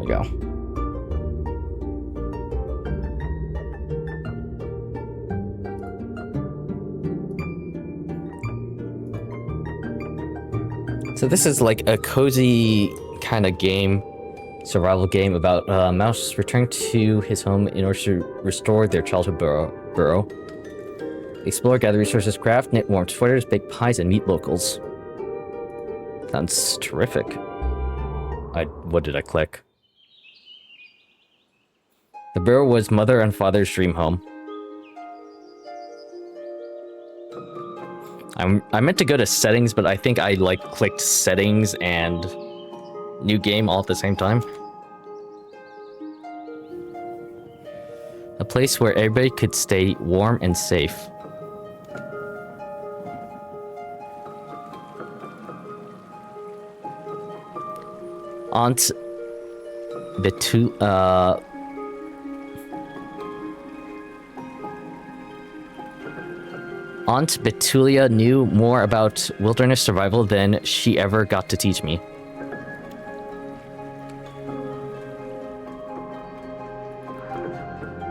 go. So this is like a cozy kind of game, survival game about a mouse returning to his home in order to restore their childhood burrow. Explore, gather resources, craft, knit warm sweaters, bake pies, and meet locals. Sounds terrific. What did I click? The burrow was mother and father's dream home. I meant to go to settings, but I think I like clicked settings and new game all at the same time. A place where everybody could stay warm and safe. Aunt Aunt Betulia knew more about wilderness survival than she ever got to teach me.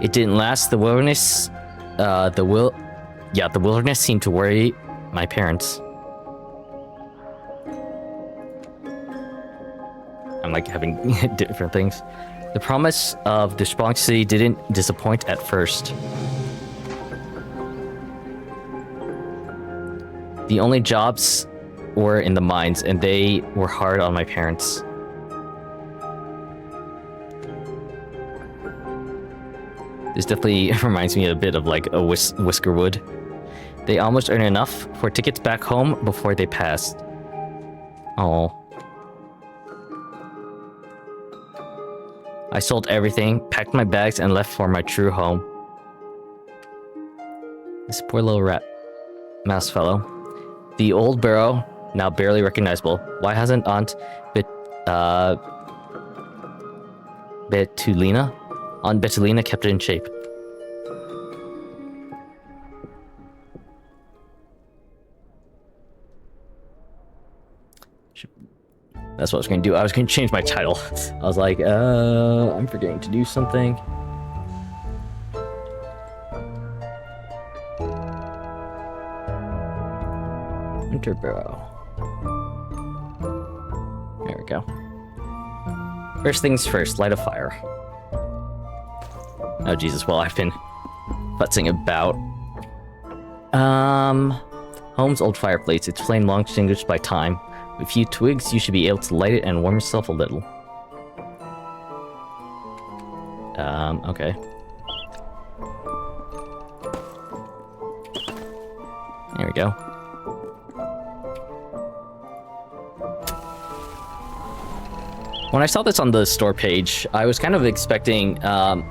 It didn't last. The wilderness seemed to worry my parents. I'm like having different things. The promise of the sprawling city didn't disappoint at first. The only jobs were in the mines, and they were hard on my parents. This definitely reminds me a bit of like a Whiskerwood. They almost earned enough for tickets back home before they passed. Oh. I sold everything, packed my bags, and left for my true home. This poor little mouse fellow. The old burrow, now barely recognizable. Why hasn't Aunt Betulina kept it in shape? That's what I was going to do. I was going to change my title. I was like, I'm forgetting to do something. Winter Burrow. There we go. First things first, light a fire. Oh Jesus, well I've been futzing about. Home's old fireplace. Its flame long extinguished by time. With a few twigs, you should be able to light it and warm yourself a little. Okay. There we go. When I saw this on the store page, I was kind of expecting, I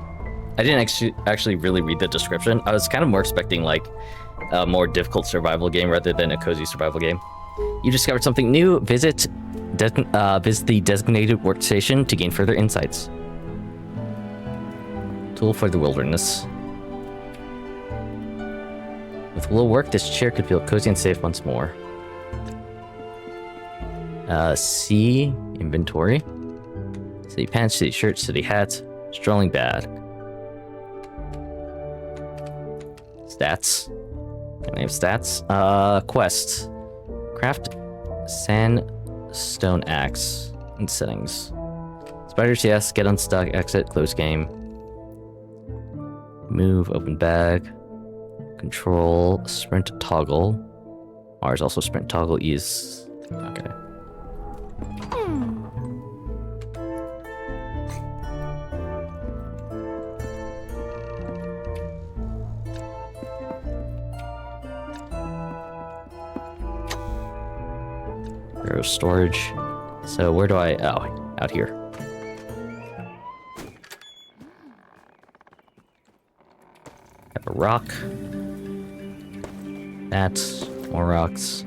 didn't actually really read the description. I was kind of more expecting like a more difficult survival game rather than a cozy survival game. You discovered something new. Visit the designated workstation to gain further insights. Tool for the wilderness. With a little work, this chair could feel cozy and safe once more. See inventory. City pants, city shirts, city hats, strolling bag. Stats. Can I have stats? Quests. Craft sandstone axe and settings. Spiders, yes. Get unstuck. Exit. Close game. Move. Open bag. Control. Sprint toggle. R is also sprint toggle. E is... Okay. Storage. So where do I... Oh, out here. Have a rock. That. More rocks.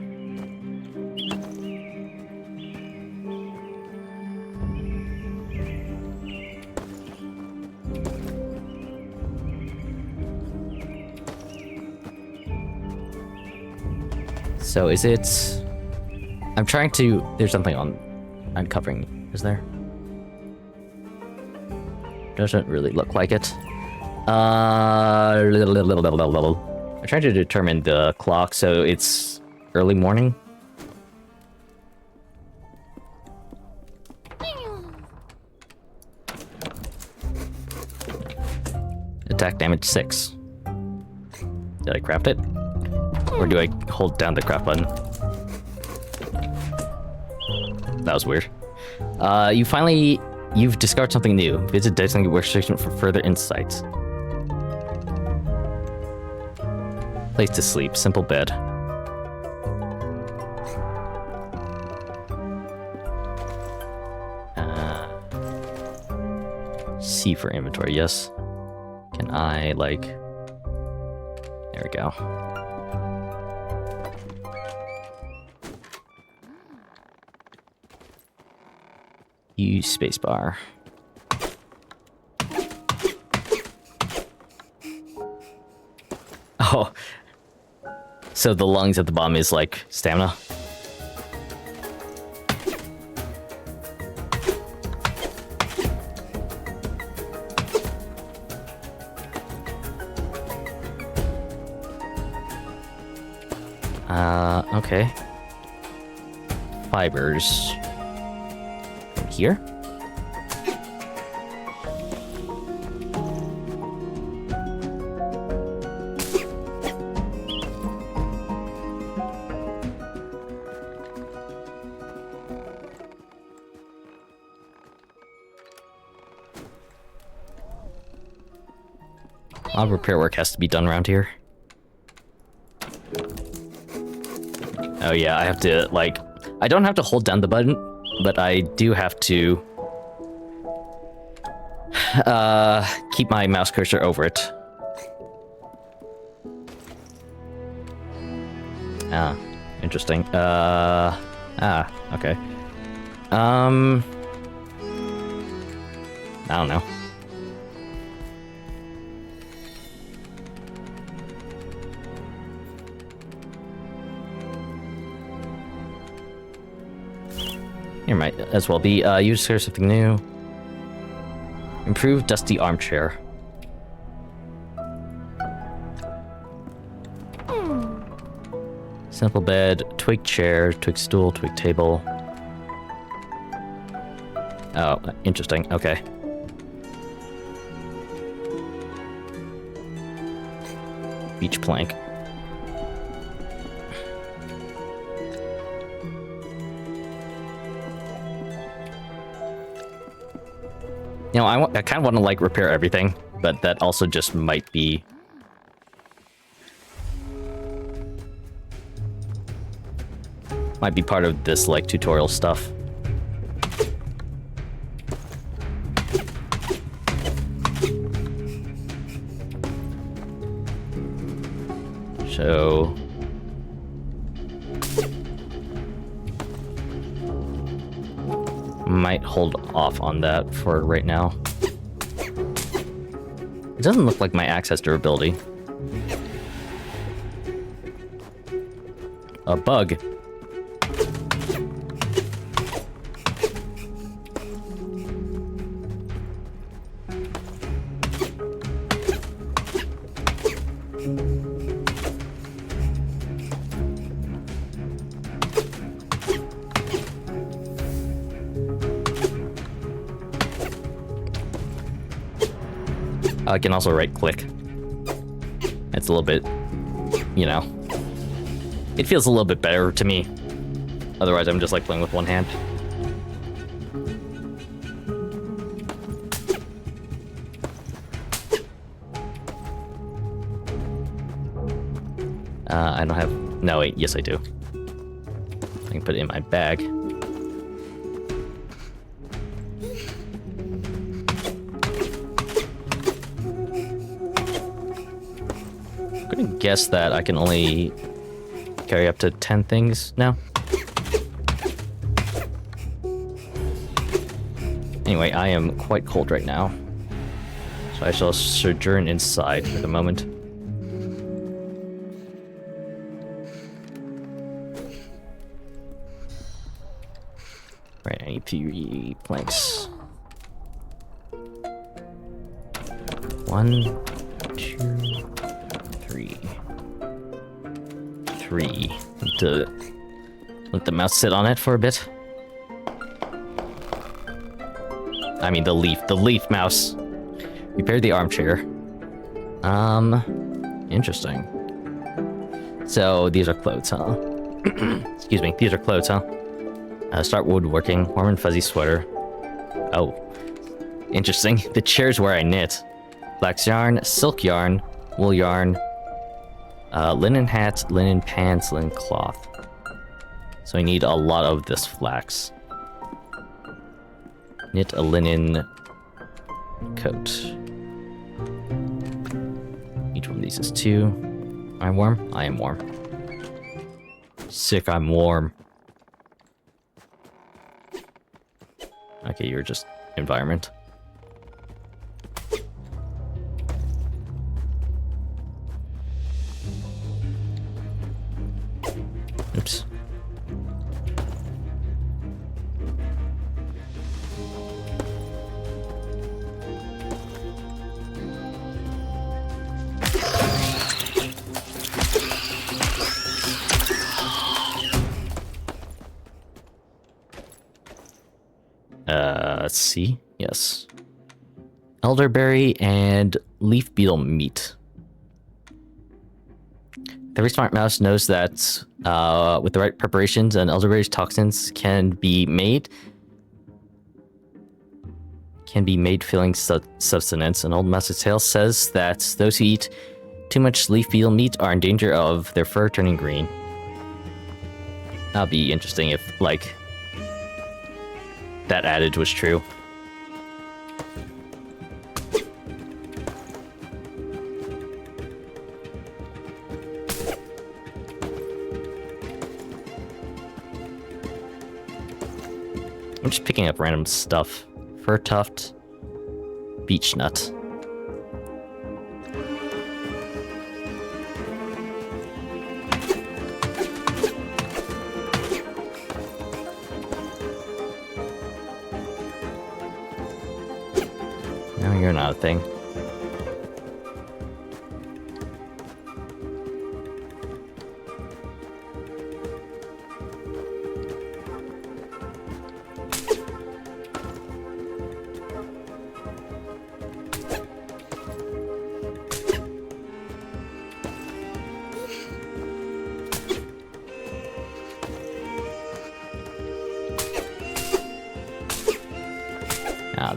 So is it... I'm trying to... There's something on... uncovering. Is there? Doesn't really look like it. I'm trying to determine the clock, so it's early morning. Attack damage 6. Did I craft it? Or do I hold down the craft button? That was weird. You've discovered something new. Visit designated workstation for further insights. Place to sleep. Simple bed. C for inventory, yes. Can I, like... There we go. Use spacebar. Oh. So the lungs at the bottom is like stamina. Okay. Fibers. From here? A lot of repair work has to be done around here. Oh yeah, I have to, like... I don't have to hold down the button, but I do have to... keep my mouse cursor over it. Ah, interesting. Okay. I don't know. Here might as well be. You discover something new. Improved dusty armchair. Simple bed, twig chair, twig stool, twig table. Oh, interesting. Okay. Beach plank. You know, I kind of want to, like, repair everything, but that also just might be... Might be part of this, like, tutorial stuff. So... Might hold off on that for right now. It doesn't look like my axe has durability. A bug. I can also right-click. It's a little bit, you know, it feels a little bit better to me. Otherwise, I'm just like playing with one hand. I don't have, no wait, yes I do. I can put it in my bag. Guess that I can only carry up to 10 things now. Anyway, I am quite cold right now, so I shall sojourn inside for the moment. Right, I need 3 planks. 1, 2, 3. 3. To let the mouse sit on it for a bit. I mean the leaf mouse. Repair the armchair. Interesting. So these are clothes, huh? Excuse me, these are clothes, huh? Start woodworking, warm and fuzzy sweater. Oh, interesting. The chair's where I knit. Flax yarn, silk yarn, wool yarn, linen hat, linen pants, linen cloth. So I need a lot of this flax. Knit a linen coat. Each one of these is 2. Am I warm? I am warm. Sick, I'm warm. Okay, you're just environment. Oops. Let's see. Yes. Elderberry and leaf beetle meat. Every smart mouse knows that with the right preparations, an elderberry's toxins can be made filling substance. An old mouse's tale says that those who eat too much leaf beetle meat are in danger of their fur turning green. That'd be interesting if, like, that adage was true. I'm just picking up random stuff. Fur tuft, beech nut. No, you're not a thing.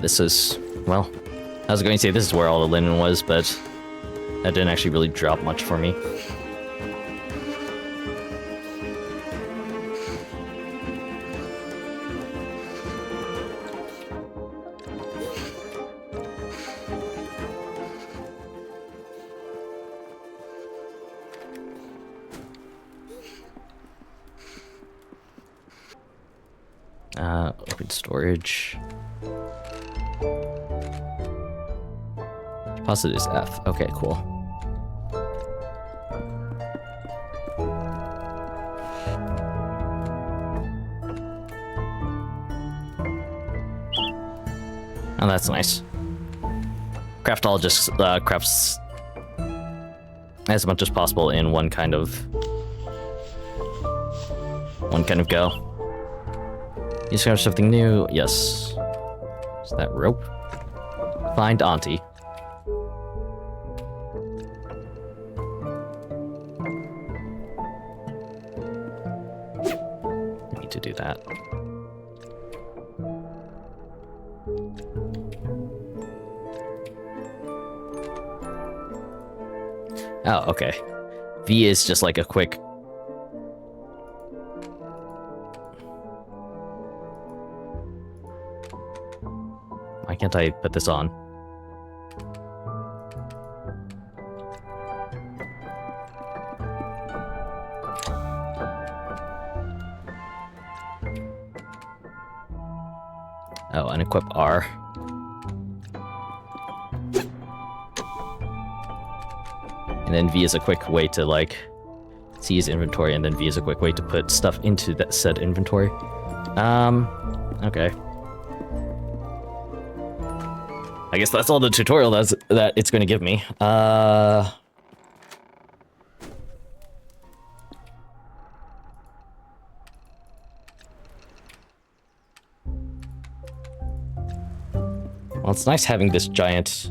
This is, well, I was going to say this is where all the linen was, but that didn't actually really drop much for me. Open storage. Deposit is F. Okay, cool. Oh, that's nice. Craft all just crafts as much as possible in one kind of go. You discover something new? Yes. Is that rope? Find Auntie. I need to do that. Oh, okay. V is just like a quick... Why can't I put this on? Oh, unequip R. And then V is a quick way to, like, see his inventory, and then V is a quick way to put stuff into that said inventory. Okay. I guess that's all the tutorial that it's going to give me. Well, it's nice having this giant...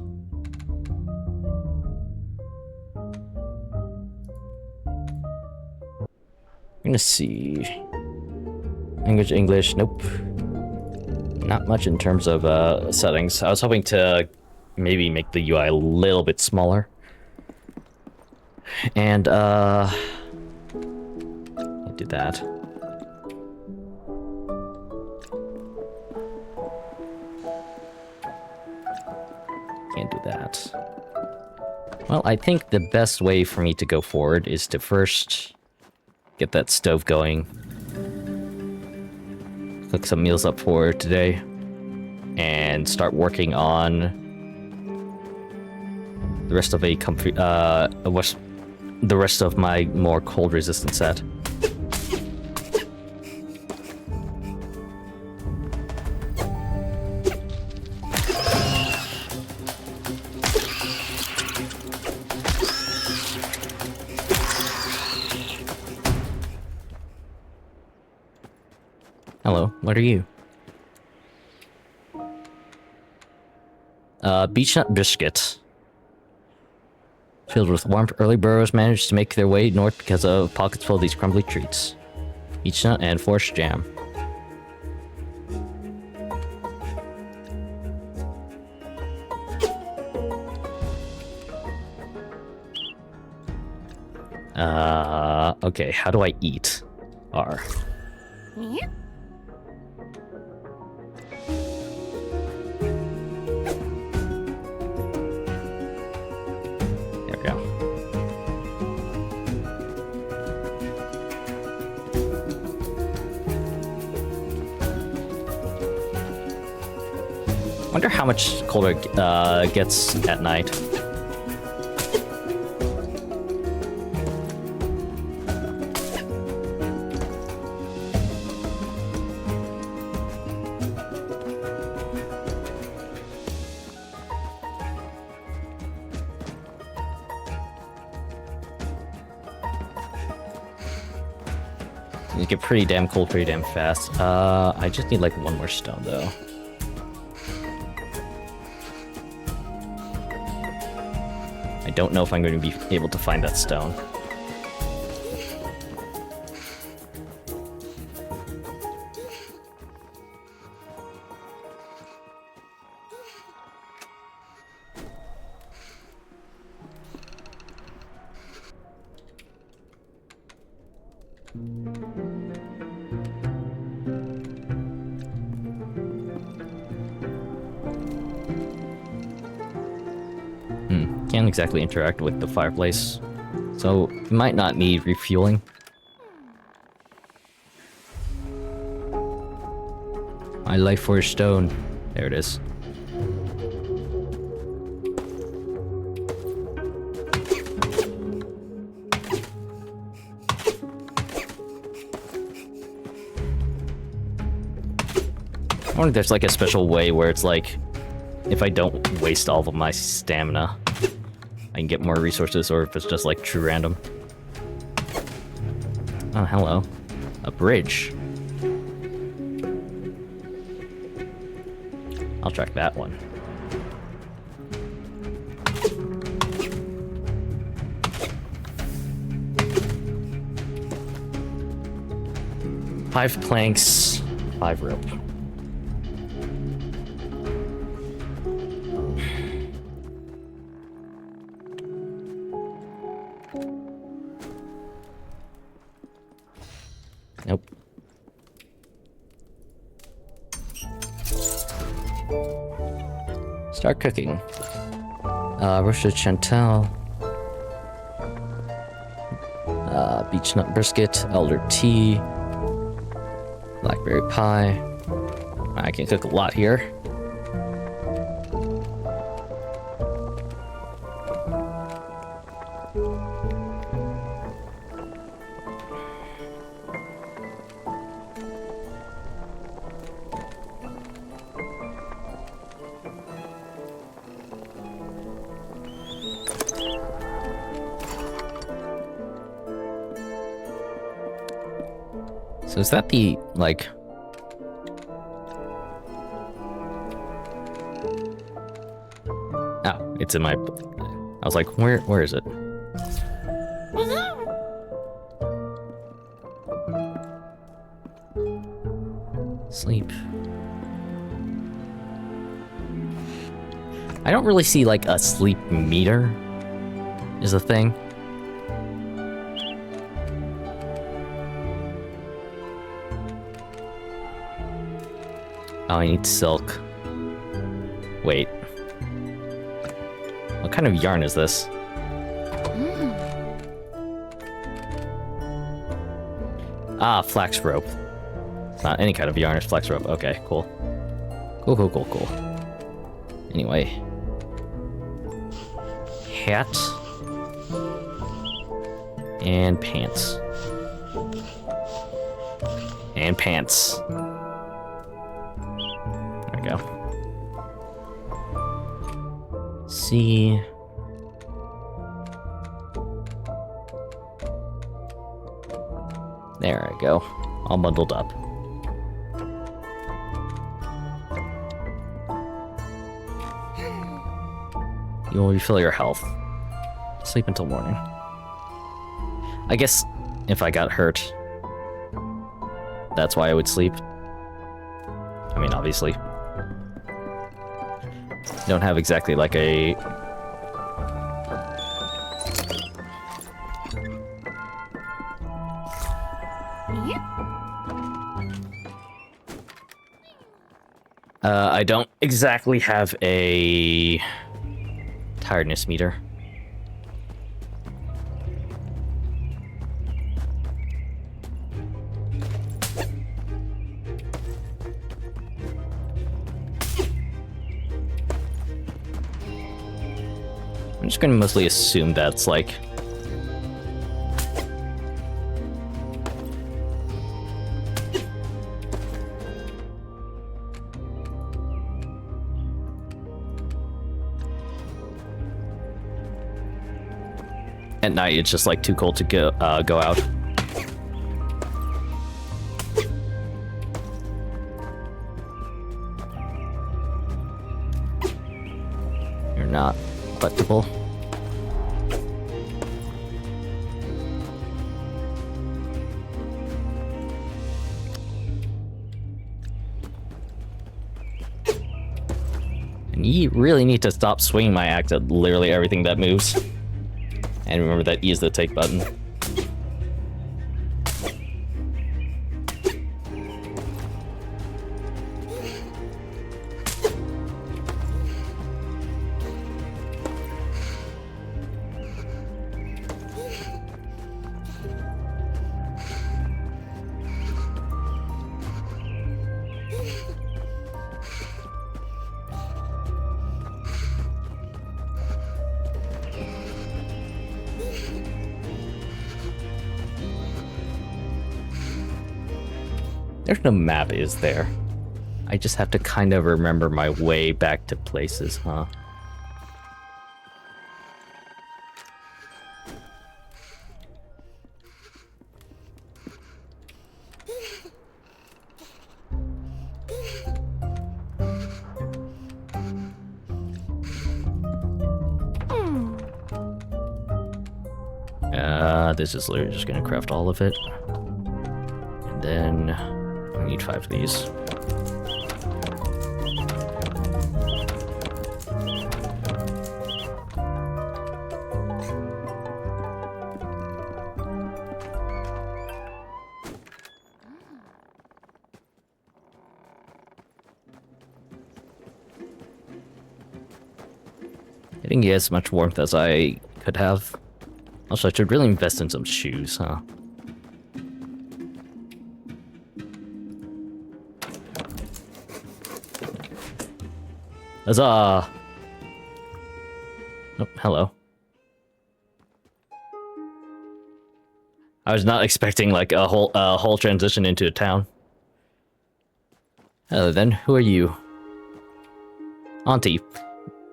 I'm gonna see... Language, English, nope. Not much in terms of settings. I was hoping to maybe make the UI a little bit smaller. And, can't do that. Can't do that. Well, I think the best way for me to go forward is to first get that stove going. Cook some meals up for today. And start working on the rest of the rest of my more cold resistant set. Hello, what are you? Beechnut biscuit. Filled with warmth, early burrows managed to make their way north because of pockets full of these crumbly treats. Beechnut and forced jam. Okay, how do I eat? R. Yeah. There we go. Wonder how much colder it gets at night. You get pretty damn cold pretty damn fast. I just need like one more stone though. I don't know if I'm going to be able to find that stone. Can't exactly interact with the fireplace, so you might not need refueling. My life for a stone. There it is. I wonder if there's like a special way where it's like, if I don't waste all of my stamina, I can get more resources, or if it's just like true random. Oh, hello. A bridge. I'll track that one. Five planks, 5 rope. Nope. Start cooking. Roasted chantel. Beechnut brisket, elder tea. Blackberry pie. I can cook a lot here. So is that the, like... Oh, it's in my... I was like, where is it? Sleep. I don't really see, like, a sleep meter is a thing. Oh, I need silk. Wait. What kind of yarn is this? Ah, flax rope. It's not any kind of yarn, it's flax rope. Okay, cool. Cool. Anyway. Hat. And pants. And pants. There we go. See. There I go. All bundled up. You will refill your health. Sleep until morning. I guess if I got hurt, that's why I would sleep. I mean, obviously. Don't have exactly like a... I don't exactly have a tiredness meter. I'm just gonna mostly assume that's like... At night, it's just like too cold to go out. You're not flexible. And you really need to stop swinging my axe at literally everything that moves. And remember that E is the take button. There's no map, is there? I just have to kind of remember my way back to places, huh? This is literally just gonna craft all of it. And then I need 5 of these. I didn't get as much warmth as I could have. Also, I should really invest in some shoes, huh? Huzzah! Oh, hello. I was not expecting like a whole transition into a town. Hello then, who are you? Auntie.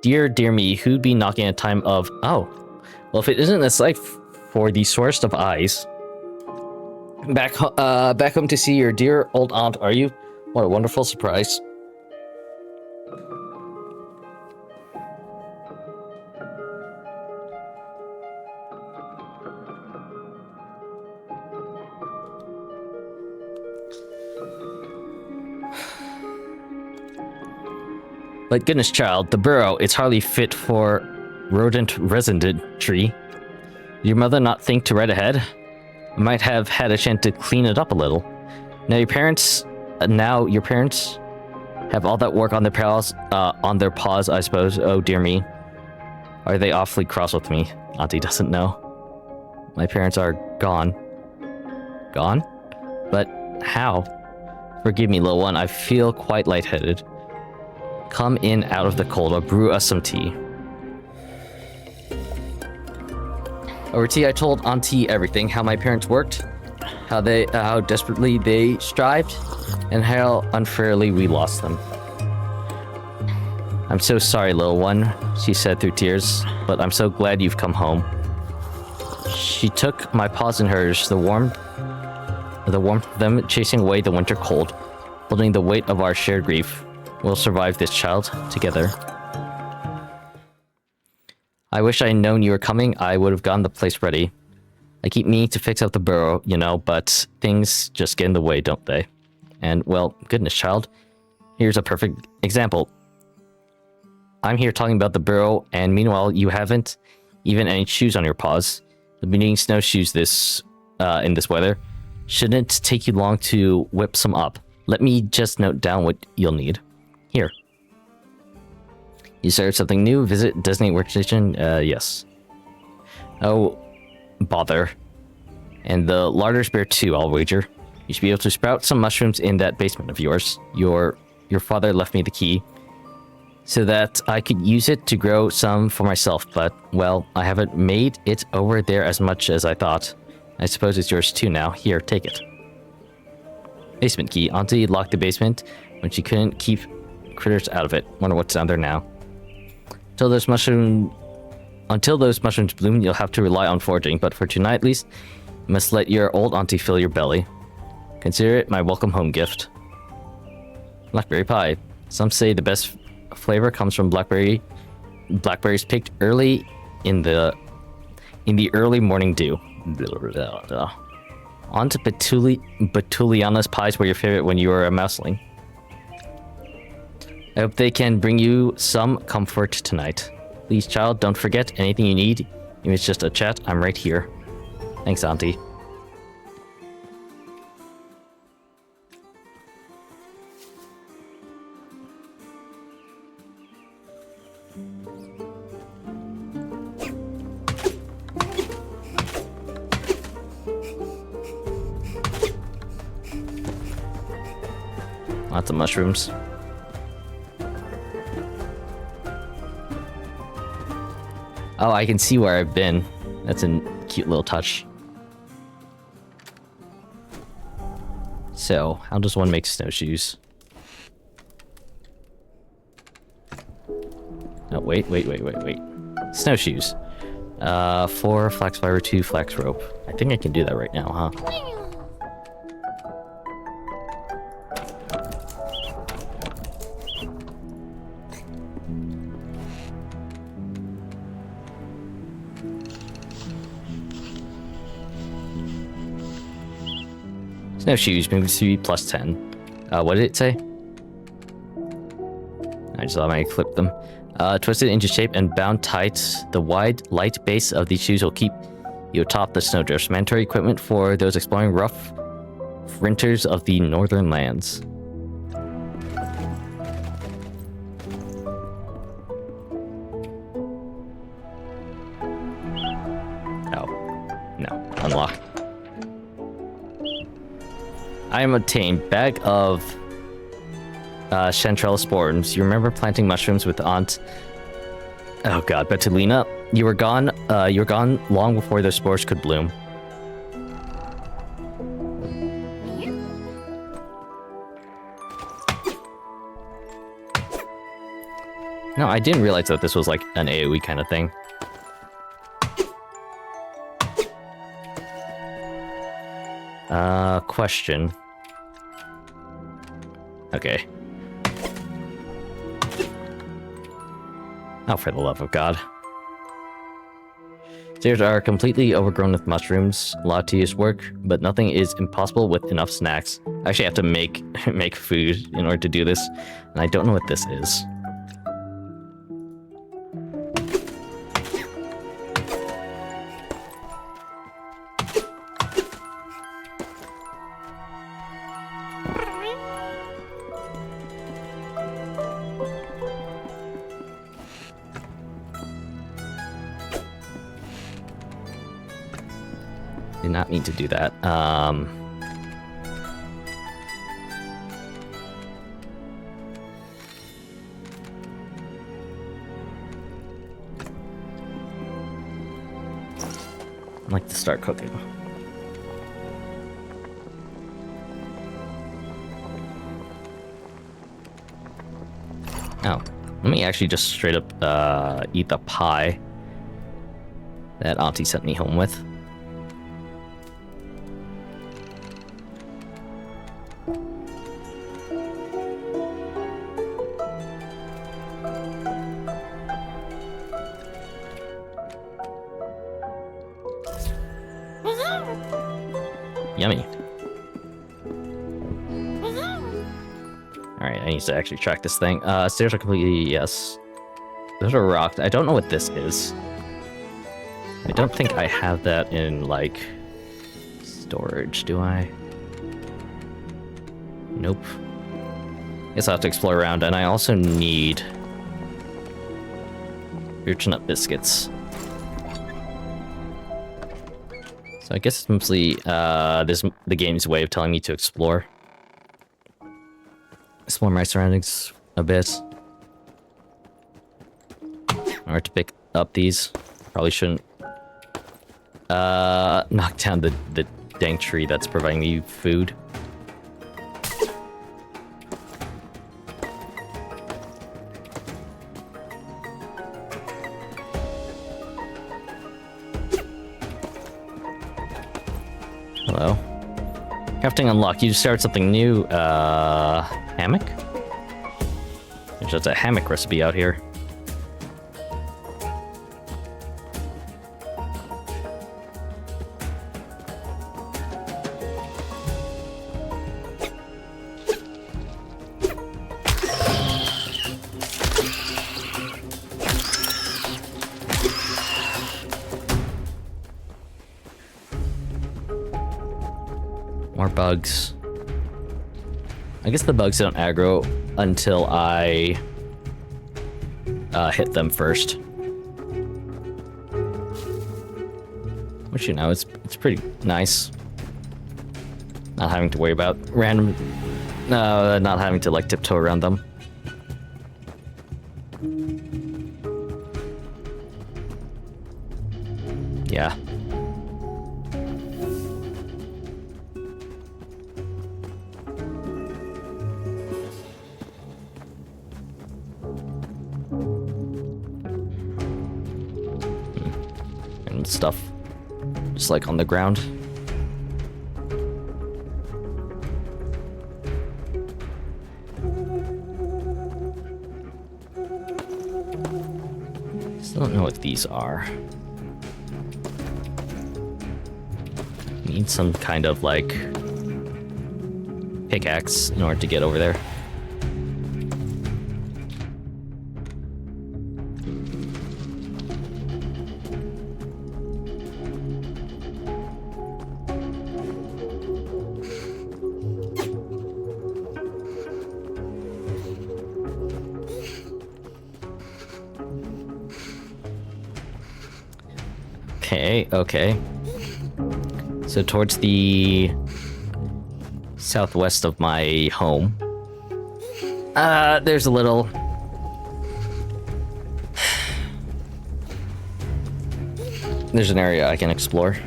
Dear me, who'd be knocking at a time of... Oh. Well, if it isn't a sight for the sorest of eyes, Back home to see your dear old aunt, are you? What a wonderful surprise. But goodness, child, the burrow is hardly fit for rodent residentry. Did your mother not think to right ahead? I might have had a chance to clean it up a little. Now your parents have all that work on their paws, I suppose. Oh dear me. Are they awfully cross with me? Auntie doesn't know. My parents are gone. Gone? But how? Forgive me, little one, I feel quite lightheaded. Come in out of the cold or brew us some tea. Over tea, I told Auntie everything, how my parents worked, how desperately they strived, and how unfairly we lost them. I'm so sorry, little one, she said through tears, but I'm so glad you've come home. She took my paws in hers, the warmth of them chasing away the winter cold, holding the weight of our shared grief. We'll survive this, child, together. I wish I had known you were coming. I would have gotten the place ready. I keep meaning to fix up the burrow, you know, but things just get in the way, don't they? And, well, goodness, child. Here's a perfect example. I'm here talking about the burrow, and meanwhile, you haven't even any shoes on your paws. You'll be needing snowshoes in this weather. Shouldn't take you long to whip some up. Let me just note down what you'll need. Here. You started something new? Visit Disney Workstation? Yes. Oh, bother. And the larder's bare too, I'll wager. You should be able to sprout some mushrooms in that basement of yours. Your father left me the key, so that I could use it to grow some for myself, but, well, I haven't made it over there as much as I thought. I suppose it's yours too now. Here, take it. Basement key. Auntie locked the basement when she couldn't keep critters out of it. Wonder what's down there now. Until those mushrooms bloom, you'll have to rely on foraging, but for tonight at least, you must let your old auntie fill your belly. Consider it my welcome home gift. Blackberry pie. Some say the best flavor comes from blackberries picked early in the early morning dew. On to Betuliana's pies were your favorite when you were a mouseling. I hope they can bring you some comfort tonight. Please, child, don't forget anything you need. If it's just a chat, I'm right here. Thanks, Auntie. Lots of mushrooms. Oh, I can see where I've been. That's a cute little touch. So, how does one make snowshoes? Oh, wait. Snowshoes. 4 flax fiber, 2 flax rope. I think I can do that right now, huh? Snowshoes, move to plus 10. What did it say? I just thought I might clip them. Twisted into shape and bound tight, the wide, light base of these shoes will keep you atop the snowdrifts. Mandatory equipment for those exploring rough winters of the northern lands. Oh. No. Unlock. I am obtained bag of chanterelle spores. You remember planting mushrooms with Aunt? Oh God, Betulina. You were gone long before those spores could bloom. No, I didn't realize that this was like an AoE kind of thing. Question. Okay. Oh, for the love of God. Stairs are completely overgrown with mushrooms. A lot of tedious work, but nothing is impossible with enough snacks. I actually have to make food in order to do this, and I don't know what this is. Did not mean to do that. I'd like to start cooking. Oh, let me actually just straight up eat the pie that Auntie sent me home with. Yummy. Alright, I need to actually track this thing. Stairs are completely, yes. Those are rocked. I don't know what this is. I don't think I have that in, like, storage, do I? Nope. Guess I'll have to explore around, and I also need birch nut biscuits. So I guess it's mostly the game's way of telling me to explore. Explore my surroundings a bit. In order to pick up these. Probably shouldn't knock down the dang tree that's providing me food. Hello. Crafting unlocked. You discovered something new. Hammock? There's just a hammock recipe out here. More bugs. I guess the bugs don't aggro until I hit them first. Which, you know, it's pretty nice. Not having to worry about random... not having to, like, tiptoe around them. Yeah. Stuff just like on the ground. Still don't know what these are. Need some kind of like pickaxe in order to get over there. Okay. So towards the southwest of my home, there's a little... There's an area I can explore.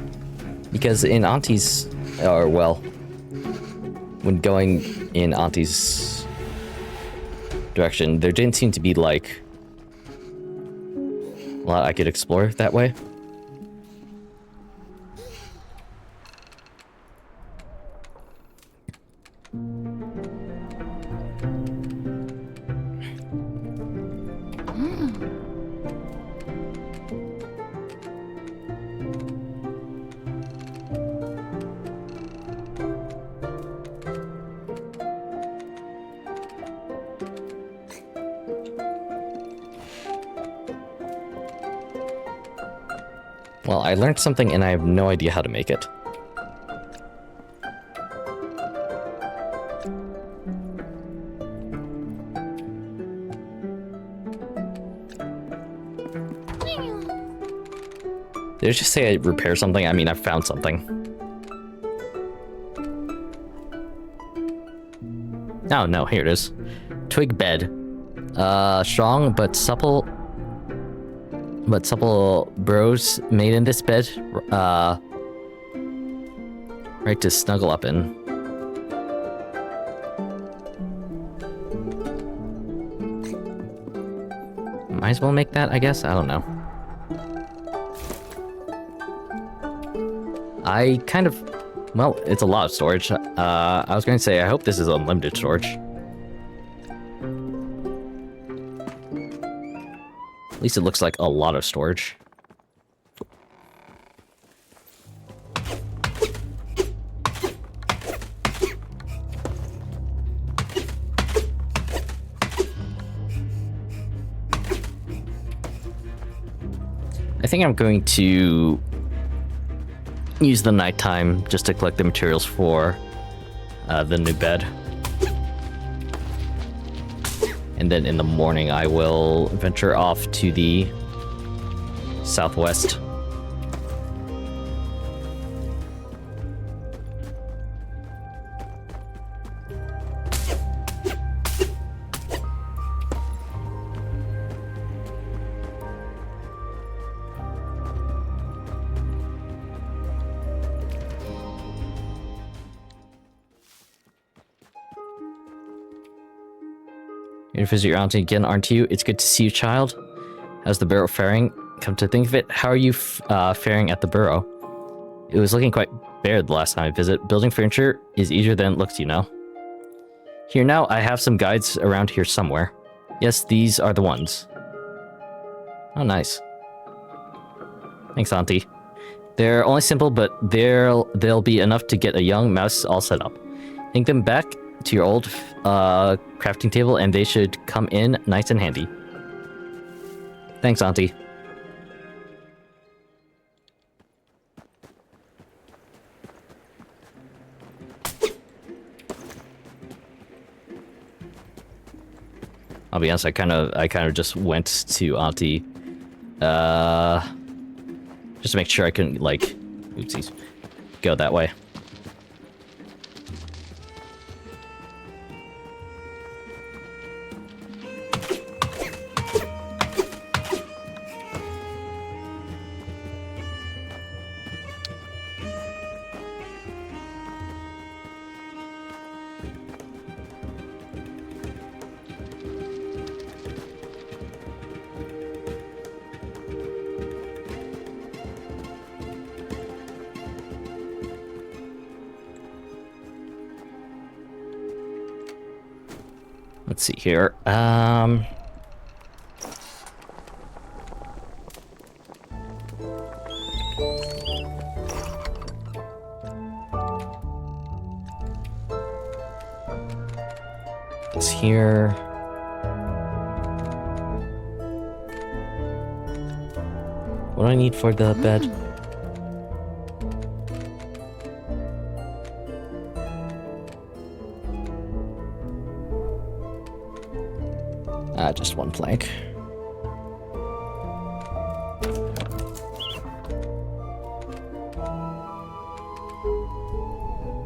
Because in Auntie's... Or, well... When going in Auntie's direction, there didn't seem to be, like... a lot I could explore that way. Well, I learned something and I have no idea how to make it. Did it just say I repair something? I mean, I found something. Oh, no, here it is. Twig bed. Strong but supple burrows made in this bed. Right to snuggle up in. Might as well make that, I guess? I don't know. I kind of... Well, it's a lot of storage. I was going to say, I hope this is unlimited storage. At least it looks like a lot of storage. I think I'm going to use the nighttime just to collect the materials for the new bed. And then in the morning I will venture off to the southwest. You're to visit your auntie again, aren't you? It's good to see you, child. How's the Burrow faring? Come to think of it, how are you faring at the Burrow? It was looking quite bare the last time I visited. Building furniture is easier than it looks, you know. Here now, I have some guides around here somewhere. Yes, these are the ones. Oh, nice. Thanks, auntie. They're only simple, but they'll be enough to get a young mouse all set up. Link them back to your old crafting table and they should come in nice and handy. Thanks, auntie. I'll be honest, I kind of just went to auntie just to make sure I couldn't, like, oopsies, go that way. Let's see here. It's here. What do I need for the bed? Just one plank.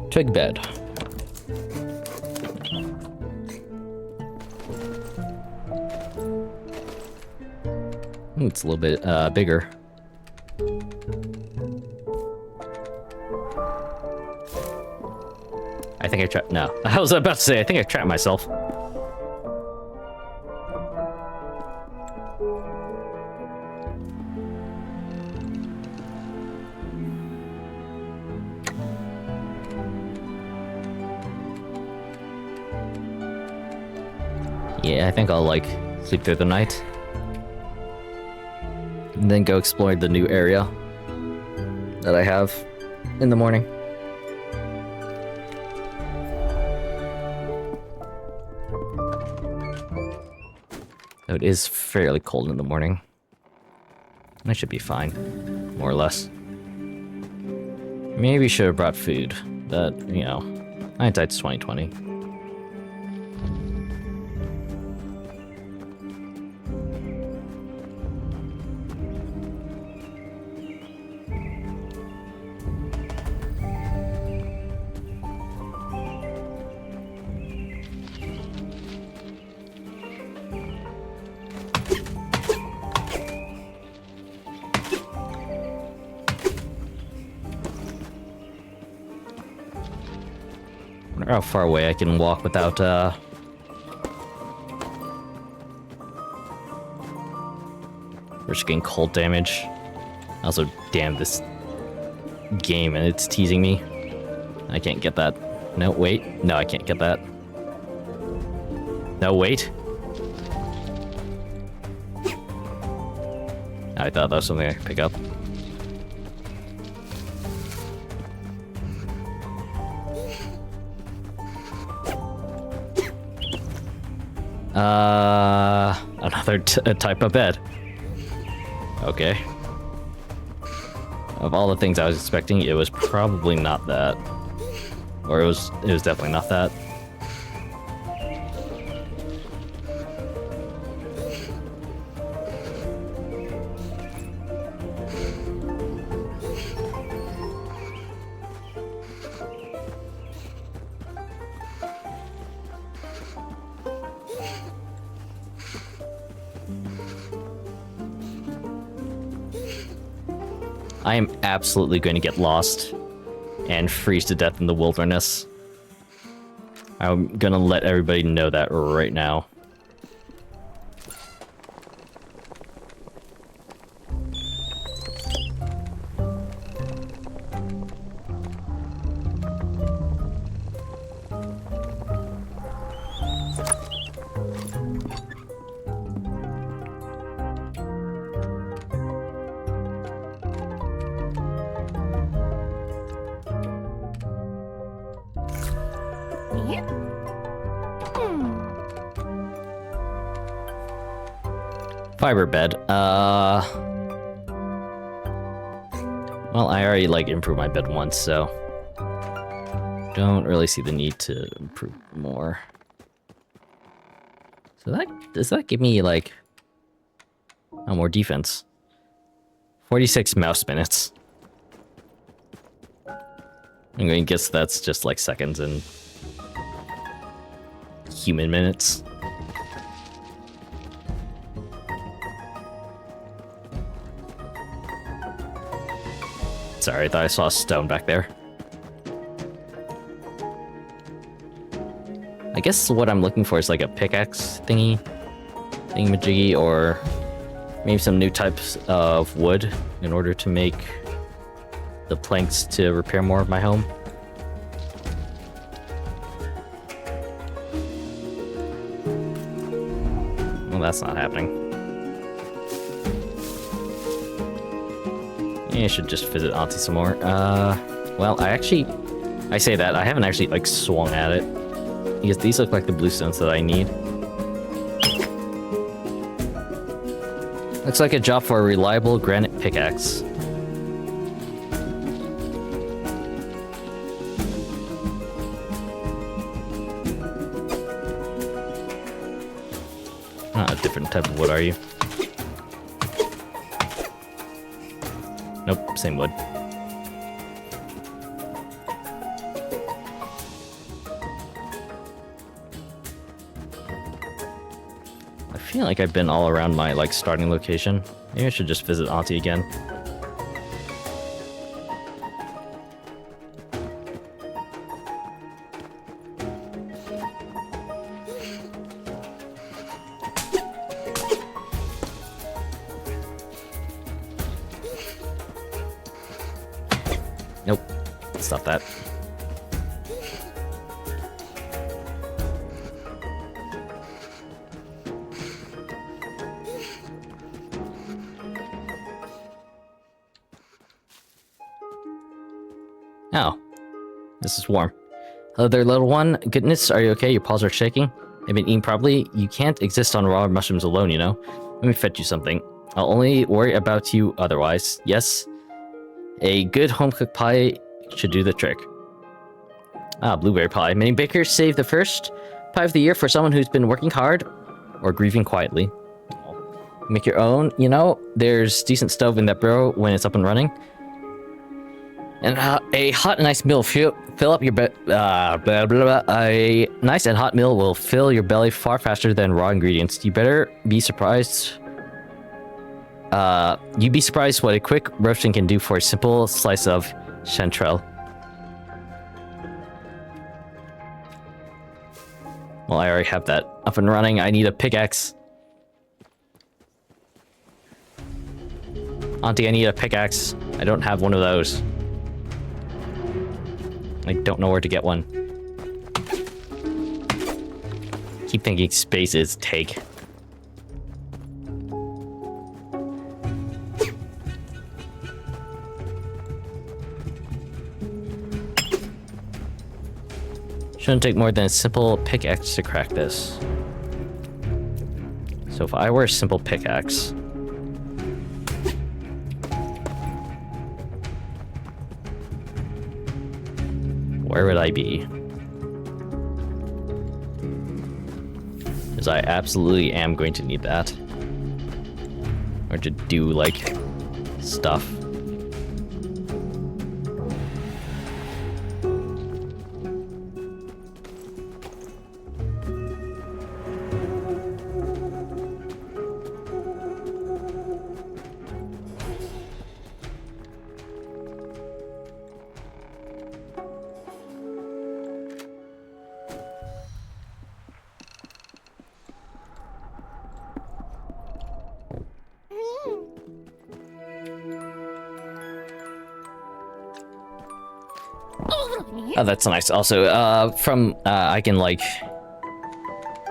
Twig bed. Ooh, it's a little bit bigger. I think I trapped. No, I was about to say I think I trapped myself. Yeah, I think I'll, like, sleep through the night. And then go explore the new area that I have in the morning. So it is fairly cold in the morning. I should be fine, more or less. Maybe should have brought food, but, you know, hindsight's 2020. Wonder how far away I can walk without, risking cold damage. Also, damn this game, and it's teasing me. I can't get that. No, wait. No, I can't get that. No, wait. I thought that was something I could pick up. Another type of bed. Okay. Of all the things I was expecting, it was probably not that. Or it was definitely not that. I am absolutely going to get lost and freeze to death in the wilderness. I'm gonna let everybody know that right now. Fiber bed. Well, I already like improved my bed once, so don't really see the need to improve more. So does that give me like more defense? 46 mouse minutes. I'm going to guess that's just like seconds and human minutes. Sorry, I thought I saw a stone back there. I guess what I'm looking for is like a pickaxe thingy-majiggy, or maybe some new types of wood in order to make the planks to repair more of my home. Well, that's not happening. I should just visit Auntie some more. Well, I say that, I haven't actually, like, swung at it. Because these look like the bluestones that I need. Looks like a job for a reliable granite pickaxe. Not a different type of wood, are you? Nope, same wood. I feel like I've been all around my, like, starting location. Maybe I should just visit Auntie again. Nope. Stop that. Oh, this is warm. Hello there, little one. Goodness, are you okay? Your paws are shaking. I've been eating properly. You can't exist on raw mushrooms alone, you know. Let me fetch you something. I'll only worry about you otherwise. Yes, a good home-cooked pie should do the trick. Ah, blueberry pie. Many bakers save the first pie of the year for someone who's been working hard or grieving quietly. Make your own. You know, there's decent stove in that burrow when it's up and running. And a hot and nice meal fill up your a nice and hot meal will fill your belly far faster than raw ingredients. You better be surprised. You'd be surprised what a quick roasting can do for a simple slice of chanterelle. Well, I already have that up and running. I need a pickaxe. Auntie, I need a pickaxe. I don't have one of those. I don't know where to get one. Keep thinking space is take. Shouldn't take more than a simple pickaxe to crack this. So if I were a simple pickaxe... where would I be? Because I absolutely am going to need that. Or to do, like, stuff. Oh, that's nice. Also, I can, like,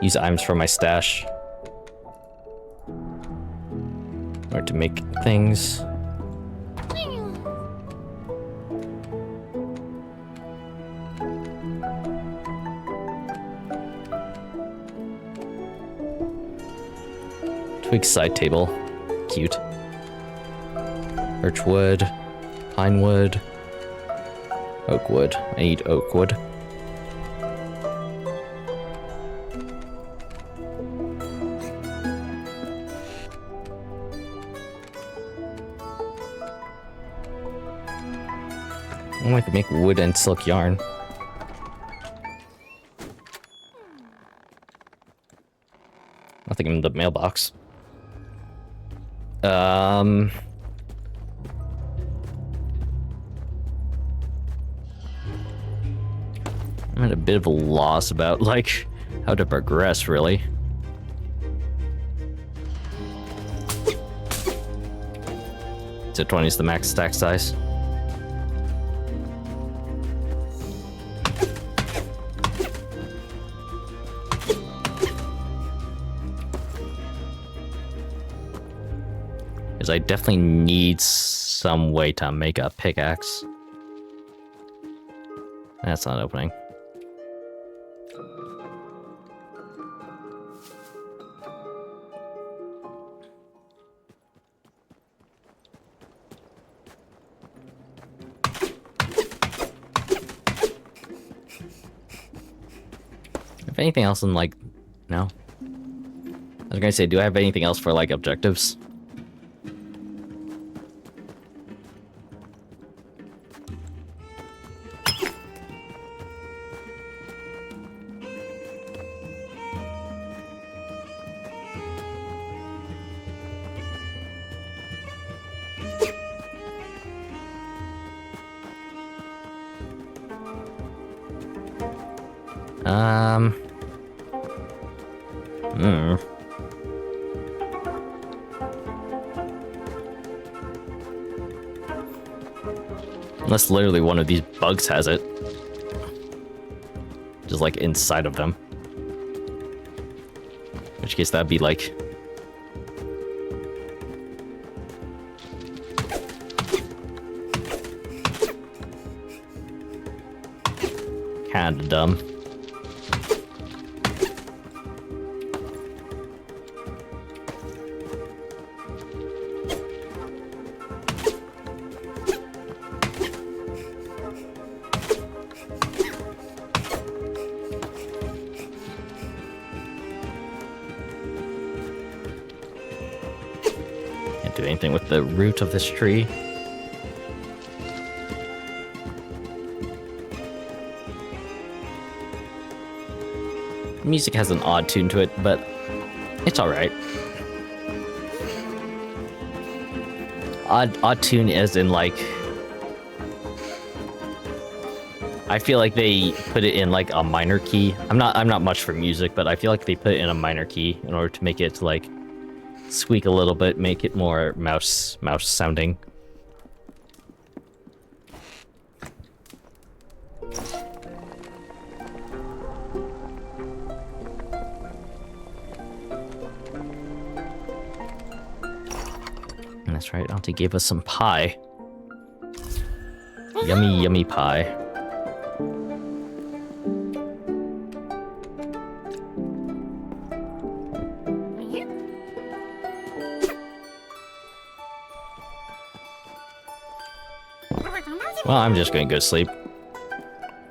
use items from my stash. Or to make things. Twig side table. Cute. Birchwood. Pinewood. Oakwood. I need oakwood. I could make wood and silk yarn. Nothing in the mailbox. I'm at a bit of a loss about, like, how to progress, really. So 20 is the max stack size. Because I definitely need some way to make a pickaxe. That's not opening. If anything else in, like, no. I was gonna say, do I have anything else for, like, objectives? Unless literally one of these bugs has it. Just like inside of them. In which case that'd be like... kinda dumb. Can't do anything with the root of this tree. Music has an odd tune to it, but it's alright. Odd tune as in, like... I feel like they put it in, like, a minor key. I'm not much for music, but I feel like they put it in a minor key in order to make it, like, squeak a little bit, make it more mouse sounding. That's right, Auntie gave us some pie. Yummy, yummy pie. Well, I'm just gonna go to sleep.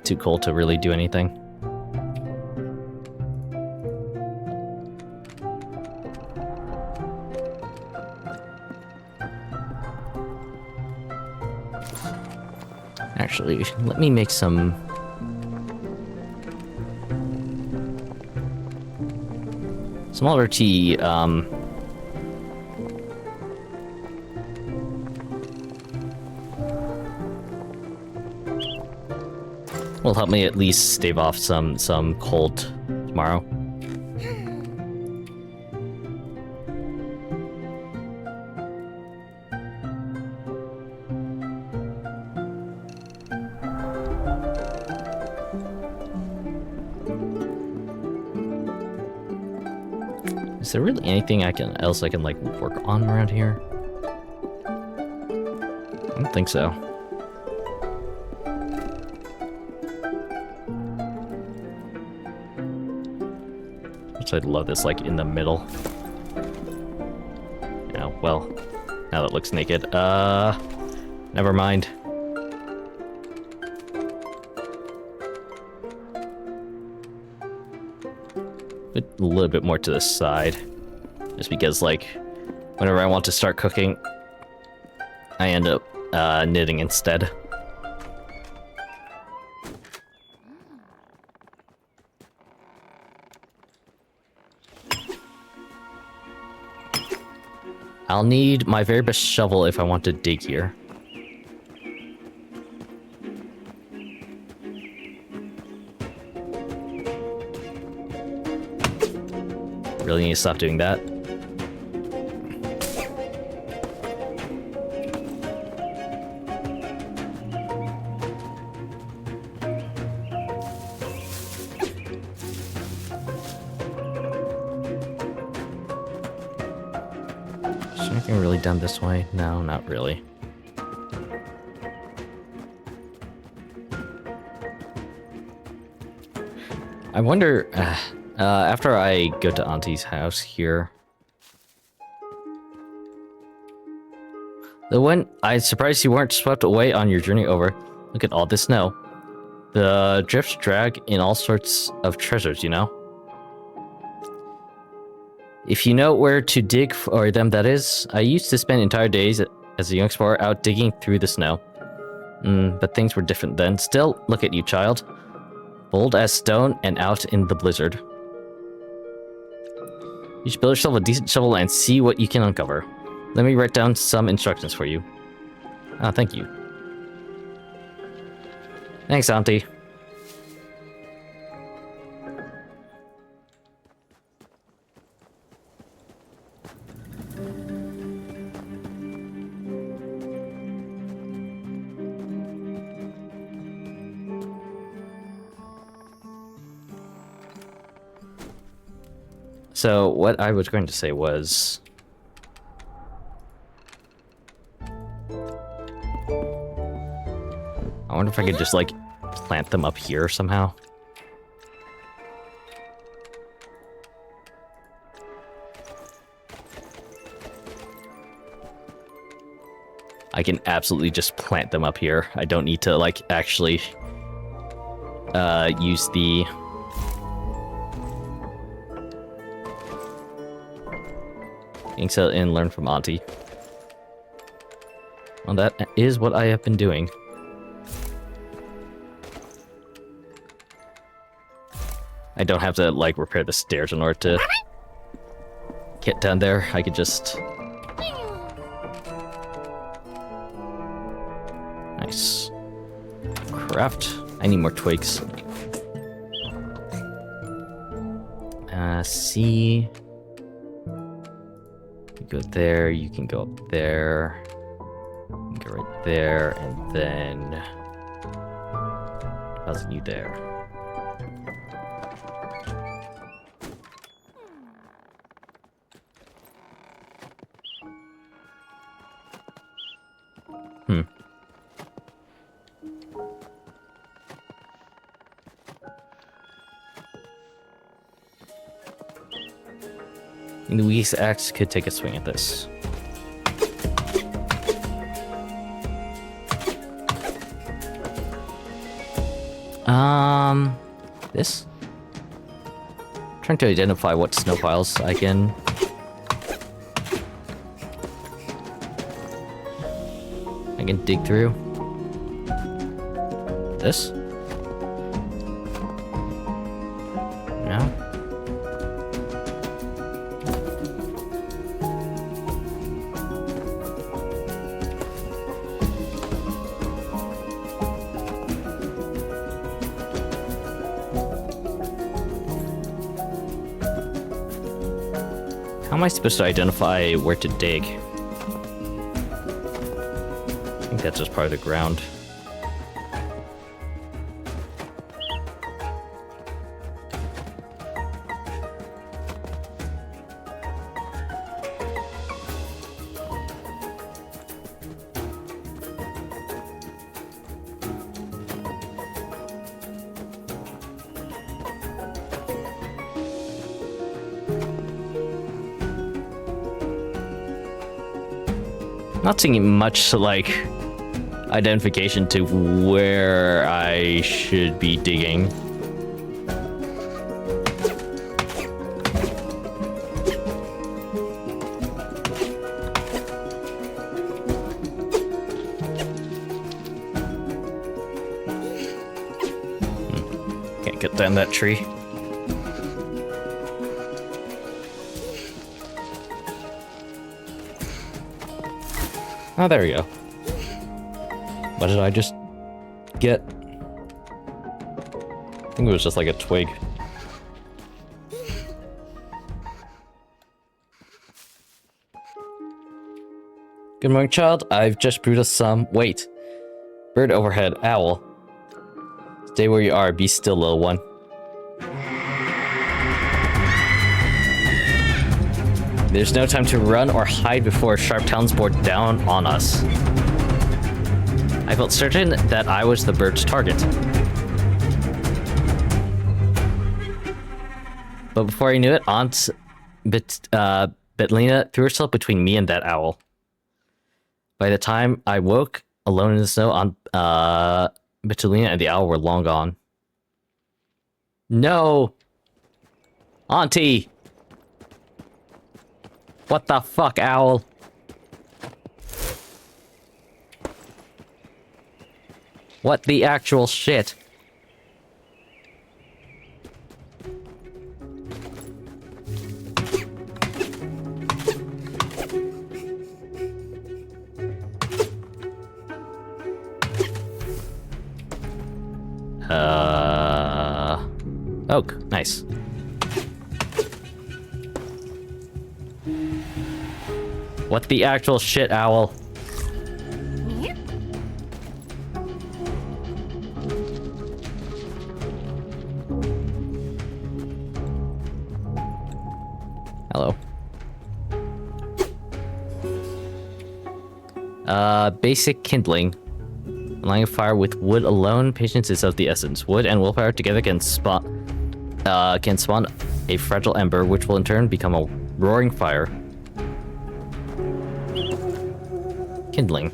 Too cold to really do anything. Actually, let me make some... smaller tea, will help me at least stave off some cold tomorrow. Is there really anything else I can like work on around here? I don't think so. I'd love this like in the middle. Yeah, well, now that it looks naked. Never mind. A little bit more to the side. Just because, like, whenever I want to start cooking, I end up knitting instead. I'll need my very best shovel if I want to dig here. Really need to stop doing that. Is anything really done this way? No, not really. I wonder, after I go to Auntie's house here... I'm surprised you weren't swept away on your journey over. Look at all this snow. The drifts drag in all sorts of treasures, you know? If you know where to dig for them, that is. I used to spend entire days as a young explorer out digging through the snow. But things were different then. Still, look at you, child. Bold as stone and out in the blizzard. You should build yourself a decent shovel and see what you can uncover. Let me write down some instructions for you. Ah, thank you. Thanks, Auntie. So, what I was going to say was... I wonder if I could just, like, plant them up here somehow. I can absolutely just plant them up here. I don't need to, like, actually use the... Excel and learn from Auntie. Well, that is what I have been doing. I don't have to, like, repair the stairs in order to get down there. I could just... Nice. Craft. I need more twigs. C. You go there, you can go up there. You can go right there, and then... Deposit you there. Louise X could take a swing at this. This? Trying to identify what snow piles I can... dig through. This? No? How am I supposed to identify where to dig? I think that's just part of the ground. Not seeing much, like, identification to where I should be digging. Can't get down that tree. Oh, there we go. What did I just get? I think it was just like a twig. Good morning, child. I've just brewed us some. Wait. Bird overhead. Owl. Stay where you are. Be still, little one. There's no time to run or hide before sharp talons bore down on us. I felt certain that I was the bird's target. But before I knew it, Aunt Betlina threw herself between me and that owl. By the time I woke, alone in the snow, Aunt Betlina and the owl were long gone. No! Auntie! What the fuck, owl? What the actual shit? Oak, nice. What the actual shit, owl? Hello. Basic kindling. Lighting a fire with wood alone, patience is of the essence. Wood and willpower together can spawn a fragile ember, which will in turn become a roaring fire. Kindling.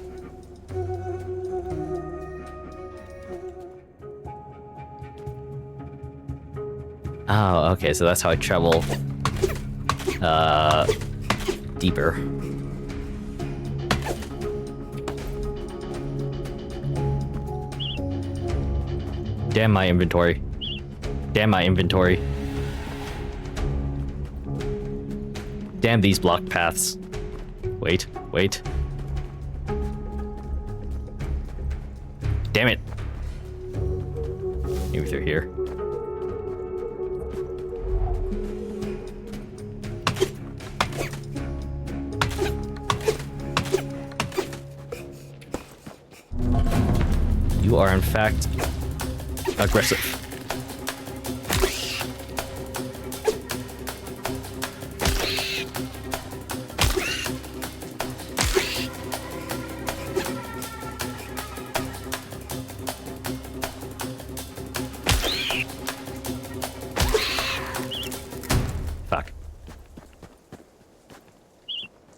Oh, okay, so that's how I travel deeper. Damn my inventory. Damn my inventory. Damn these blocked paths. Wait. Damn it. Maybe through here. You are in fact aggressive.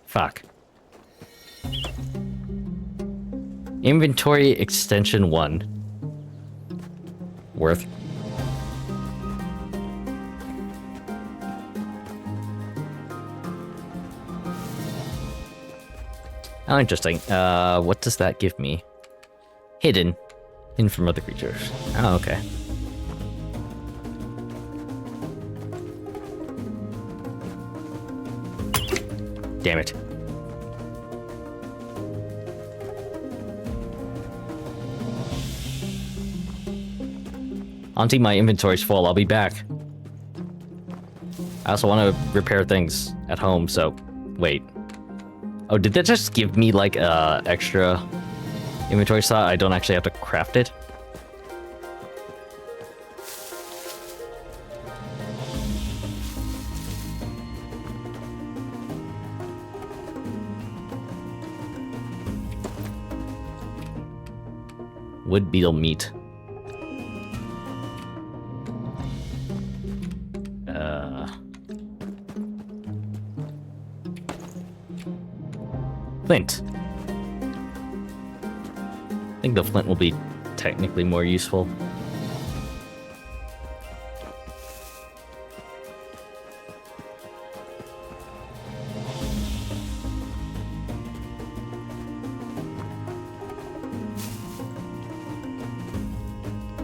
Fuck. Inventory extension 1. Worth. Oh, interesting. What does that give me? Hidden. Hidden from other creatures. Oh, okay. Damn it. Auntie, my inventory's full. I'll be back. I also want to repair things at home, so... Wait. Oh, did that just give me, like, extra inventory slot? I don't actually have to craft it? Wood beetle meat. Flint. I think the flint will be technically more useful.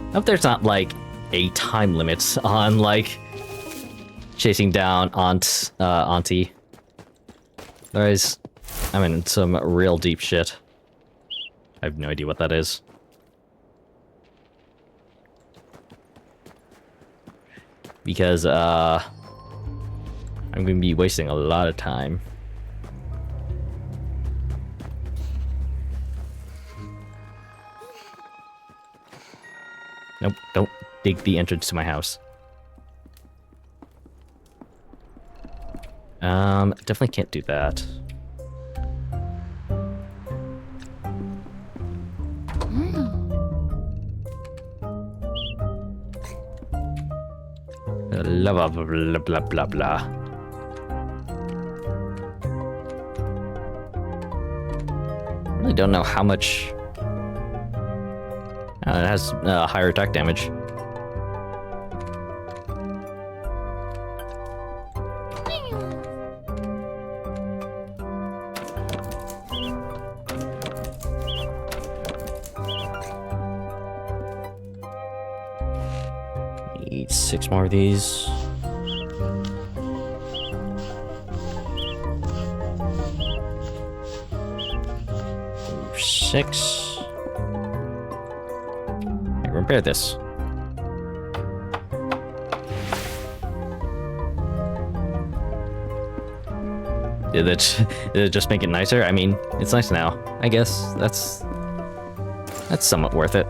I hope there's not, like, a time limit on, like, chasing down Auntie. Otherwise, I'm in some real deep shit. I have no idea what that is. Because, I'm gonna be wasting a lot of time. Nope, don't dig the entrance to my house. Definitely can't do that. Blah, blah, blah, blah, blah, blah. Really don't know how much... it has higher attack damage. Need 6 more of these. Six. Repair this. Did it just make it nicer? I mean, it's nice now. I guess that's somewhat worth it.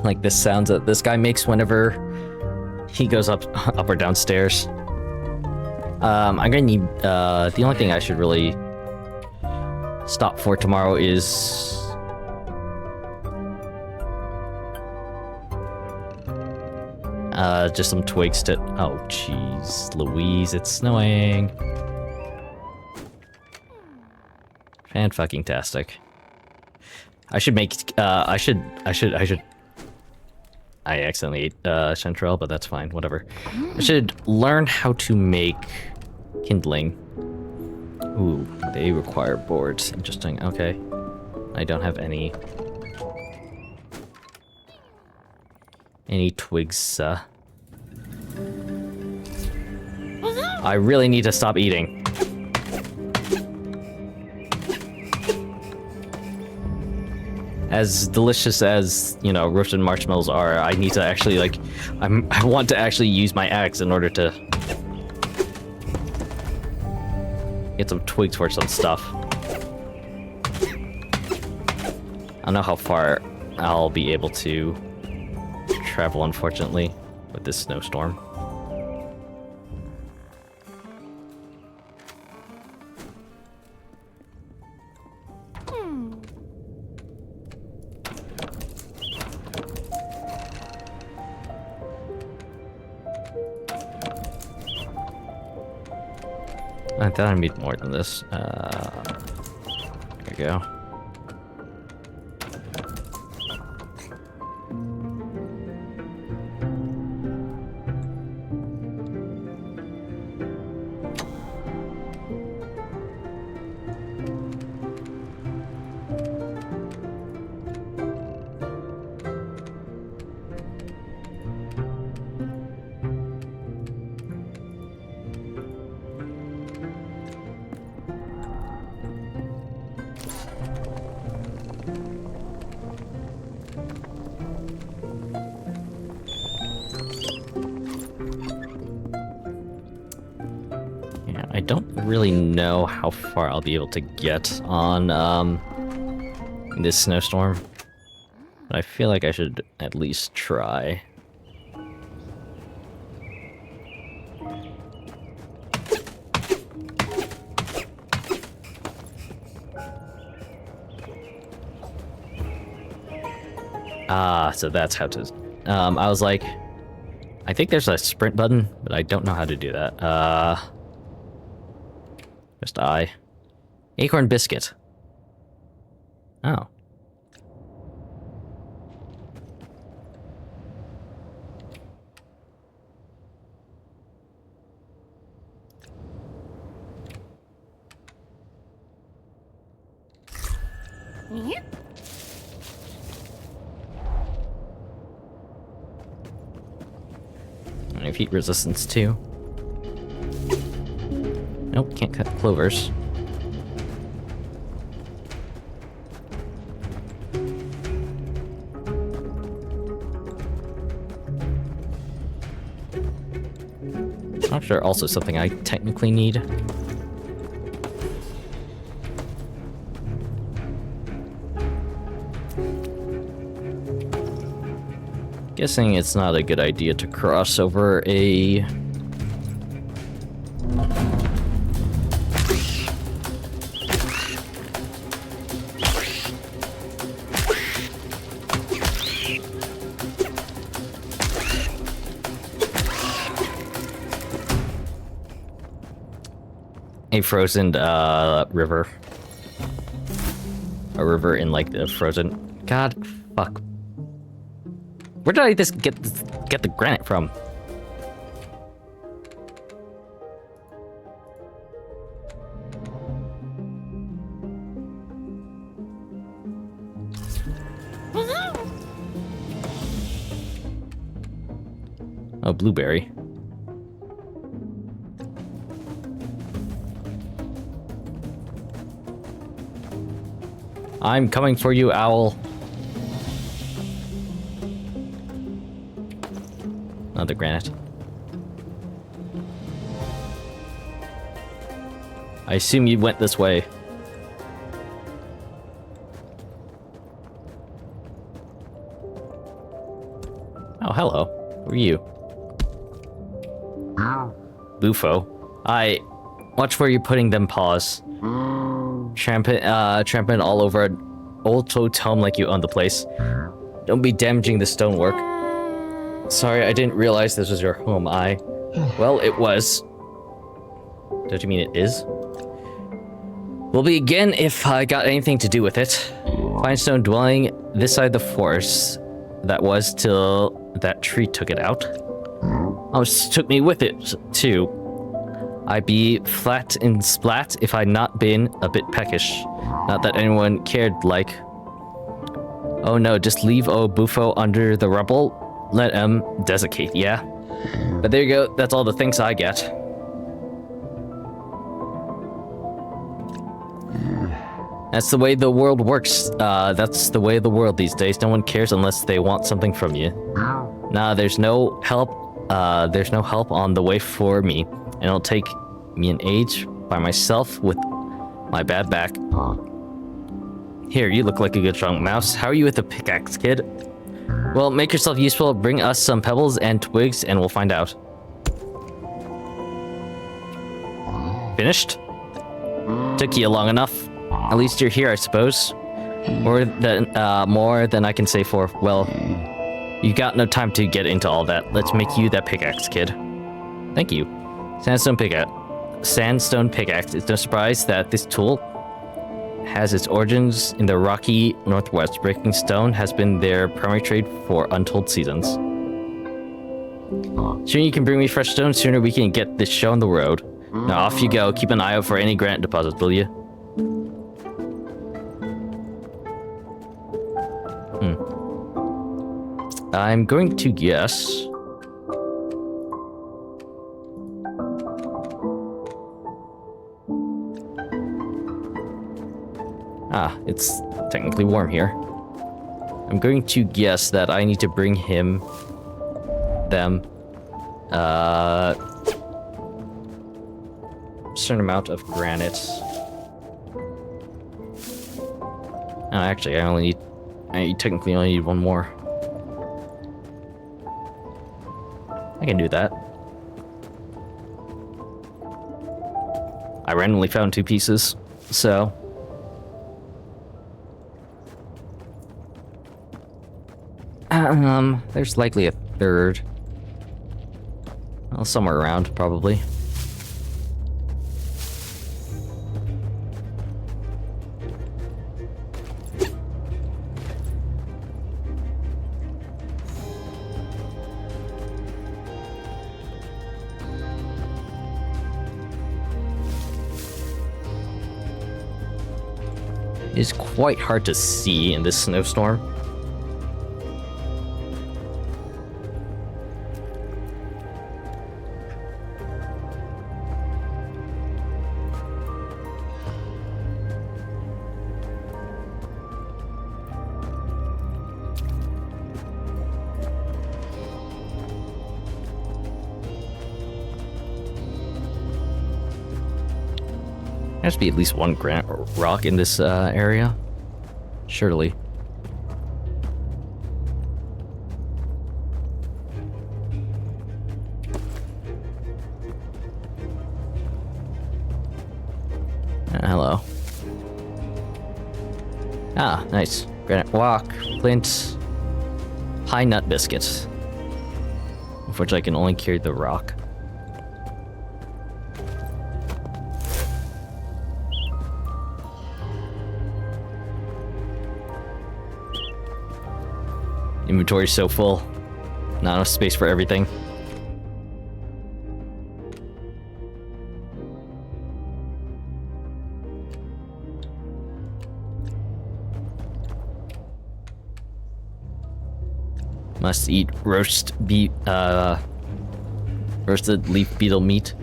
like the sounds that this guy makes whenever he goes up or downstairs. I'm gonna need, the only thing I should really stop for tomorrow is just some twigs to, oh jeez, Louise, it's snowing. Fan-fucking-tastic. I should make, I accidentally ate, chanterelle, but that's fine, whatever. I should learn how to make kindling. Ooh, they require boards. Interesting, okay. I don't have any twigs, I really need to stop eating. As delicious as, you know, roasted marshmallows are, I need to actually, like, I want to actually use my axe in order to get some twigs for some stuff. I don't know how far I'll be able to travel, unfortunately, with this snowstorm. I thought I need more than this. There we go. I don't really know how far I'll be able to get on this snowstorm, but I feel like I should at least try. Ah, so that's how to... I was like, I think there's a sprint button, but I don't know how to do that. Just I. Acorn biscuit. Oh. Yeah. I have heat resistance too. Nope, can't cut clovers. Not sure, also something I technically need. Guessing it's not a good idea to cross over a... frozen river. A river in like the frozen... God, fuck. Where did I just get the granite from? Oh, blueberry. I'm coming for you, owl. Another granite. I assume you went this way. hello. Who are you? Bufo. Watch where you're putting them paws. Tramping all over an old tome like you own the place. Don't be damaging the stonework. Sorry, I didn't realize this was your home. Well, it was. Don't you mean it is? Will be again if I got anything to do with it. Fine stone dwelling this side of the forest. That was till that tree took it out. Almost took me with it, too. I'd be flat and splat if I'd not been a bit peckish. Not that anyone cared, like... Oh no, just leave old Bufo under the rubble. Let him desiccate, yeah? But there you go, that's all the thanks I get. That's the way the world works. That's the way of the world these days. No one cares unless they want something from you. Nah, there's no help. There's no help on the way for me. And it'll take me an age by myself with my bad back. Here, you look like a good strong mouse. How are you with the pickaxe, kid? Well, make yourself useful. Bring us some pebbles and twigs, and we'll find out. Finished? Took you long enough. At least you're here, I suppose. More than I can say for, well, you got no time to get into all that. Let's make you that pickaxe, kid. Thank you. Sandstone pickaxe. It's no surprise that this tool has its origins in the rocky northwest. Breaking stone has been their primary trade for untold seasons. Sooner you can bring me fresh stone, sooner we can get this show on the road. Now off you go. Keep an eye out for any granite deposits, will you? I'm going to guess... it's technically warm here. I'm going to guess that I need to bring them, certain amount of granite. Actually, I technically only need one more. I can do that. I randomly found 2 pieces, so... there's likely a third. Well, somewhere around, probably. It's quite hard to see in this snowstorm. There has to be at least one granite rock in this area. Surely. Hello. Nice. Granite rock, flint, high nut biscuits. Unfortunately, I can only carry the rock. Inventory's so full. Not enough space for everything. Must eat roasted leaf beetle meat.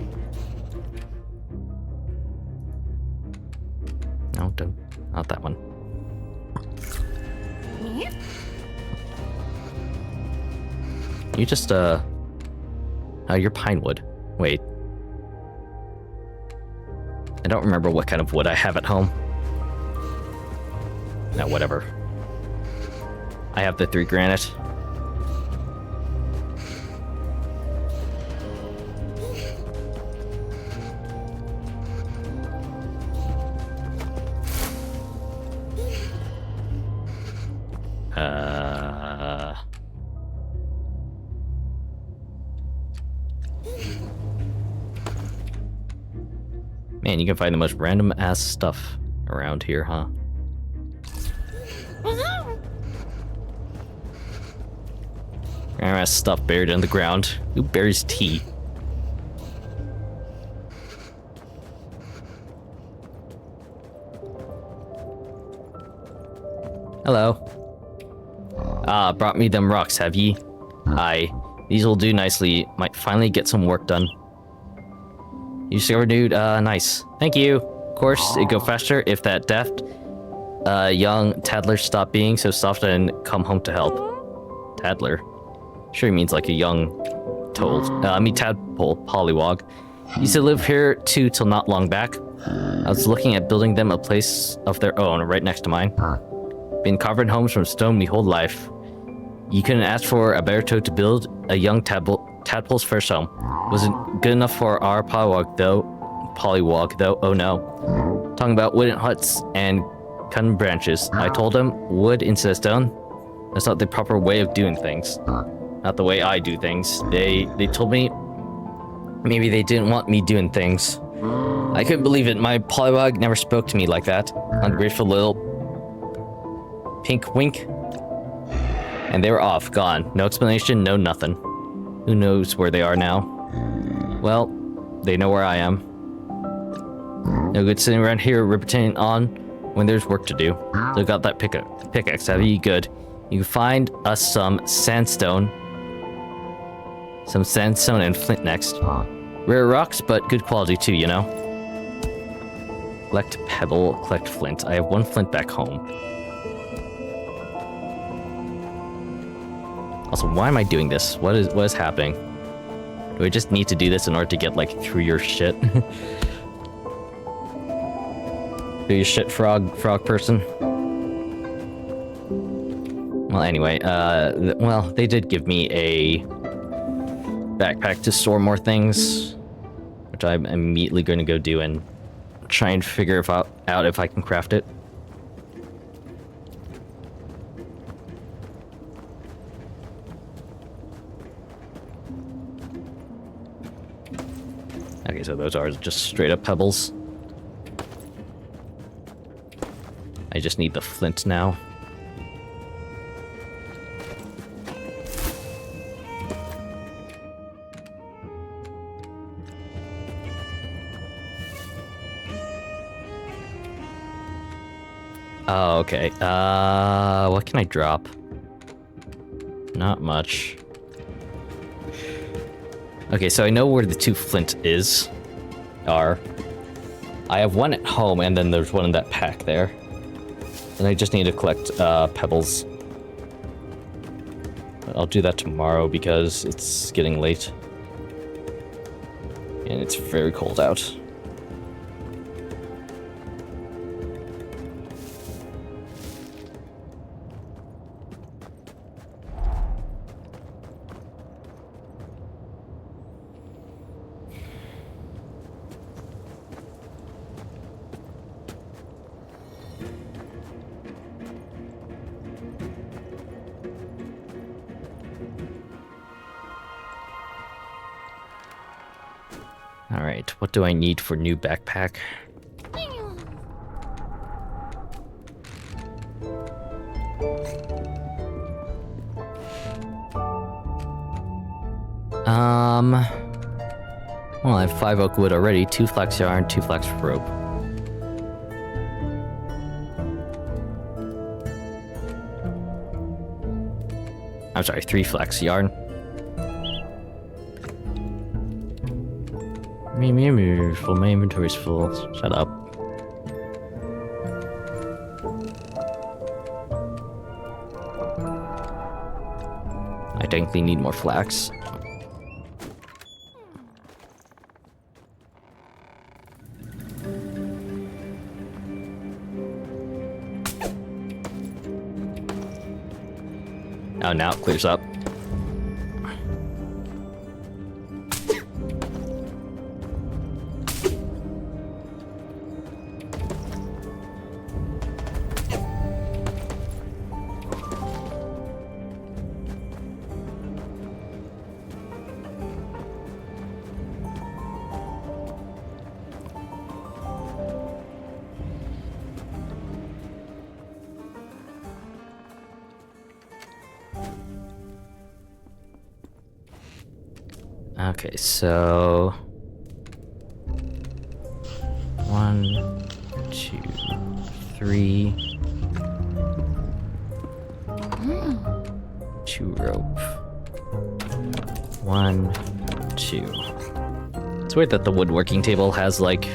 No, don't. Not that one. You just, you're pine wood. Wait. I don't remember what kind of wood I have at home. No, whatever. I have the 3 granite. Man, you can find the most random ass stuff around here, huh? Random ass stuff buried in the ground. Who buries tea? Hello. Ah, brought me them rocks, have ye? Aye. These will do nicely. Might finally get some work done. You discovered, dude? Nice. Thank you. Of course, it'd go faster if that daft, young taddler stopped being so soft and come home to help. Taddler? Sure he means like a young tadpole, pollywog. Used to live here too till not long back. I was looking at building them a place of their own right next to mine. Been carving homes from stone me whole life. You couldn't ask for a better toad to build a young tadpole's first home. Wasn't good enough for our pollywog though, oh no. Talking about wooden huts and cutting branches. I told him, wood instead of stone? That's not the proper way of doing things. Not the way I do things. They told me maybe they didn't want me doing things. I couldn't believe it. My pollywog never spoke to me like that. Ungrateful little pink wink. And they were off, gone. No explanation, no nothing. Who knows where they are now? Well, they know where I am. No good sitting around here ripping on when there's work to do. Look out that pickaxe, have you? Good. You can find us some sandstone. Some sandstone and flint next. Rare rocks, but good quality too, you know? Collect pebble, collect flint. I have one flint back home. Also, why am I doing this? What is happening? Do I just need to do this in order to get, like, through your shit? Through your shit, frog person? Well, anyway, well, they did give me a backpack to store more things, which I'm immediately going to go do and try and figure out if I can craft it. Okay, so those are just straight up pebbles. I just need the flint now. Oh, okay. What can I drop? Not much. Okay, so I know where the two flint are. I have one at home, and then there's one in that pack there. And I just need to collect pebbles. But I'll do that tomorrow because it's getting late. And it's very cold out. Alright, what do I need for new backpack? Well, I have 5 oak wood already, 2 flax yarn, 2 flax rope. I'm sorry, 3 flax yarn. Full, my inventory's full. Shut up. I technically need more flax. Oh, now it clears up. Okay, so 1, 2, 3. 2 rope. 1, 2. It's weird that the woodworking table has like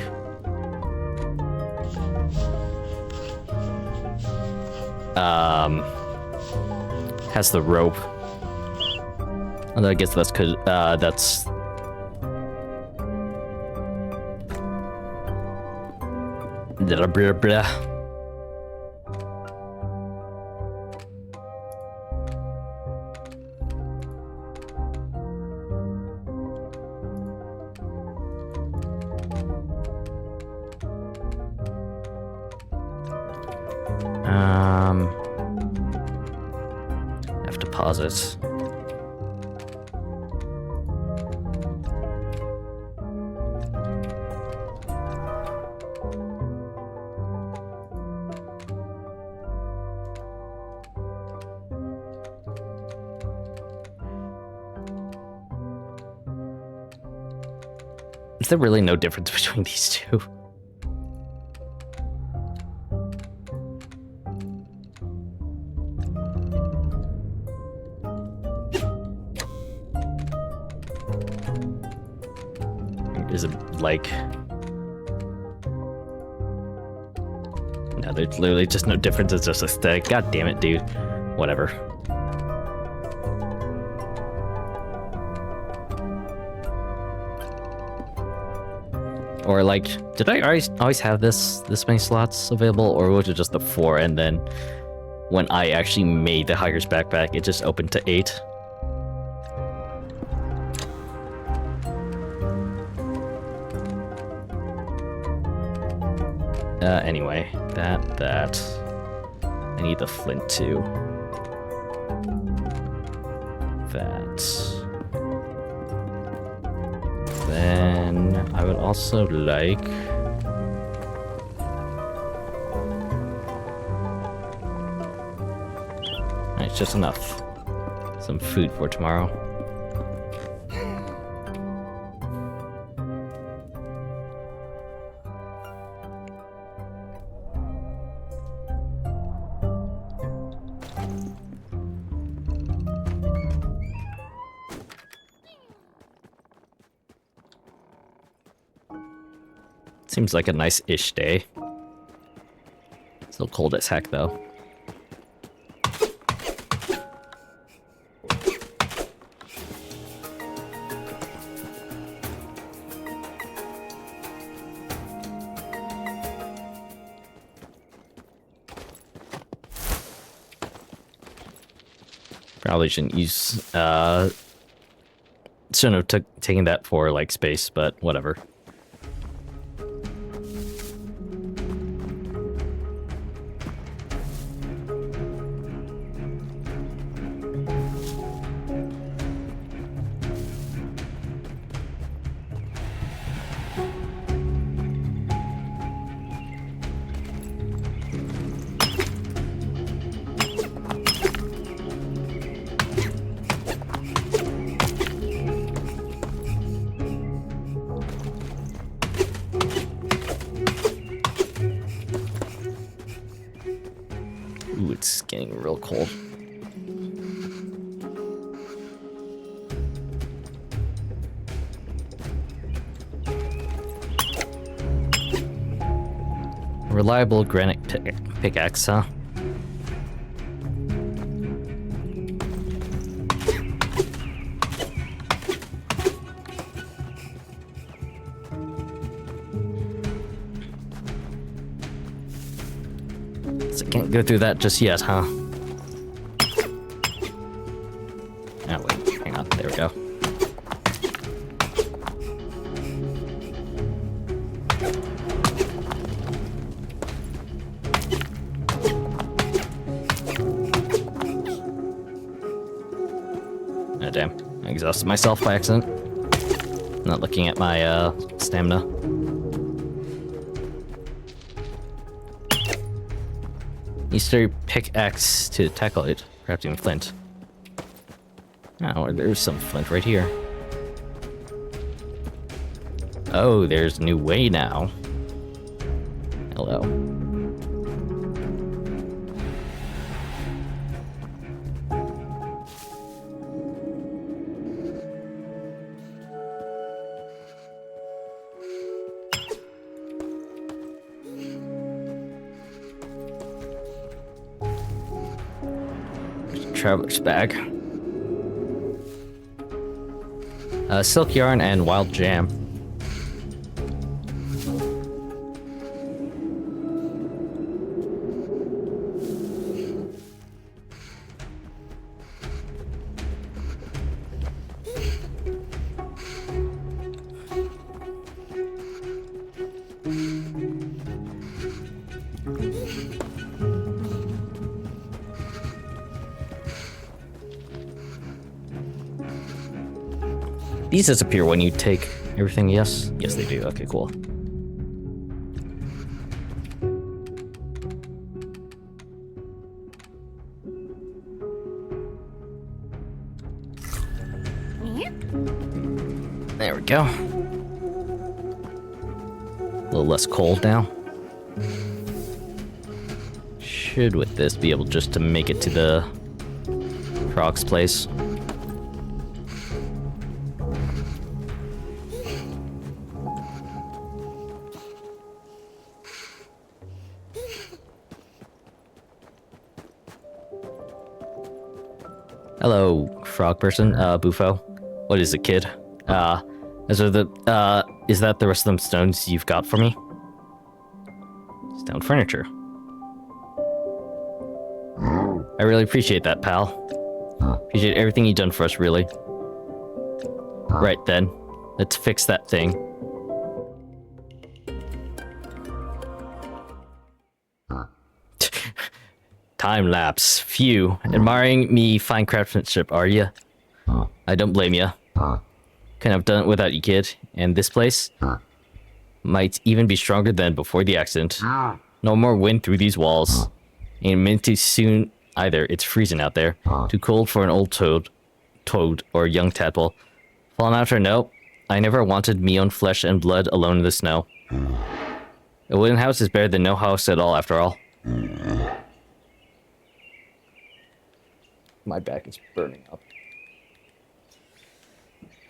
has the rope. Although I guess that's because that's blah, blah, blah. I have to pause it. Is there really no difference between these two? Is it like... No, there's literally just no difference. It's just aesthetic. God damn it, dude. Whatever. Or like, did I always have this many slots available, or was it just the 4, and then when I actually made the hiker's backpack, it just opened to 8? Anyway, that. I need the flint too. That. Then I would also like... It's just enough. Some food for tomorrow. Seems like a nice-ish day. Still cold as heck, though. Probably shouldn't use, shouldn't have taken that for, like, space, but whatever. Ooh, it's getting real cold. Reliable granite pickaxe, huh? So can't go through that just yet, huh? Oh wait, hang on, there we go. Oh damn, I exhausted myself by accident. Not looking at my stamina. Use your pickaxe to tackle it, crafting flint. Oh, there's some flint right here. Oh, there's a new way now. Hello. Traveler's bag. Silk yarn and wild jam. These disappear when you take everything, yes? Yes, they do. Okay, cool. There we go. A little less cold now. Should, with this, be able just to make it to the frog's place. Hello, frog person, Bufo. What is it, kid? Is that the rest of them stones you've got for me? Stone furniture. I really appreciate that, pal. Appreciate everything you've done for us, really. Right then, let's fix that thing. Time lapse. Phew. Admiring me fine craftsmanship, are ya? I don't blame ya. Couldn't have done it without you, kid. And this place might even be stronger than before the accident. No more wind through these walls. Ain't meant too soon either. It's freezing out there. Too cold for an old toad or a young tadpole. Fallen after? No. I never wanted me own flesh and blood alone in the snow. A wooden house is better than no house at all, after all. My back is burning up.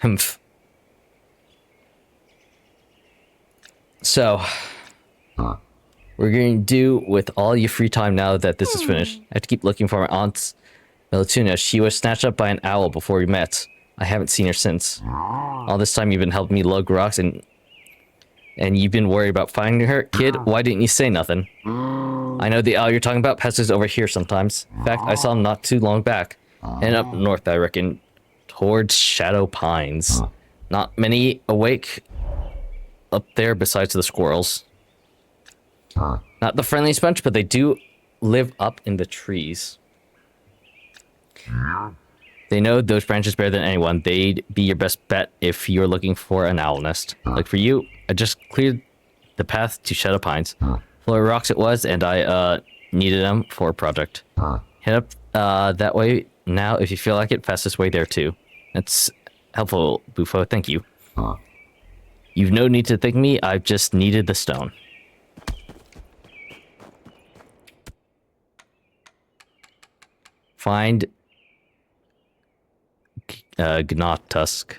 Humph. So, we're going to do with all your free time now that this is finished. I have to keep looking for my aunt, Melatuna. She was snatched up by an owl before we met. I haven't seen her since. All this time you've been helping me lug rocks and you've been worried about finding her? Kid, why didn't you say nothing? I know the owl you're talking about passes over here sometimes. In fact, I saw him not too long back. And up north, I reckon, towards Shadow Pines. Not many awake up there besides the squirrels. Not the friendliest bunch, but they do live up in the trees. They know those branches better than anyone. They'd be your best bet if you're looking for an owl nest. Like for you, I just cleared the path to Shadow Pines. Full of rocks it was, and I needed them for a project. Head up that way now if you feel like it. Fastest way there too. That's helpful, Bufo. Thank you. You've no need to thank me. I've just needed the stone. Find Gnot Tusk.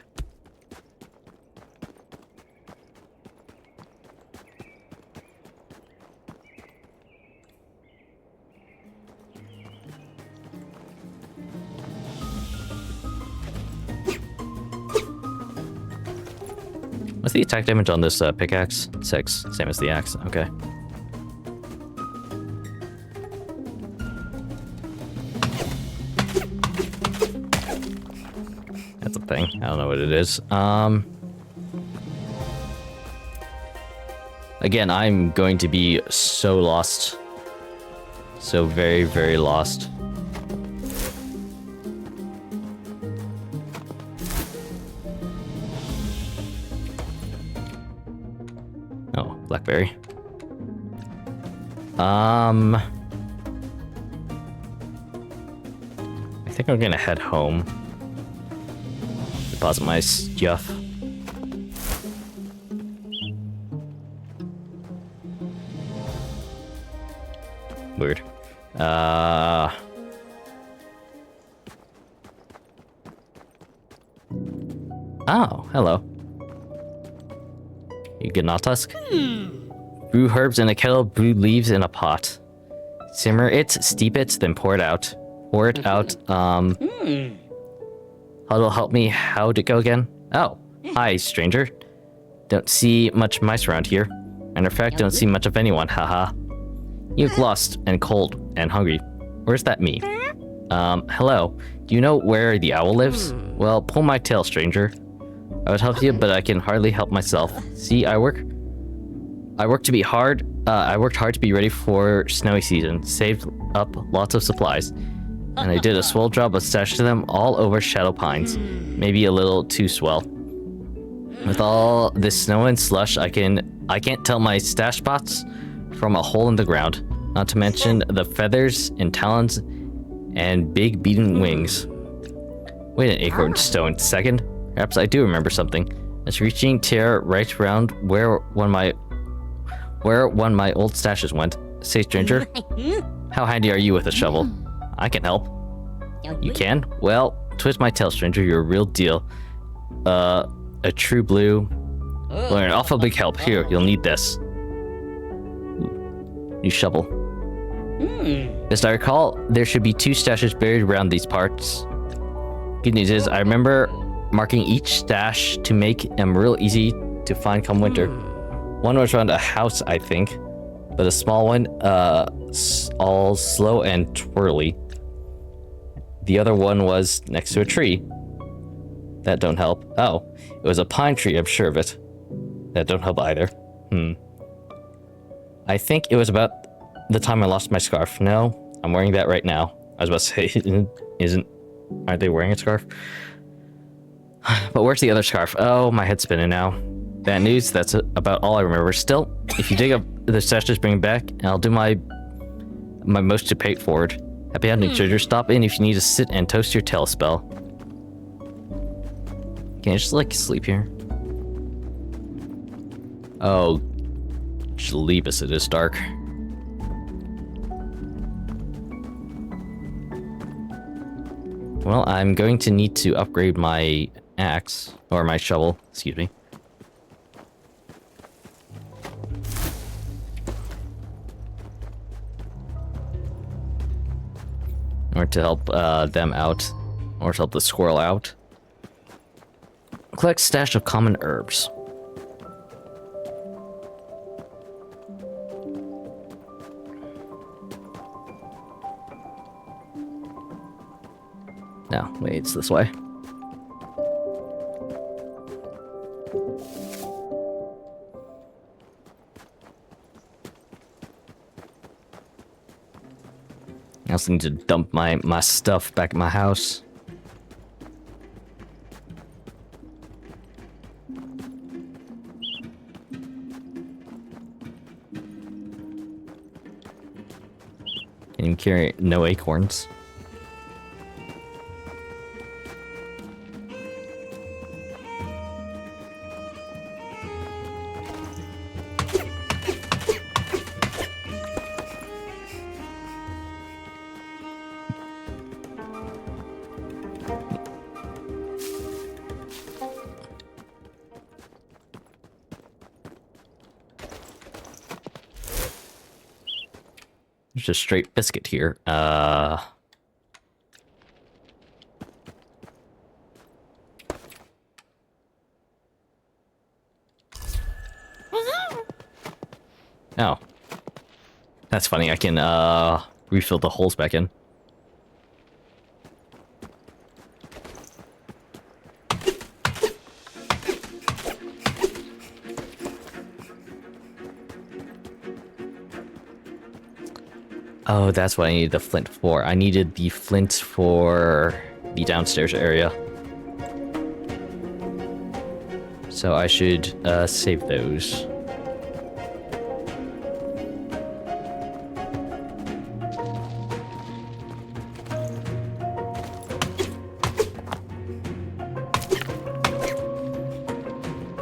What's the attack damage on this pickaxe? 6, same as the axe. Okay. That's a thing. I don't know what it is. Again, I'm going to be so lost. So very, very lost. Oh, blackberry. I think I'm gonna head home. Deposit my stuff. Weird. Oh, hello. You good, Nautusk? Brew herbs in a kettle, brew leaves in a pot. Simmer it, steep it, then pour it out. Pour it out, Huddle, help me. How'd it go again? Oh, hi, stranger. Don't see much mice around here. Matter of fact, don't see much of anyone, haha. You look lost and cold and hungry. Where's that me? Hello. Do you know where the owl lives? Well, pull my tail, stranger. I would help you, but I can hardly help myself. See, I worked hard to be ready for snowy season. Saved up lots of supplies. And I did a swell job of stashing them all over Shadow Pines. Maybe a little too swell. With all this snow and slush, I can't tell my stash spots from a hole in the ground. Not to mention the feathers and talons and big beating wings. Wait an acorn stone second. Perhaps I do remember something. It's reaching tear right around where one of my old stashes went. Say, stranger, how handy are you with a shovel? I can help. You can? Well, twist my tail, stranger. You're a real deal. A true blue. Well, an awful big help. Here, you'll need this. New shovel. As I recall, there should be 2 stashes buried around these parts. Good news is, I remember marking each stash to make them real easy to find come winter. One was around a house, I think, but a small one, all slow and twirly. The other one was next to a tree. That don't help. Oh, it was a pine tree, I'm sure of it. That don't help either. I think it was about the time I lost my scarf. No, I'm wearing that right now. I was about to say, aren't they wearing a scarf? But where's the other scarf? Oh, my head's spinning now. Bad news, that's about all I remember. Still, if you dig up the stashes, bring it back, and I'll do my most to pay it forward. Happy hunting, treasure. Stop in if you need to sit and toast your tail spell. Can I just, like, sleep here? Oh, Jaleebus, it is dark. Well, I'm going to need to upgrade my axe, or my shovel, excuse me. Or to help them out, or to help the squirrel out. Collect stash of common herbs. No, wait, it's this way. I also need to dump my stuff back at my house. And carry no acorns. Just straight biscuit here. Oh. That's funny. I can refill the holes back in. Oh, that's what I needed the flint for. I needed the flint for the downstairs area. So I should save those.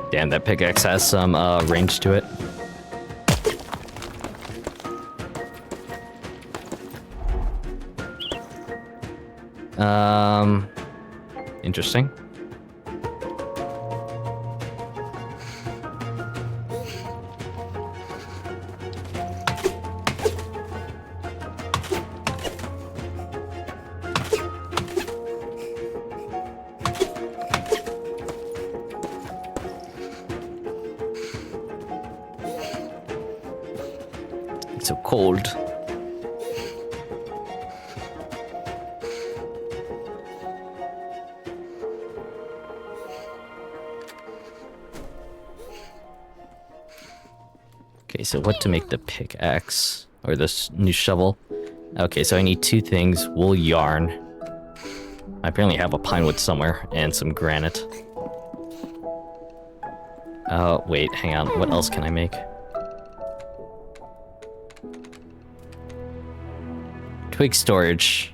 Damn, that pickaxe has some range to it. Interesting. It's so cold. Okay, so what to make the pickaxe or this new shovel? Okay, so I need 2 things: wool, yarn. I apparently have a pine wood somewhere and some granite. Oh, wait, hang on. What else can I make? Twig storage.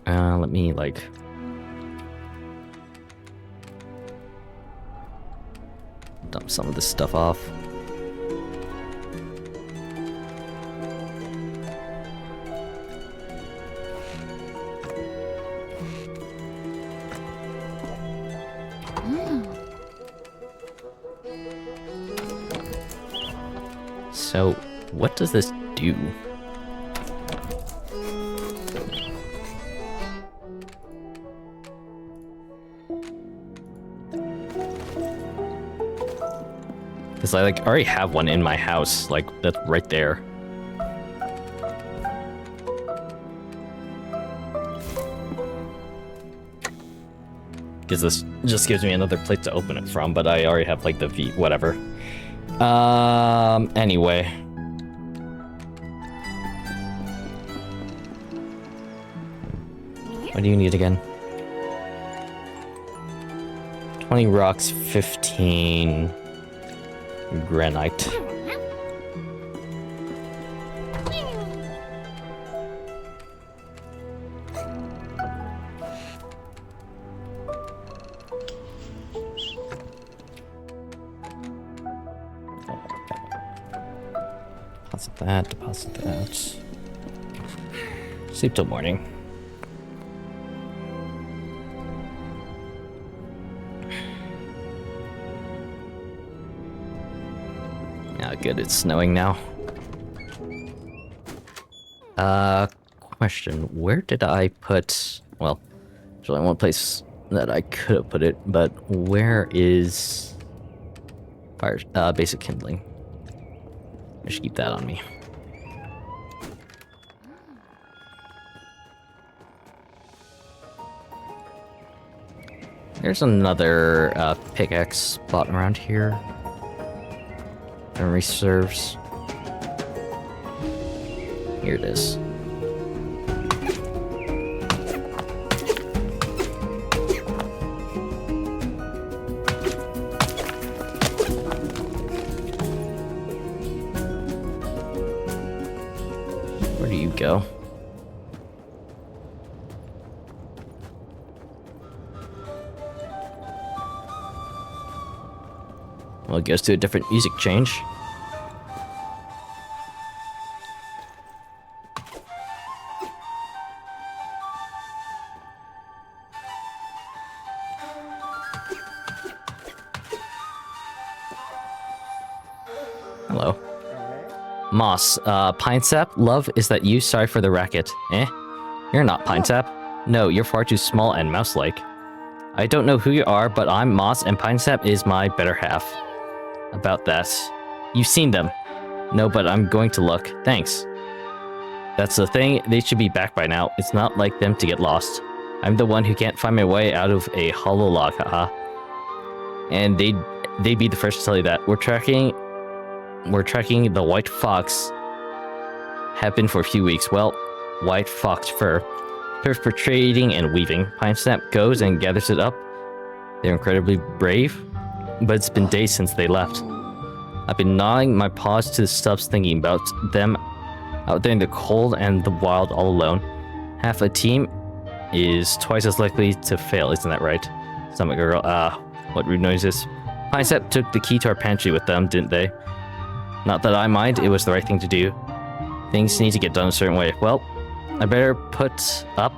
Let me, like... dump some of this stuff off. So, what does this do? Because I already have one in my house, that's right there. Because this just gives me another place to open it from, but I already have the V, whatever. Anyway. What do you need again? 20 rocks, 15 granite. Deposit that. Sleep till morning. Ah, good, it's snowing now. Question, where did I put... well, there's only one place that I could have put it, but where is... fire, basic kindling? I should keep that on me. There's another pickaxe spot around here. Memory serves. Here it is. Where do you go? Well, it goes to a different music change. Hello. Moss, Pine Sap, love, is that you? Sorry for the racket. Eh? You're not Pine Sap. No, you're far too small and mouse-like. I don't know who you are, but I'm Moss, and Pine Sap is my better half. About that. You've seen them. No, but I'm going to look. Thanks. That's the thing, they should be back by now. It's not like them to get lost. I'm the one who can't find my way out of a hollow log, haha. And they'd be the first to tell you that. We're tracking the white fox. Have been for a few weeks. Well, white fox fur. Perfect for trading and weaving. Pine Sap goes and gathers it up. They're incredibly brave, but it's been days since they left. I've been gnawing my paws to the stubs thinking about them out there in the cold and the wild all alone. Half a team is twice as likely to fail, isn't that right? Stomach girl, what rude noises. Pine Sap took the key to our pantry with them, didn't they? Not that I mind, it was the right thing to do. Things need to get done a certain way. Well, I better put up.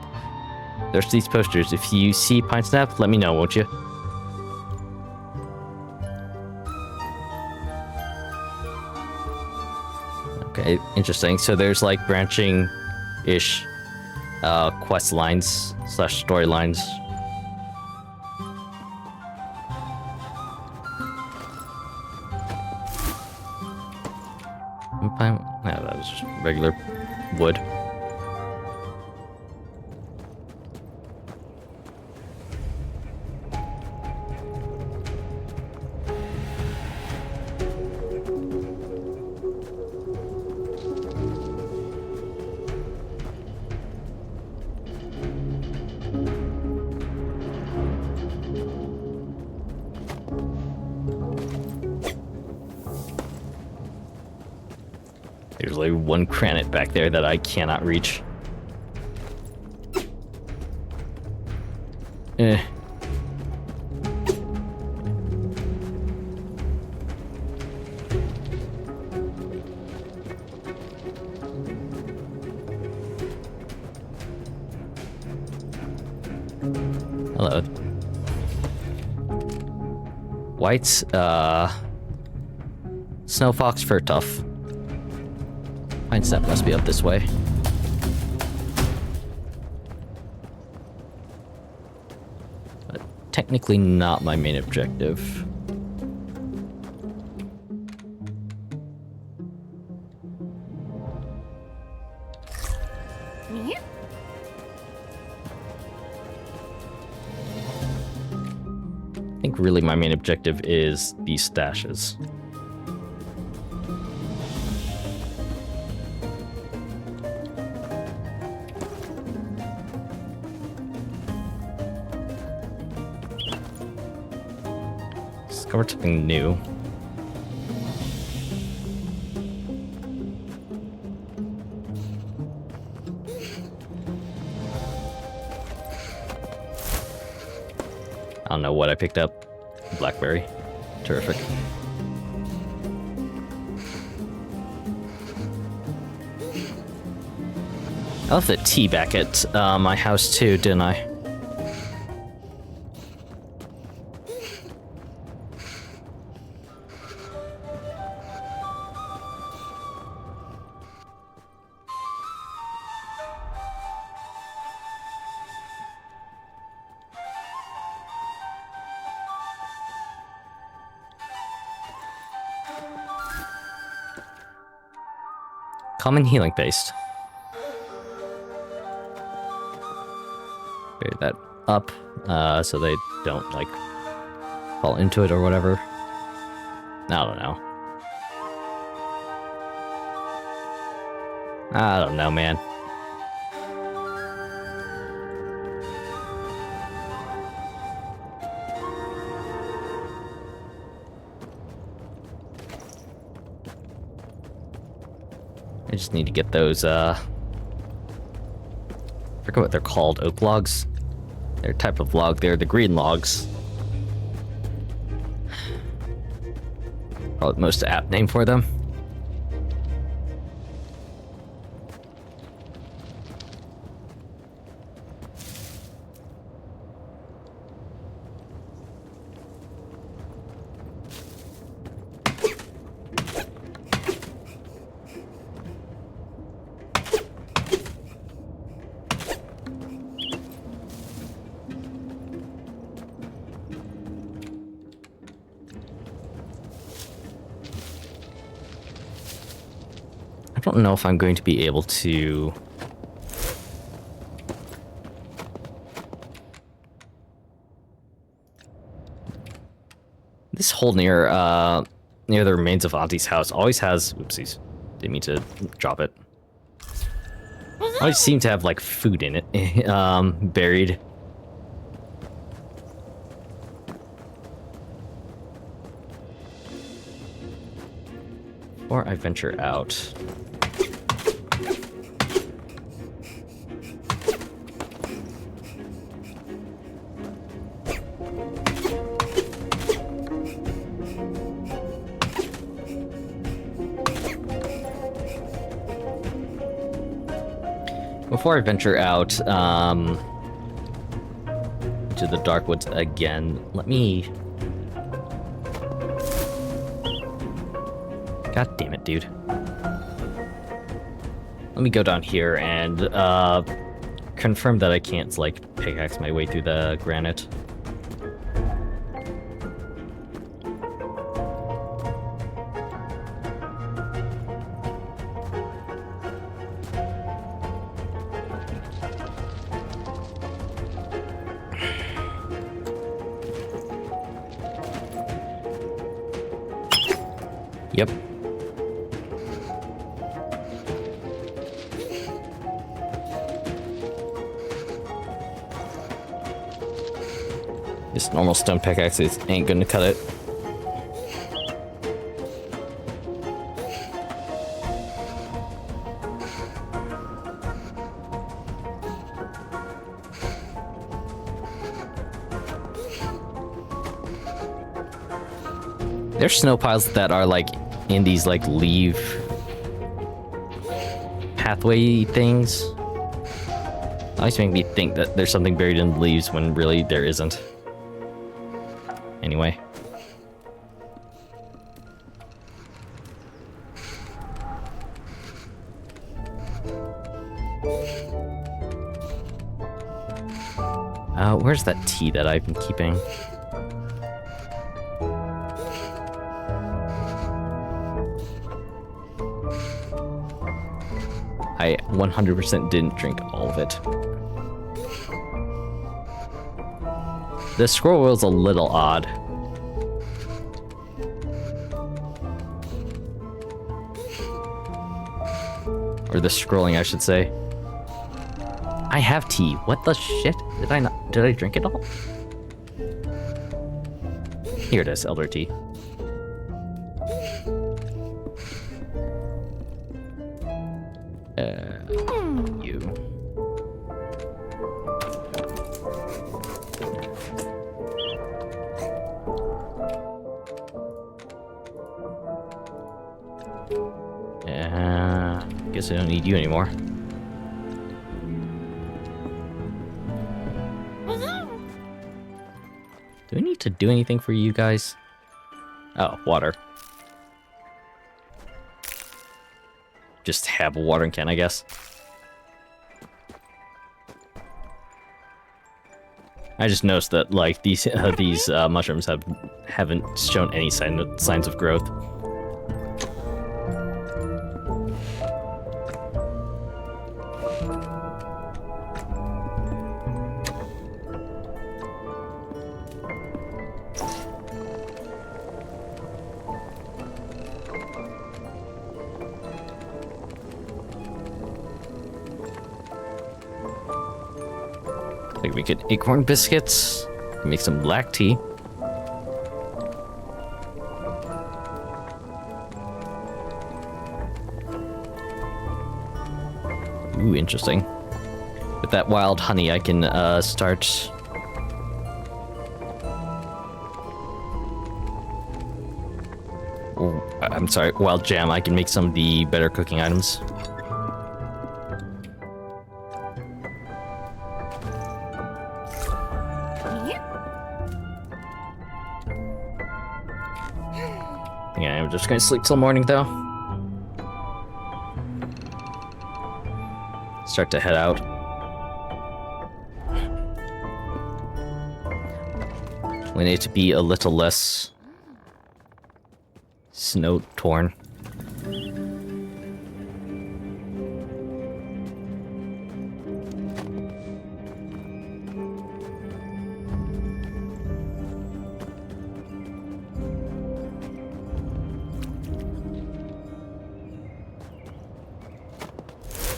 There's these posters. If you see Pine Snap, let me know, won't you? Okay, interesting. So there's like branching-ish quest lines / storylines. No, that was just regular wood. There's like one granite back there that I cannot reach. Eh. Hello. White, Snow Fox Fur Tuff. Pine Snap must be up this way. But technically not my main objective. I think really my main objective is these stashes. Discovered something new. I don't know what I picked up. Blackberry. Terrific. I left the tea back at my house too, didn't I? Common healing paste. Bury that up so they don't like fall into it or whatever. I don't know. I don't know, man. I just need to get those, I forget what they're called, oak logs? They're a type of log, they're the green logs. Probably the most apt name for them. I don't know if I'm going to be able to... This hole near the remains of Auntie's house always has... Oopsies. Didn't mean to drop it. Always seem to have, like, food in it. Buried. Before I venture out... Before I venture out, to the dark woods again, let me... God damn it, dude. Let me go down here and, confirm that I can't, like, pickaxe my way through the granite. Yep. This normal stone pickaxe ain't gonna cut it. There's snow piles that are like in these like leaf pathway things. Always make me think that there's something buried in the leaves when really there isn't. Anyway. Where's that tea that I've been keeping? I 100% didn't drink all of it. The scroll wheel's a little odd. Or the scrolling, I should say. I have tea. What the shit? Did I drink it all? Here it is, elder tea. You. Guess I don't need you anymore. Do I need to do anything for you guys? Oh, water. Just have a watering can, I guess. I just noticed that like these mushrooms haven't shown any signs of growth. I think we could acorn biscuits, make some black tea. Ooh, interesting. With that wild honey, I can start. Oh, I'm sorry, wild jam. I can make some of the better cooking items. Yeah, I'm just gonna sleep till morning though. Start to head out. We need to be a little less snow torn.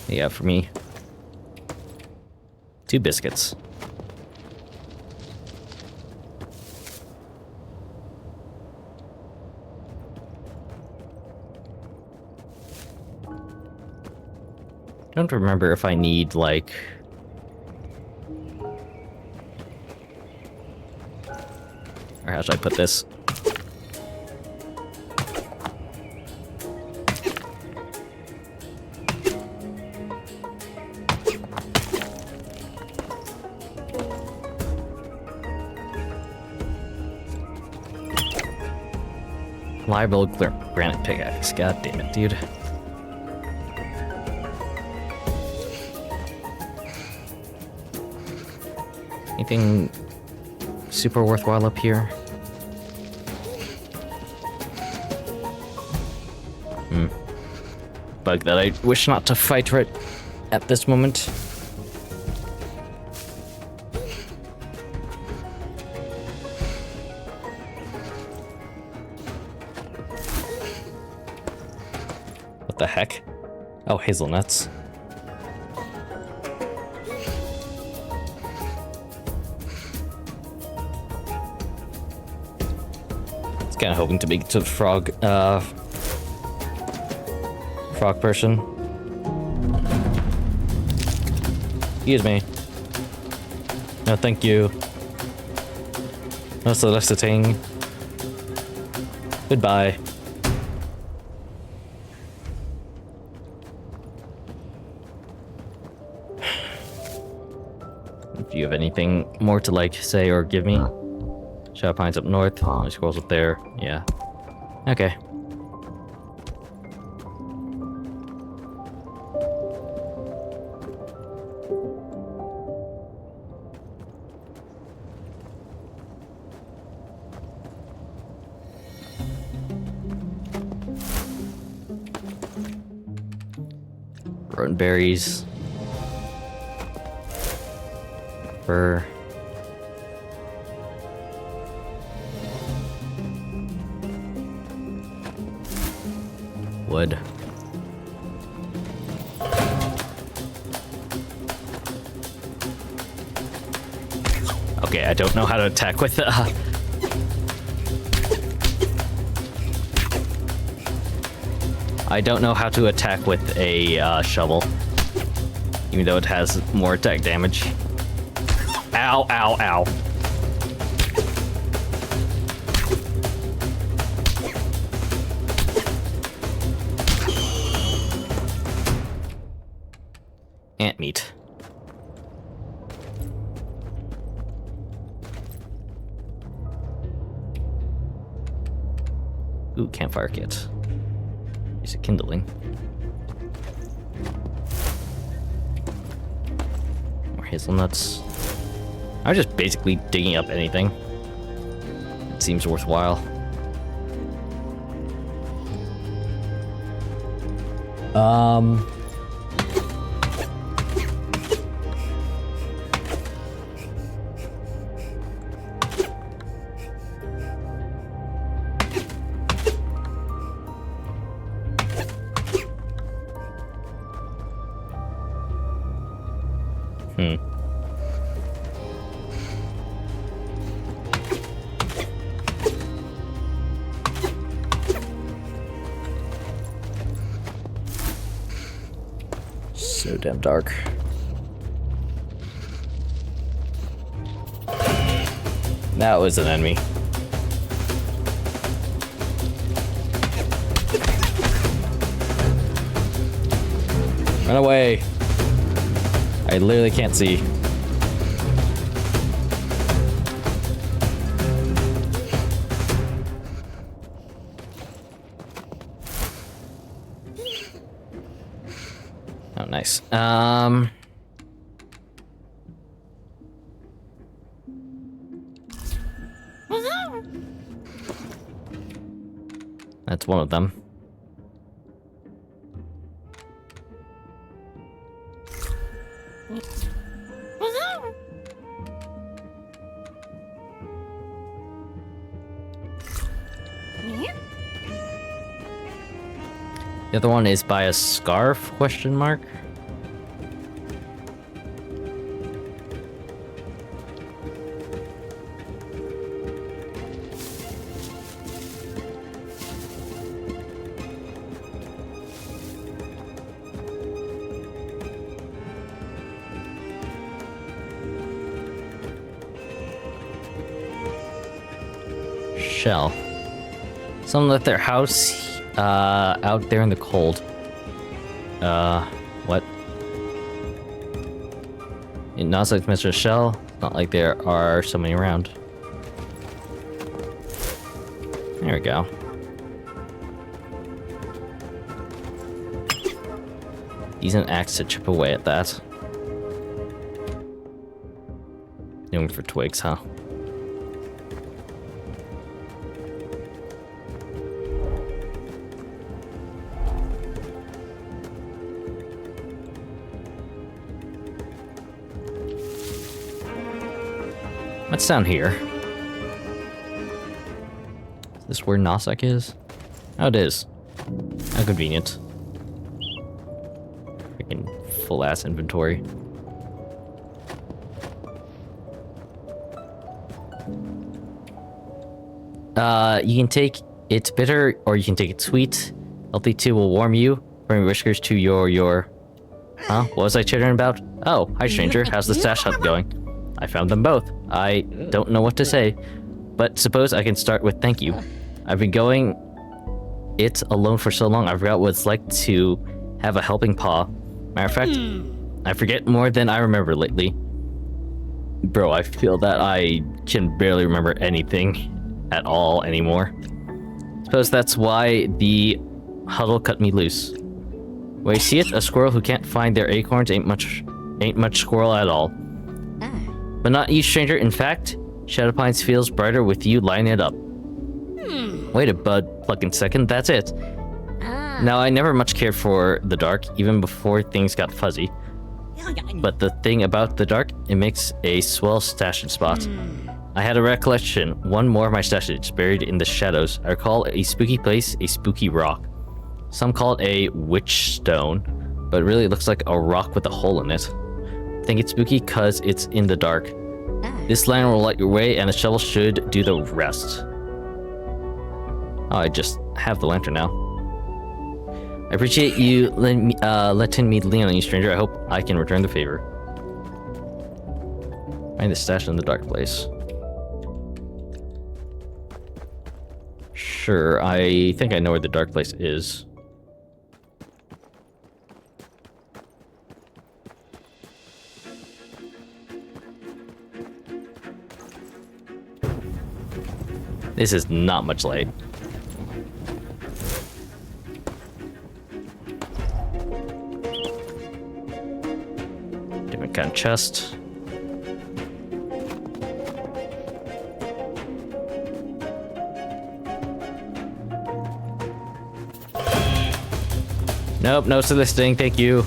Yeah, for me. 2 biscuits. Don't remember if I need, like... Or how should I put this? Reliable granite pickaxe. God damn it, dude. Anything super worthwhile up here? Bug that I wish not to fight right at this moment. What the heck? Oh, hazelnuts. I was kind of hoping to make it to the frog person. Excuse me. No, thank you. No soliciting. Goodbye. Do you have anything more to, like, say or give me? Shadow Pines up north. My squirrels up there. Yeah. Okay. Rotten berries. Fur. Wood. Okay, I don't know how to attack with I don't know how to attack with a shovel, even though it has more attack damage. Ow, ow, ow. Ant meat. Ooh, campfire kit. Use a kindling. More hazelnuts. I was just basically digging up anything. It seems worthwhile. So damn dark. That was an enemy. Run away. I literally can't see. Oh, nice. That's one of them. The other one is by a scarf, question mark? Shell. Someone left their house out there in the cold. What? Not like Mr. Shell. Not like there are so many around. There we go. Use an axe to chip away at that. Aiming for twigs, huh? What's down here? Is this where Nosek is? Oh, it is. How convenient. Freaking full-ass inventory. You can take it bitter, or you can take it sweet. Healthy 2 will warm you. Bring whiskers to your... Huh? What was I chittering about? Oh, hi stranger. How's the stash hunt going? I found them both. I don't know what to say, but suppose I can start with thank you. I've been going it alone for so long, I forgot what it's like to have a helping paw. Matter of fact, I forget more than I remember lately. Bro, I feel that I can barely remember anything at all anymore. Suppose that's why the huddle cut me loose. Well, you see it? A squirrel who can't find their acorns ain't much squirrel at all. But not you, stranger. In fact, Shadowpines feels brighter with you lighting it up. Wait a fucking second, that's it. Now, I never much cared for the dark, even before things got fuzzy. But the thing about the dark, it makes a swell stashing spot. I had a recollection. One more of my stashes buried in the shadows. I recall a spooky place, a spooky rock. Some call it a witch stone, but really it looks like a rock with a hole in it. I think it's spooky because it's in the dark. This lantern will light your way, and the shovel should do the rest. Oh, I just have the lantern now. I appreciate you letting me lean on you, stranger. I hope I can return the favor. Find the stash in the dark place. Sure, I think I know where the dark place is. This is not much light. Different kind of chest. Nope, no soliciting, thank you.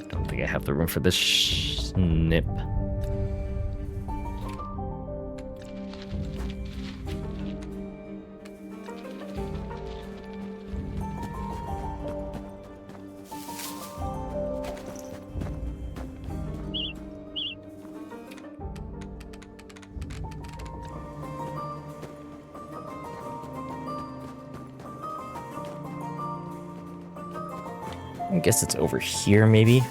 Don't think I have the room for this snip. I guess it's over here, maybe?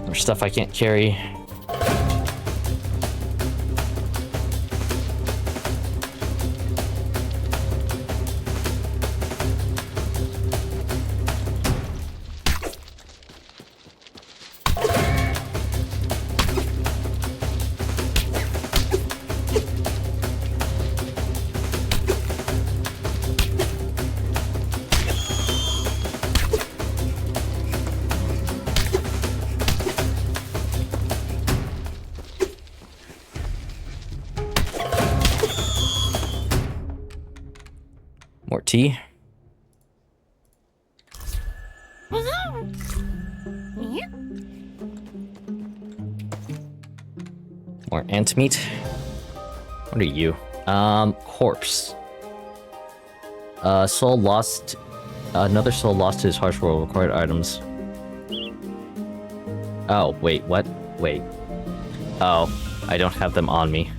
More stuff I can't carry. More tea. More ant meat. What are you? Corpse. Soul lost. Another soul lost to his harsh world. Required items. Oh, wait, what? Wait. Oh, I don't have them on me.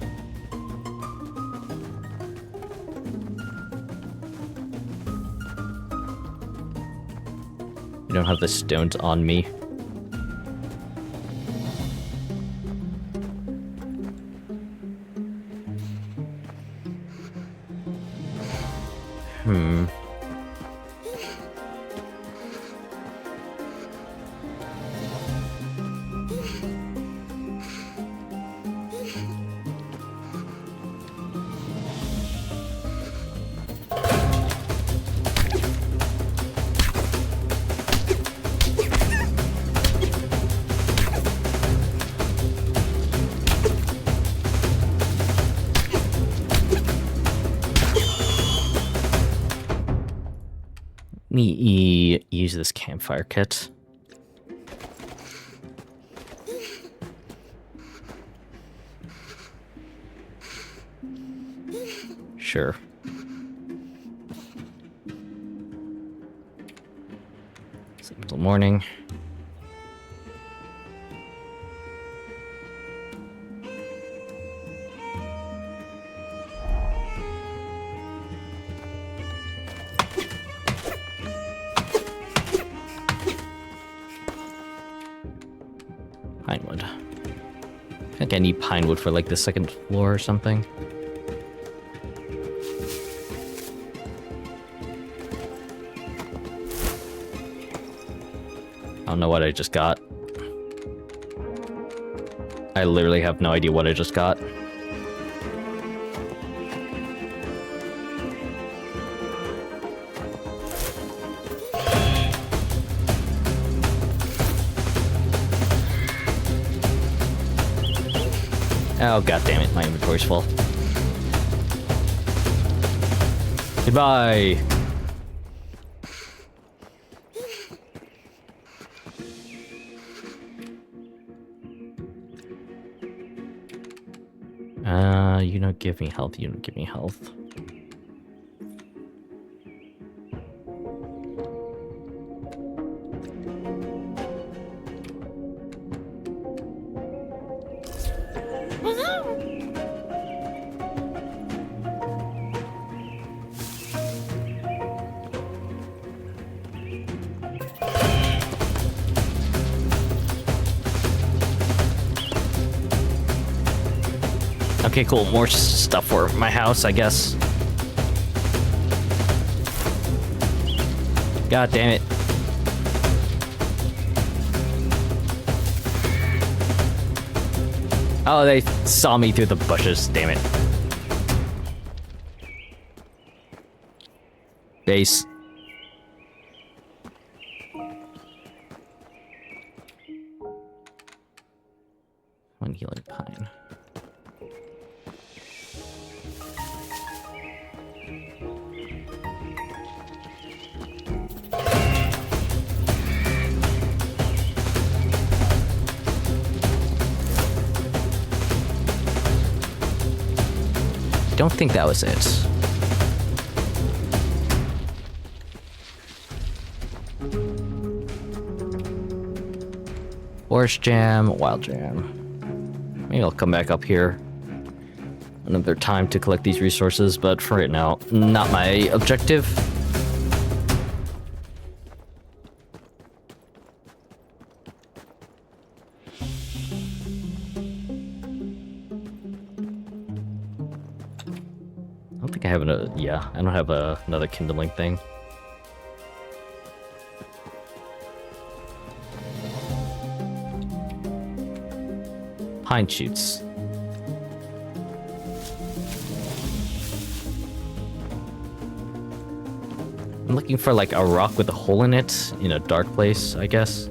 don't have the stones on me. Me use this campfire kit. Sure. Sleep until morning. Pinewood. I think I need pinewood for like the second floor or something. I don't know what I just got. I literally have no idea what I just got. Oh, god damn it, my inventory's full. Goodbye! You don't give me health, you don't give me health. Okay, cool. More stuff for my house, I guess. God damn it. Oh, they saw me through the bushes. Damn it. Base. One healing pine. Don't think that was it. Forest jam, wild jam. Maybe I'll come back up here another time to collect these resources, but for right now, not my objective. I don't think I have I don't have another kindling thing. Pine shoots. I'm looking for like a rock with a hole in it in a dark place, I guess.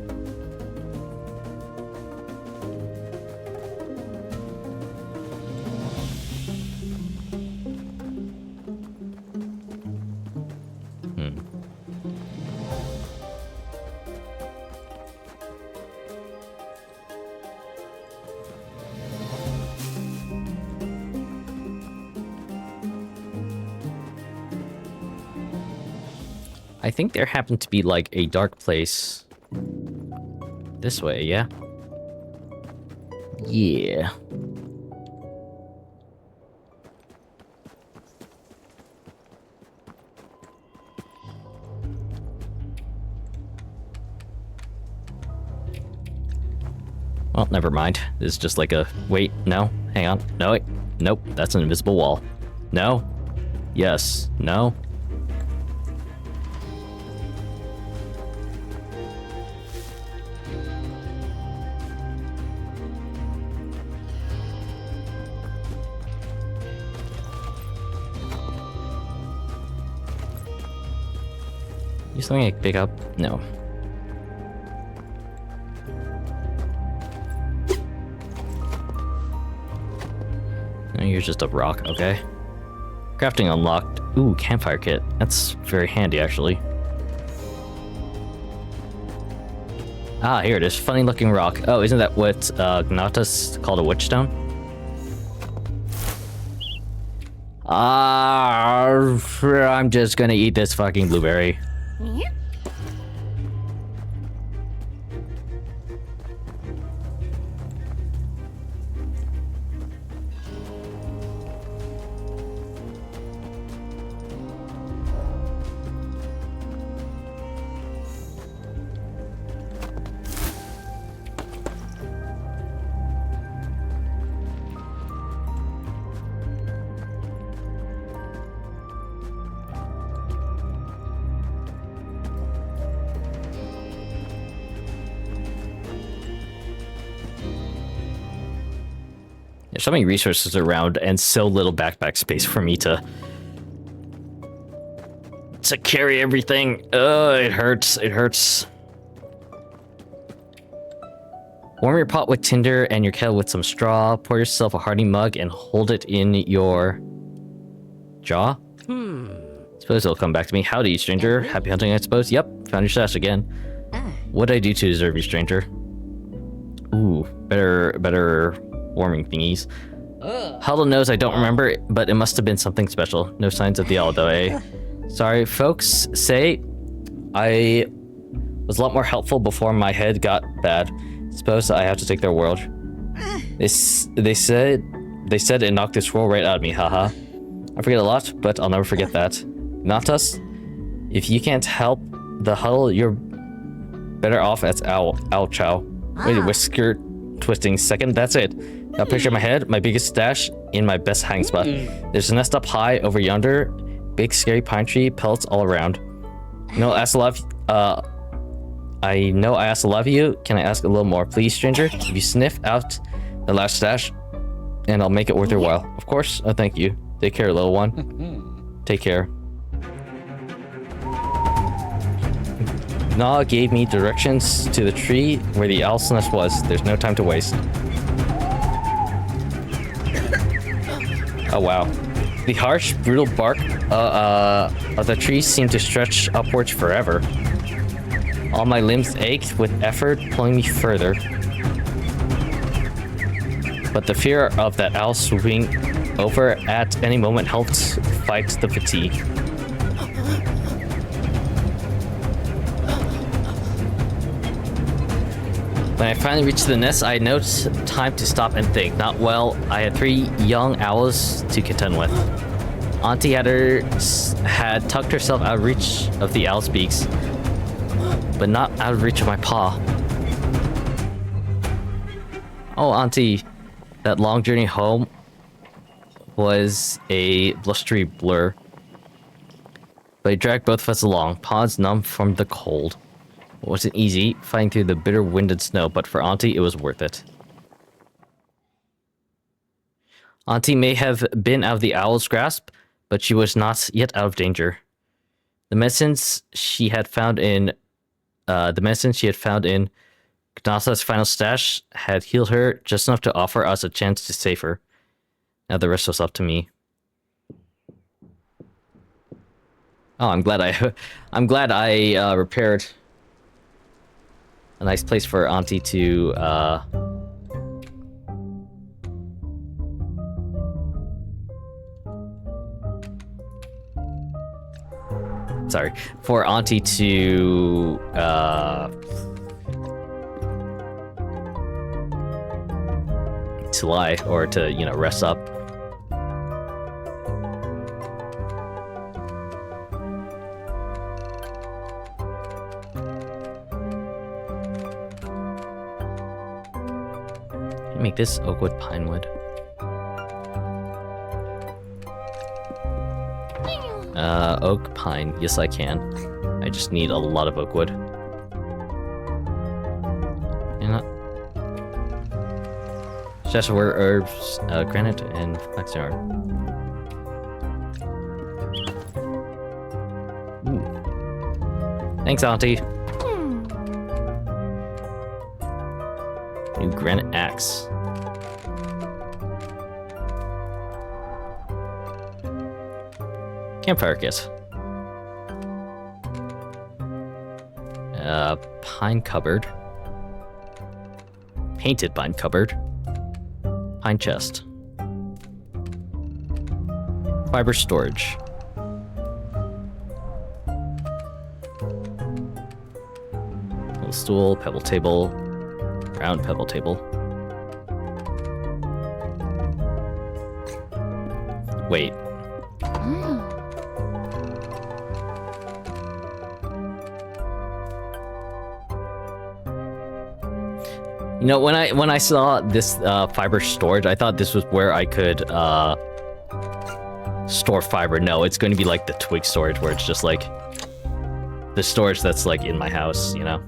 I think there happened to be like a dark place this way, yeah? Yeah. Well, never mind. This is just like a... Wait, no. Hang on. No, wait. Nope, that's an invisible wall. No. Yes. No. Is something I can pick up? No. No, you're just a rock, okay. Crafting unlocked. Ooh, campfire kit. That's very handy, actually. Ah, here it is. Funny looking rock. Oh, isn't that what Gnatas called a witch stone? I'm just gonna eat this fucking blueberry. There's so many resources around and so little backpack space for me to carry everything. It hurts. It hurts. Warm your pot with tinder and your kettle with some straw. Pour yourself a hearty mug and hold it in your jaw. Suppose it'll come back to me. Howdy, stranger. Happy hunting, I suppose. Yep, found your stash again. What'd I do to deserve you, stranger? Ooh, better warming thingies. Huddle knows I don't remember, but it must have been something special. No signs of the owl though, eh? Sorry, folks. Say, I was a lot more helpful before my head got bad. Suppose I have to take their word. They said it knocked this scroll right out of me, haha. I forget a lot, but I'll never forget that. Natas, if you can't help the huddle, you're better off as owl chow. Wait, whisker twisting second, that's it. Now picture my head, my biggest stash, in my best hiding spot. There's a nest up high over yonder, big scary pine tree, pellets all around. I know I asked a lot of you. Can I ask a little more, please, stranger? If you sniff out the last stash, and I'll make it worth your while. Of course, thank you. Take care, little one. Take care. Gnaw gave me directions to the tree where the owl's nest was. There's no time to waste. Oh wow. The harsh, brutal bark of the tree seemed to stretch upwards forever. All my limbs ached with effort, pulling me further. But the fear of that owl swooping over at any moment helped fight the fatigue. When I finally reached the nest, I had no time to stop and think. Not well, I had 3 young owls to contend with. Auntie had tucked herself out of reach of the owl's beaks, but not out of reach of my paw. Oh, Auntie, that long journey home was a blustery blur, but it dragged both of us along, paws numb from the cold. It wasn't easy, fighting through the bitter wind and snow, but for Auntie, it was worth it. Auntie may have been out of the owl's grasp, but she was not yet out of danger. The medicines she had found in Gnasa's final stash had healed her just enough to offer us a chance to save her. Now the rest was up to me. Oh, I'm glad I repaired a nice place for Auntie to sorry, for Auntie to lie, or to, you know, rest up. make this oak wood, pine wood. Oak, pine. Yes, I can. I just need a lot of oak wood. You know. Cheshire herbs, granite, and flax yarn. Ooh. Thanks, Auntie. New granite axe. Campfire kit. Pine cupboard. Painted pine cupboard. Pine chest. Fiber storage. Little stool, pebble table, round pebble table. Wait. You know, when I saw this fiber storage, I thought this was where I could store fiber. No, it's going to be like the twig storage, where it's just like the storage that's like in my house, you know?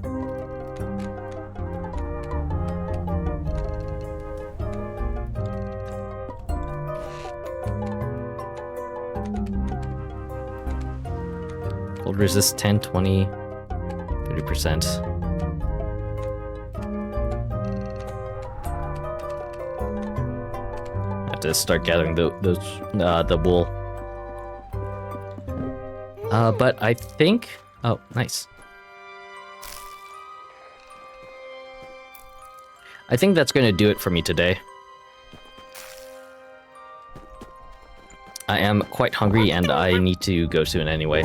Cold resist 10, 20, 30%. To start gathering the wool. But I think... Oh, nice. I think that's going to do it for me today. I am quite hungry and I need to go soon anyway.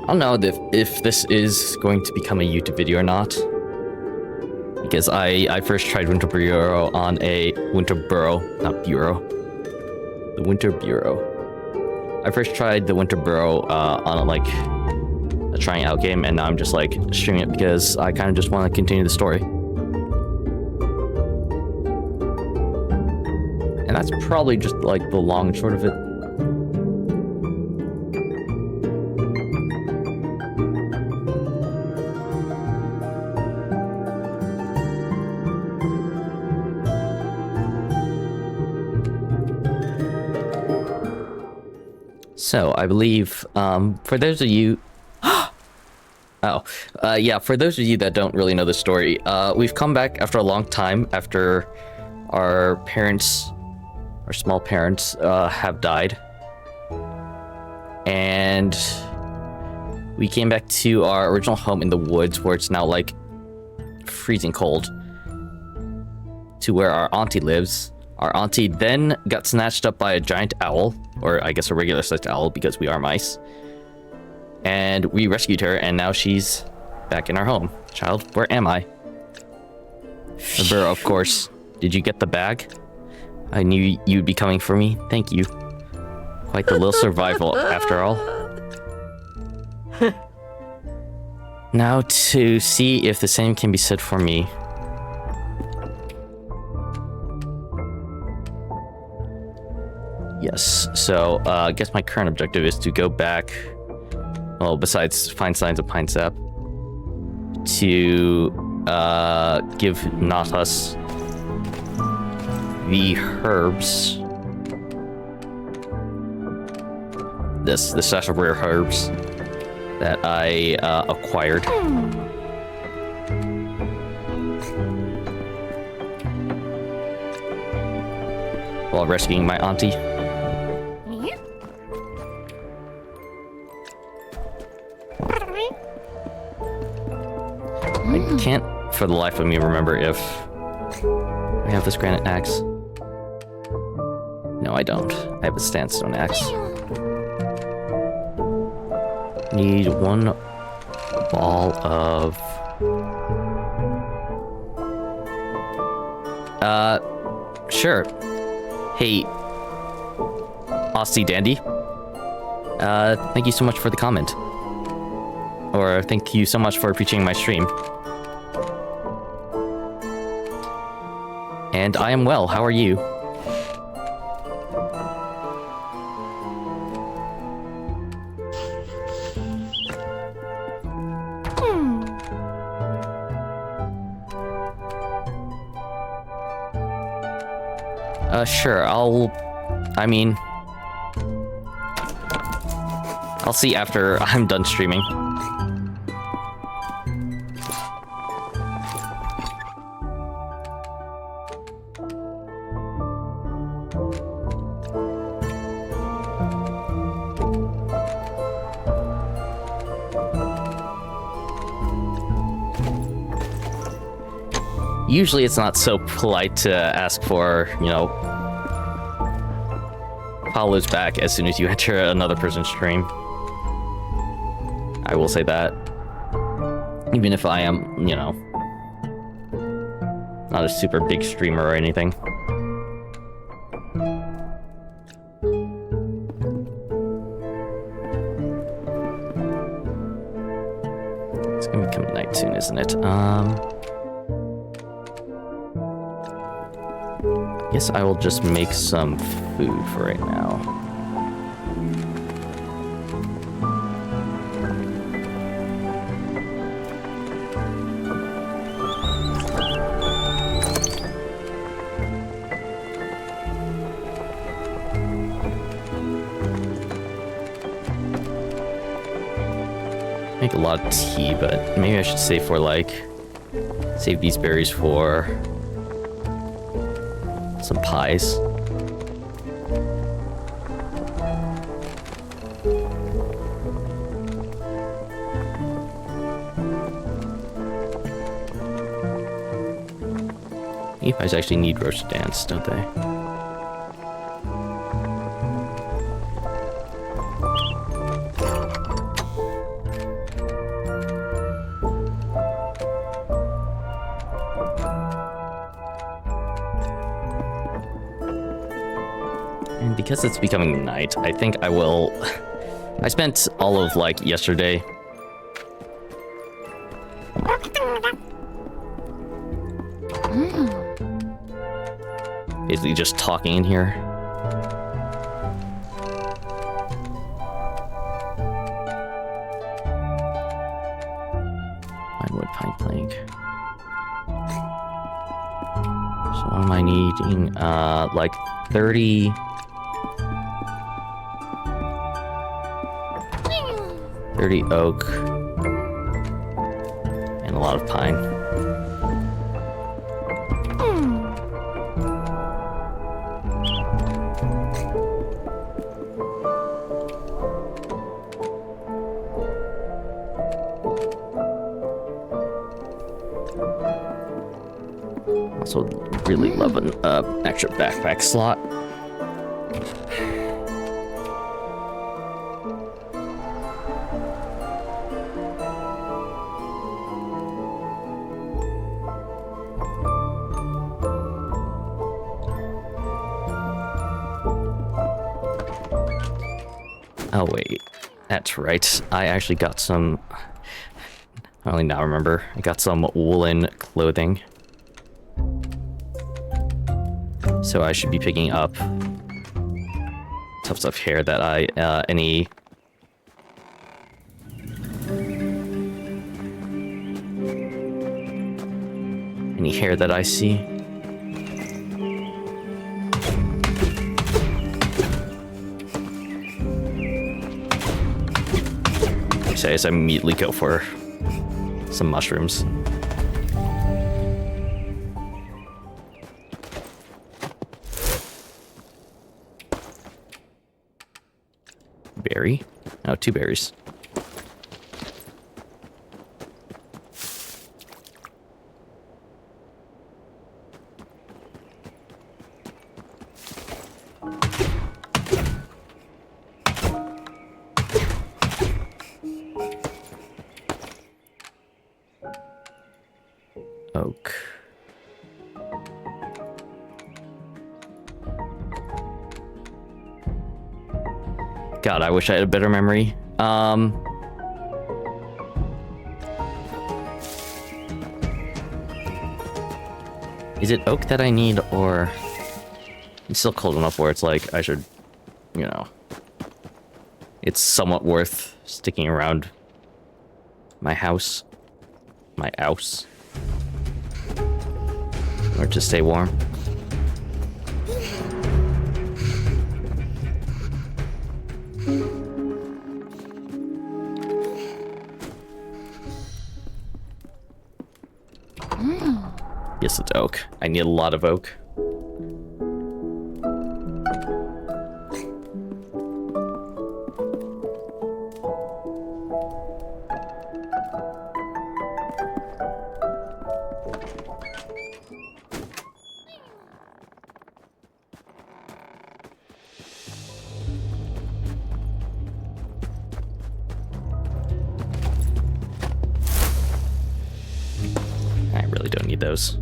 I don't know if this is going to become a YouTube video or not, because I first tried Winter Burrow on a Winter Burrow, not Bureau, the Winter Bureau. I first tried the Winter Burrow on like a trying out game, and now I'm just like streaming it because I kind of just want to continue the story. And that's probably just like the long and short of it. So, I believe, for those of you... yeah, for those of you that don't really know the story, we've come back after a long time, after our parents, our small parents, have died. And we came back to our original home in the woods, where it's now, like, freezing cold, to where our auntie lives. Our auntie then got snatched up by a giant owl, or I guess a regular sized owl because we are mice. And we rescued her, and now she's back in our home. Child, where am I? The Burrow, of course. Did you get the bag? I knew you'd be coming for me. Thank you. Quite the little survival, after all. Now to see if the same can be said for me. Yes, so I guess my current objective is to go back, well, besides find signs of pine sap, to give Natas the herbs. The stash of rare herbs that I acquired. While rescuing my auntie. I can't for the life of me remember if I have this granite axe. No, I don't. I have a sandstone axe. Need one ball of... Sure. Hey, Aussie Dandy. Thank you so much for the comment. Or thank you so much for appreciating my stream. And I am well, how are you? Sure, I'll see after I'm done streaming. Usually it's not so polite to ask for, you know, follows back as soon as you enter another person's stream. I will say that. Even if I am, you know, not a super big streamer or anything. It's gonna become night soon, isn't it? Guess I will just make some food for right now. Make a lot of tea, but maybe I should save these berries for some pies. Meat pies actually need roasted ants, don't they? Because it's becoming night, I think I will... I spent all of, like, yesterday... basically just talking in here. Pine wood, pine plank. So what am I needing? Like 30... 30 oak and a lot of pine. Also really love an extra backpack slot. Oh wait, that's right. I actually got some... I only now remember. I got some woolen clothing. So I should be picking up tufts of hair that I, any hair that I see. So I immediately go for some mushrooms. Berry? Oh, 2 berries. God, I wish I had a better memory. Is it oak that I need, or... It's still cold enough where it's like, I should, you know... It's somewhat worth sticking around my house. My house. Or to stay warm. Yes, it's oak. I need a lot of oak. I really don't need those.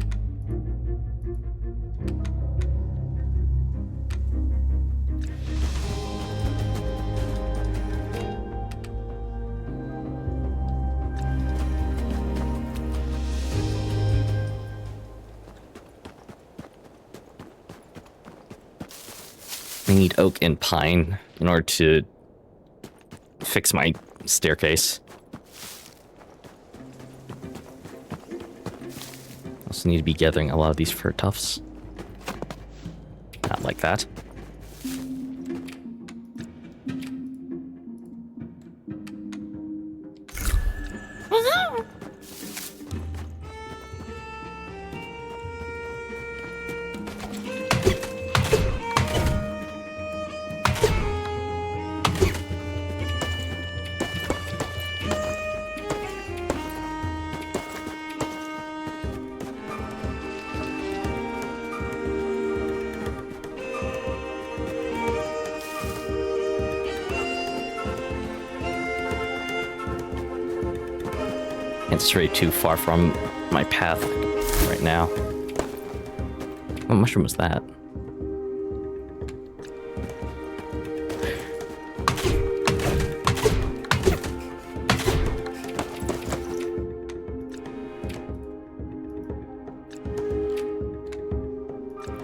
I need oak and pine in order to fix my staircase. Also need to be gathering a lot of these fir tufts. Not like that. Can't stray too far from my path right now. What mushroom was that?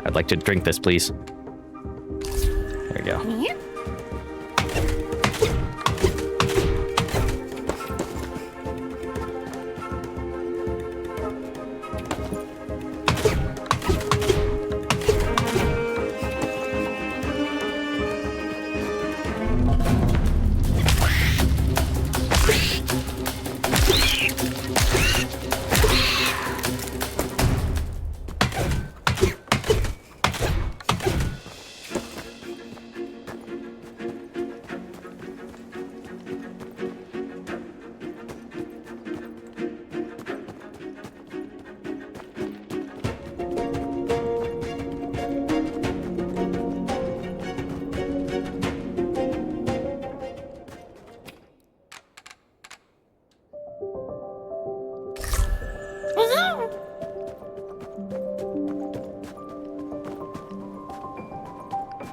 I'd like to drink this, please. There we go.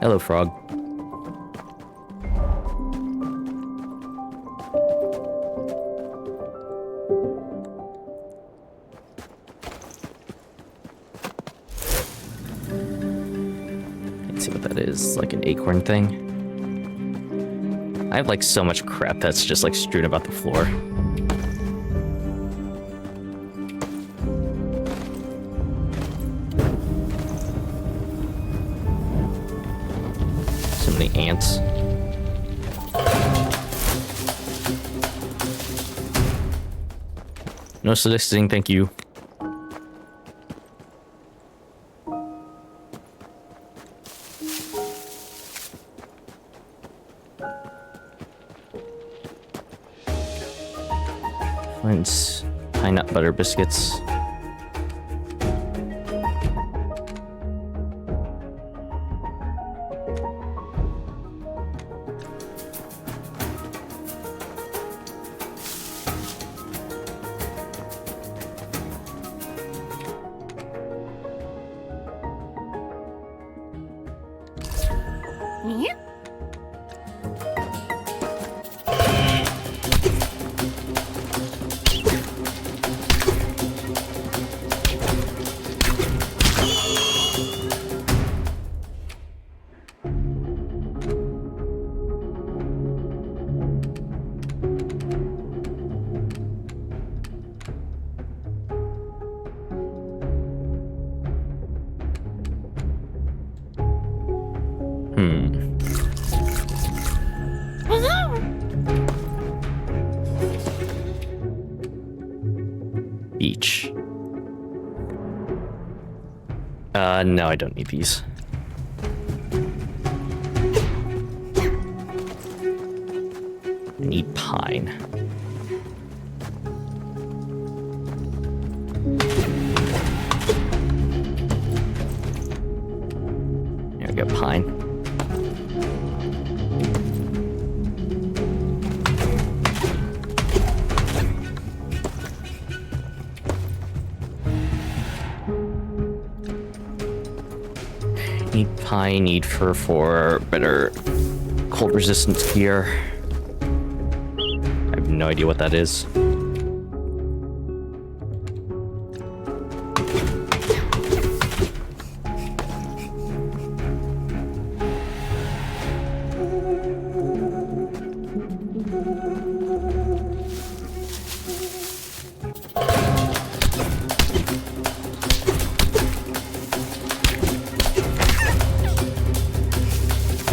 Hello, frog. Let's see what that is. Like an acorn thing. I have like so much crap that's just like strewn about the floor. Ants. No soliciting, thank you. Finds pine nut butter biscuits. Beach. No, I don't need these. I need pine. There we go, pine. Need pine, need fur for better cold resistance gear. I have no idea what that is.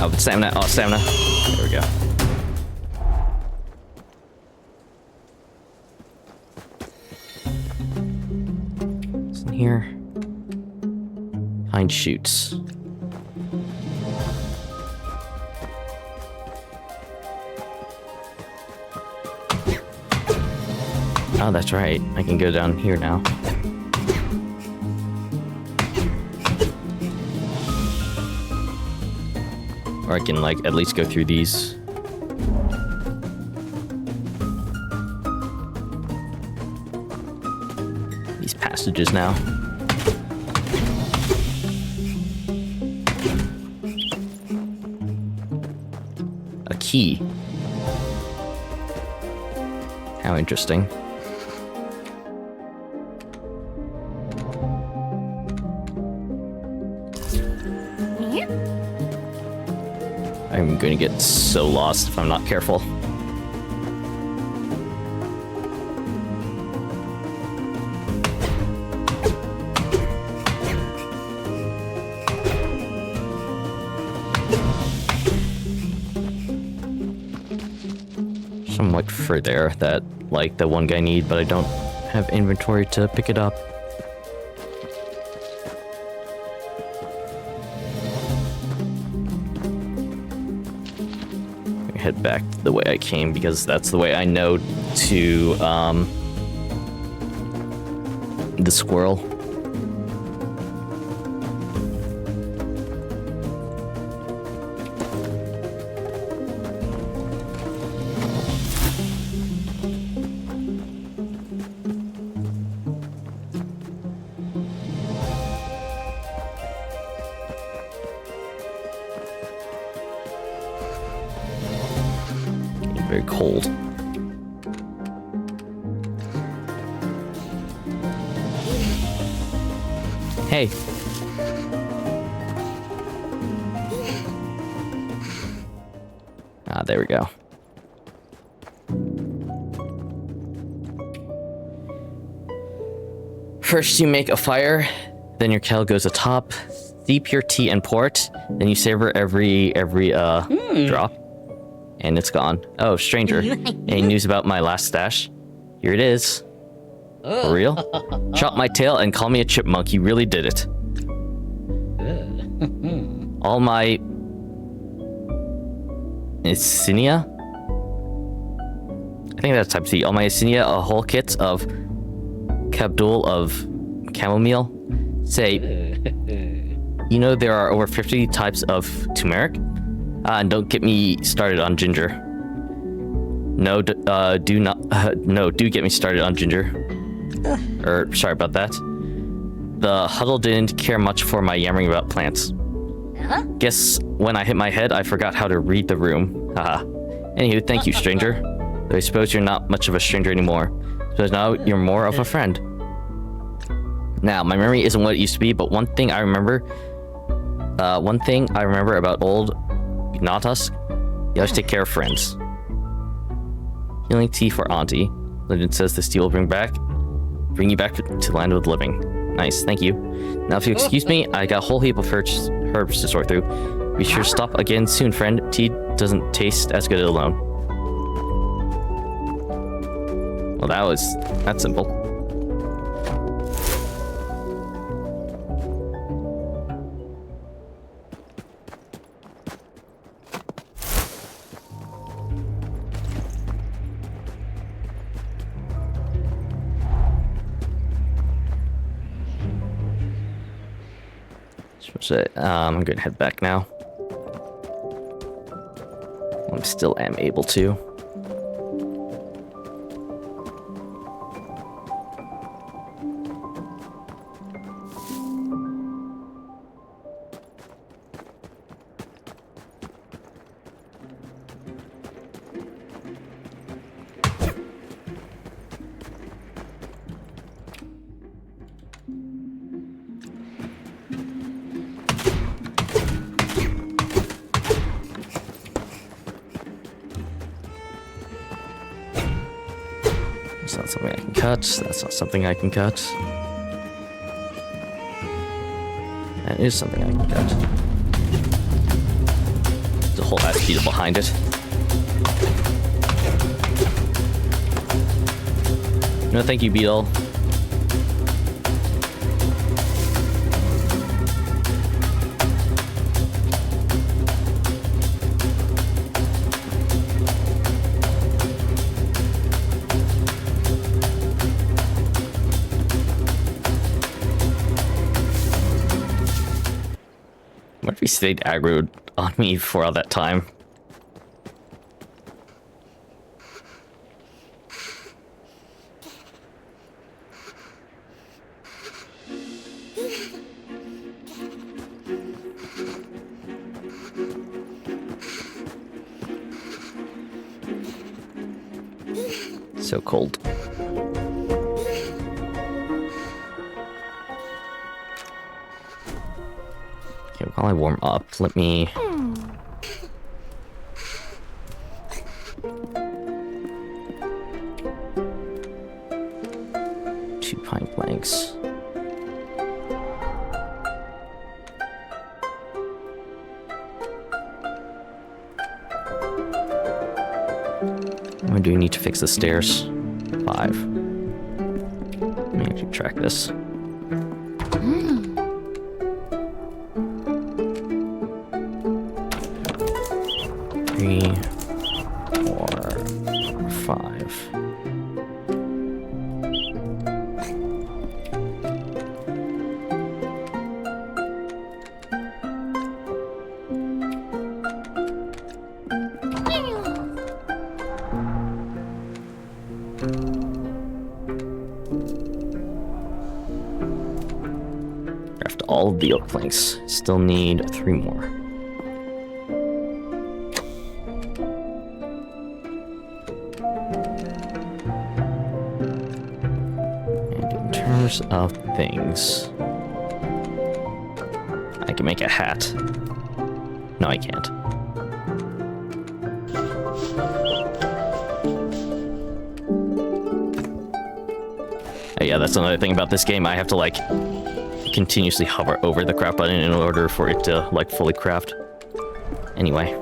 Oh, stamina. Oh, stamina. There we go. What's in here? Pine shoots. Oh, that's right. I can go down here now. Or I can, like, at least go through these. These passages now. A key. How interesting. I'm going to get so lost if I'm not careful. Some white fur there that, like, the one guy need, but I don't have inventory to pick it up. Head back the way I came because that's the way I know to the squirrel. Very cold. Hey. Ah, there we go. First you make a fire, then your kettle goes atop, steep your tea and pour it, then you savor every drop. And it's gone. Oh, stranger. Any news about my last stash? Here it is. For real? Chop my tail and call me a chipmunk. You really did it. All my... Insignia? I think that's type C. All my insignia, a whole kit of Cabdul of chamomile. Say, you know there are over 50 types of turmeric? And don't get me started on ginger. No, do get me started on ginger. Sorry about that. The huddle didn't care much for my yammering about plants. Guess when I hit my head, I forgot how to read the room. Haha. Anywho, thank you, stranger. Though I suppose you're not much of a stranger anymore. Suppose now you're more of a friend. Now, my memory isn't what it used to be, but one thing I remember about old Nautus, you always take care of friends. Healing tea for Auntie. Legend says this tea will bring you back to land of the living. Nice, thank you. Now, if you excuse me, I got a whole heap of herbs to sort through. Be sure to stop again soon, friend. Tea doesn't taste as good alone. Well, that's simple. I'm gonna head back now. I still am able to. That's not something I can cut. That's not something I can cut. That is something I can cut. There's a whole ass beetle behind it. No, thank you, beetle. What if he stayed aggroed on me for all that time? So cold. Okay, while I warm up, let me... Two pine planks. When do we need to fix the stairs? 5. Let me actually track this. Three, 4, 5. Craft all of the oak planks. Still need 3 more. And in terms of things, I can make a hat. No, I can't. Yeah, that's another thing about this game. I have to, like, continuously hover over the craft button in order for it to, like, fully craft. Anyway.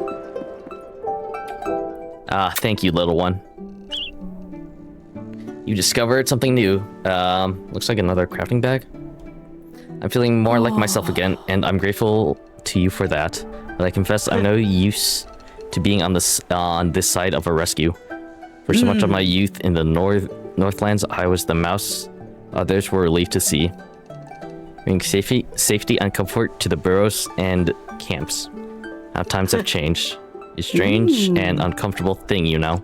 Thank you, little one. You discovered something new. Looks like another crafting bag. I'm feeling more like myself again, and I'm grateful to you for that. But I confess I'm no use to being on this side of a rescue. For so much of my youth in the Northlands, I was the mouse others were relieved to see. Bringing safety and comfort to the burrows and camps. How times have changed. It's a strange and uncomfortable thing, you know.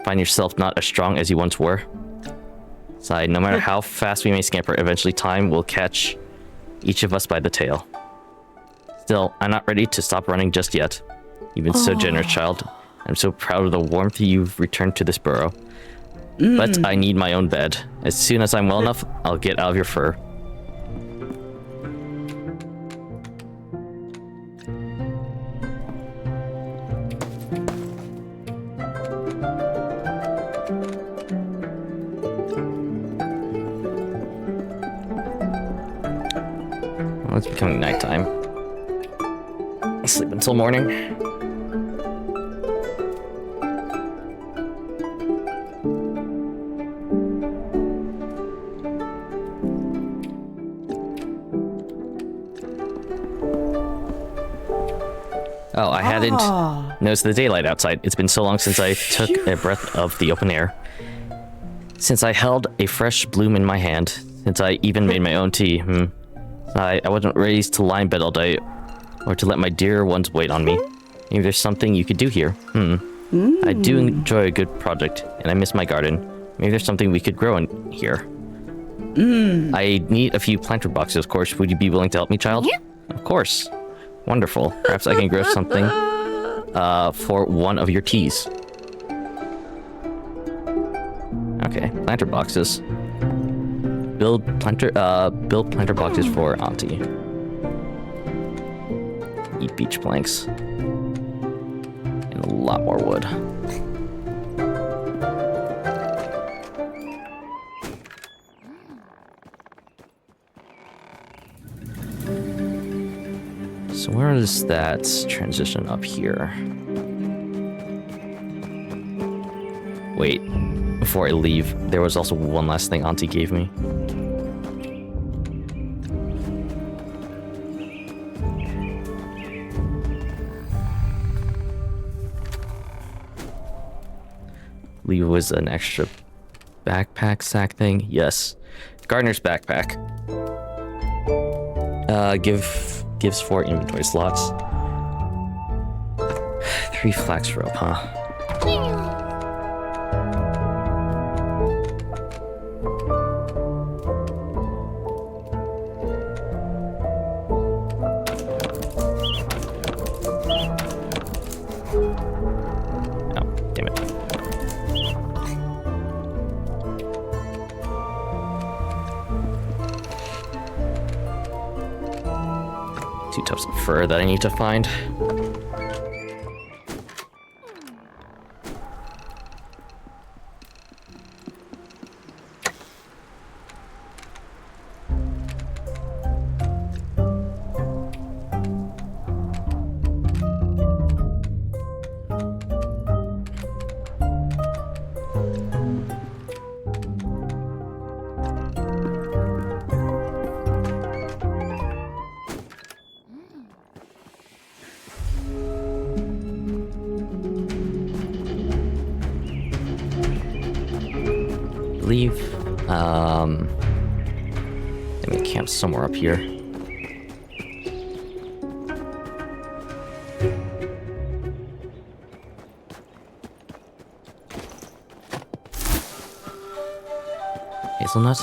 Find yourself not as strong as you once were. Side, no matter how fast we may scamper, eventually time will catch each of us by the tail. Still, I'm not ready to stop running just yet. You've been so generous, child. I'm so proud of the warmth you've returned to this burrow. But I need my own bed. As soon as I'm well enough, I'll get out of your fur. Well, it's becoming nighttime. sleep until morning. Oh, I hadn't noticed the daylight outside. It's been so long since I took a breath of the open air. Since I held a fresh bloom in my hand. Since I even made my own tea. I wasn't raised to lie in bed all day. Or to let my dear ones wait on me. Maybe there's something you could do here. I do enjoy a good project. And I miss my garden. Maybe there's something we could grow in here. I need a few planter boxes, of course. Would you be willing to help me, child? Yeah. Of course. Wonderful. Perhaps I can grow something for one of your teas. Okay, planter boxes. Build planter boxes for Auntie. Eat beach planks. And a lot more wood. So where does that transition up here? Wait, before I leave, there was also one last thing Auntie gave me. Leave was an extra backpack sack thing. Yes, gardener's backpack. Gives 4 inventory slots. 3 flax rope, huh? Oh, damn it. Two tufts of fur that I need to find. Leave. Let me camp somewhere up here. Hazelnut.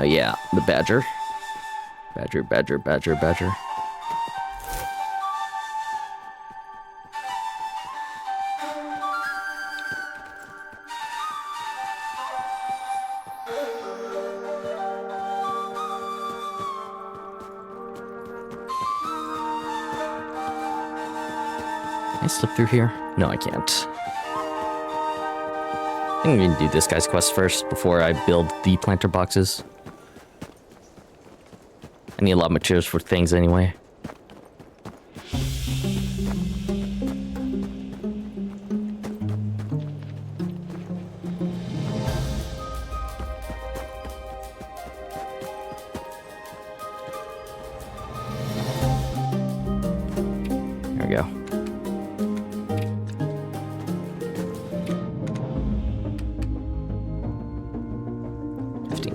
Oh yeah, the badger. Badger. Can I slip through here? No, I can't. I think we can do this guy's quest first before I build the planter boxes. I need a lot of materials for things anyway. There we go.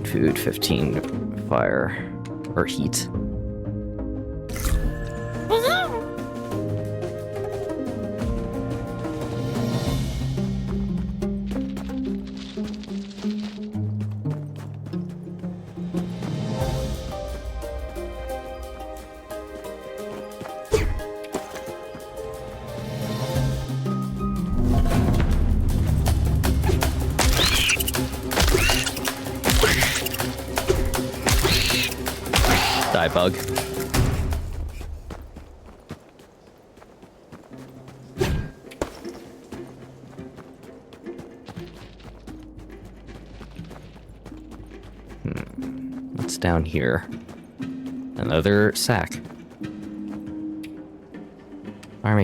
Food, 15 fire or heat. Die, bug. What's down here? Another sack. Fire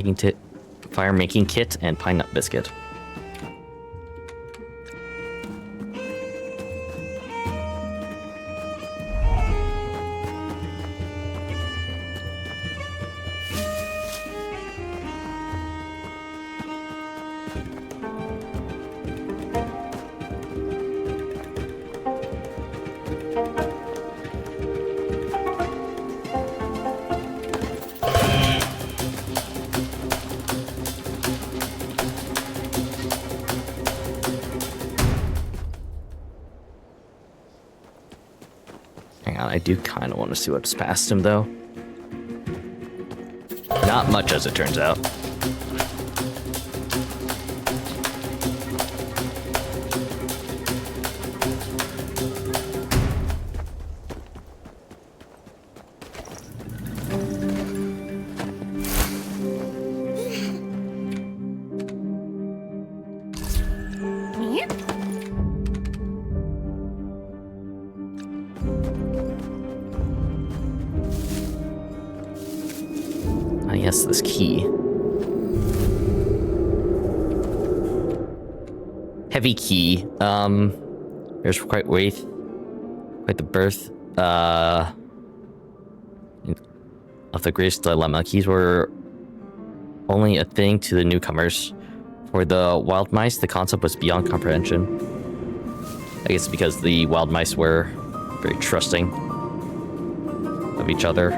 making kit, and pine nut biscuit. I do kind of want to see what's past him, though. Not much, as it turns out. Yes, this key. Heavy key. There's quite the birth of the greatest dilemma. Keys were only a thing to the newcomers. For the wild mice, the concept was beyond comprehension. I guess because the wild mice were very trusting of each other.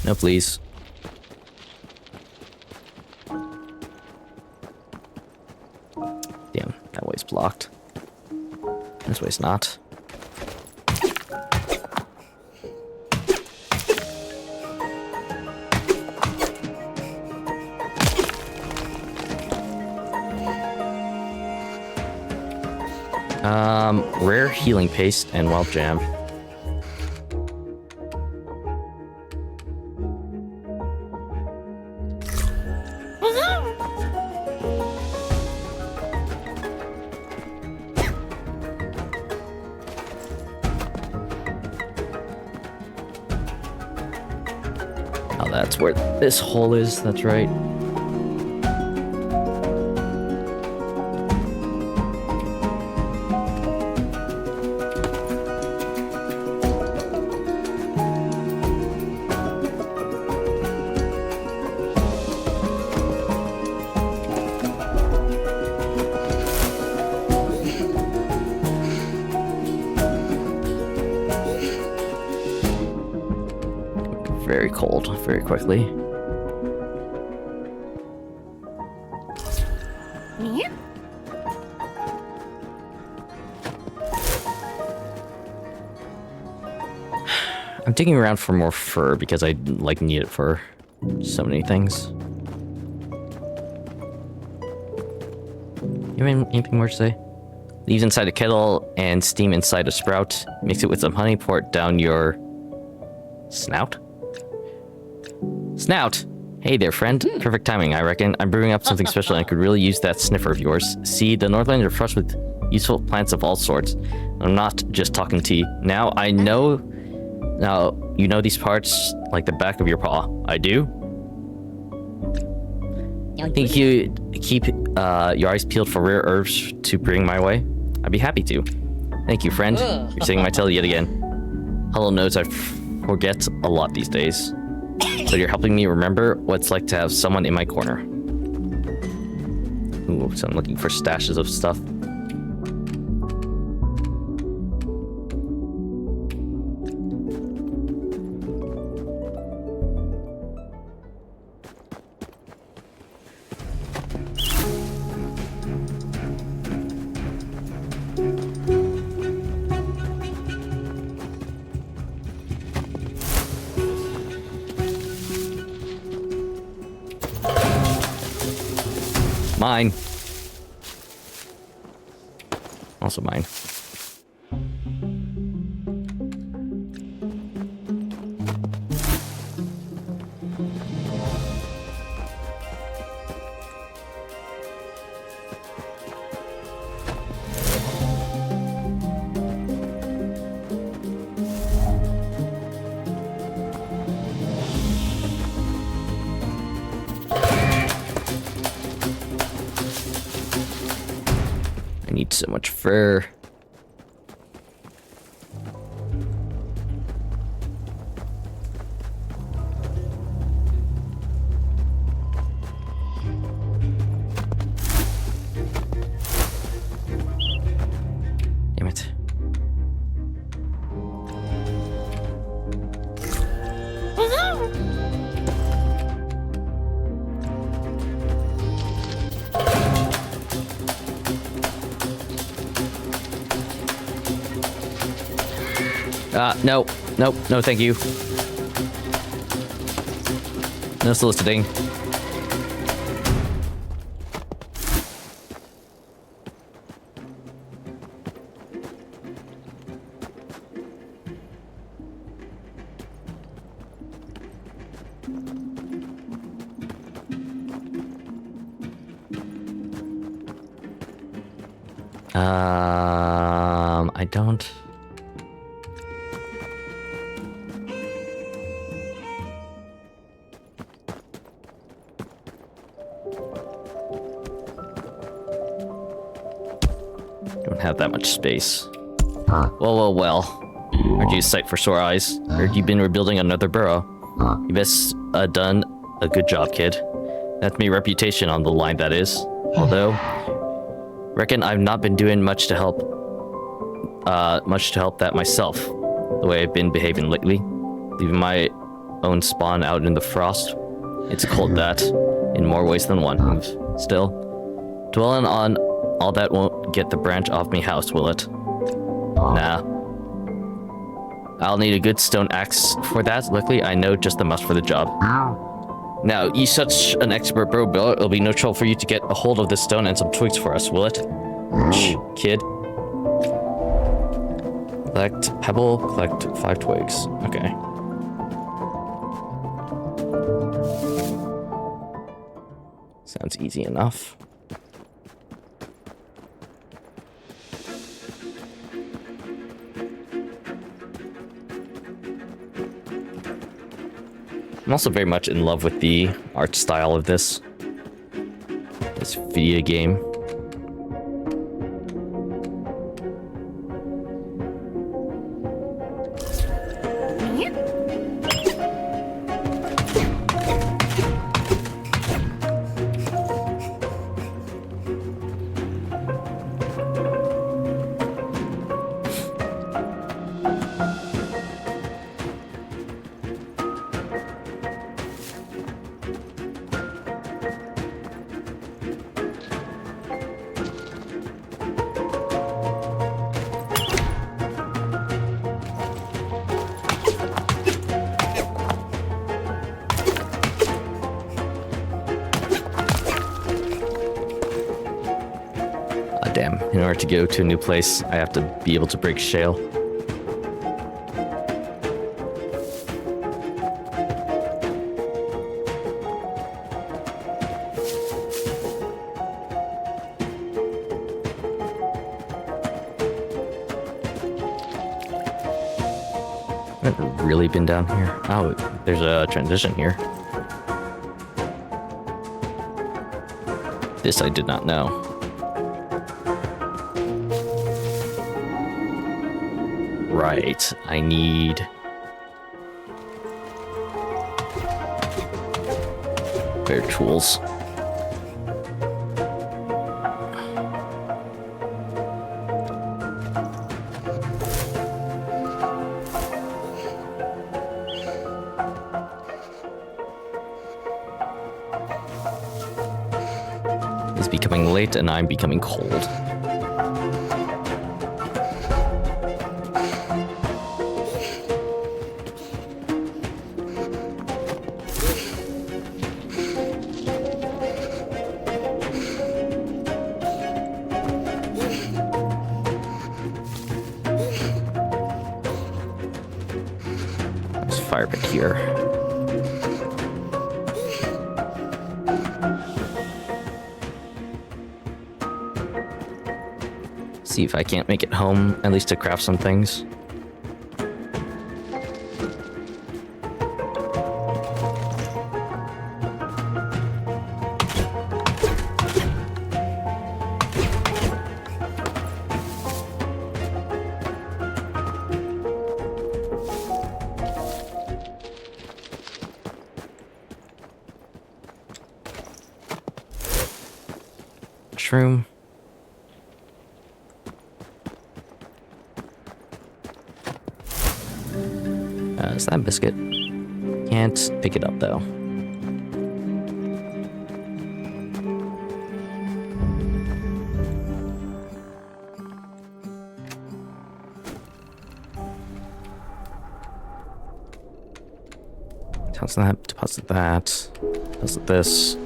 No, please. Damn, that way's blocked. This way's not. Rare healing paste and wild jam. Oh, that's where this hole is, that's right. Very cold, very quickly. I'm digging around for more fur because I need it for so many things. You have anything more to say? Leaves inside a kettle and steam inside a sprout. Mix it with some honey, pour it down your snout? Snout! Hey there, friend. Perfect timing, I reckon. I'm brewing up something special and I could really use that sniffer of yours. See, the Northlands are flush with useful plants of all sorts. I'm not just talking tea. Now, you know these parts like the back of your paw. I do? I think you keep your eyes peeled for rare herbs to bring my way? I'd be happy to. Thank you, friend. You're saying my tale yet again. Hello knows I forget a lot these days. So you're helping me remember what it's like to have someone in my corner. Ooh, so I'm looking for stashes of stuff. mine. Also mine. I need so much fur. Damn it. No. Nope. No, thank you. No soliciting. I don't. Don't have that much space. Well. Aren't you a sight for sore eyes? Heard you've been rebuilding another burrow. You best done a good job, kid. That's me reputation on the line, that is. Although, reckon I've not been doing much to help that myself. The way I've been behaving lately, leaving my own spawn out in the frost. It's cold, that, in more ways than one. Still, dwelling on all that won't get the branch off me house, will it? Nah. I'll need a good stone axe for that. Luckily, I know just the must for the job. Now, you such an expert bro, it'll be no trouble for you to get a hold of this stone and some twigs for us, will it? Shh, kid. Collect pebble, collect 5 twigs. Okay. Sounds easy enough. I'm also very much in love with the art style of this video game. Damn, in order to go to a new place, I have to be able to break shale. I've never really been down here. Oh, there's a transition here. This I did not know. Right, I need... better tools. It's becoming late and I'm becoming cold. fire pit here. See if I can't make it home, at least to craft some things. Mushroom. Is that a biscuit? Can't pick it up though. Deposit that, deposit this.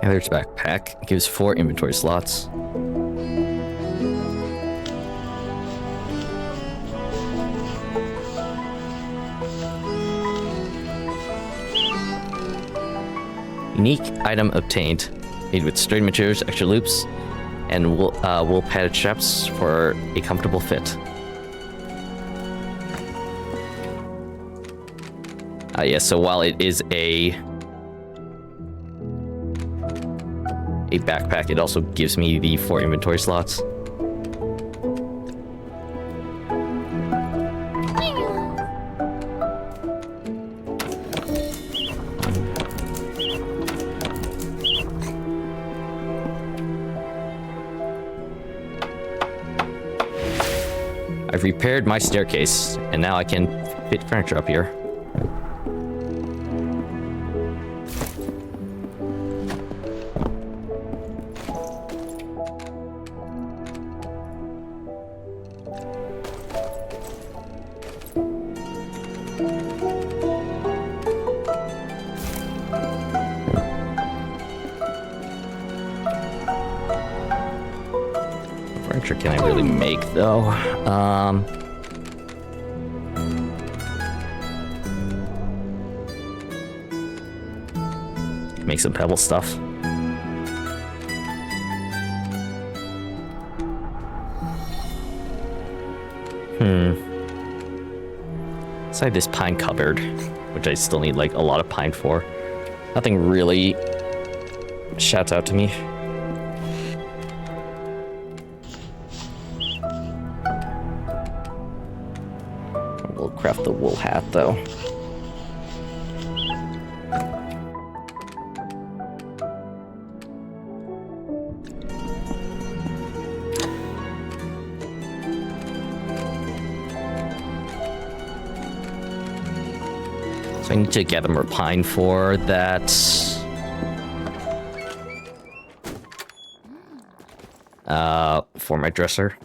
There's backpack. Gives 4 inventory slots. Unique item obtained. Made with sturdy materials, extra loops, and wool padded straps for a comfortable fit. Yeah, so while it is a backpack, it also gives me the 4 inventory slots. I've repaired my staircase, and now I can fit furniture up here. Can I really make though? Make some pebble stuff. Inside this pine cupboard, which I still need like a lot of pine for. Nothing really shouts out to me. Craft the wool hat though. So I need to gather more pine for that. For my dresser.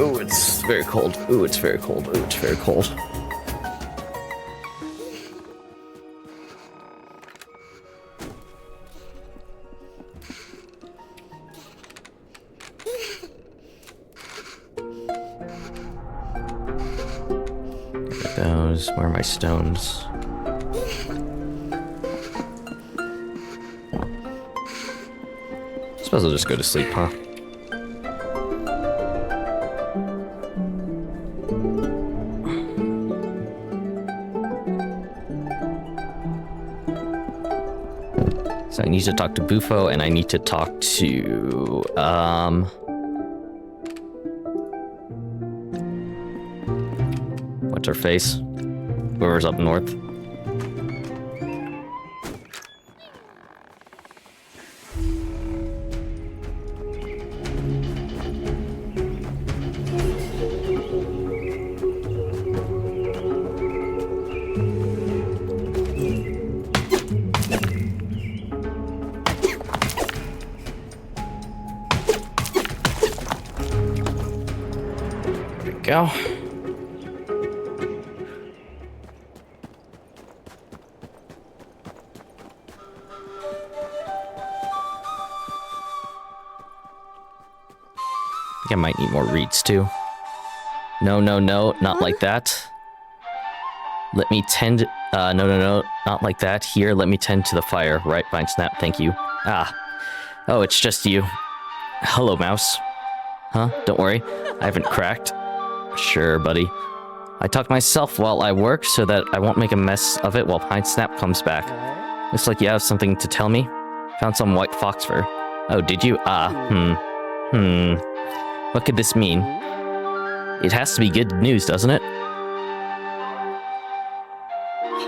Ooh, it's very cold. Ooh, it's very cold. Ooh, it's very cold. Get those. Where are my stones? I suppose I'll just go to sleep, huh? So I need to talk to Bufo, and I need to talk to, what's her face? Whoever's up north. go. I think I might need more reeds too. No, not like that. Let me tend, no, not like that. Here, let me tend to the fire. Right, fine, snap, thank you. Ah. Oh, it's just you. Hello, mouse. Huh? Don't worry, I haven't cracked. Sure, buddy. I talk myself while I work so that I won't make a mess of it while Pine Snap comes back. Looks like you have something to tell me. Found some white fox fur. Oh, did you? What could this mean? It has to be good news, doesn't it?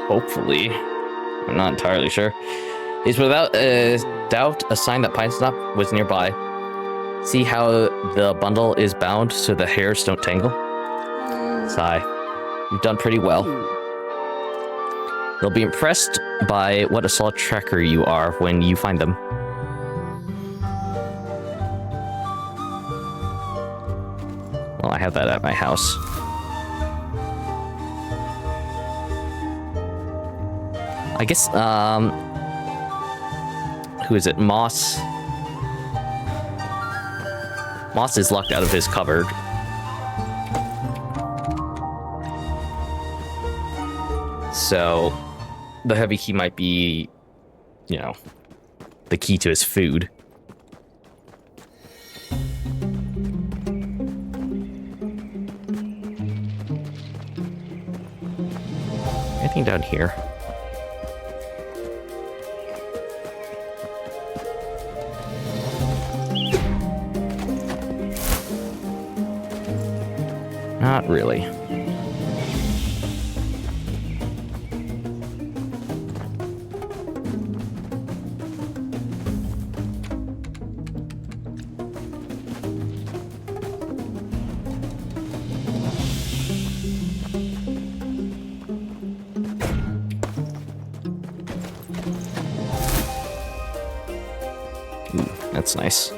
Hopefully. I'm not entirely sure. It's without doubt a sign that Pine Snap was nearby. See how the bundle is bound so the hairs don't tangle? Sigh. You've done pretty well. They'll be impressed by what a solid tracker you are when you find them. Well, I have that at my house. I guess, who is it? Moss. Moss is locked out of his cupboard. So, the heavy key might be, you know, the key to his food. Anything down here? Not really. Ooh, that's nice.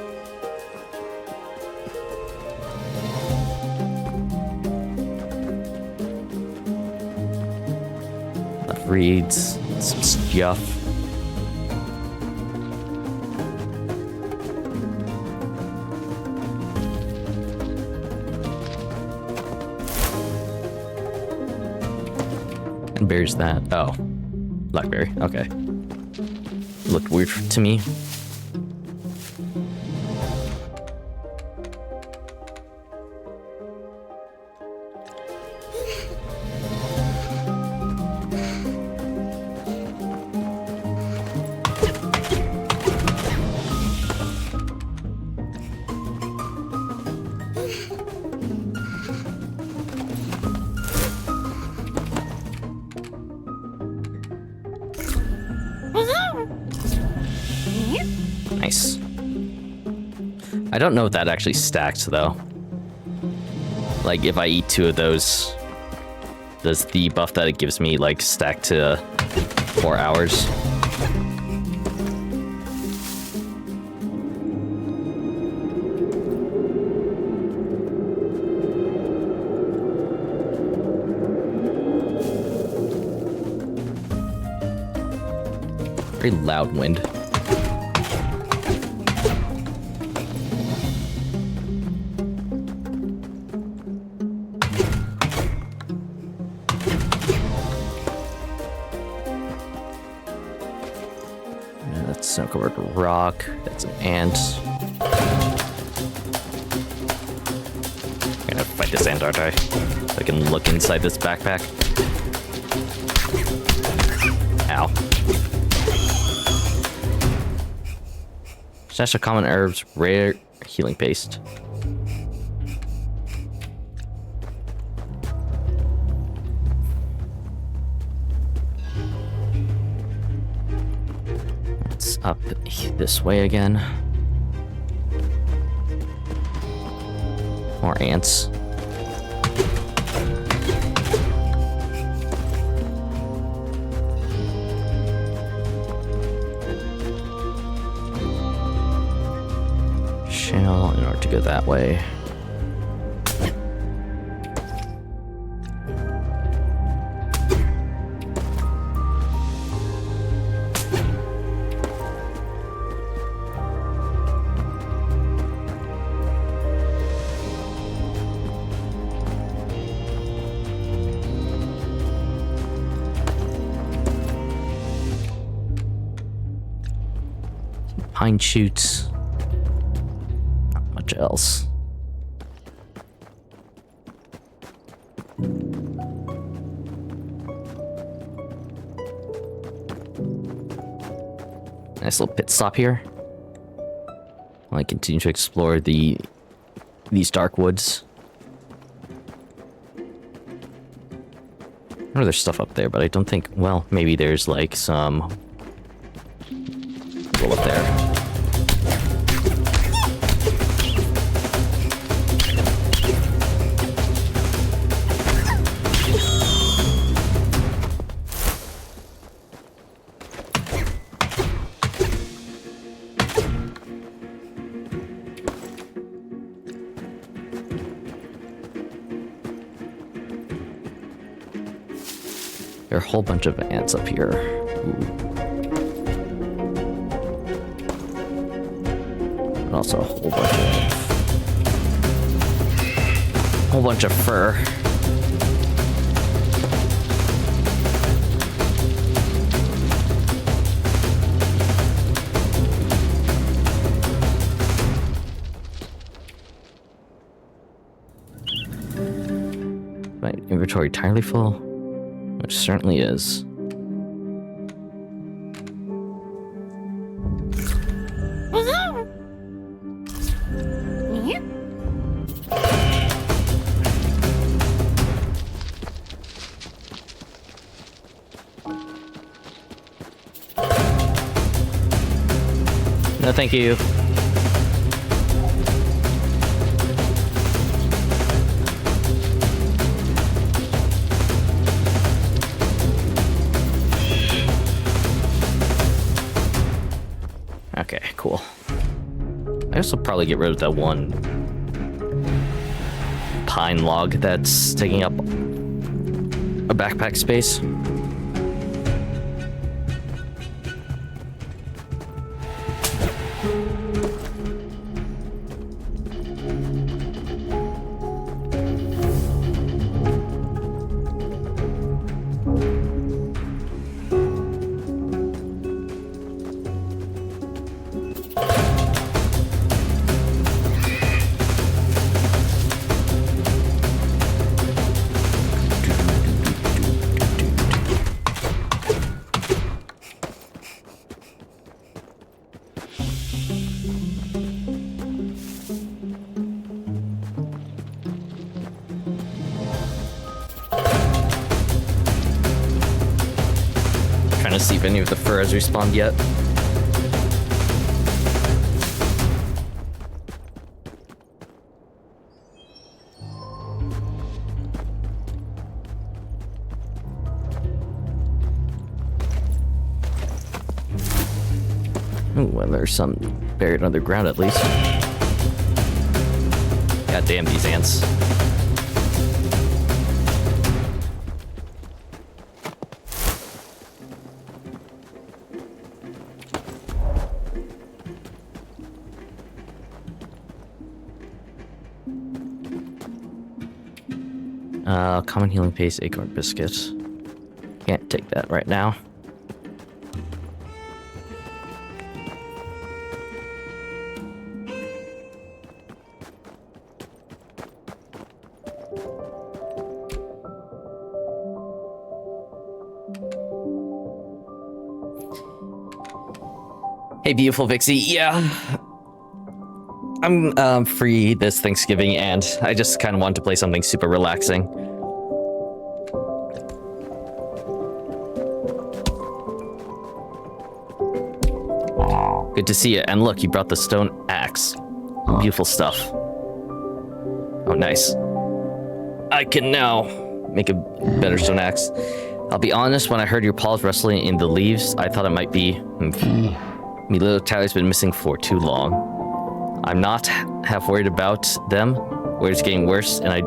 Reads some stuff. And bears that. Oh, blackberry. Okay. Looked weird to me. Nice. I don't know if that actually stacks, though. Like, if I eat 2 of those, does the buff that it gives me, like, stack to 4 hours? Very loud wind. That's no covered rock. That's an ant. I'm gonna fight this ant, aren't I? So I can look inside this backpack. Ow. Stash of common herbs, rare healing paste. It's up this way again. More ants. Shell in order to go that way. Pine shoots. Not much else. Nice little pit stop here. While I continue to explore these dark woods. I know there's stuff up there, but I don't think... Well, maybe there's like some... Go up there. There are a whole bunch of ants up here. Ooh. And also a whole bunch of fur. My inventory entirely full, which certainly is. No, thank you. Okay, cool. I also probably get rid of that one pine log that's taking up a backpack space. Trying to see if any of the fur has respawned yet. Ooh, well, there's some buried underground at least. God damn these ants. Common healing paste, acorn biscuit. Can't take that right now. Hey, beautiful Vixie. Yeah. I'm free this Thanksgiving, and I just kind of wanted to play something super relaxing. Good to see you. And look, you brought the stone axe. Beautiful stuff. Oh, nice. I can now make a better stone axe. I'll be honest, when I heard your paws rustling in the leaves, I thought it might be... Me little Tally's been missing for too long. I'm not half worried about them. Where it's getting worse, and I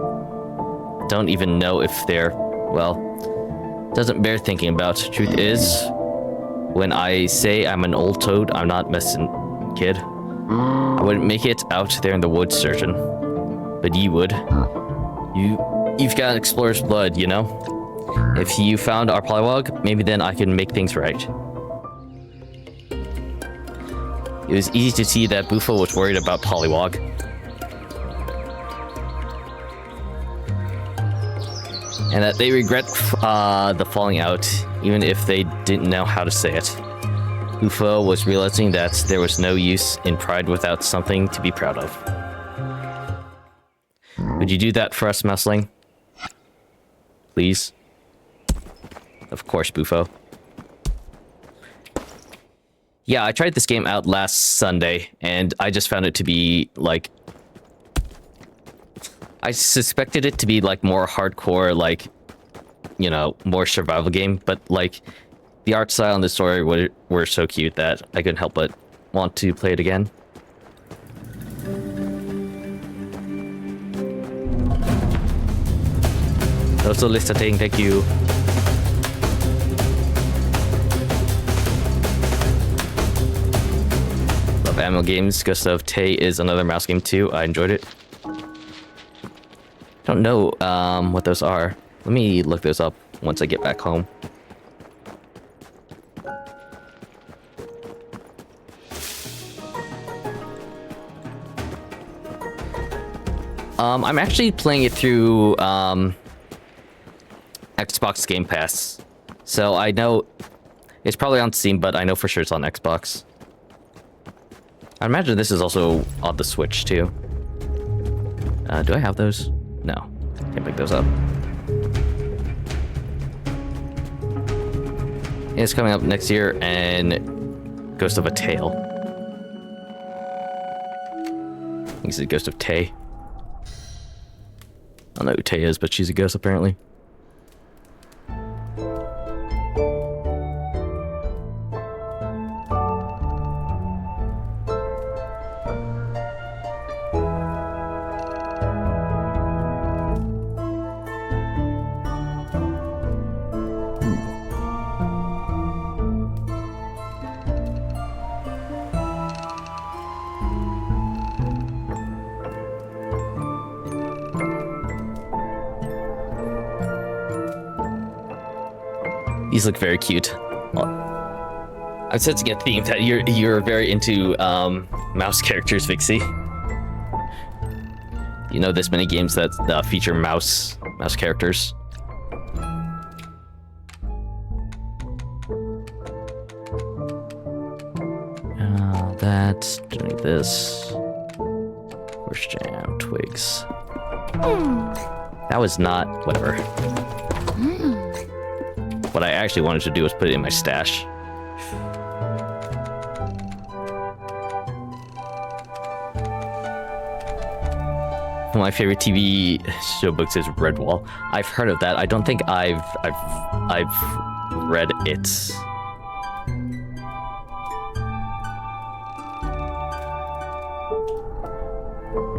don't even know if they're, well, doesn't bear thinking about. Truth is, when I say I'm an old toad, I'm not messing, kid. I wouldn't make it out there in the woods, surgeon. But you would. You've got explorer's blood, you know? If you found our polywog, maybe then I can make things right. It was easy to see that Bufo was worried about Poliwag. And that they regret the falling out, even if they didn't know how to say it. Bufo was realizing that there was no use in pride without something to be proud of. Would you do that for us, Mousling? Please? Of course, Bufo. Yeah, I tried this game out last Sunday, and I just found it to be, like... I suspected it to be, like, more hardcore, like, you know, more survival game, but, like, the art style and the story were so cute that I couldn't help but want to play it again. Also listening, thank you. Love Ammo Games. Ghost of Tay is another mouse game too. I enjoyed it. Don't know what those are. Let me look those up once I get back home. I'm actually playing it through Xbox Game Pass. So I know it's probably on Steam, but I know for sure it's on Xbox. I imagine this is also on the Switch too. Do I have those? No. Can't pick those up. It's coming up next year, and Ghost of a Tale. I think it's the Ghost of Tay. I don't know who Tay is, but she's a ghost apparently. These look very cute. I'm sensing a theme that you're very into mouse characters, Vixie. You know, there's many games that feature mouse characters. That's doing this. Where's Jam? Twigs. That was not whatever. What I actually wanted to do was put it in my stash. One of my favorite TV show books is Redwall. I've heard of that. I don't think I've read it.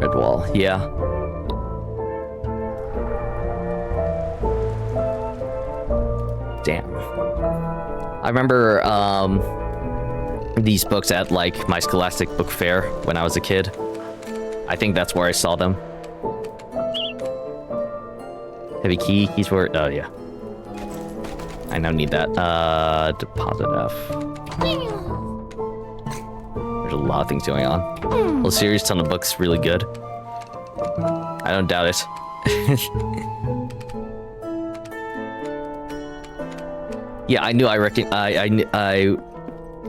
Redwall, yeah. Damn. I remember these books at like my Scholastic book fair when I was a kid. I think that's where I saw them. Heavy key, keys for it. Oh yeah. I now need that. Deposit F. There's a lot of things going on. Well, the series ton of books really good. I don't doubt it. Yeah, I knew I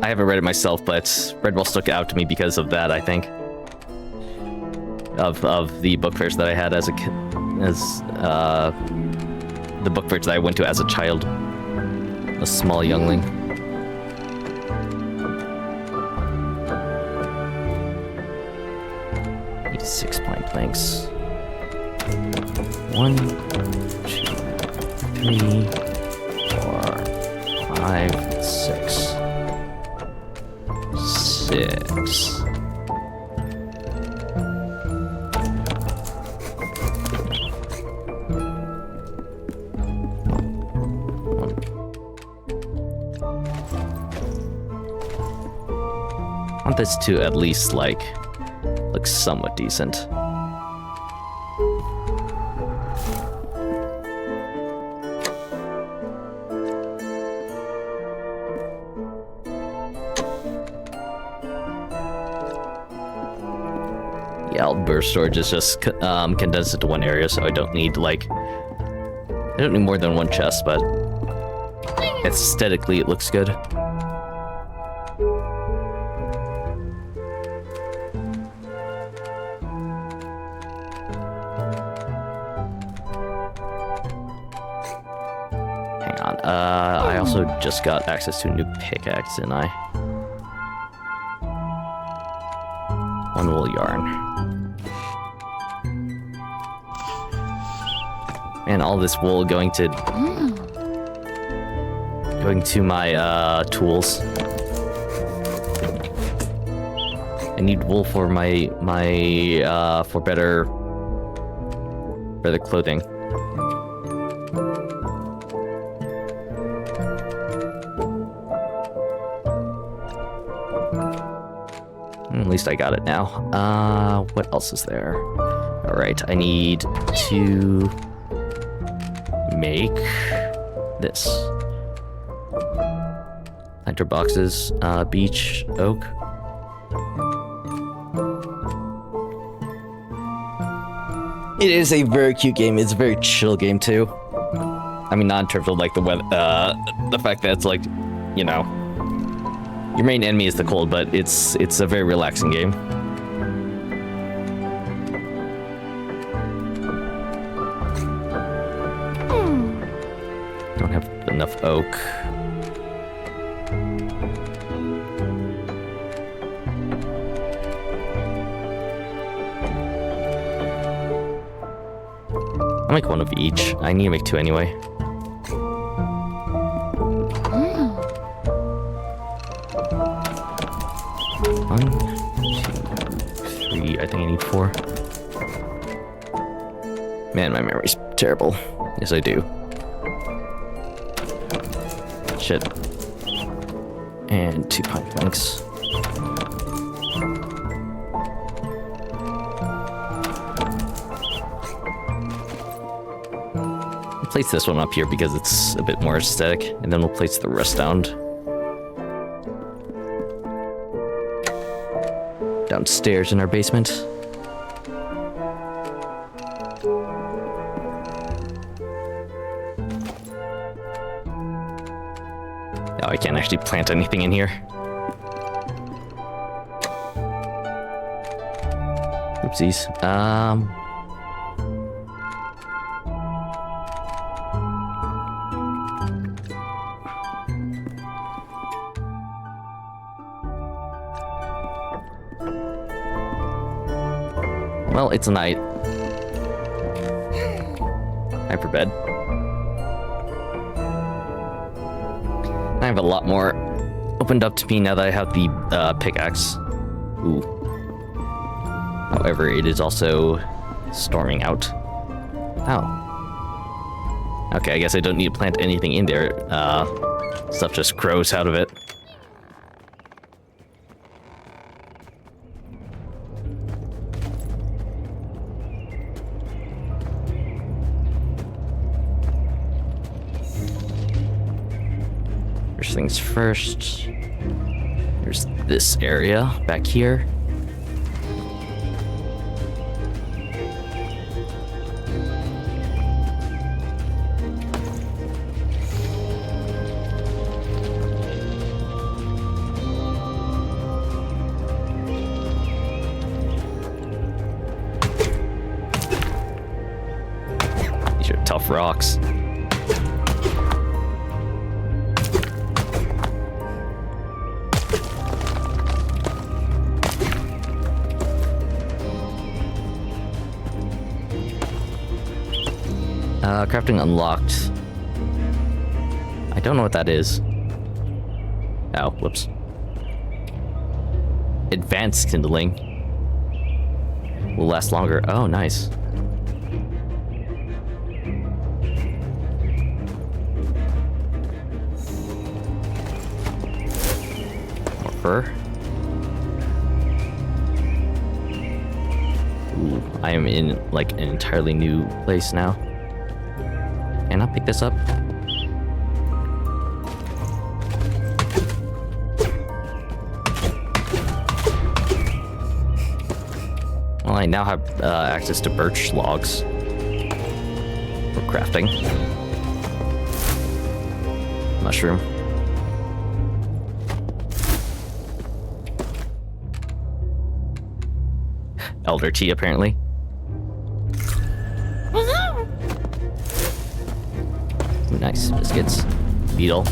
haven't read it myself, but Redwall stuck out to me because of that, I think. Of the book fairs that I had as a kid, the book fairs that I went to as a child. A small youngling. Need 6 pine planks. 1, 2, 3, 4, 5, 6. 6. I want this to at least like look somewhat decent. Yeah, all burst storage is just condensed into one area, so I don't need more than one chest, but aesthetically it looks good. Hang on, I also just got access to a new pickaxe, didn't I? One wool yarn. And all this wool going to my tools. I need wool for my for better clothing. At least I got it now. What else is there? All right, I need to make this. Planter boxes, beech, oak. It is a very cute game. It's a very chill game too. I mean, not in terms of like the weather, the fact that it's like, you know, your main enemy is the cold, but it's a very relaxing game. Don't have enough oak. I'll make one of each. I need to make two anyway. One, two, three. I think I need four. Man, my memory's terrible. Yes, I do. Shit. And 2 pine planks. We'll place this one up here because it's a bit more aesthetic, and then we'll place the rest downstairs in our basement. Oh, I can't actually plant anything in here. Oopsies. Well, it's night. Time for bed. I have a lot more opened up to me now that I have the pickaxe. Ooh. However, it is also storming out. Oh. Okay, I guess I don't need to plant anything in there. Stuff just grows out of it. First things first, there's this area back here. These are tough rocks. Crafting unlocked. I don't know what that is. Oh, whoops. Advanced kindling. Will last longer. Oh, nice. More fur. Ooh, I am in like an entirely new place now. Can I pick this up? Well, I now have access to birch logs for crafting. Mushroom. Elder tea, apparently. Nice biscuits. Beetle.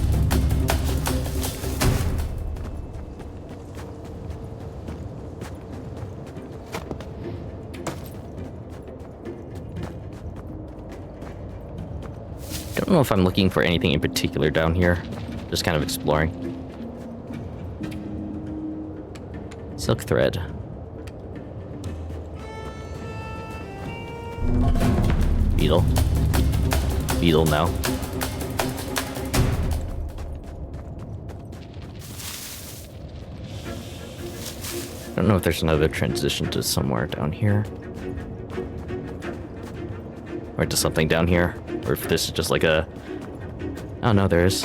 Don't know if I'm looking for anything in particular down here. Just kind of exploring. Silk thread. Beetle. Beetle now. I don't know if there's another transition to somewhere down here. Or to something down here. Or if this is just like a... Oh no, there is.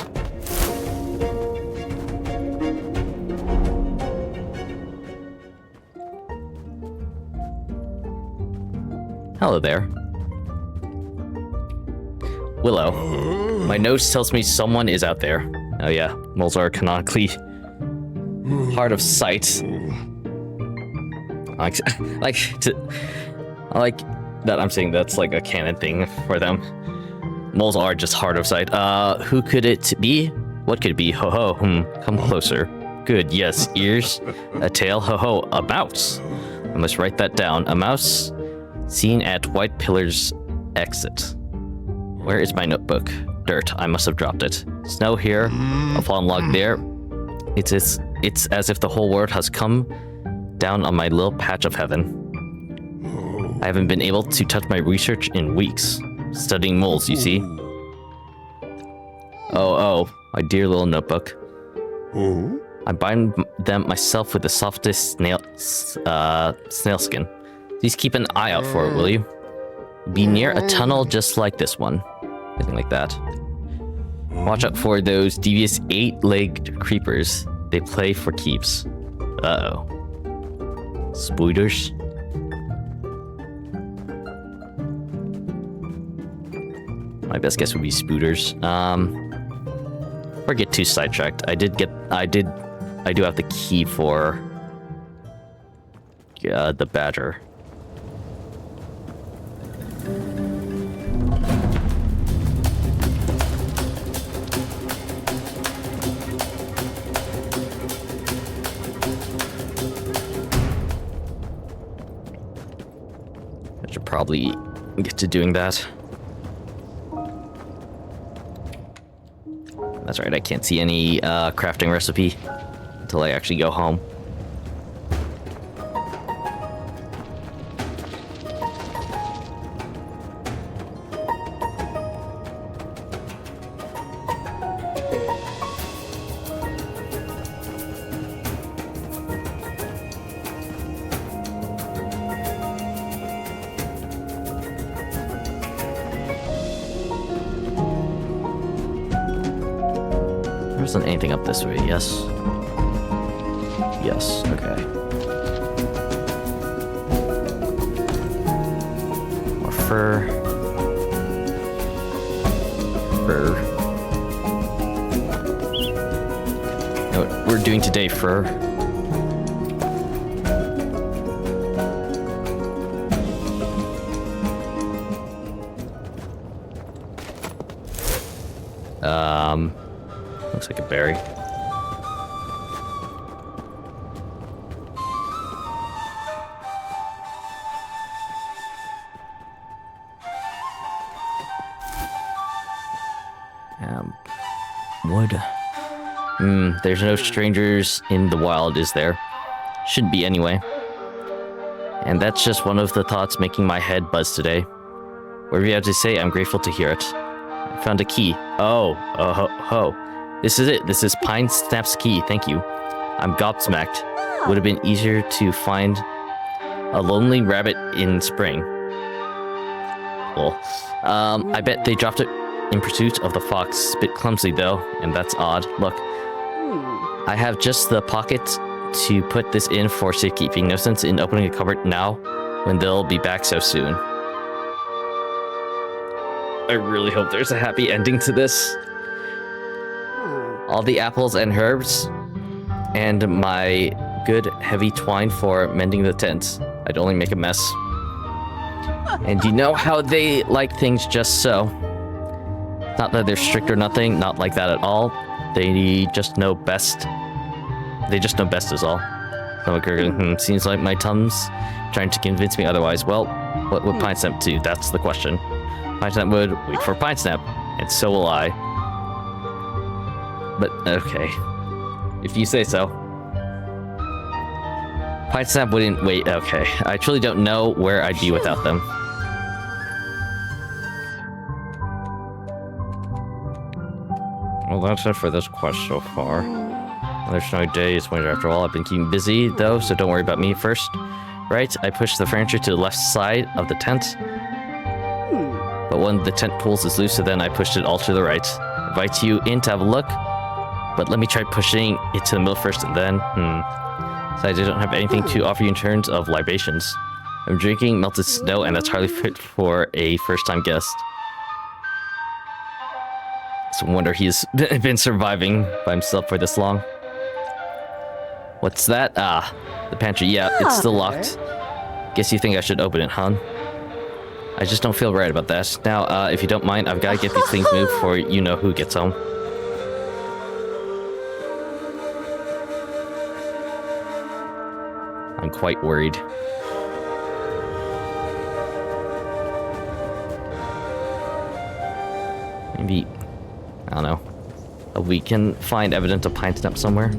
Hello there. Willow. My nose tells me someone is out there. Oh yeah, moles are canonically hard of sight. I like that I'm saying that's like a canon thing for them. Moles are just hard of sight. Who could it be? What could it be? Ho ho, come closer. Good, yes, ears, a tail, ho ho, a mouse. I must write that down. A mouse seen at White Pillar's exit. Where is my notebook? Dirt, I must have dropped it. Snow here, a fallen log there. It's as if the whole world has come down on my little patch of heaven. I haven't been able to touch my research in weeks. Studying moles, you see. Oh, my dear little notebook. I bind them myself with the softest snail skin. Please keep an eye out for it, will you? Be near a tunnel just like this one. Anything like that. Watch out for those devious 8-legged creepers. They play for keeps. Uh-oh. Spoiders? My best guess would be spooters. Or get too sidetracked. I do have the key for the badger. I should probably get to doing that. That's right, I can't see any crafting recipe until I actually go home. There isn't anything up this way, yes? Yes, okay. More fur. Fur. You know what we're doing today, fur? Looks like a berry. Wood. There's no strangers in the wild, is there? Shouldn't be anyway. And that's just one of the thoughts making my head buzz today. Whatever you have to say, I'm grateful to hear it. I found a key. Oh. This is it. This is Pine Snap's key. Thank you. I'm gobsmacked. Would have been easier to find a lonely rabbit in spring. Cool. I bet they dropped it in pursuit of the fox. Bit clumsy though, and that's odd. Look, I have just the pocket to put this in for safekeeping. No sense in opening a cupboard now when they'll be back so soon. I really hope there's a happy ending to this. All the apples and herbs, and my good heavy twine for mending the tent. I'd only make a mess. And you know how they like things just so. Not that they're strict or nothing, not like that at all. They just know best. They just know best is all. Seems like my tongue's trying to convince me otherwise. Well, what would Pine Snap do? That's the question. Pine Snap would wait for Pine Snap, and so will I. But, okay. If you say so. Pine Snap wouldn't wait. Okay. I truly don't know where I'd be without them. Well, that's it for this quest so far. There's no days winter after all. I've been keeping busy, though, so don't worry about me first. Right? I pushed the furniture to the left side of the tent. But one of the tent poles is loose, so then I pushed it all to the right. Invite you in to have a look. But let me try pushing it to the middle first and then, Besides, I don't have anything to offer you in terms of libations. I'm drinking melted snow, and that's hardly fit for a first-time guest. It's a wonder he's been surviving by himself for this long. What's that? Ah, the pantry. Yeah, it's still locked. Guess you think I should open it, huh? I just don't feel right about that. Now, if you don't mind, I've got to get these things moved before you-know-who gets home. I'm quite worried. Maybe, I don't know, we can find evidence of Pine Snap somewhere.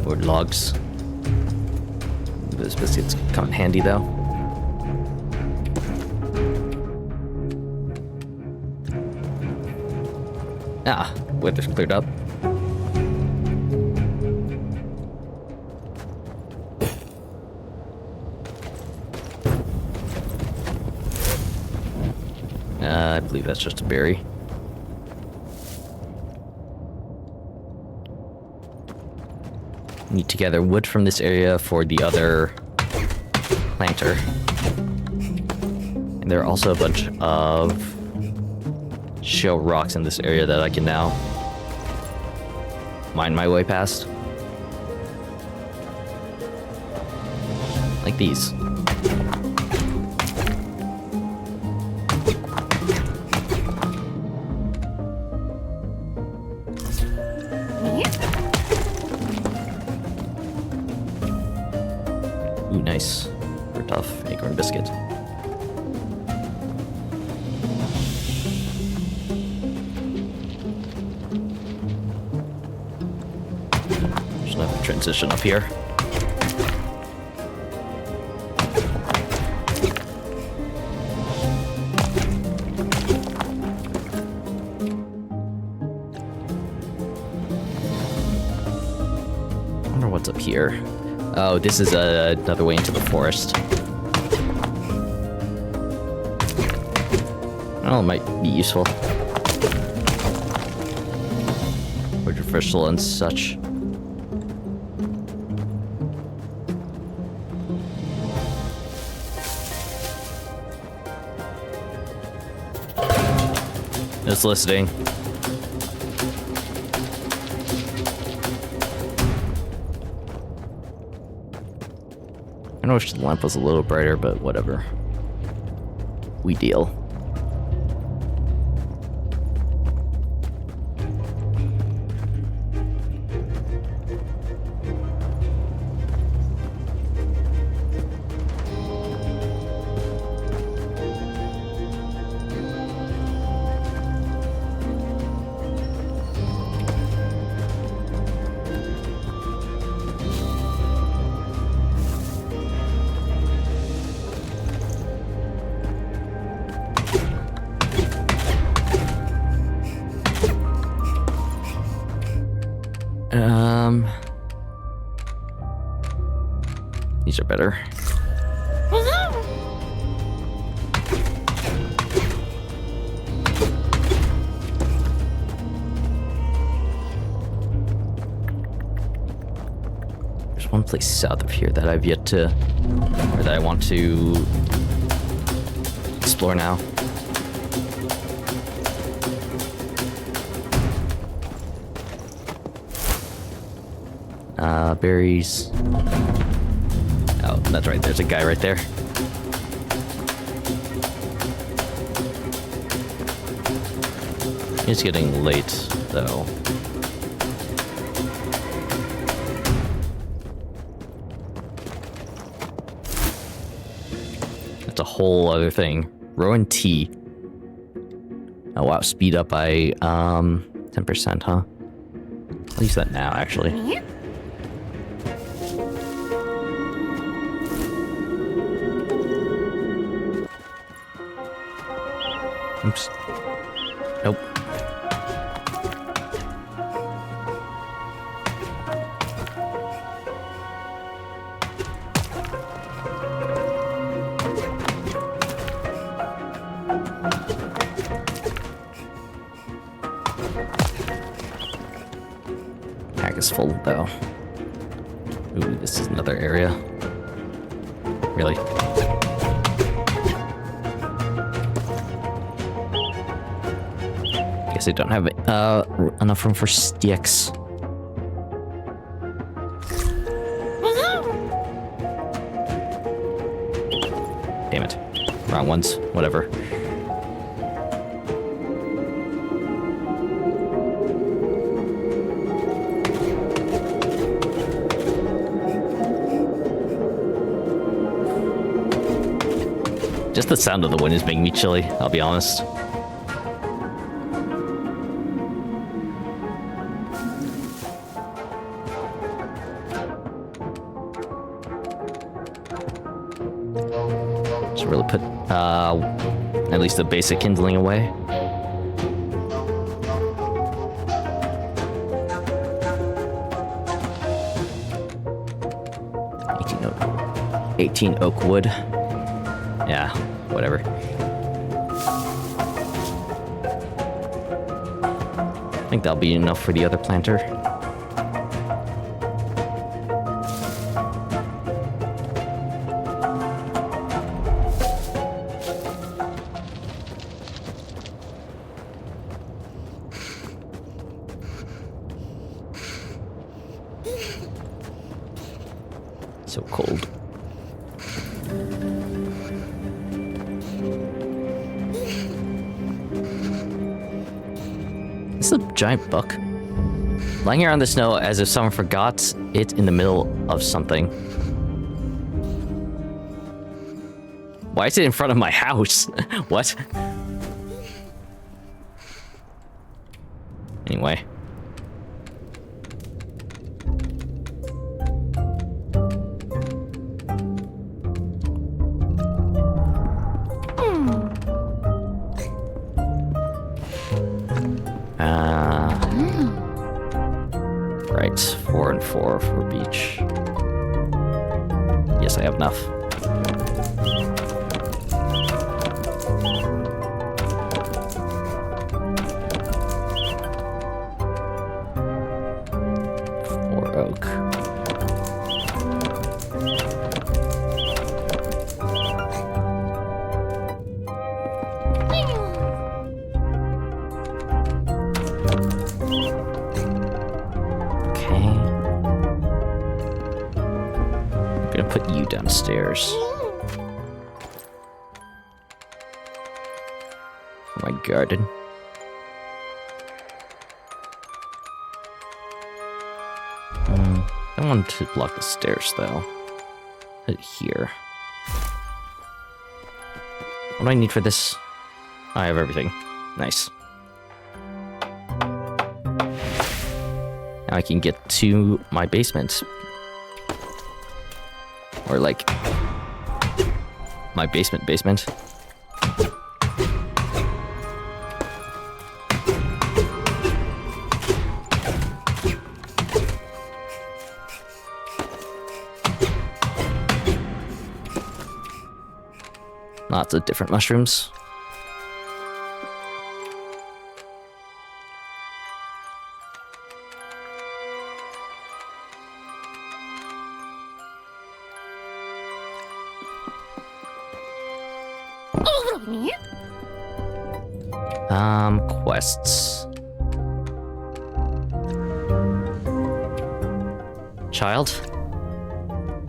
Or logs. Those biscuits come in handy, though. Ah, weather's cleared up. I believe that's just a berry. Need to gather wood from this area for the other planter. And there are also a bunch of shell rocks in this area that I can now mine my way past. Like these. Ooh, nice. For tough acorn biscuit. There's another transition up here. I wonder what's up here. Oh, this is another way into the forest. Oh, it might be useful. For traversal and such. Just listening. I wish the lamp was a little brighter, but whatever. We deal. These are better. There's one place south of here that I've yet to, or that I want to explore now. Berries. Oh, that's right. There's a guy right there. It's getting late, though. That's a whole other thing. Rowan T. Oh wow, speed up by 10%, huh? I'll use that now, actually. Oops. Nope. Pack is full, though. Ooh, this is another area. Really? Guess I don't have enough room for sticks. Damn it. Wrong ones. Whatever. Just the sound of the wind is making me chilly, I'll be honest. Should really put at least the basic kindling away. 18 oak wood. Yeah, whatever. I think that'll be enough for the other planter. So cold. This is a giant buck. Lying around the snow as if someone forgot it in the middle of something. Why is it in front of my house? What? Anyway. Right, 4 and 4 for beach. Yes, I have enough. For oak. Put you downstairs. For my garden. I don't want to block the stairs though. Put it here. What do I need for this? I have everything. Nice. Now I can get to my basement. Or like my basement. Lots of different mushrooms. Quests. Child?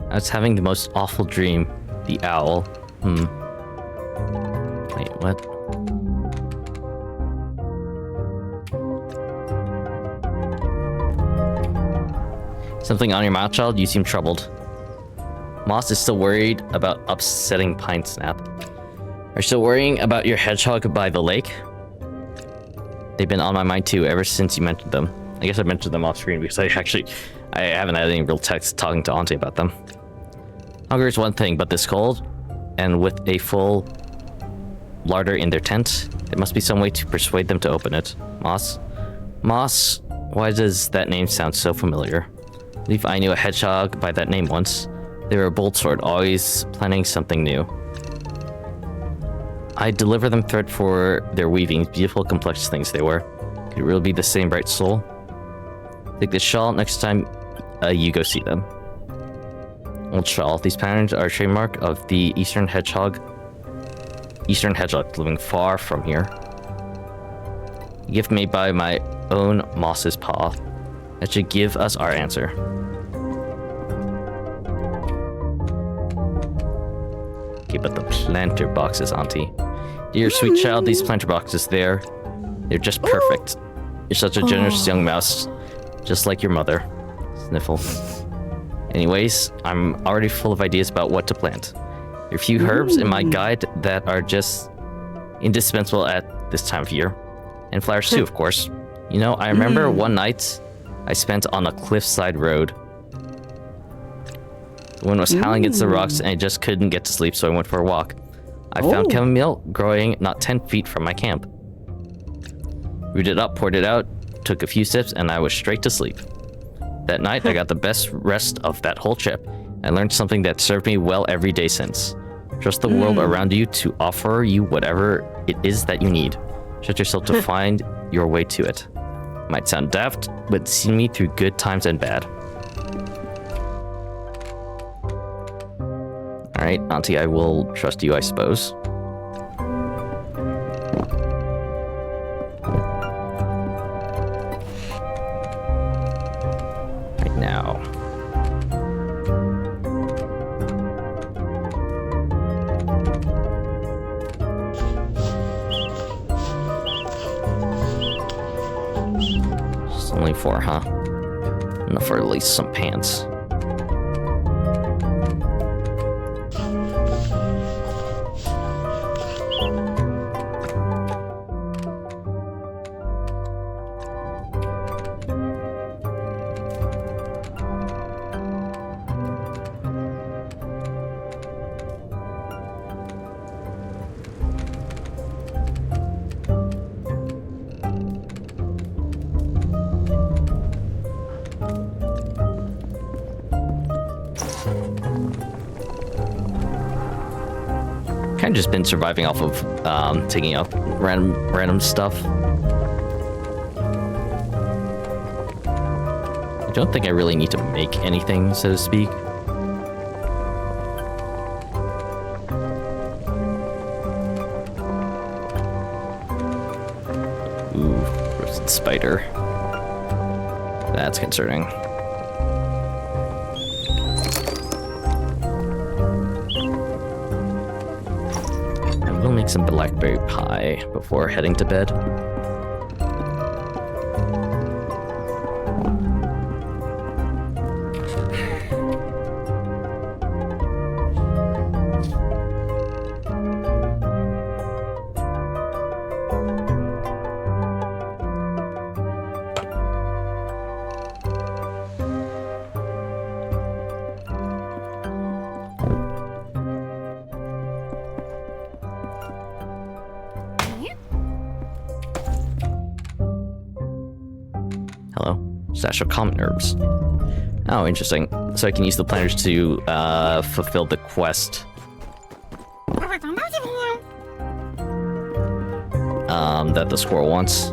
I was having the most awful dream. The owl. Wait, what? Something on your mouth, child? You seem troubled. Moss is still worried about upsetting Pine Snap. Are you still worrying about your hedgehog by the lake? They've been on my mind too ever since you mentioned them. I guess I mentioned them off screen because I haven't had any real text talking to Auntie about them. Hunger is one thing, but this cold, and with a full larder in their tent, there must be some way to persuade them to open it. Moss? Moss? Why does that name sound so familiar? I believe I knew a hedgehog by that name once. They were a bold sort, always planning something new. I deliver them thread for their weavings, beautiful, complex things they were. Could it really be the same bright soul? Take this shawl next time you go see them. Old shawl. These patterns are a trademark of the Eastern hedgehog living far from here. A gift made by my own Moss's paw. That should give us our answer. Okay, but the planter boxes, Auntie. Dear sweet child, these planter boxes they're just perfect. You're such a generous young mouse, just like your mother. Sniffle. Anyways, I'm already full of ideas about what to plant. There are a few herbs in my guide that are just indispensable at this time of year. And flowers too, of course. You know, I remember one night I spent on a cliffside road. The wind was howling against the rocks and I just couldn't get to sleep, so I went for a walk. I found chamomile growing not 10 feet from my camp. Rooted it up, poured it out, took a few sips, and I was straight to sleep. That night, I got the best rest of that whole trip. I learned something that served me well every day since. Trust the world around you to offer you whatever it is that you need. Trust yourself to find your way to it. Might sound daft, but see me through good times and bad. Alright, Auntie, I will trust you, I suppose. Right now. Just only 4, huh? Enough for at least some pants. Kind of just been surviving off of taking up random stuff. I don't think I really need to make anything, so to speak. Ooh, roasted spider. That's concerning. We'll make some blackberry pie before heading to bed. Hello. Stash of common herbs. Oh, interesting. So I can use the planters to fulfill the quest. That the squirrel wants.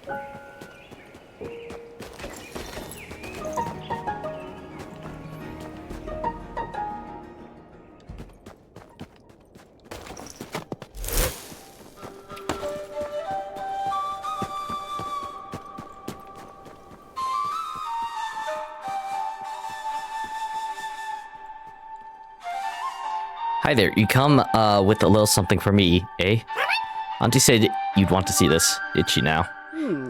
Hi there, you come with a little something for me, eh? Auntie said you'd want to see this, did she now?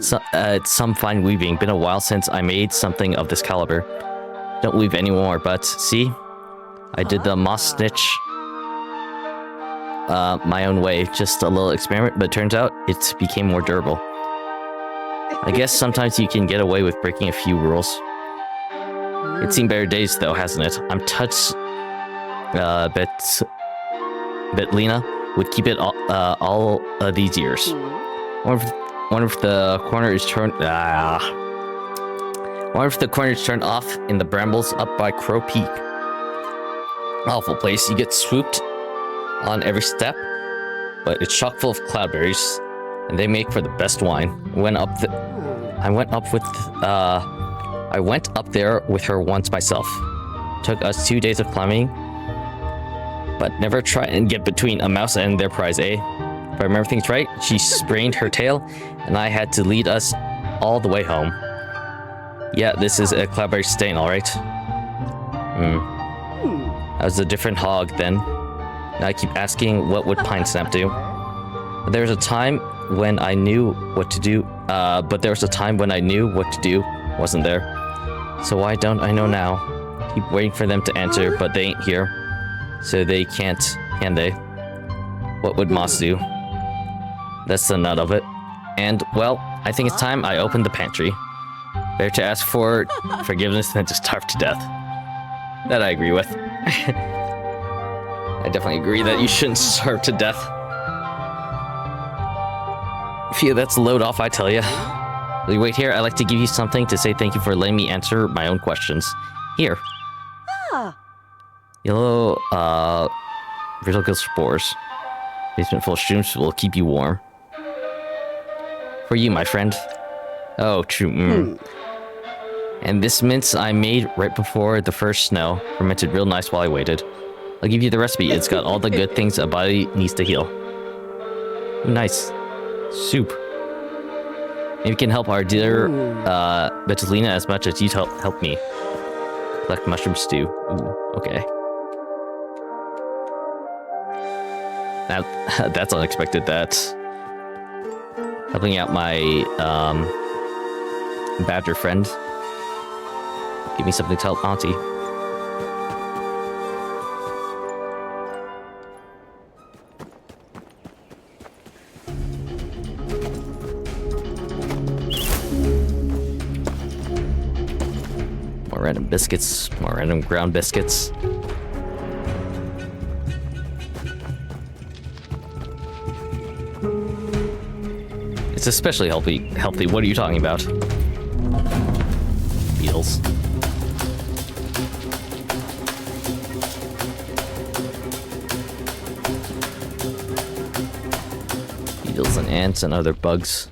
So, it's some fine weaving. Been a while since I made something of this caliber. Don't weave anymore, but see? I did the moss snitch my own way. Just a little experiment, but turns out it became more durable. I guess sometimes you can get away with breaking a few rules. It's seen better days, though, hasn't it? I'm touched... but Lena would keep it all these years. One of the corners turned one of the corners turned off in the brambles up by Crow Peak. Awful place. You get swooped on every step, but it's chock full of cloudberries, and they make for the best wine. I went up there with her once myself. Took us 2 days of climbing. But never try and get between a mouse and their prize, eh? If I remember things right, she sprained her tail, and I had to lead us all the way home. Yeah, this is a cloudberry stain, alright. I was a different hog then. Now I keep asking, what would Pine Snap do? But there was a time when I knew what to do, wasn't there? So why don't I know now? Keep waiting for them to answer, but they ain't here. So they can't, can they? What would Moss do? That's the nut of it. And, well, I think it's time I opened the pantry. Better to ask for forgiveness than to starve to death. That I agree with. I definitely agree that you shouldn't starve to death. Phew, that's a load off, I tell ya. Will you wait here? I'd like to give you something to say thank you for letting me answer my own questions. Here. Yellow, vertical spores. Basement full of shrooms will keep you warm. For you, my friend. Oh, true. And this mince I made right before the first snow. Fermented real nice while I waited. I'll give you the recipe. It's got all the good things a body needs to heal. Nice. Soup. Maybe you can help our dear, Bettelina as much as you help me. Collect mushroom stew. Ooh, okay. That's unexpected. That's helping out my badger friend. Give me something to help Auntie. More random biscuits, more random ground biscuits. It's especially healthy. What are you talking about? Beetles. Beetles and ants and other bugs.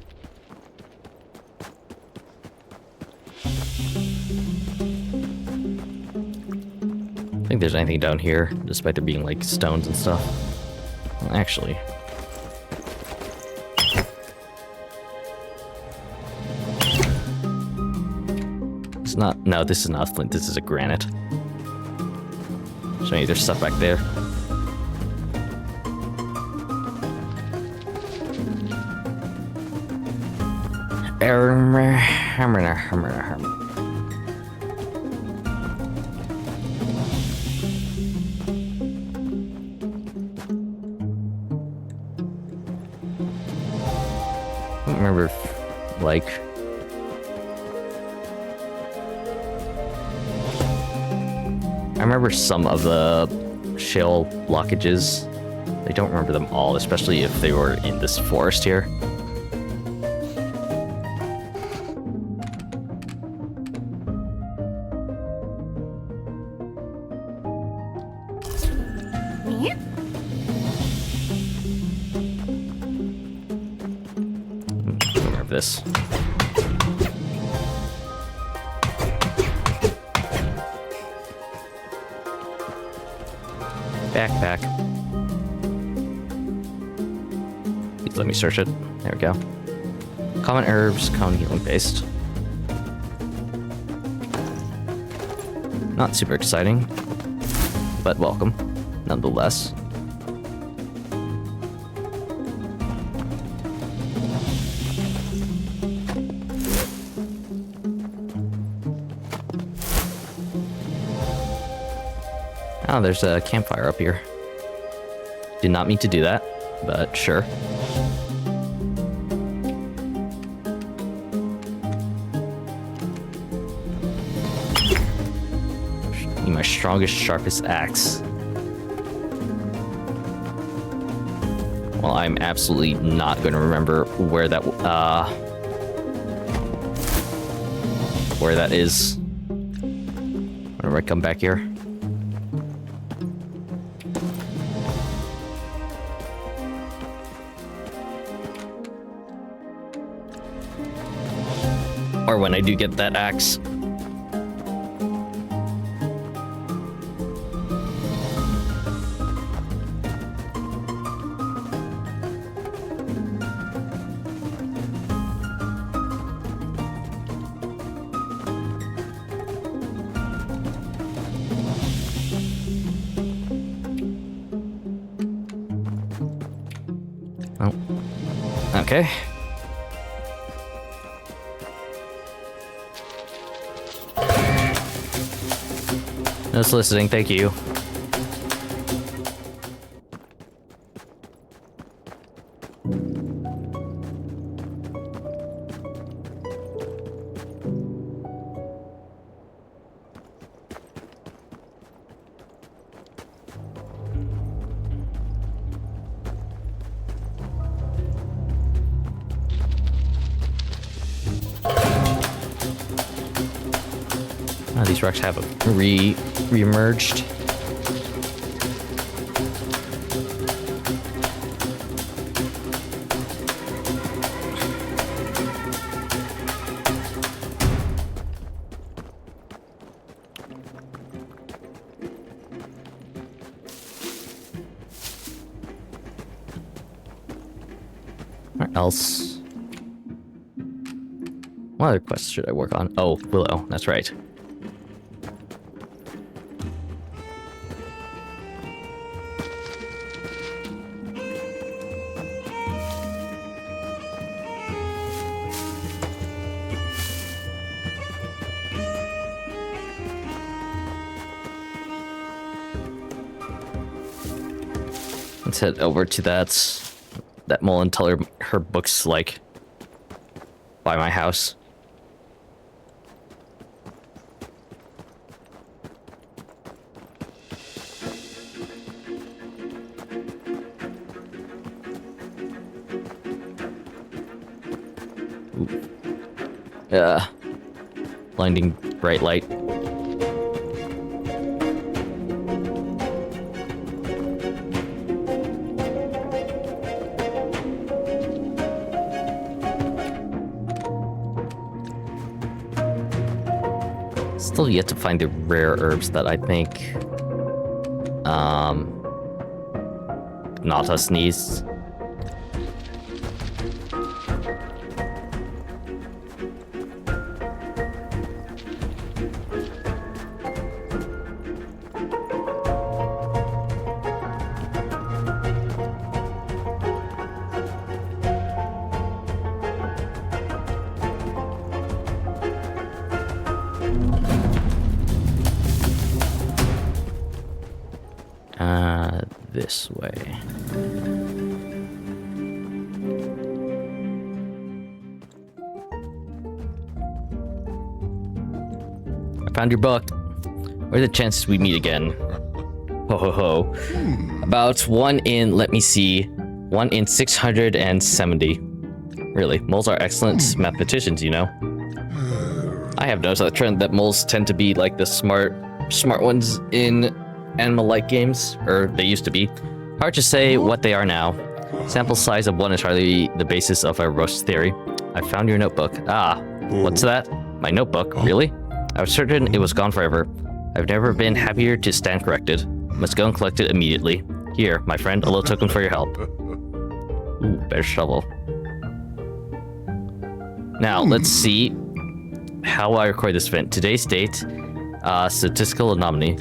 I think there's anything down here, despite there being like stones and stuff. Well, actually. It's not. No, this is not flint. This is a granite. So there's stuff back there. I don't remember if, like... I remember some of the shale blockages. I don't remember them all, especially if they were in this forest here. Remember this. Backpack. Please let me search it. There we go. Common herbs, common healing paste. Not super exciting, but welcome, nonetheless. Oh, there's a campfire up here. Did not mean to do that, but sure. Need my strongest, sharpest axe. Well, I'm absolutely not going to remember where that is. Whenever I come back here. Or when I do get that axe. Oh. Okay. No soliciting, thank you. Oh, these rocks have re-emerged. Where else? What other quests should I work on? Oh, Willow, that's right. Let's head over to that mole and tell her book's like by my house. Ooh. Blinding bright light. Still yet to find the rare herbs that I think Nautas needs. This way. I found your book. What are the chances we meet again? Ho ho ho. About 1 in, let me see, 1 in 670. Really, moles are excellent mathematicians, you know. I have noticed that trend that moles tend to be like the smart ones in animal-like games, or they used to be. Hard to say what they are now. Sample size of 1 is hardly the basis of our roast theory. I found your notebook. Ah, what's that? My notebook? Really? I was certain it was gone forever. I've never been happier to stand corrected. Must go and collect it immediately. Here, my friend, a little token for your help. Ooh, better shovel. Now, let's see how I record this event. Today's date, statistical anomaly.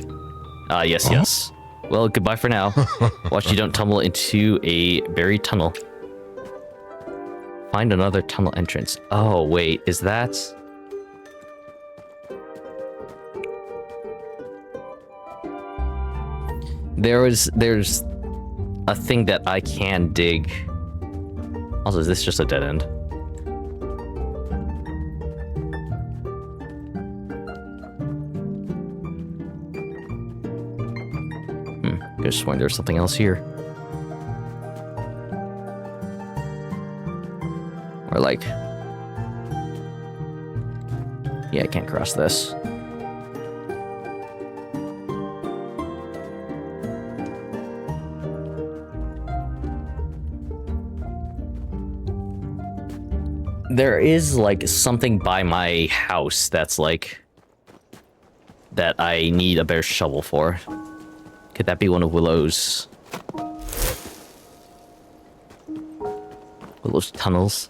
Yes. Well, goodbye for now. Watch you don't tumble into a buried tunnel. Find another tunnel entrance. Oh, wait, is that... There's a thing that I can dig. Also, is this just a dead end? I just sworn there's something else here. Or like... Yeah, I can't cross this. There is, like, something by my house that's, like... that I need a better shovel for. Could that be one of Willow's tunnels?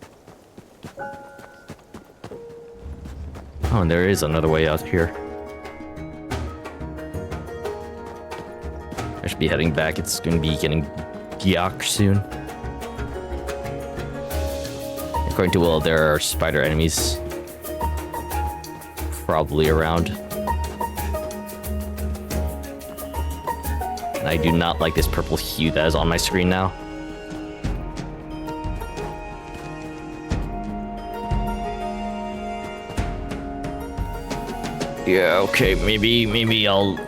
Oh, and there is another way out here. I should be heading back. It's going to be getting dark soon. According to Willow, there are spider enemies probably around. And I do not like this purple hue that is on my screen now. Yeah, okay, maybe I'll...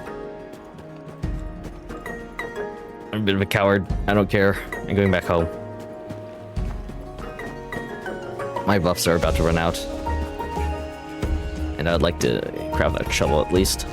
I'm a bit of a coward. I don't care. I'm going back home. My buffs are about to run out. And I'd like to craft that shovel at least.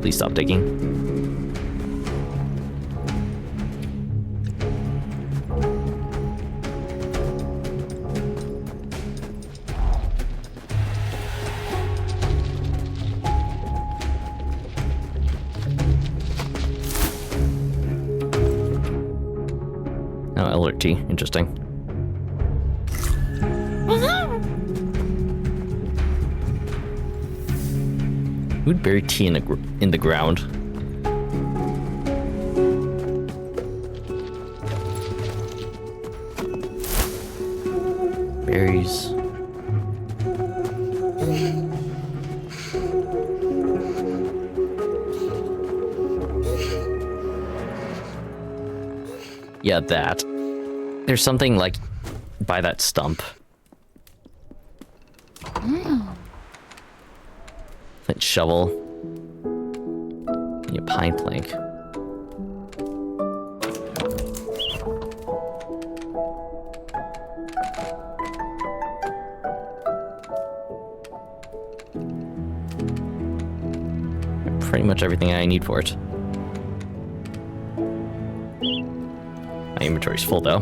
Please stop digging. Oh, alert tea. Interesting. Who'd bury tea in the ground? Berries. Yeah, that. There's something like by that stump. Flint shovel. And a pine plank. Pretty much everything I need for it. My inventory's full though.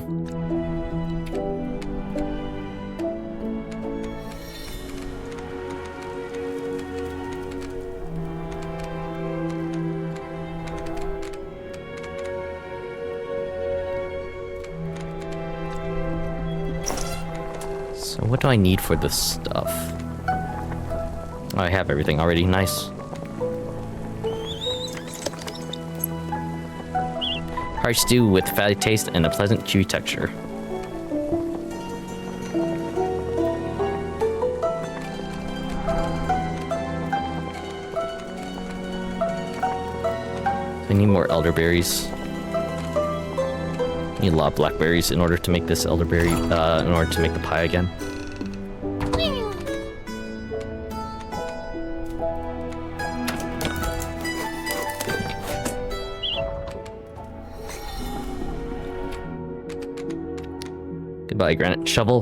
So what do I need for this stuff? Oh, I have everything already. Nice. Hard stew with fatty taste and a pleasant chewy texture. I need more elderberries. I need a lot of blackberries in order to make this elderberry, in order to make the pie again. Goodbye, granite shovel.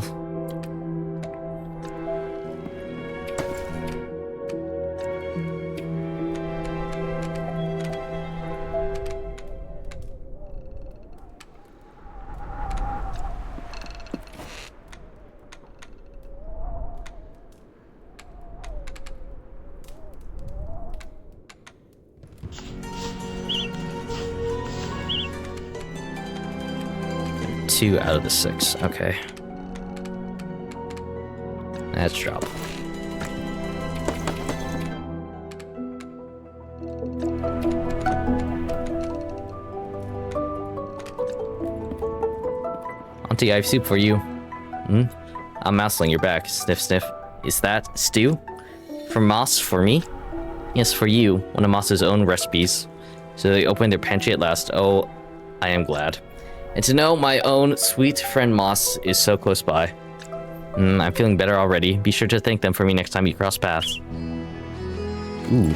2 out of the 6. Okay. Let's drop. Auntie, I have soup for you. Hmm? I'm mousling your back. Sniff, sniff. Is that stew? From Moss for me? Yes, for you. One of Moss's own recipes. So they opened their pantry at last. Oh, I am glad. And to know my own sweet friend Moss is so close by. I'm feeling better already. Be sure to thank them for me next time you cross paths. Ooh.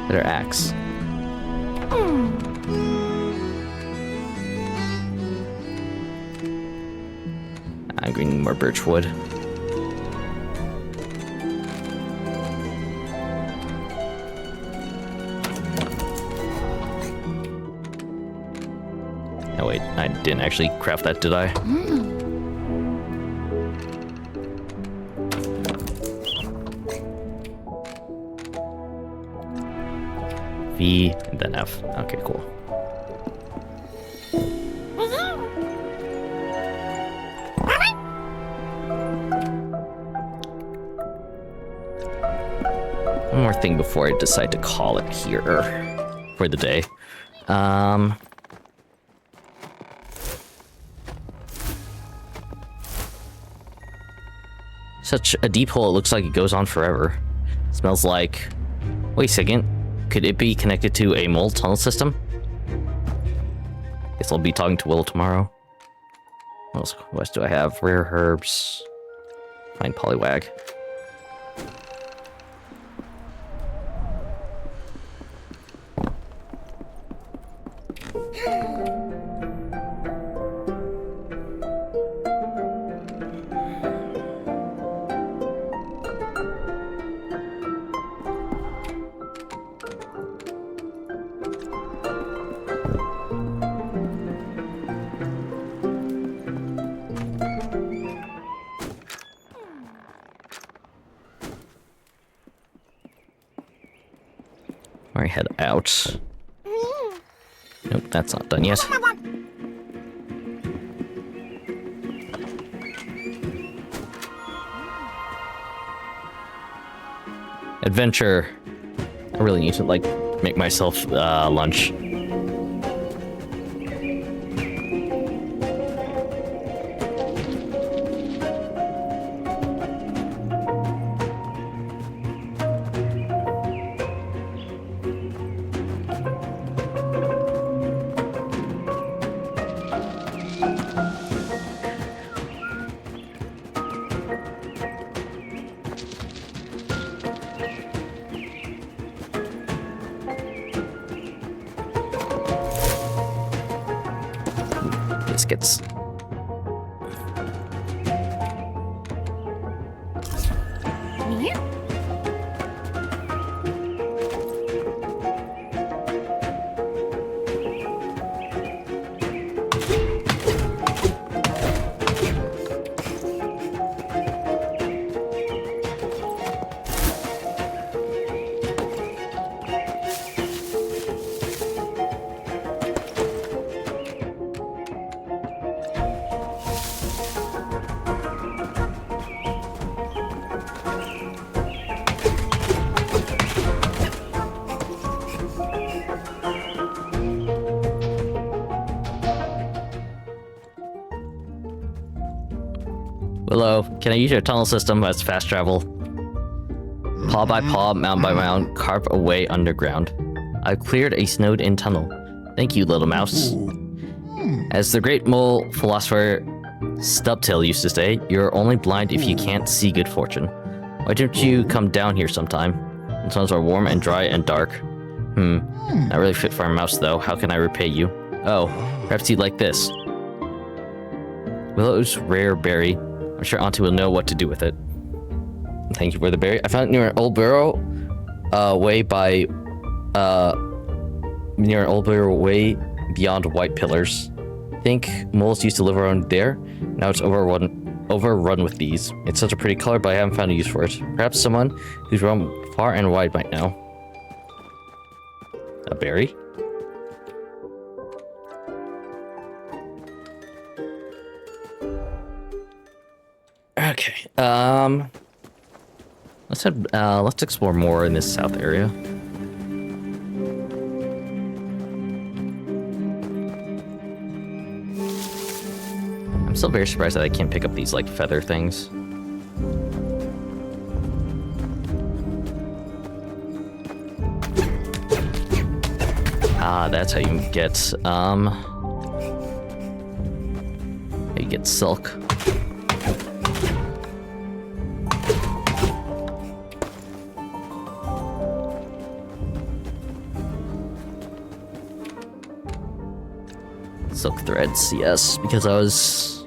Better axe. I'm going to need more birch wood. Oh wait, I didn't actually craft that, did I? V, and then F. Okay, cool. One more thing before I decide to call it here for the day. Such a deep hole, it looks like it goes on forever. Smells like... Wait a second. Could it be connected to a mole tunnel system? Guess I'll be talking to Willow tomorrow. What else do I have? Rare herbs. Find Poliwag. Or head out. Nope, that's not done yet. Adventure. I really need to, like, make myself lunch. Biscuits. Willow, can I use your tunnel system as fast travel? Paw by paw, mound by mound, carve away underground. I've cleared a snowed-in tunnel. Thank you, little mouse. As the great mole philosopher Stubtail used to say, you're only blind if you can't see good fortune. Why don't you come down here sometime? The tunnels are warm and dry and dark. Not really fit for a mouse, though. How can I repay you? Oh, perhaps you'd like this. Willow's rare berry. I'm sure Auntie will know what to do with it. Thank you for the berry. I found it near an old Burrow way beyond white pillars. I think moles used to live around there. Now it's overrun with bees. It's such a pretty color, but I haven't found a use for it. Perhaps someone who's roamed far and wide might know. A berry? Okay. Let's explore more in this south area. I'm still very surprised that I can't pick up these like feather things. Ah, that's how you get silk. Silk threads, yes, because I was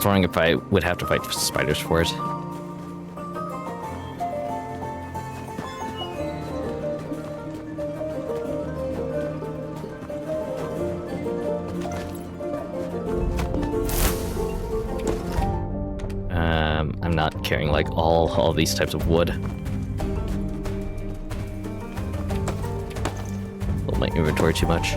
wondering if I would have to fight spiders for it. I'm not carrying like all these types of wood. Fill my inventory too much.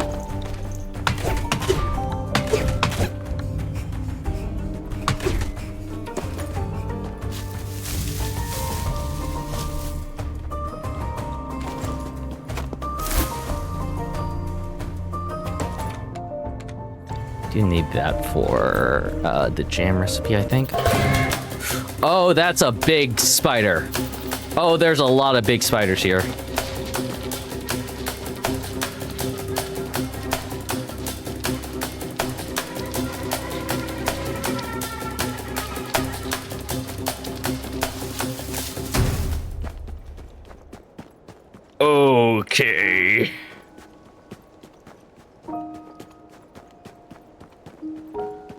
Do need that for the jam recipe, I think. Oh, that's a big spider. Oh, there's a lot of big spiders here. Okay.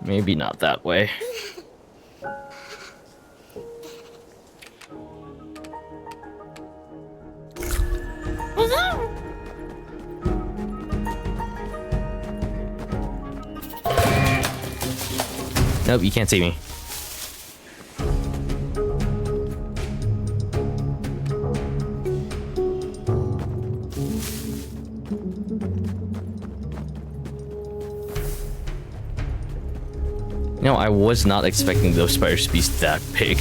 Maybe not that way. Nope, you can't see me. No, I was not expecting those spiders to be that big.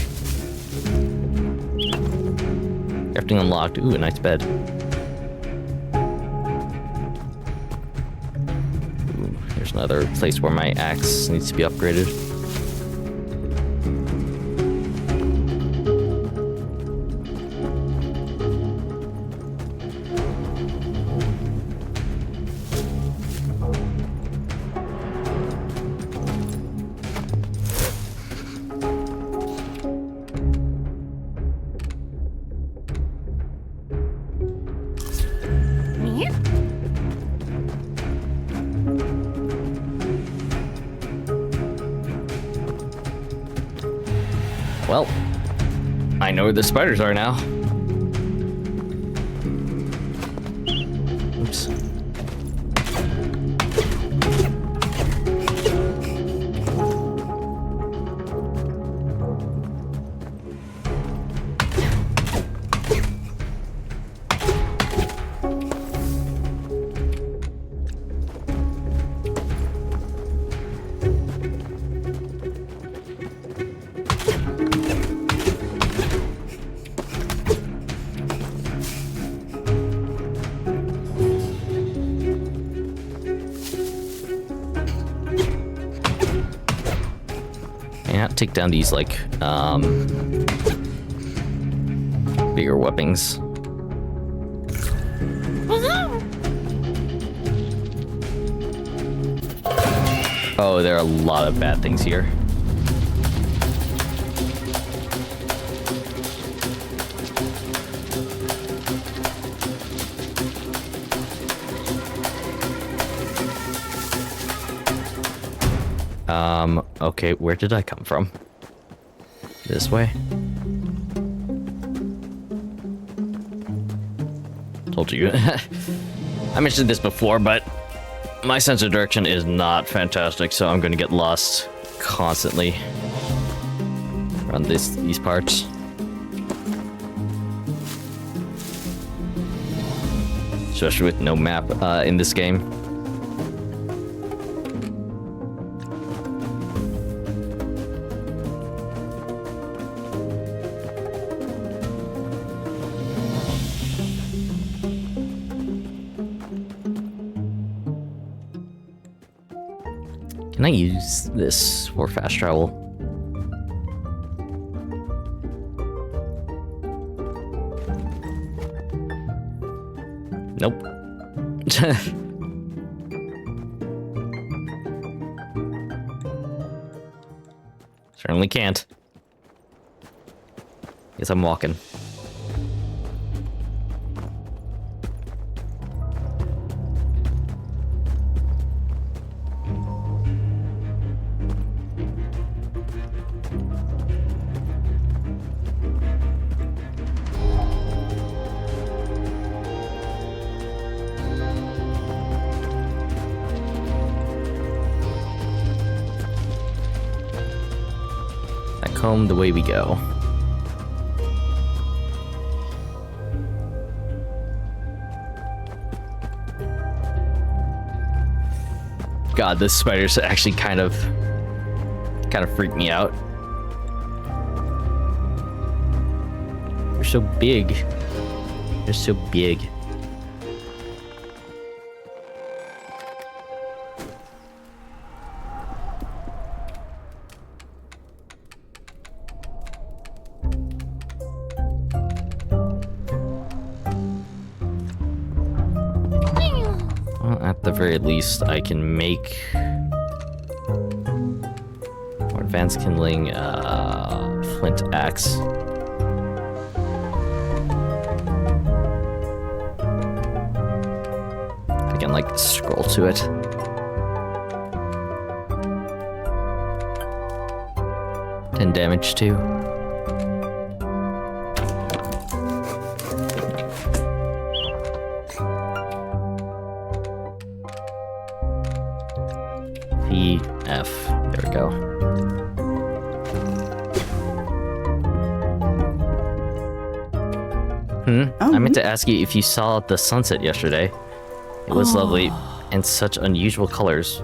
Crafting unlocked. Ooh, a nice bed. Ooh, there's another place where my axe needs to be upgraded. Well, I know where the spiders are now. Oops. Take down these like bigger weapons. Oh, there are a lot of bad things here. Okay, where did I come from? This way? Told you. I mentioned this before, but my sense of direction is not fantastic, so I'm gonna get lost constantly around these parts. Especially with no map in this game. Can I use this for fast travel? Nope. Certainly can't. Guess I'm walking. Back home, the way we go. God, this spider's actually kind of freaked me out. They're so big. They're so big. Well, at the very least, I can make more advanced kindling flint axe. I can like scroll to it. Ten damage too. F. There we go. I meant to ask you if you saw the sunset yesterday. It was lovely and such unusual colors.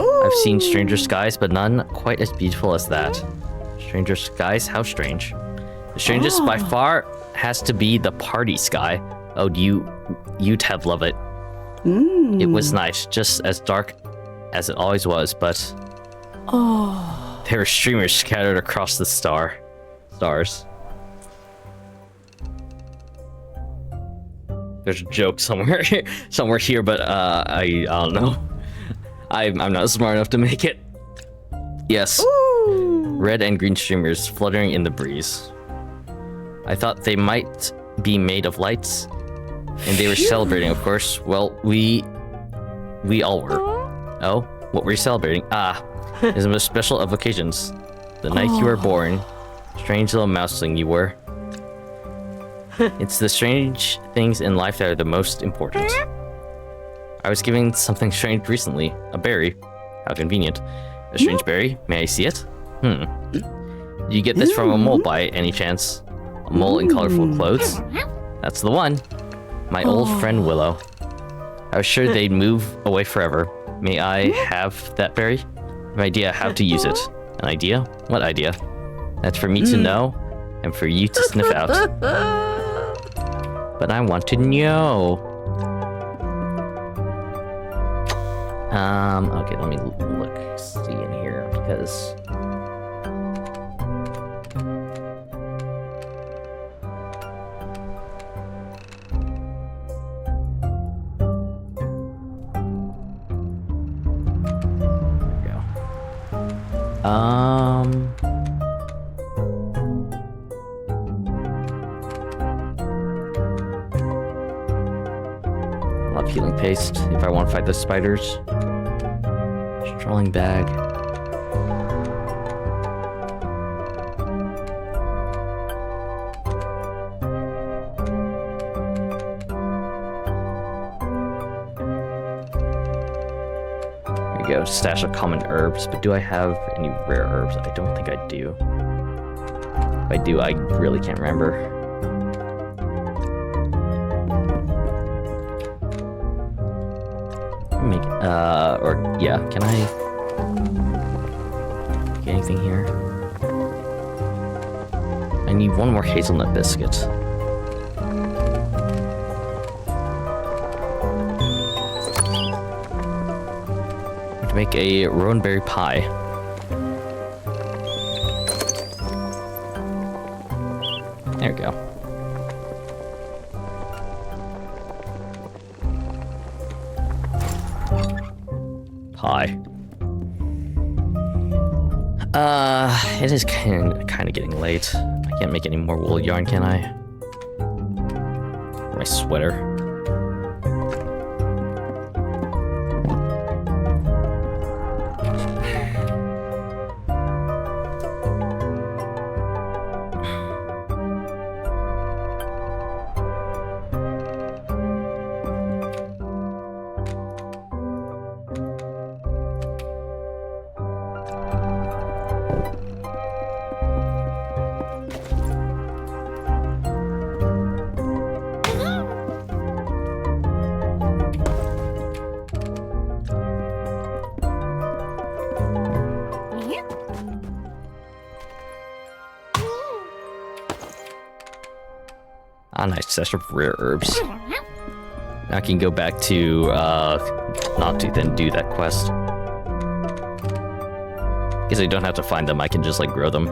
I've seen stranger skies, but none quite as beautiful as that. Stranger skies? How strange. The strangest by far has to be the party sky. Oh, you'd have loved it. It was nice, just as dark as it always was, but there were streamers scattered across the stars. There's a joke somewhere here, but I don't know. I'm not smart enough to make it. Yes. Red and green streamers fluttering in the breeze. I thought they might be made of lights, and they were celebrating, of course. Well, we all were. Oh, what were you celebrating? It's the most special of occasions. The night you were born. Strange little mouseling you were. It's the strange things in life that are the most important. I was given something strange recently. A berry. How convenient. A strange berry? May I see it? Do you get this from a mole by any chance? A mole in colorful clothes? That's the one. My old friend Willow. I was sure they'd move away forever. May I have that berry? An idea how to use it. An idea? What idea? That's for me to know and for you to sniff out. But I want to know. Okay, let me see in here because I'll have healing paste if I want to fight the spiders. Strolling bag. There we go, stash of common herbs, but do I have any rare herbs? I don't think I do. If I do, I really can't remember. Can I get anything here? I need one more hazelnut biscuit. What can make a rowan berry pie. There we go. Pie. It is kind of getting late. I can't make any more wool yarn, can I? My sweater. Ah, nice stash of rare herbs. Now I can go back to Gnawtooth and do that quest. Because I don't have to find them, I can just like grow them.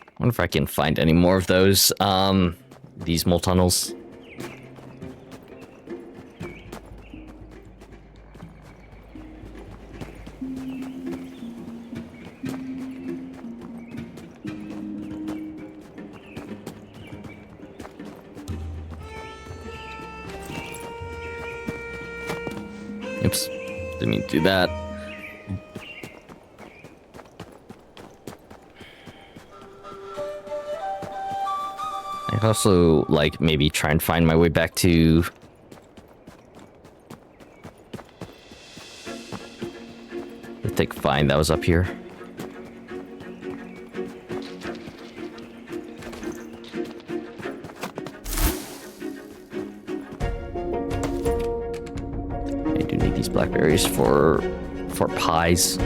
I wonder if I can find any more of those, these mole tunnels. Oops, didn't mean to do that. I also, like, maybe try and find my way back to... the thick vine that was up here. I do need these blackberries for pies.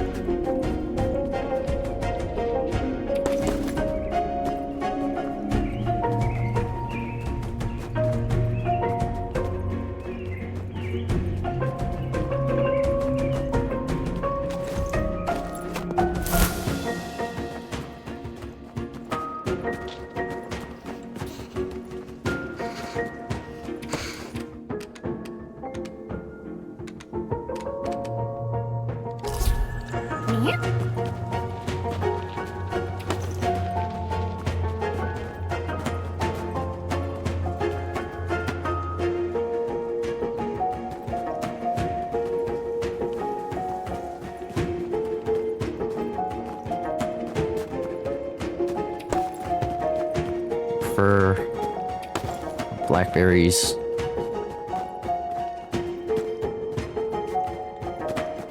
Blackberries.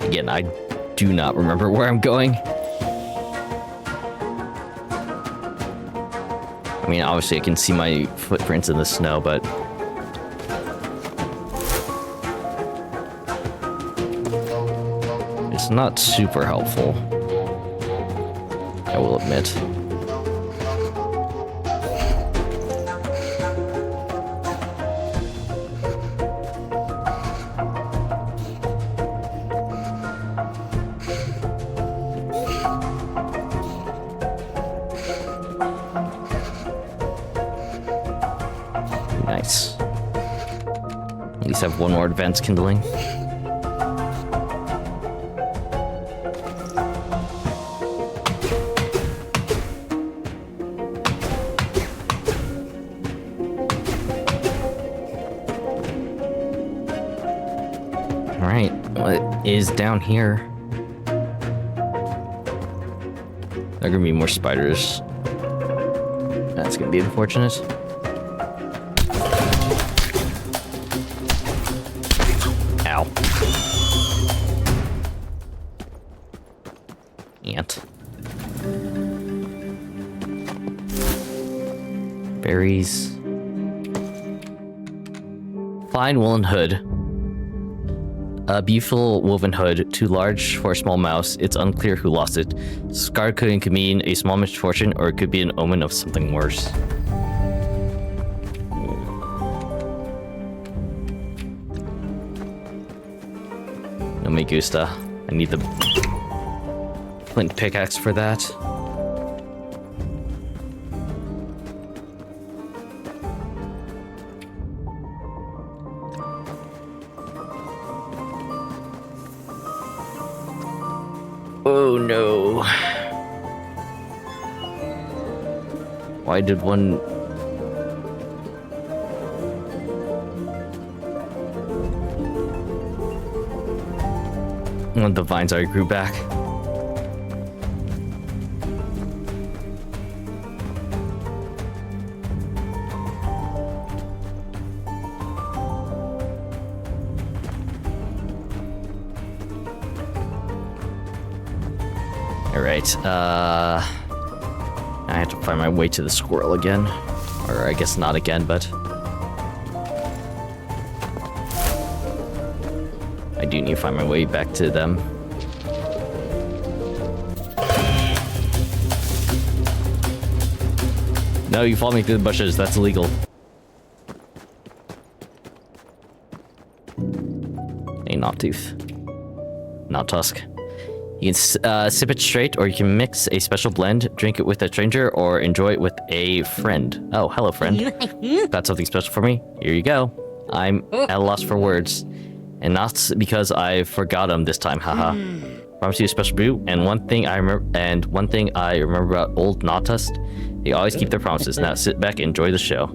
Again, I do not remember where I'm going. I mean, obviously I can see my footprints in the snow, but... it's not super helpful, I will admit. Nice. At least have one more advanced kindling. Alright, what is down here? There are gonna be more spiders. That's gonna be unfortunate. Ow. Ant. Berries. Fine woolen hood. A beautiful woven hood, too large for a small mouse. It's unclear who lost it. Scarred coding could mean a small misfortune, or it could be an omen of something worse. No me gusta. I need the flint pickaxe for that. Oh no. Why did one... One of the vines already grew back. Alright, I have to find my way to the squirrel again. Or I guess not again, but... I do need to find my way back to them. No, you followed me through the bushes. That's illegal. A Knobtooth. Knobtusk. You can sip it straight, or you can mix a special blend, drink it with a stranger, or enjoy it with a friend. Oh, hello, friend. Got something special for me? Here you go. I'm at a loss for words. And not because I forgot them this time, haha. Promise you a special brew, and one thing I remember about old Nautus, they always keep their promises. Now sit back and enjoy the show.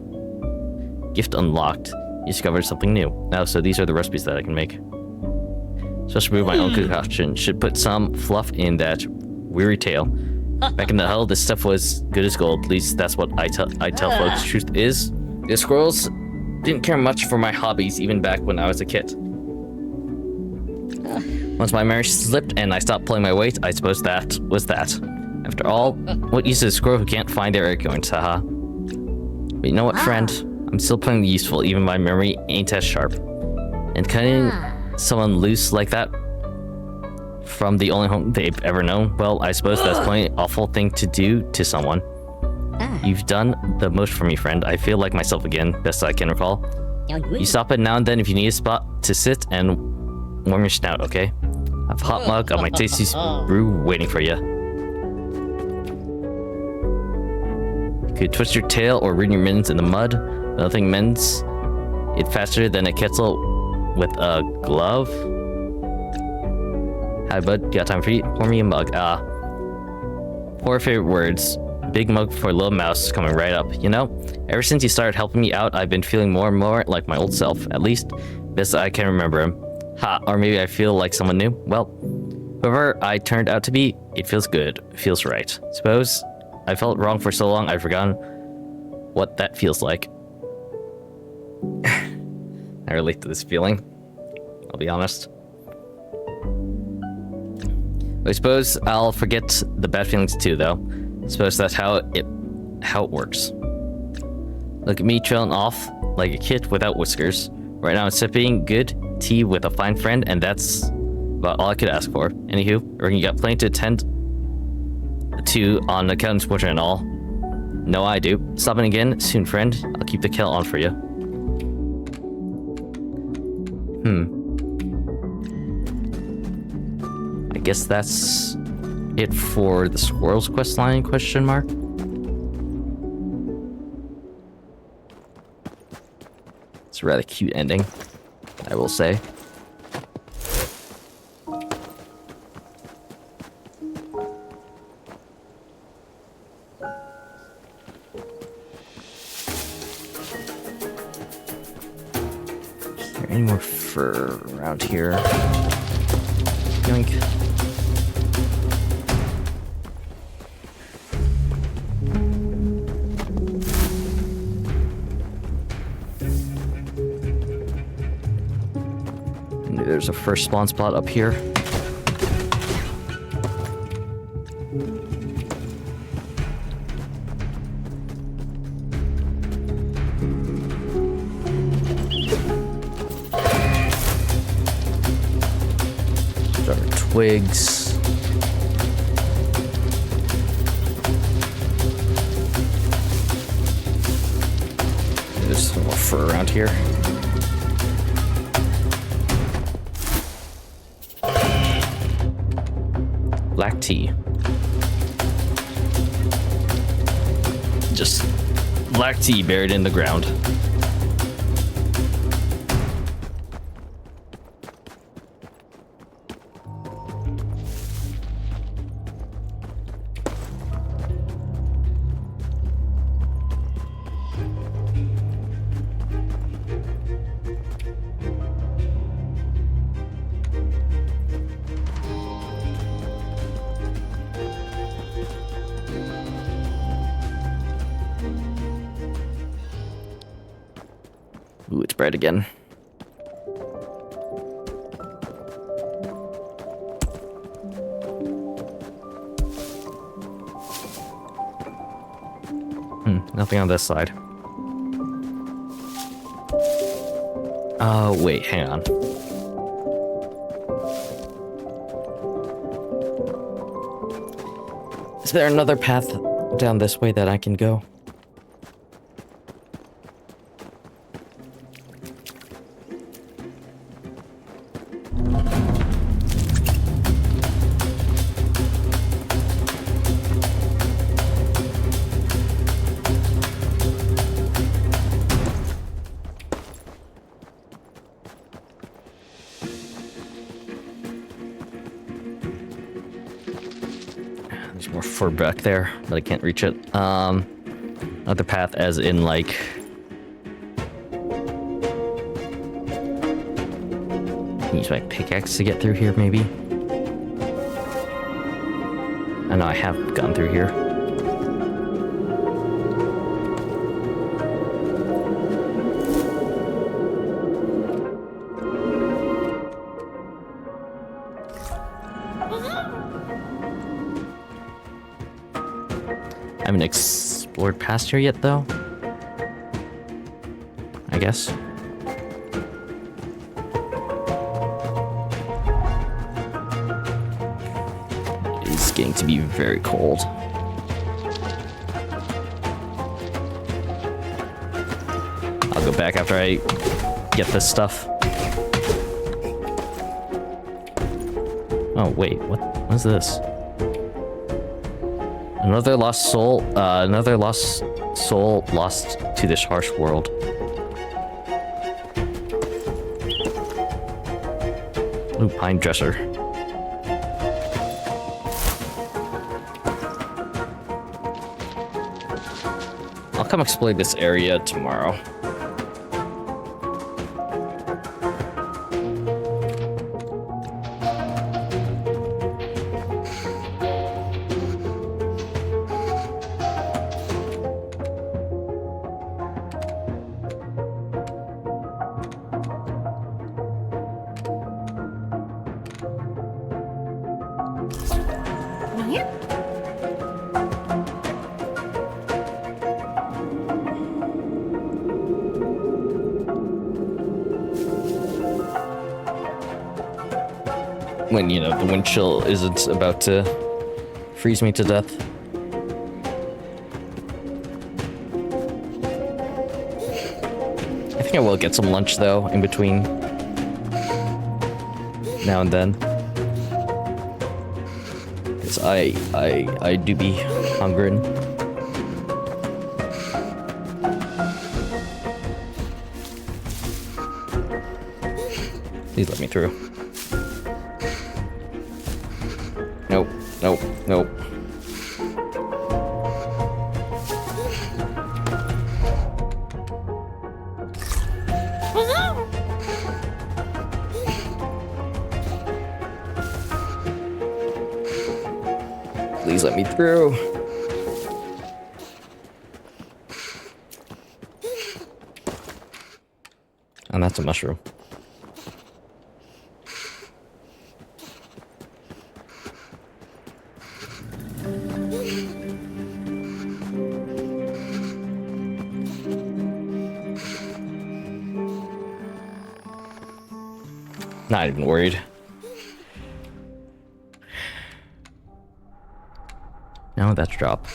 Gift unlocked. You discovered something new. Now, so these are the recipes that I can make. Special brew of my own concoction. Should put some fluff in that weary tale. Back in the hell, this stuff was good as gold. At least that's what I tell folks. Truth is, the squirrels didn't care much for my hobbies, even back when I was a kid. Once my memory slipped and I stopped pulling my weight, I suppose that was that. After all, what use is a squirrel who can't find their acorns, haha. But you know what, friend? I'm still playing the useful, even my memory ain't as sharp. And cutting someone loose like that from the only home they've ever known, well, I suppose that's probably an awful thing to do to someone. You've done the most for me, friend. I feel like myself again, best I can recall. You stop it now and then if you need a spot to sit and warm your snout, okay? I have a hot mug of my tasty brew waiting for you. You could twist your tail or ruin your mittens in the mud. Nothing mends it faster than a kettle with a glove. Hi, bud. Got time for you? Pour me a mug. Poor favorite words. Big mug for a little mouse coming right up. You know, ever since you started helping me out, I've been feeling more and more like my old self. At least, best I can remember him. Ha, or maybe I feel like someone new. Well, whoever I turned out to be, it feels good. Feels right. Suppose I felt wrong for so long I've forgotten what that feels like. I relate to this feeling. I'll be honest. I suppose I'll forget the bad feelings too, though. I suppose that's how it works. Look at me trailing off like a kid without whiskers. Right now I'm sipping good tea with a fine friend, and that's about all I could ask for. Anywho, I reckon you got plenty to attend to on account of sports and all. No, I do. Stopping again soon, friend. I'll keep the kettle on for you. I guess that's it for the squirrel's quest line, question mark? It's a rather cute ending, I will say. Is there any more fur around here? Yoink. There's a first spawn spot up here. Start twigs. There's some more fur around here. Black tea. Just black tea buried in the ground. Ooh, it's bright again. Nothing on this side. Oh, wait, hang on. Is there another path down this way that I can go? There's more fur back there, but I can't reach it. Another path as in like... use my pickaxe to get through here, maybe? I know I have gone through here. I haven't explored past here yet, though. I guess. It's getting to be very cold. I'll go back after I get this stuff. Oh, wait, what is this? Another lost soul lost to this harsh world. Ooh, pine dresser. I'll come explore this area tomorrow. When, you know, the wind chill isn't about to freeze me to death. I think I will get some lunch, though, in between now and then. Because I do be hungering. Please let me through. Nope, nope, nope. Please let me through. And that's a mushroom. Not even worried. No, that's drop.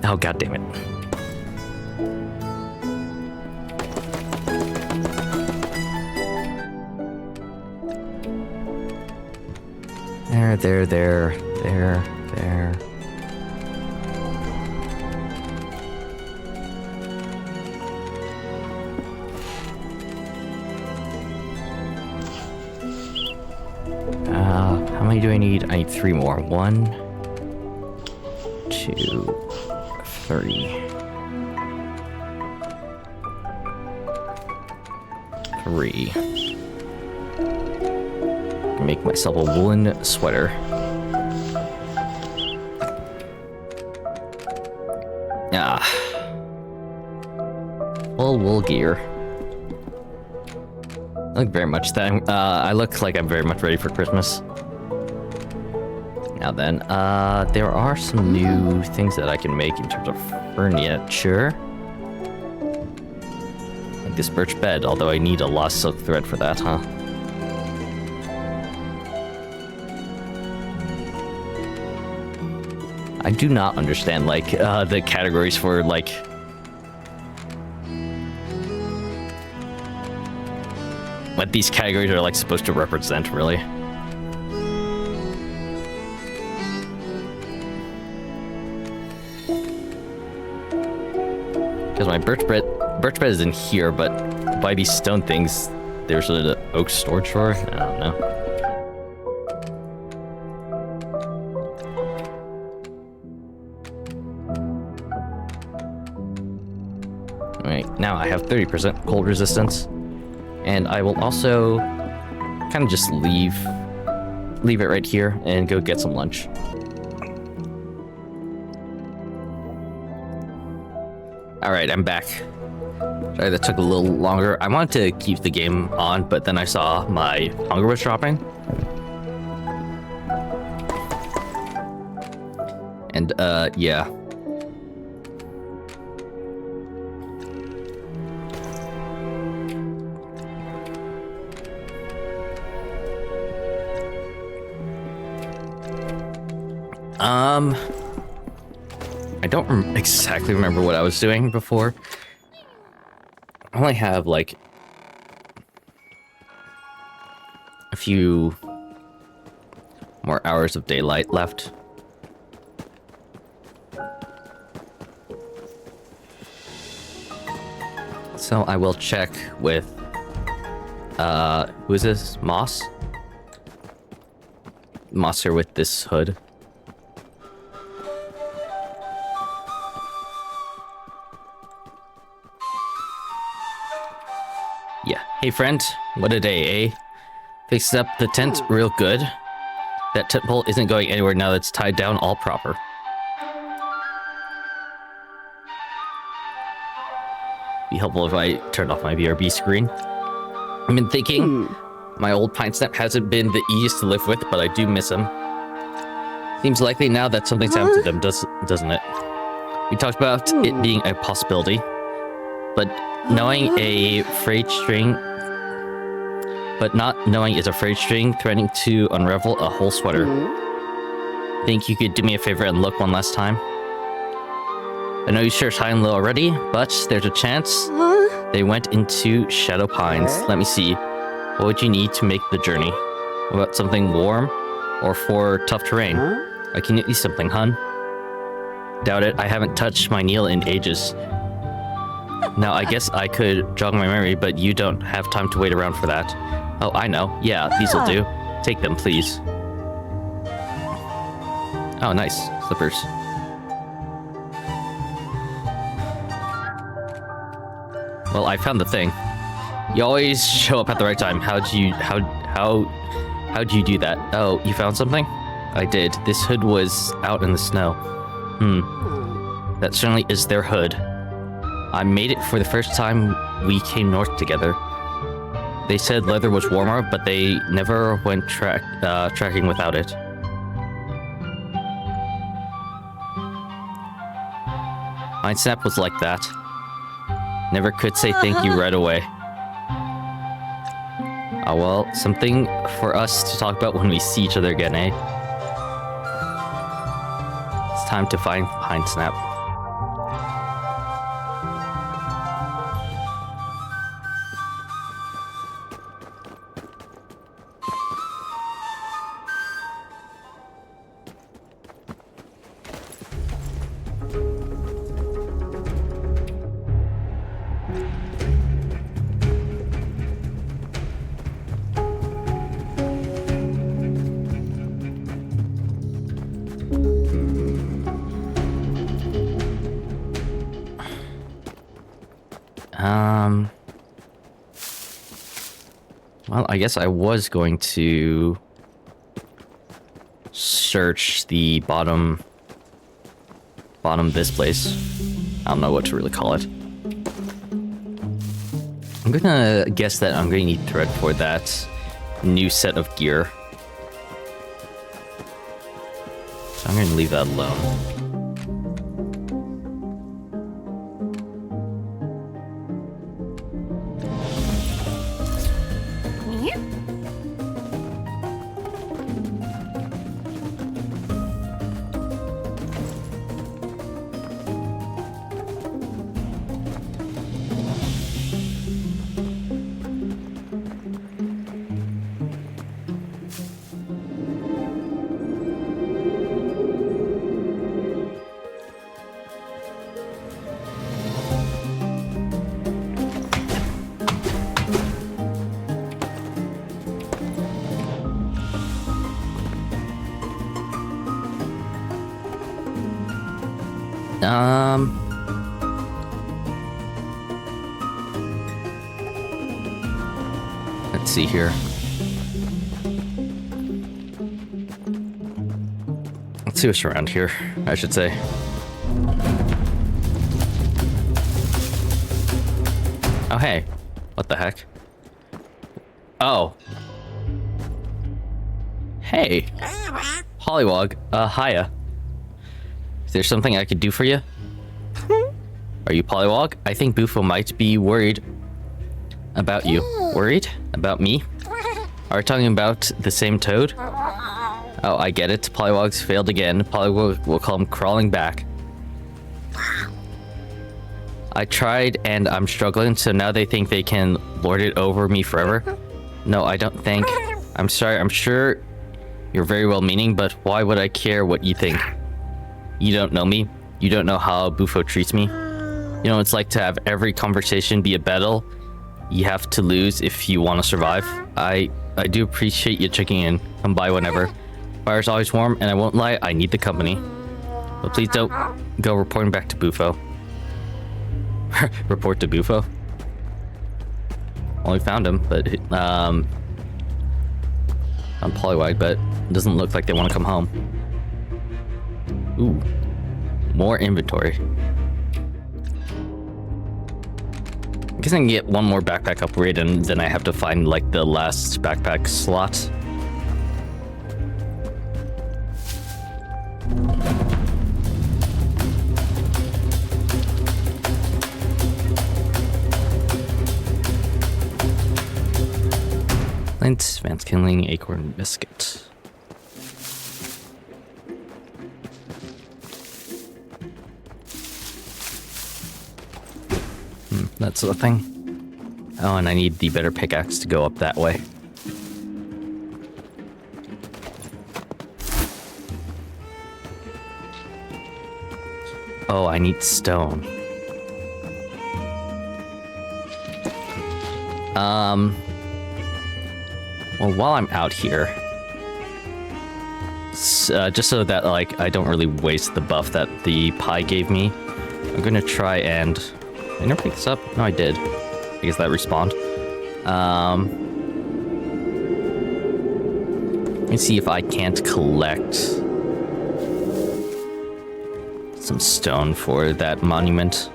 Oh, god damn it. There. How many do I need? I need 3 more. 1, 2, 3. 3. Make myself a woolen sweater. Full wool gear. I look very much that I look like I'm very much ready for Christmas. Now then, there are some new things that I can make in terms of furniture. Like this birch bed, although I need a lost silk thread for that, huh? I do not understand, like, the categories for, like... what these categories are, like, supposed to represent, really. Because my birch bed is in here, but by these stone things, there's an oak storage drawer? I don't know. Alright, now I have 30% cold resistance. And I will also kind of just leave it right here and go get some lunch. Alright, I'm back. Sorry, that took a little longer. I wanted to keep the game on, but then I saw my hunger was dropping. And, yeah. I don't exactly remember what I was doing before. I only have, like, a few more hours of daylight left. So I will check with, who is this? Moss? Moss here with this hood. Yeah. Hey, friend. What a day, eh? Fixed up the tent real good. That tent pole isn't going anywhere now that it's tied down all proper. Be helpful if I turned off my BRB screen. I've been thinking my old pine snap hasn't been the easiest to live with, but I do miss him. Seems likely now that something's happened to them, doesn't it? We talked about it being a possibility, but knowing a frayed string, not knowing is a frayed string threatening to unravel a whole sweater. Think you could do me a favor and look one last time? I know you searched high and low already, but there's a chance they went into Shadow Pines. Let me see. What would you need to make the journey? What about something warm or for tough terrain? I can get you something, hun. Doubt it. I haven't touched my Neil in ages. Now, I guess I could jog my memory, but you don't have time to wait around for that. Oh, I know. Yeah, these'll do. Take them, please. Oh, nice. Slippers. Well, I found the thing. You always show up at the right time. How'd you do that? Oh, you found something? I did. This hood was out in the snow. That certainly is their hood. I made it for the first time we came north together. They said leather was warmer, but they never went tracking without it. Pine Snap was like that. Never could say thank you right away. Oh well, something for us to talk about when we see each other again, eh? It's time to find Pine Snap. Well, I guess I was going to search the bottom this place. I don't know what to really call it. I'm gonna guess that I'm gonna need thread for that new set of gear. So I'm gonna leave that alone. Let's see here. Let's see what's around here, I should say. Oh, hey. What the heck? Oh. Hey. Pollywog. Hiya. Is there something I could do for you? Are you Pollywog? I think Bufo might be worried about you. Worried? About me? Are we talking about the same toad? Oh, I get it. Pollywog's failed again. Pollywog will come crawling back. I tried and I'm struggling, so now they think they can lord it over me forever? No, I don't think. I'm sorry, I'm sure you're very well meaning, but why would I care what you think? You don't know me. You don't know how Bufo treats me. You know, it's like to have every conversation be a battle. You have to lose if you want to survive. I do appreciate you checking in. Come by whenever. Fire's always warm, and I won't lie, I need the company. But please don't go reporting back to Bufo. Report to Bufo? Well, we found him, but on Pollywog, but it doesn't look like they want to come home. Ooh, more inventory. I guess I can get one more backpack upgrade, and then I have to find like the last backpack slot. Lint, Vance Kindling, Acorn Biscuit. That's the thing. Oh, and I need the better pickaxe to go up that way. Oh, I need stone. Well, while I'm out here, just so that like I don't really waste the buff that the pie gave me, I'm gonna try and... I never picked this up. No, I did. I guess that respawned. Let me see if I can't collect some stone for that monument.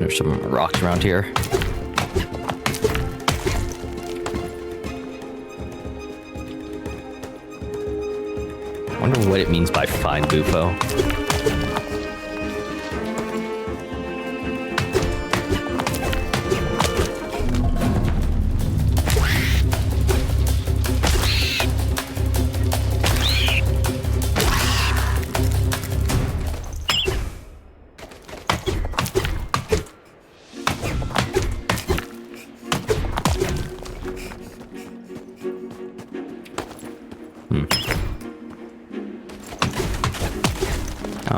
There's some rocks around here. I wonder what it means by find Bufo.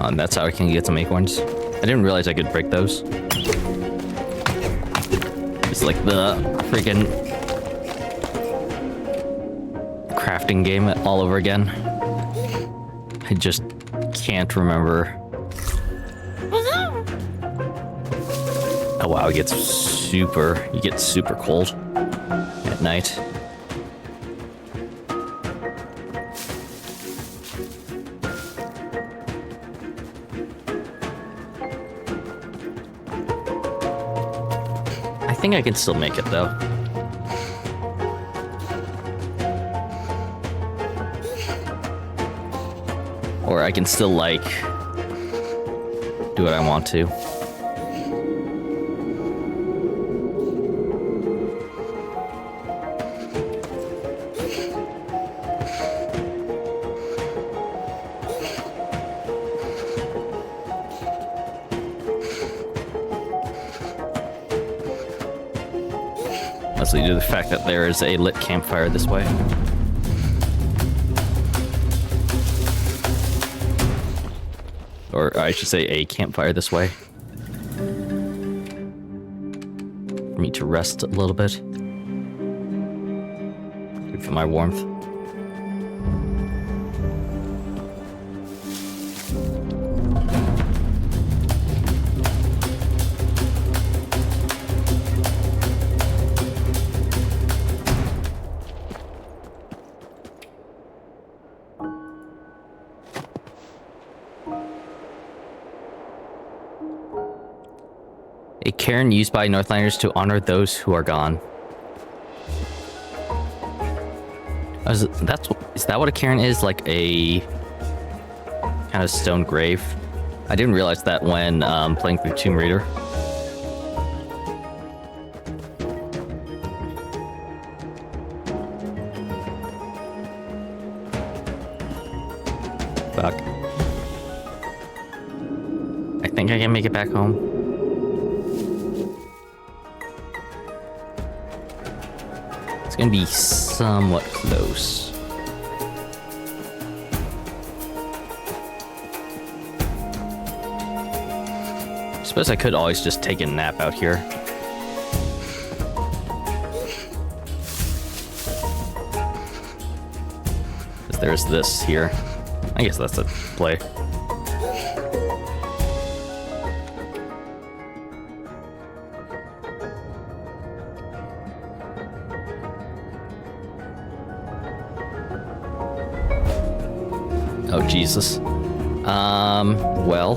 And that's how I can get some acorns. I didn't realize I could break those. It's like the freaking crafting game all over again. I just can't remember. Oh wow, you get super cold at night. I think I can still make it though. Or I can still like do what I want to. Mostly due to the fact that there is a lit campfire this way. Or I should say a campfire this way. For me to rest a little bit. Good for my warmth. A cairn used by Northlanders to honor those who are gone. Is that what a cairn is? Like a kind of stone grave? I didn't realize that when playing through Tomb Raider. Fuck. I think I can make it back home. It's gonna be somewhat close. I suppose I could always just take a nap out here. Because there's this here. I guess that's a play. Oh, Jesus. Well.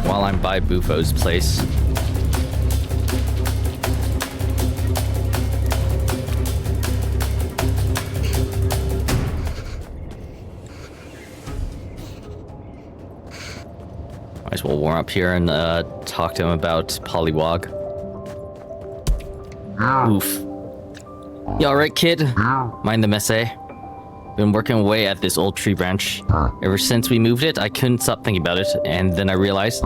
While I'm by Bufo's place. Might as well warm up here and talk to him about Pollywog. Oof. You alright, kid? Mind the mess, eh? Been working away at this old tree branch. Ever since we moved it, I couldn't stop thinking about it, and then I realized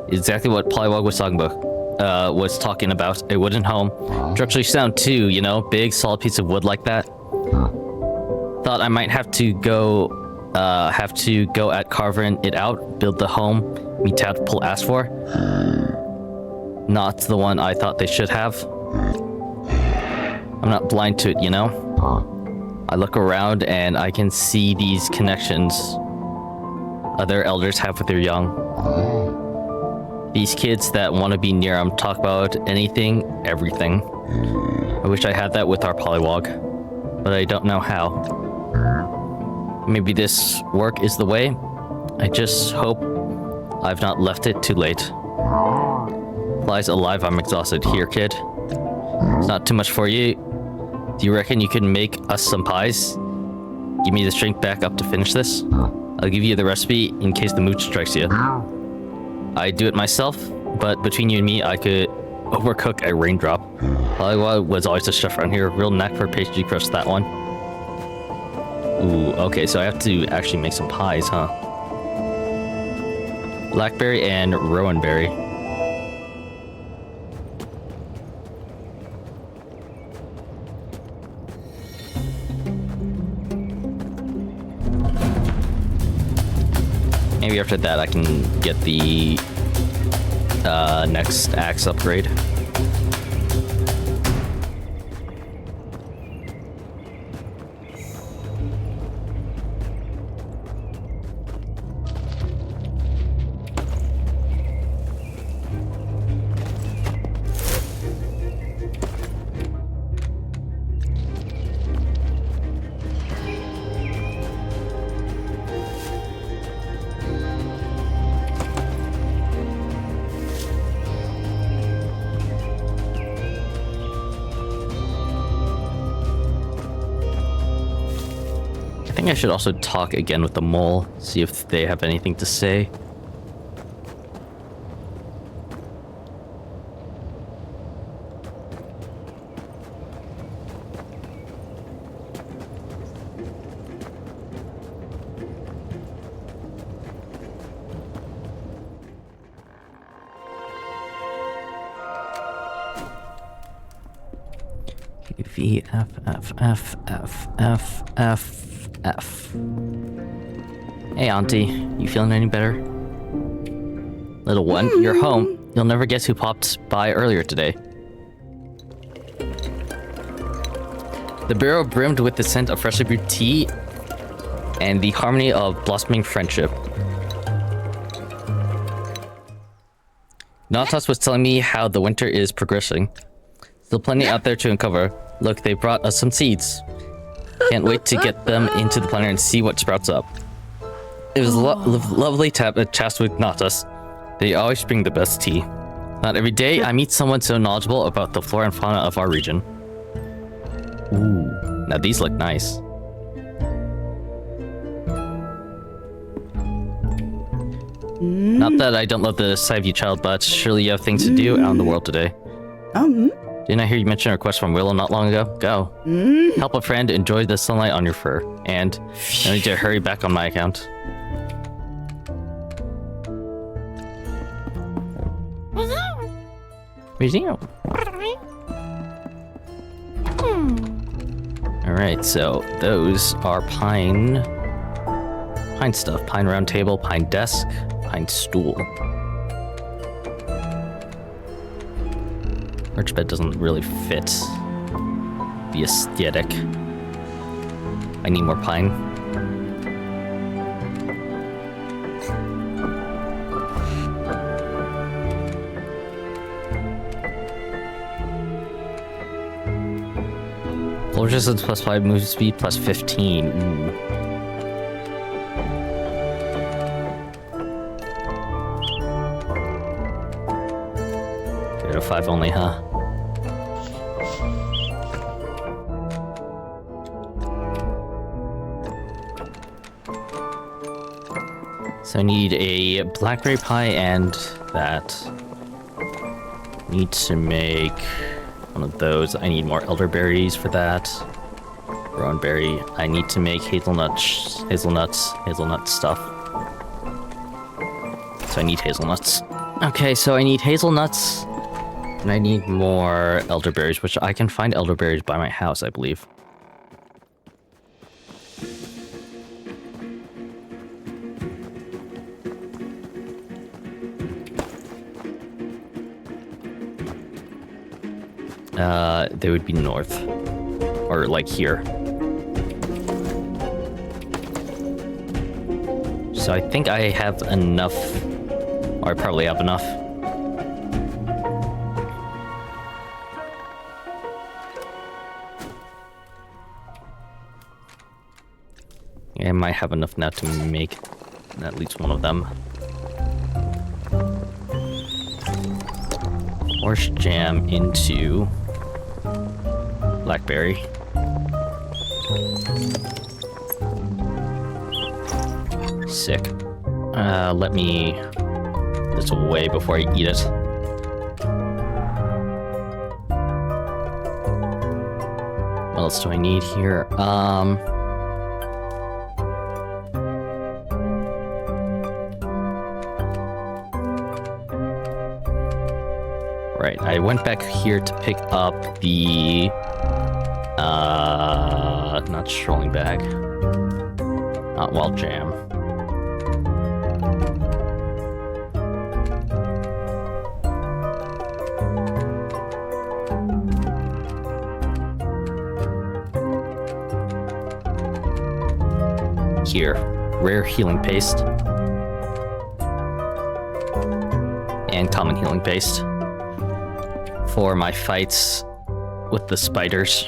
exactly what Pollywog was talking about. A wooden home. Structurally sound too, you know, big solid piece of wood like that. Thought I might have to go at carving it out, build the home me tadpole asked for. Not the one I thought they should have. I'm not blind to it, you know? I look around and I can see these connections other elders have with their young. These kids that want to be near them talk about anything, everything. I wish I had that with our Pollywog, but I don't know how. Maybe this work is the way. I just hope I've not left it too late. Lies alive, I'm exhausted. Here, kid. It's not too much for you. Do you reckon you can make us some pies? Give me the strength back up to finish this. I'll give you the recipe in case the mood strikes you. I do it myself, but between you and me, I could overcook a raindrop. Hollywood was always a chef around here. Real knack for pastry crust, that one. Ooh, okay, so I have to actually make some pies, huh? Blackberry and rowan berry. Maybe after that I can get the next axe upgrade. I think I should also talk again with the mole, see if they have anything to say. V F F F F F F F. Hey, Auntie, you feeling any better? Little one, you're home. You'll never guess who popped by earlier today. The Burrow brimmed with the scent of freshly brewed tea and the harmony of blossoming friendship. Nautas was telling me how the winter is progressing. Still plenty out there to uncover. Look, they brought us some seeds. Can't wait to get them into the planter and see what sprouts up. It was lovely to have a chat with Nautas. They always bring the best tea. Not every day I meet someone so knowledgeable about the flora and fauna of our region. Ooh, now these look nice. Not that I don't love the sight of you, child, but surely you have things to do out in the world today. Didn't I hear you mention a request from Willow not long ago? Go. Help a friend, enjoy the sunlight on your fur. And I need to hurry back on my account. Museum. Alright, so those are pine stuff. Pine round table, pine desk, pine stool. Birch bed doesn't really fit the aesthetic. I need more pine. Floor resistance plus 5, move speed plus 15. Ooh. Go to 5 only, huh? So I need a blackberry pie and that. Need to make one of those. I need more elderberries for that. Rowan berry. I need to make hazelnut stuff. So I need hazelnuts. Okay, so I need hazelnuts. And I need more elderberries, which I can find elderberries by my house, I believe. They would be north. Or like here. So I think I have enough. Or I probably have enough. I might have enough now to make at least one of them. Orange jam into blackberry. Sick. Let me this away before I eat it. What else do I need here? Right, I went back here to pick up the not strolling bag. Not wild jam. Here, rare healing paste. And common healing paste. For my fights with the spiders.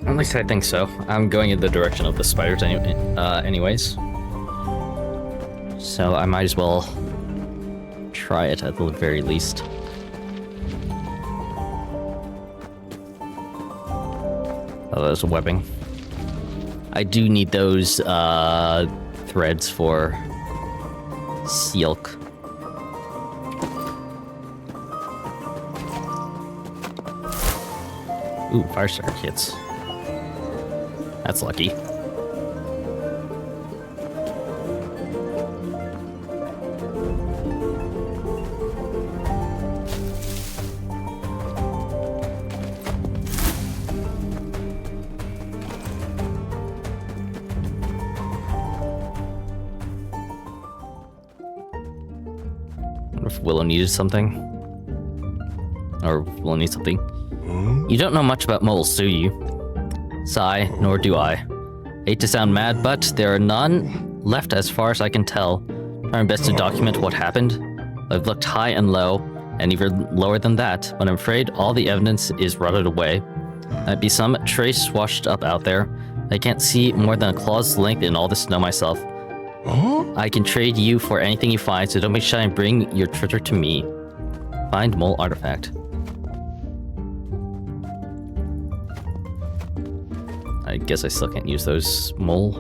At least I think so. I'm going in the direction of the spiders anyways. So I might as well try it at the very least. Oh, there's a webbing. I do need those threads for silk. Ooh, fire starter kits. That's lucky. What if Willow needed something? Or Willow needs something? You don't know much about moles, do you? Sigh, nor do I. Hate to sound mad, but there are none left as far as I can tell. Trying best to document what happened. I've looked high and low, and even lower than that, but I'm afraid all the evidence is rotted away. Might be some trace washed up out there. I can't see more than a claw's length in all the snow myself. I can trade you for anything you find, so don't be shy and bring your treasure to me. Find mole artifact. I guess I still can't use those mole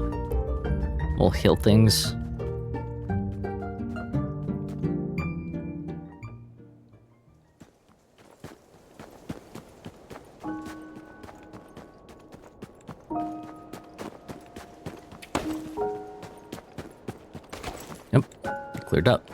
hill things. Yep, cleared up.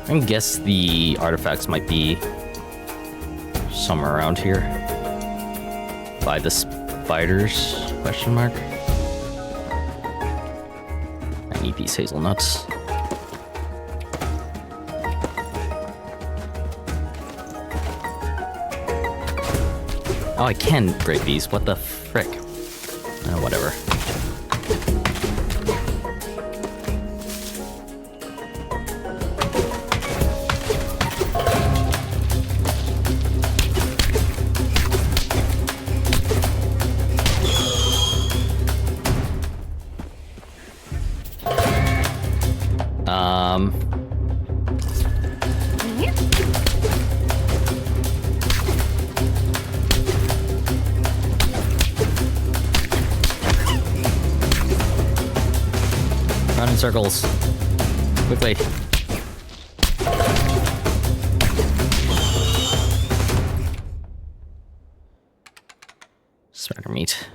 I guess the artifacts might be somewhere around here. By the spiders, question mark. I need these hazelnuts. Oh, I can break these. What the frick? Oh, whatever. Run in circles. Quickly. Spider meat.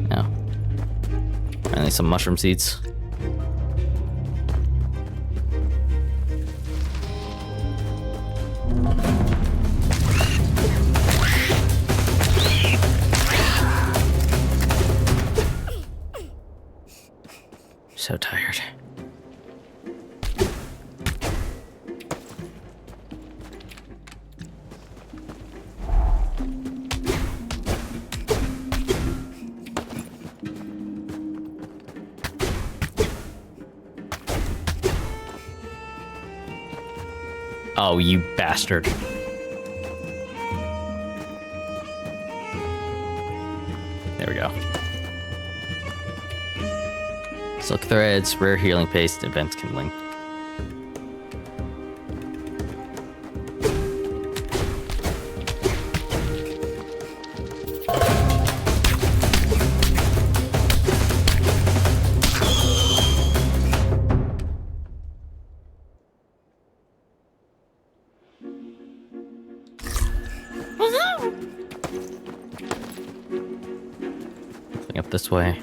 No. I need some mushroom seeds. So tired. Oh, you bastard. There we go. Silk threads, rare healing paste, event kindling. Looking up this way.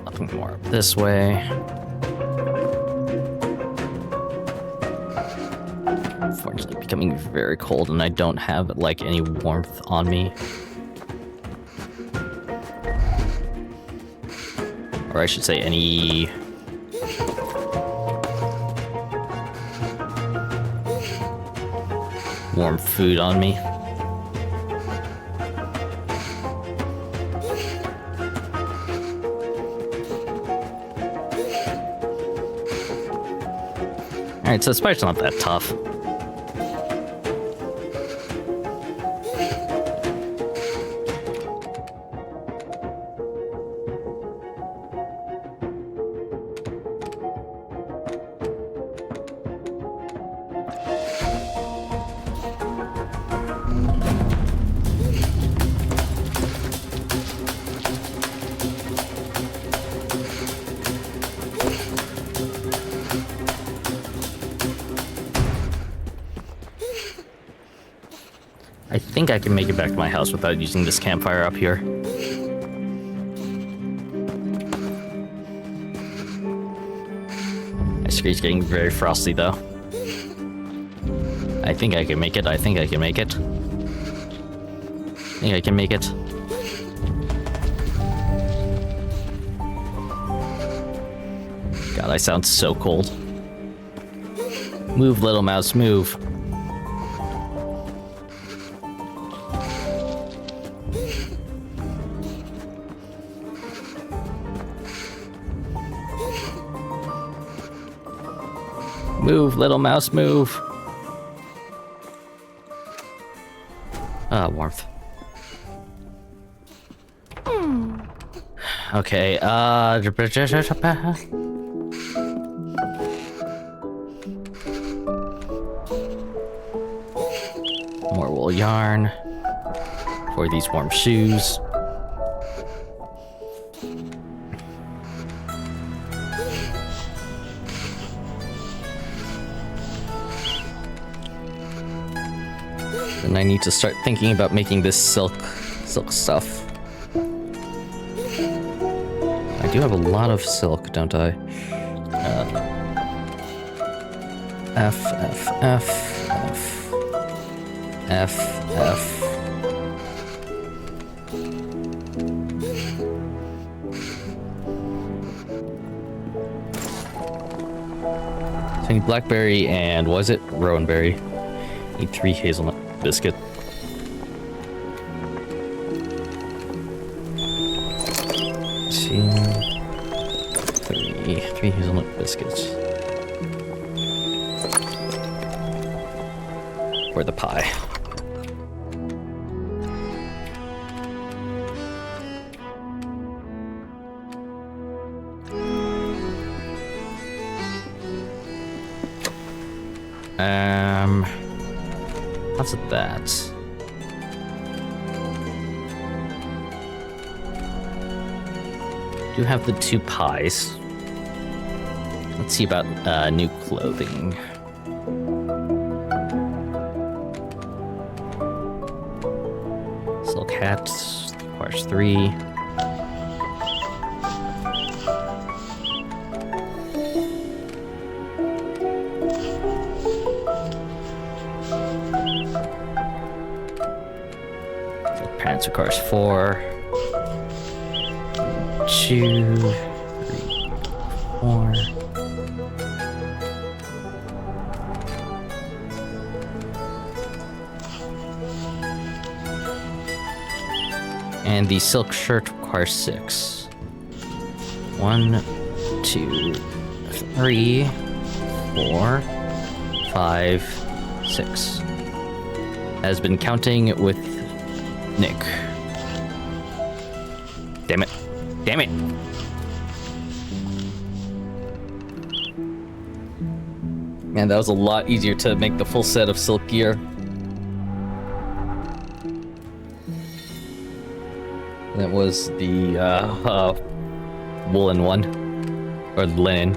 Nothing more up this way. Unfortunately, becoming very cold, and I don't have like any warmth on me. Or I should say any warm food on me. Alright, so this fight's not that tough. I think I can make it back to my house without using this campfire up here. My screen's getting very frosty though. I think I can make it. I think I can make it. I think I can make it. God, I sound so cold. Move, little mouse, move. Move, little mouse, move. Ah, warmth. Okay, more wool yarn for these warm shoes. And I need to start thinking about making this silk stuff. I do have a lot of silk, don't I? F, F, F, F, F, F. So I need blackberry and, was it? Rowanberry. Need 3 hazelnut biscuit. 2, 3 hazelnut biscuits. For the pie. Lots of that. Do have the 2 pies. Let's see about new clothing. Silk hat requires 3. This requires 4. 2, 3, 4. And the silk shirt requires 6. 1, 2, 3, 4, 5, 6. Has been counting with Nick. Damn it. Damn it! Man, that was a lot easier to make the full set of silk gear. That was the woolen one. Or linen.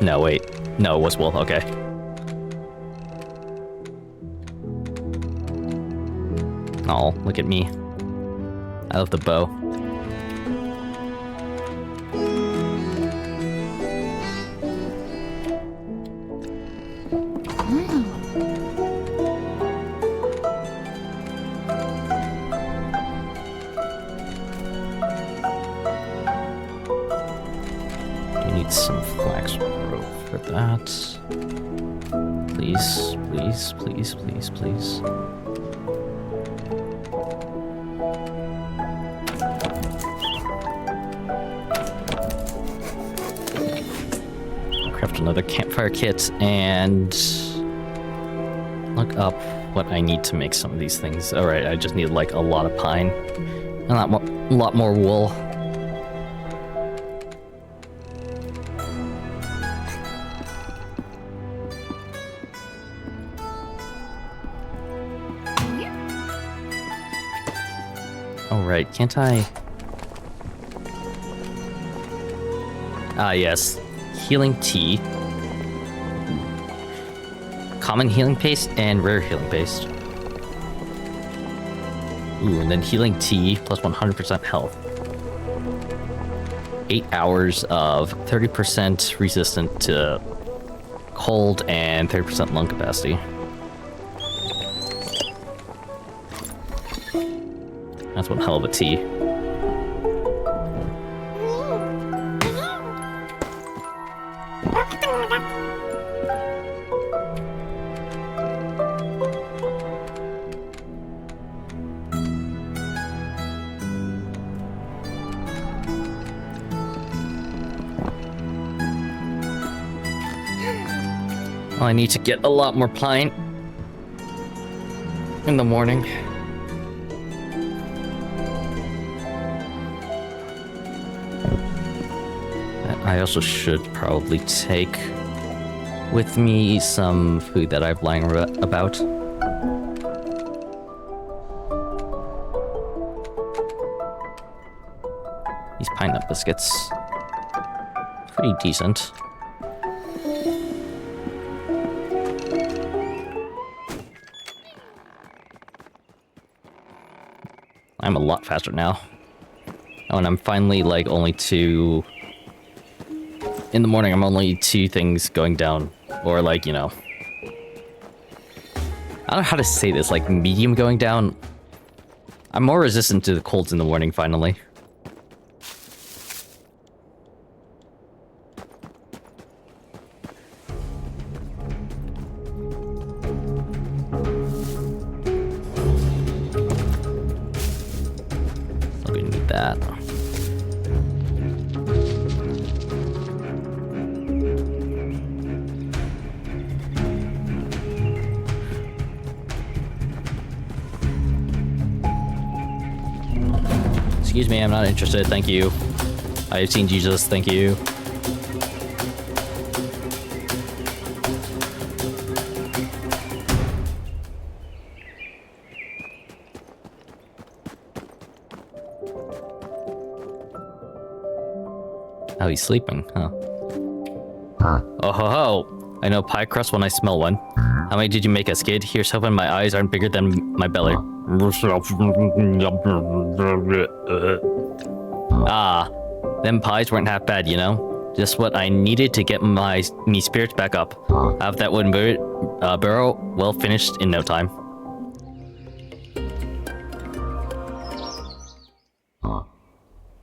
No, wait. No, it was wool. Okay. Oh, look at me. I love the bow. You need some flax rope for that. Please, please, please, please, please. Craft another campfire kit and look up what I need to make some of these things. Alright, I just need like a lot of pine and a lot more wool. Alright, can't I? Ah, yes. Healing tea. Common healing paste and rare healing paste. Ooh, and then healing tea plus 100% health. 8 hours of 30% resistant to cold and 30% lung capacity. That's one hell of a tea. Well, I need to get a lot more pine in the morning. I also should probably take with me some food that I've lying about. These pine nut biscuits. Pretty decent. I'm a lot faster now. Oh, and I'm finally like only 2... In the morning, I'm only 2 things going down. Or like, you know... I don't know how to say this, like medium going down. I'm more resistant to the colds in the morning, finally. So we need that. Excuse me, I'm not interested, thank you. I have seen Jesus, thank you. Oh, he's sleeping, huh? Oh ho ho! I know pie crust when I smell one. How many did you make us, kid? Here's hoping my eyes aren't bigger than my belly. Ah, them pies weren't half bad, you know? Just what I needed to get me spirits back up. Have that wooden burrow well finished in no time.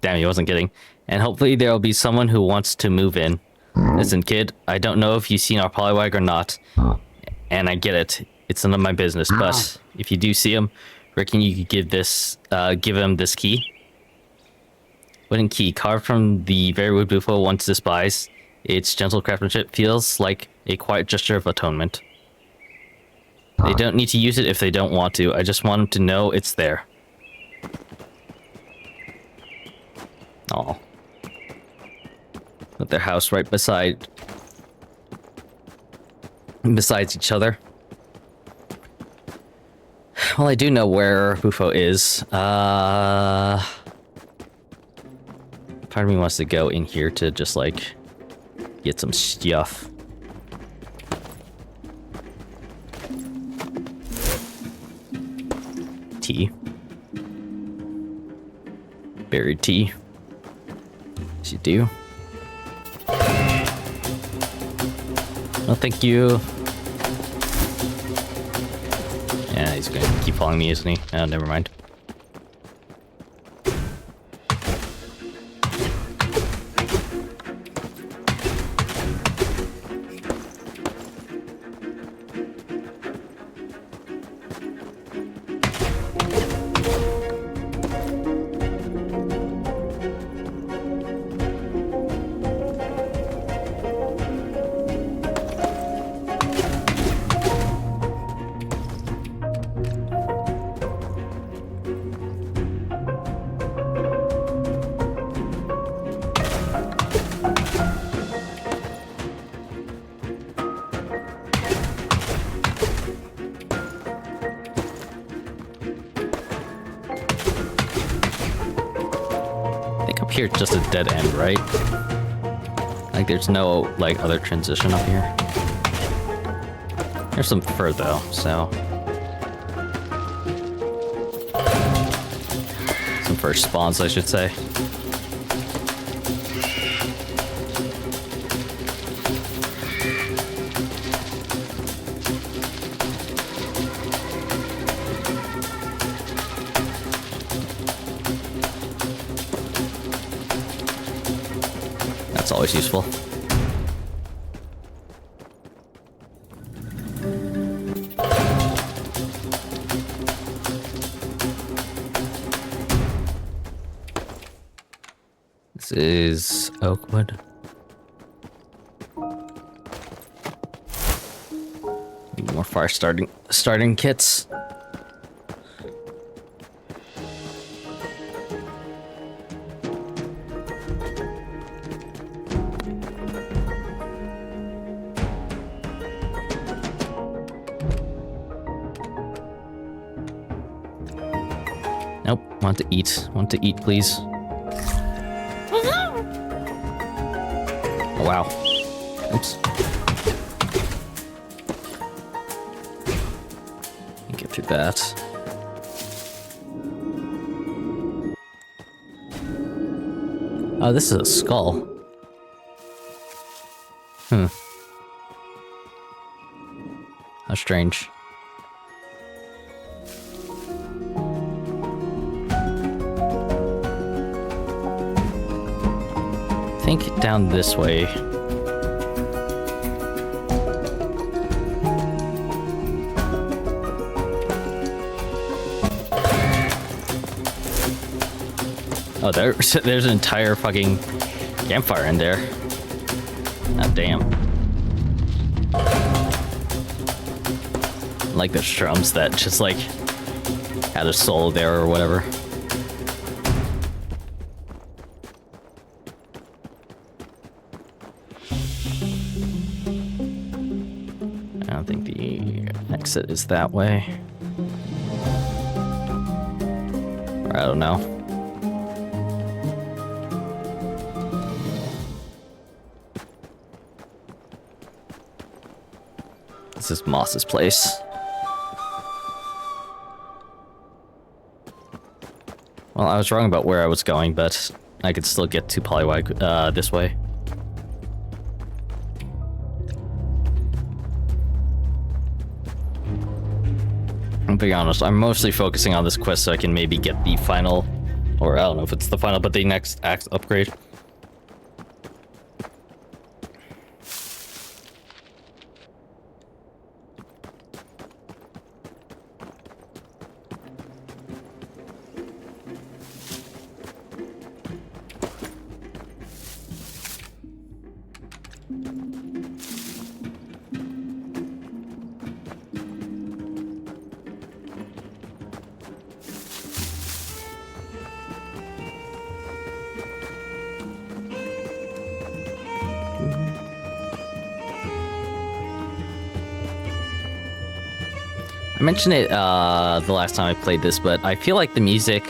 damn, he wasn't kidding. And hopefully there'll be someone who wants to move in. Listen, kid, I don't know if you've seen our polywag or not. And I get it. It's none of my business. But if you do see him, reckon you could give him this key. Wooden key carved from the very wood bufo once despised. Its gentle craftsmanship feels like a quiet gesture of atonement. They don't need to use it if they don't want to. I just want them to know it's there. Aw. With their house right besides each other. Well, I do know where Bufo is. Part of me wants to go in here to just, like, get some stuff. Tea. Buried tea. Yes, you do. No, thank you. Yeah, he's gonna keep following me, isn't he? Oh, never mind. Here it's just a dead end, right? Like there's no like other transition up here. There's some fur though, so some fur spawns, I should say. That's always useful. This is Oakwood. Need more fire starting kits. Nope, want to eat. Want to eat, please. Oh, wow. Oops. Get through that. Oh, this is a skull. How strange. I think down this way. Oh, there's an entire fucking campfire in there. Oh, damn. Like the shrubs that just like had a soul there or whatever. I don't think the exit is that way. Or I don't know. This is Moss's place. Well, I was wrong about where I was going, but I could still get to Polywag this way. I'll be honest, I'm mostly focusing on this quest so I can maybe get the final Or I don't know if it's the final, but the next axe upgrade. I mentioned it the last time I played this, but I feel like the music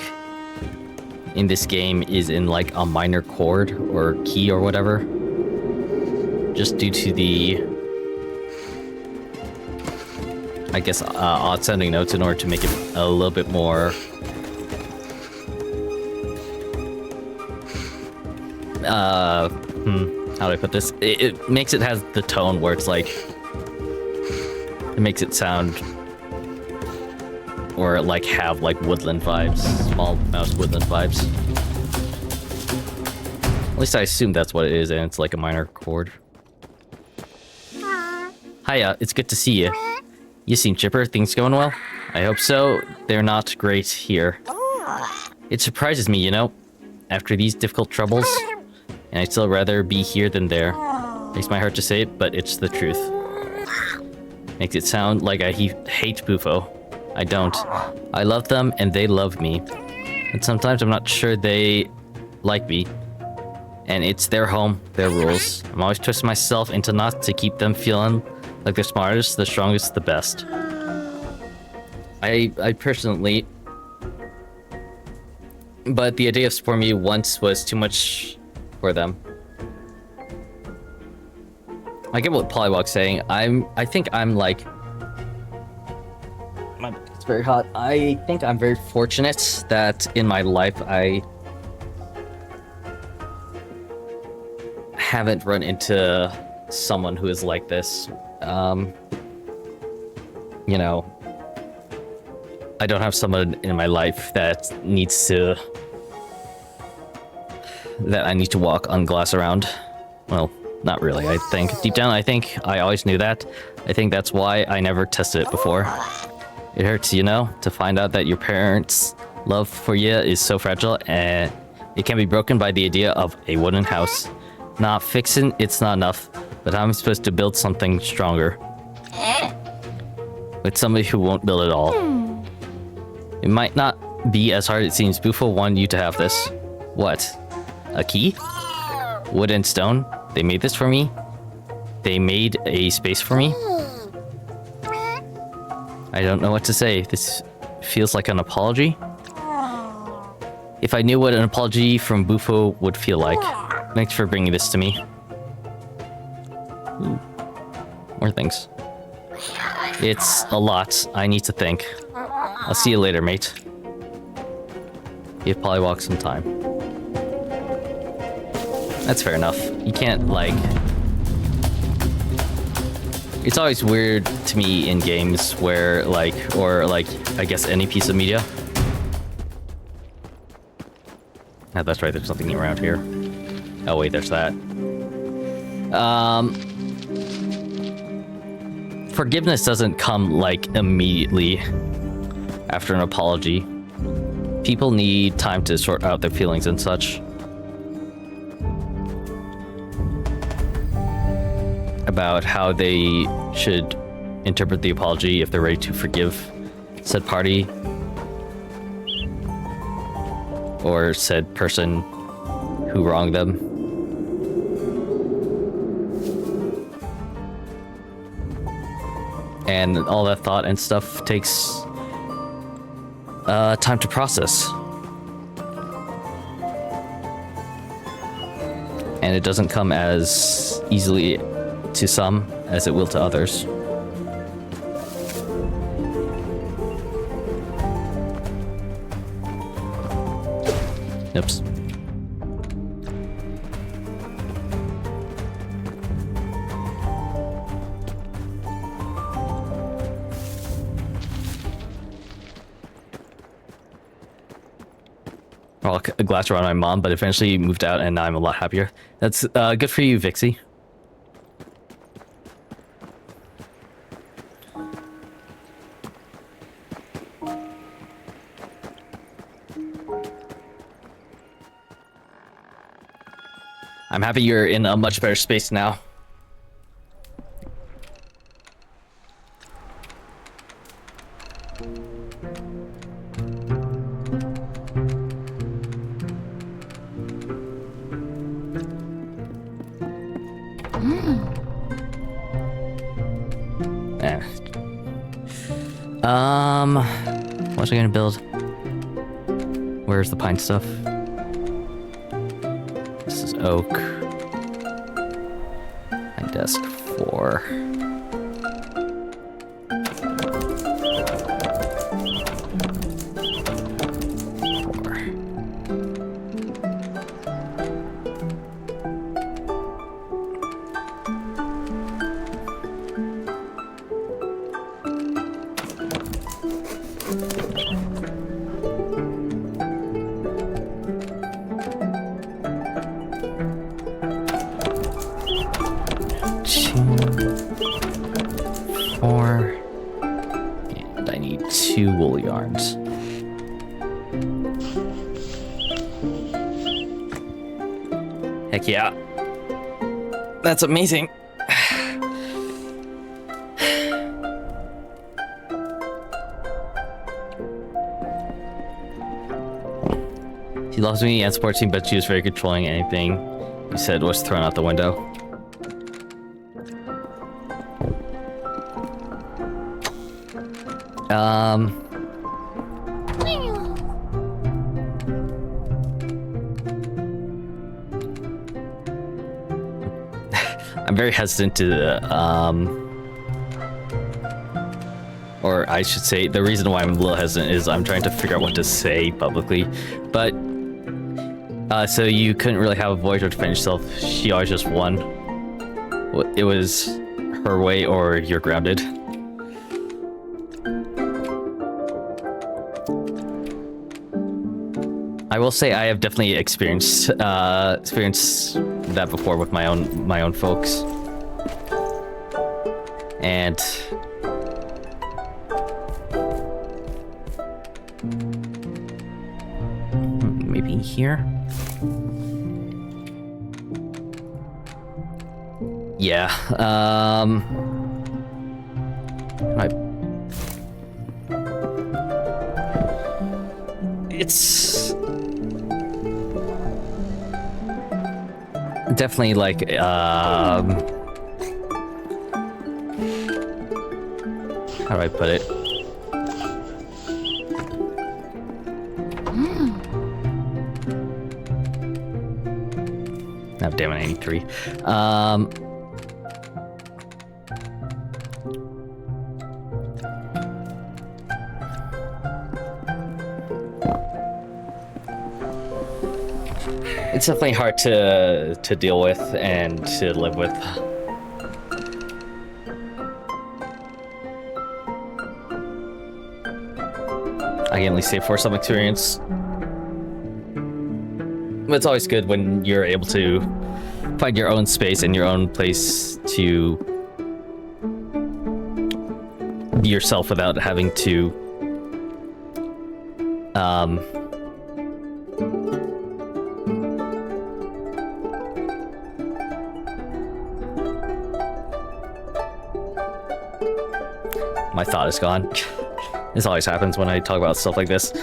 in this game is in like a minor chord or key or whatever. Just due to the, I guess, odd sounding notes in order to make it a little bit more how do I put this? It makes it has the tone where it's like, it makes it sound or like have like woodland vibes, small mouse woodland vibes. At least I assume that's what it is, and it's like a minor chord. Hiya, it's good to see you. You seem chipper. Things going well? I hope so. They're not great here. It surprises me, you know, after these difficult troubles, and I'd still rather be here than there. Makes my heart to say it, but it's the truth. Makes it sound like I hate Bufo. I don't. I love them, and they love me. And sometimes I'm not sure they like me. And it's their home, their rules. I'm always twisting myself into knots to keep them feeling like they're smartest, the strongest, the best. I personally... But the idea of supporting me once was too much for them. I get what Polywog's saying. I think I'm like... It's very hot. I think I'm very fortunate that in my life I haven't run into someone who is like this. You know, I don't have someone in my life that needs to... that I need to walk on glass around. Well, not really, I think. Deep down, I think I always knew that. I think that's why I never tested it before. It hurts, you know, to find out that your parents' love for you is so fragile and it can be broken by the idea of a wooden house. Not fixing, it's not enough, but I'm supposed to build something stronger. With somebody who won't build at all. It might not be as hard as it seems. Bufo wanted you to have this. What? A key? Wood and stone? They made this for me? They made a space for me? I don't know what to say. This feels like an apology. If I knew what an apology from Bufo would feel like. Thanks for bringing this to me. Ooh. More things. It's a lot. I need to think. I'll see you later, mate. Give Polywog some time. That's fair enough. You can't, like... It's always weird to me in games where, like, or, like, I guess any piece of media. Oh, that's right, there's nothing around here. Oh, wait, there's that. Forgiveness doesn't come, like, immediately after an apology. People need time to sort out their feelings and such. About how they should interpret the apology if they're ready to forgive said party or said person who wronged them. And all that thought and stuff takes time to process. And it doesn't come as easily to some as it will to others. Oops. rock glass around my mom, but eventually moved out, and now I'm a lot happier. That's good for you, Vixie. I'm happy you're in a much better space now. What was I gonna build? Where's the pine stuff? This is oak. My desk 4. Wool yarns. Heck yeah. That's amazing. She loves me and supports me, but she was very controlling. Anything you said was thrown out the window. I'm very hesitant to, or I should say, the reason why I'm a little hesitant is I'm trying to figure out what to say publicly, but, so you couldn't really have a voice or defend yourself. She always just won. It was her way or you're grounded. I will say I have definitely experienced that before with my own folks, and maybe here. Yeah. It's definitely like how do I put it? Oh, damn it, 83. It's definitely hard to deal with and to live with. I can at least say for some experience. But it's always good when you're able to find your own space and your own place to be yourself without having to my thought is gone. This always happens when I talk about stuff like this.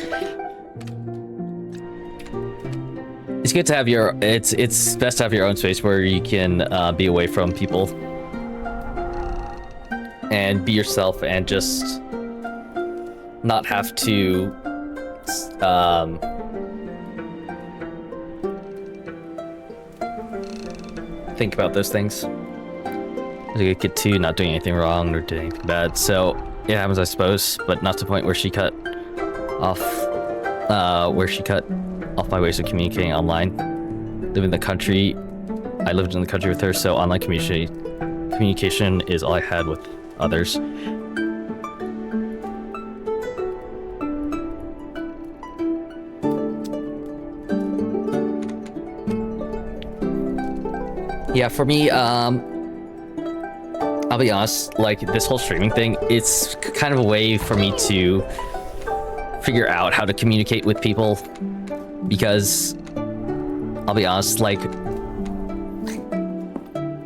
It's good to have your, it's best to have your own space where you can be away from people and be yourself and just not have to think about those things. As a good kid too, not doing anything wrong or doing anything bad, so it happens, I suppose, but not to the point where she cut off my ways of communicating online. Living in the country, I lived in the country with her, so online communication is all I had with others. Yeah, for me, I'll be honest, like, this whole streaming thing, it's kind of a way for me to figure out how to communicate with people, because I'll be honest, like,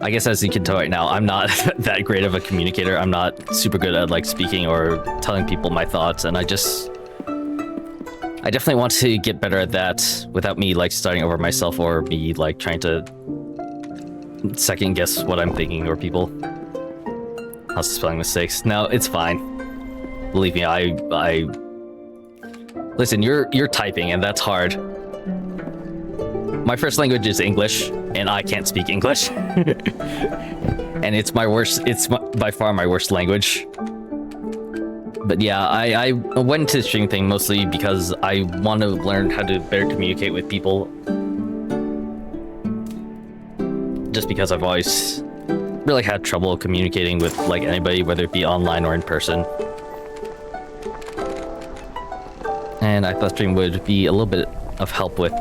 I guess as you can tell right now, I'm not that great of a communicator. I'm not super good at, like, speaking or telling people my thoughts, and I definitely want to get better at that without me, like, starting over myself or me, like, trying to second guess what I'm thinking or people. Lots of spelling mistakes. No, it's fine. Believe me, I listen, you're typing and that's hard. My first language is English and I can't speak English. And it's by far my worst language. But yeah, I went into the streaming thing mostly because I want to learn how to better communicate with people. Just because I've always really had trouble communicating with, like, anybody, whether it be online or in person. And I thought stream would be a little bit of help with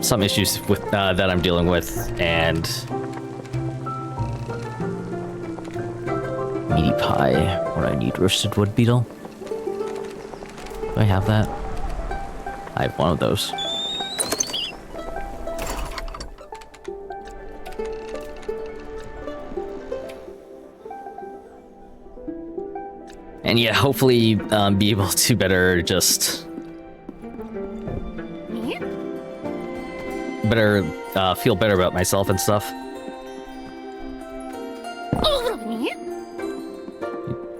some issues with that I'm dealing with, and meaty pie. What do I need? Roasted wood beetle? Do I have that? I have one of those. And yeah, hopefully be able to better feel better about myself and stuff.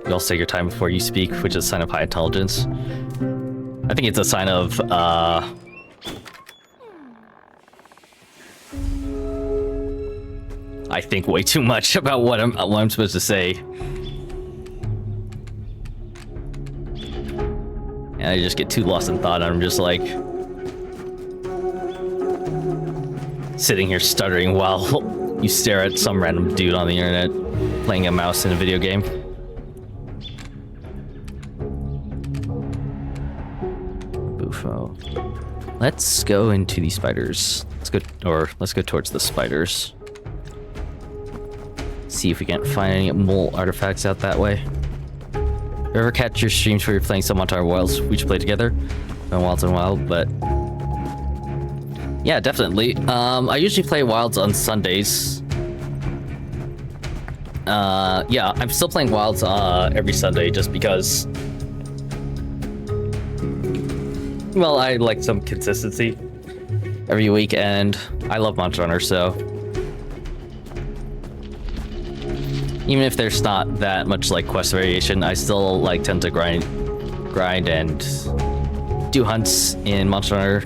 You also take your time before you speak, which is a sign of high intelligence. I think it's a sign of, I think way too much about what I'm supposed to say. And I just get too lost in thought, and I'm just like sitting here stuttering while you stare at some random dude on the internet playing a mouse in a video game. Let's go into the spiders. Let's go towards the spiders. See if we can't find any mole artifacts out that way. If you ever catch your streams where you're playing some Montar Wilds, we should play together. Been Wilds in a while, but yeah, definitely. I usually play Wilds on Sundays. Yeah, I'm still playing Wilds every Sunday just because, well, I like some consistency every week, and I love Monster Hunter, so even if there's not that much like quest variation, I still like tend to grind and do hunts in Monster Hunter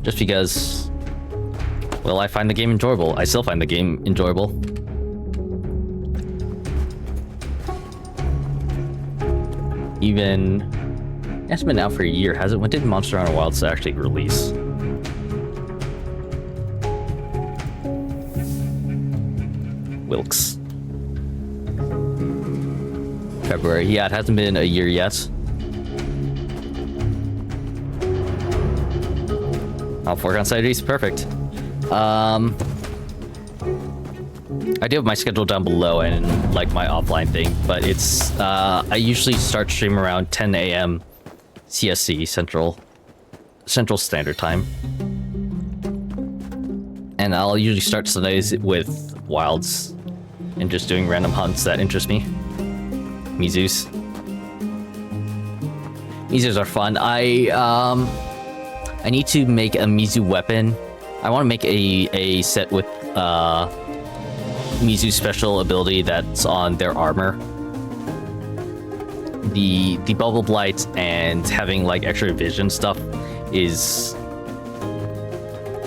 just because, well, I find the game enjoyable. I still find the game enjoyable. Even it's been out for a year, has it? When did Monster Hunter Wilds actually release? Wilkes. February. Yeah, it hasn't been a year yet. I'll work on Saturdays. Perfect. I do have my schedule down below and like my offline thing, but it's I usually start stream around 10 a.m. CST, Central Standard Time. And I'll usually start Sundays with Wilds and just doing random hunts that interest me. Mizus. Mizus are fun. I need to make a Mizu weapon. I want to make a set with Mizu special ability that's on their armor. The bubble blight and having like extra vision stuff is,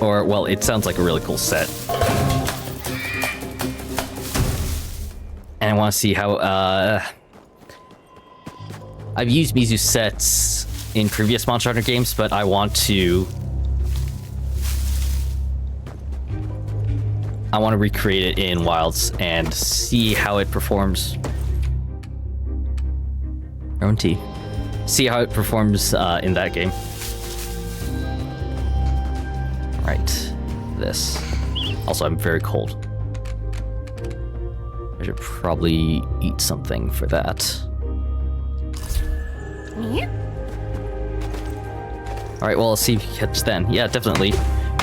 or well, it sounds like a really cool set. And I want to see how I've used Mizu sets in previous Monster Hunter games, but I want to recreate it in Wilds and see how it performs. Our own tea. see how it performs in that game. Right, this. Also, I'm very cold. I should probably eat something for that. All right, well, let's see if you catch then. Yeah, definitely.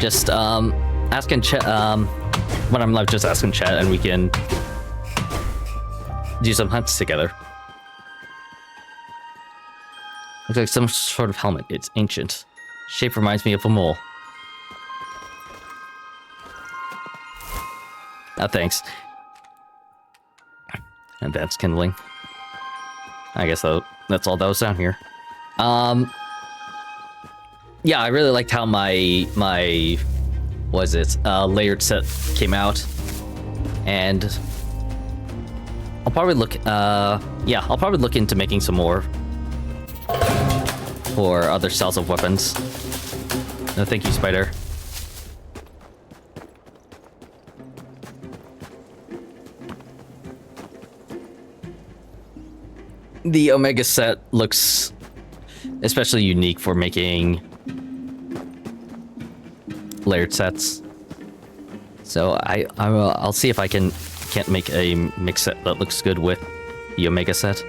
Just ask in chat. When I'm live, just ask in chat, and we can do some hunts together. Looks like some sort of helmet. It's ancient. Shape reminds me of a mole. Oh, thanks. Advanced kindling. I guess that's all that was down here. Yeah, I really liked how my layered set came out, and I'll probably look. I'll probably look into making some more for other styles of weapons. No, thank you, Spider. The Omega set looks especially unique for making layered sets. So I'll see if I can't make a mix set that looks good with the Omega set.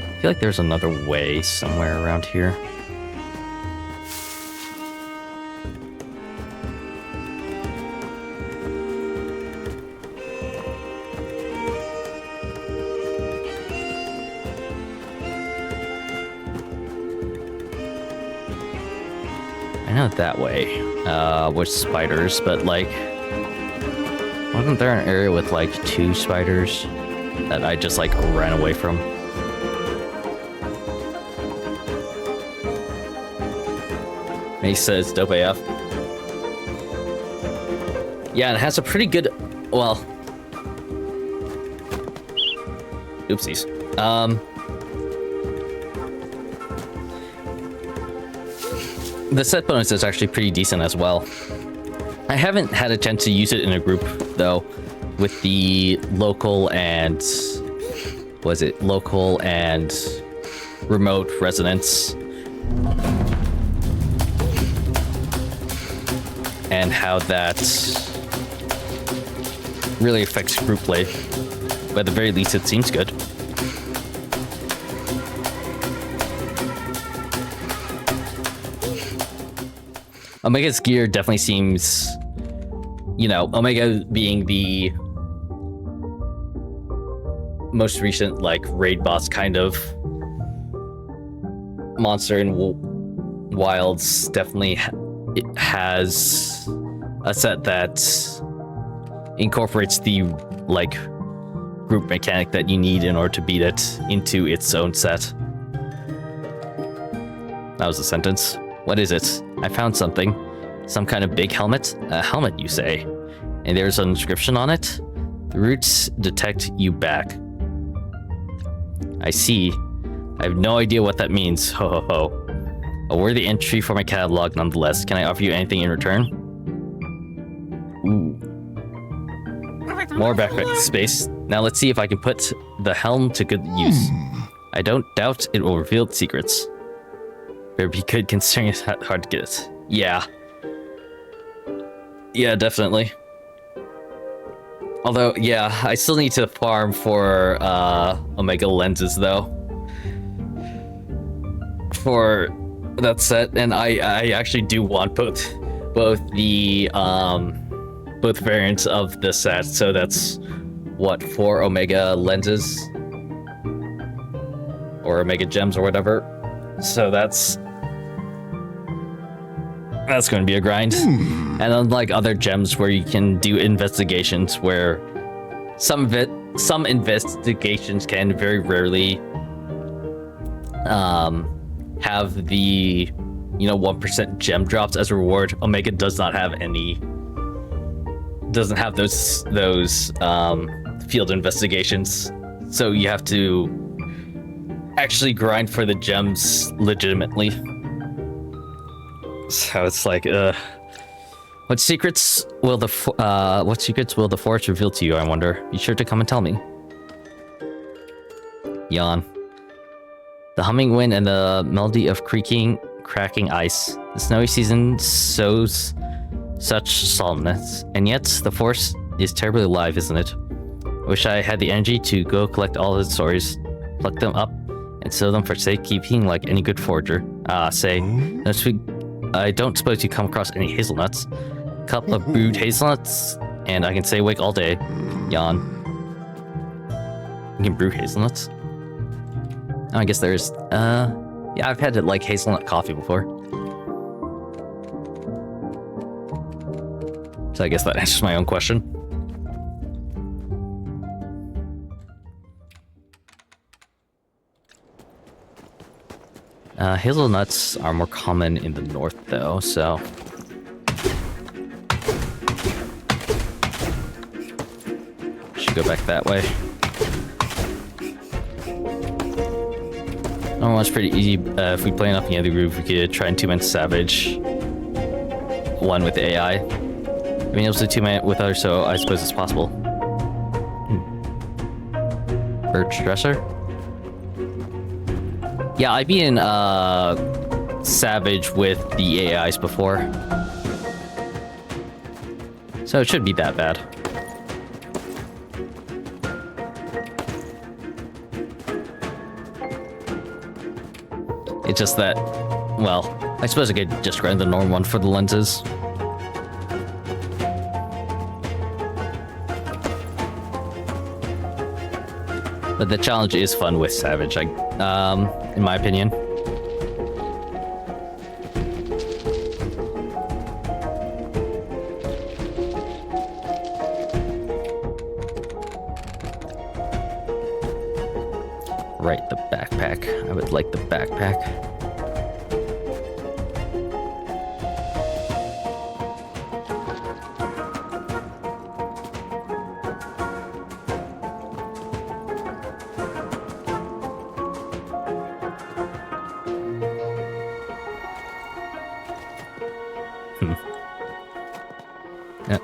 I feel like there's another way somewhere around here. I know that way, with spiders, but like, wasn't there an area with like 2 spiders that I just like ran away from? And he says dope AF. Yeah, and it has a pretty good, well, oopsies. The set bonus is actually pretty decent as well. I haven't had a chance to use it in a group though, with the local and remote residents, and how that really affects group play. But at the very least, it seems good. Omega's gear definitely seems, you know, Omega being the most recent, like, raid boss kind of monster in Wilds, definitely it has a set that incorporates the, like, group mechanic that you need in order to beat it into its own set. That was a sentence. What is it? I found something. Some kind of big helmet? A helmet, you say? And there's an inscription on it? The roots detect you back. I see. I have no idea what that means. Ho ho ho. A worthy entry for my catalog nonetheless. Can I offer you anything in return? Ooh. More backpack space. Now let's see if I can put the helm to good use. I don't doubt it will reveal its secrets. Better be good considering it's hard to get it. Yeah. Yeah, definitely. Although, yeah, I still need to farm for Omega lenses though. For that set, and I actually do want both the both variants of the set. So that's what, 4 Omega lenses or Omega gems or whatever. So that's going to be a grind. And unlike other gems where you can do investigations, where some investigations can very rarely have the 1% gem drops as a reward, Omega does not have any. Doesn't have those field investigations, so you have to actually grind for the gems legitimately. So it's like, What secrets will the forest reveal to you, I wonder? Be sure to come and tell me. Yawn. The humming wind and the melody of cracking ice. The snowy season sows such solemnness, and yet the forest is terribly alive, isn't it? I wish I had the energy to go collect all the stories, pluck them up, and sew them for safekeeping like any good forger. I don't suppose you come across any hazelnuts. Cup of brewed hazelnuts, and I can stay awake all day. Yawn. You can brew hazelnuts? Oh, I guess there's, yeah, I've had like hazelnut coffee before. So I guess that answers my own question. Hazelnuts are more common in the north though, so... Should go back that way. Oh, it's pretty easy. If we play enough in the other groove, we could try and 2-man Savage. One with AI. I mean, able to 2-man with others, so I suppose it's possible. Birch Dresser? Yeah, I've been Savage with the AIs before. So it shouldn't be that bad. It's just that, well, I suppose I could just run the normal one for the lenses. But the challenge is fun with Savage, in my opinion. Right, the backpack. I would like the backpack. Yep.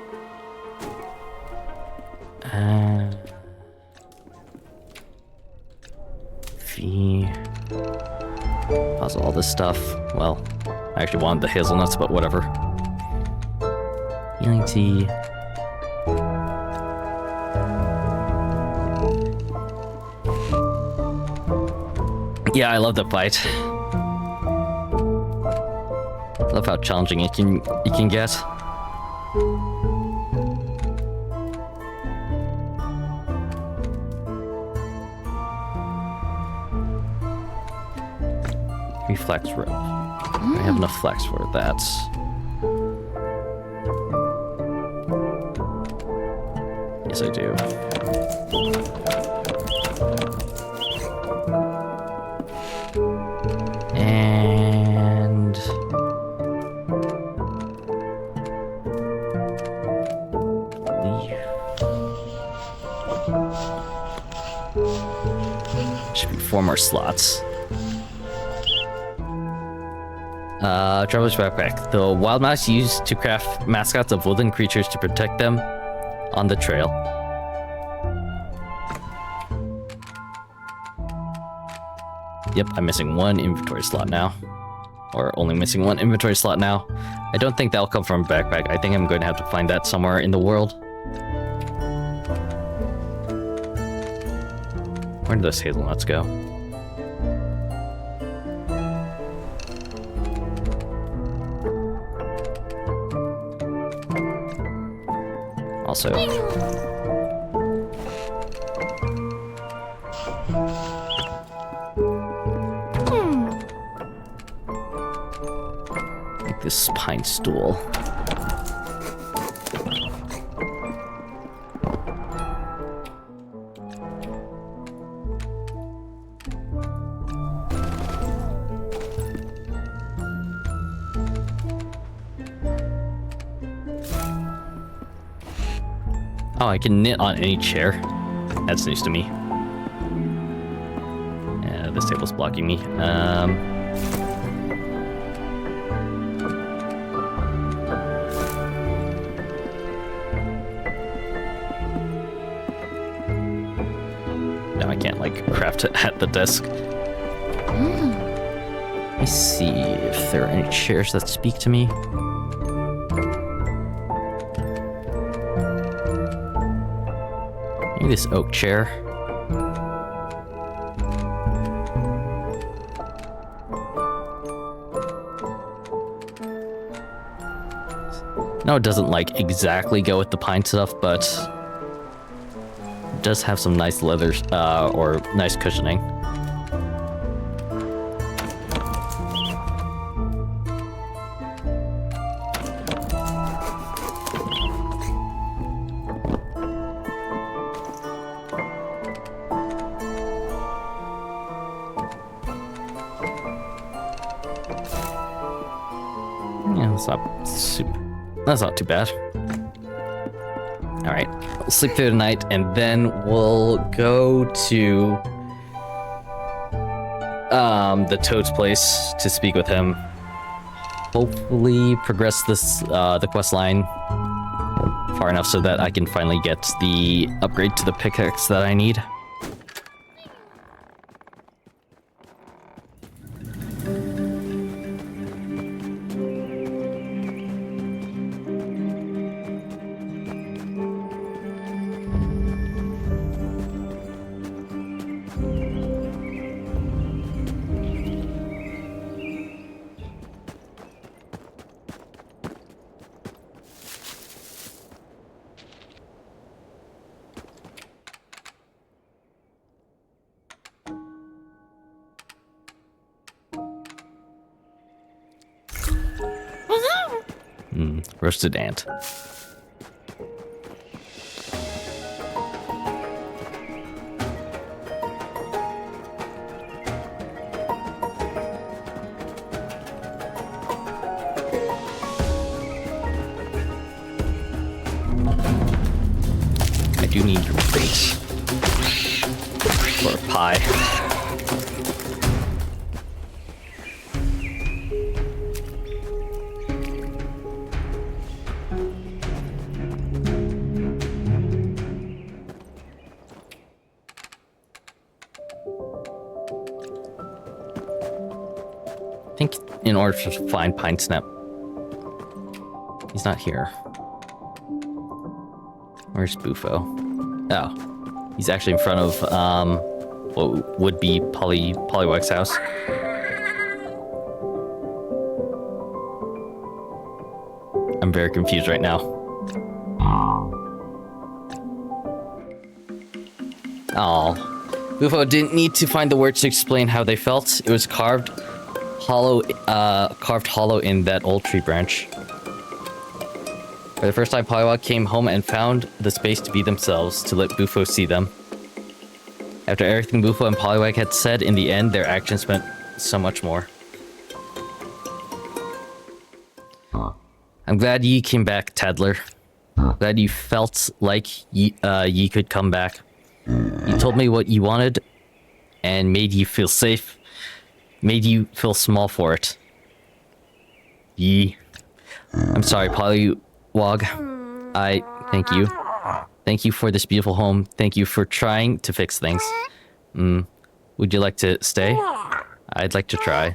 Pause all this stuff. Well, I actually wanted the hazelnuts, but whatever. Healing tea. Yeah, I love the fight. Love how challenging it can get. Reflex rope. I have enough flex for that. Yes, I do. And leaf. Should be 4 more slots. Traveler's backpack. The wild mouse used to craft mascots of woodland creatures to protect them on the trail. Yep, I'm missing 1 inventory slot now. Or only missing 1 inventory slot now. I don't think that'll come from a backpack. I think I'm going to have to find that somewhere in the world. Where did those hazelnuts go? Also, like this pine stool. Oh, I can knit on any chair. That's news to me. Yeah, this table's blocking me. like craft at the desk. Let me see if there are any chairs that speak to me. Maybe this oak chair. No, it doesn't like exactly go with the pine stuff, but it does have some nice leathers or nice cushioning. Yeah, that's not too bad. All right, we'll sleep through the night, and then we'll go to the Toad's place to speak with him. Hopefully, progress this the quest line far enough so that I can finally get the upgrade to the pickaxe that I need. Roasted ant. I do need your face for a pie. I think in order to find Pine Snap, he's not here. Where's Bufo? Oh, he's actually in front of what would be Poliwag's house. I'm very confused right now. Oh, Bufo didn't need to find the words to explain how they felt. It was carved hollow in that old tree branch. For the first time, Poliwag came home and found the space to be themselves, to let Bufo see them. After everything Bufo and Poliwag had said, in the end, their actions meant so much more. I'm glad ye came back, Tadler. Glad you felt like ye could come back. You told me what you wanted, and made you feel safe. Made you feel small for it. I'm sorry, Poliwag. I thank you. Thank you for this beautiful home. Thank you for trying to fix things. Would you like to stay? I'd like to try.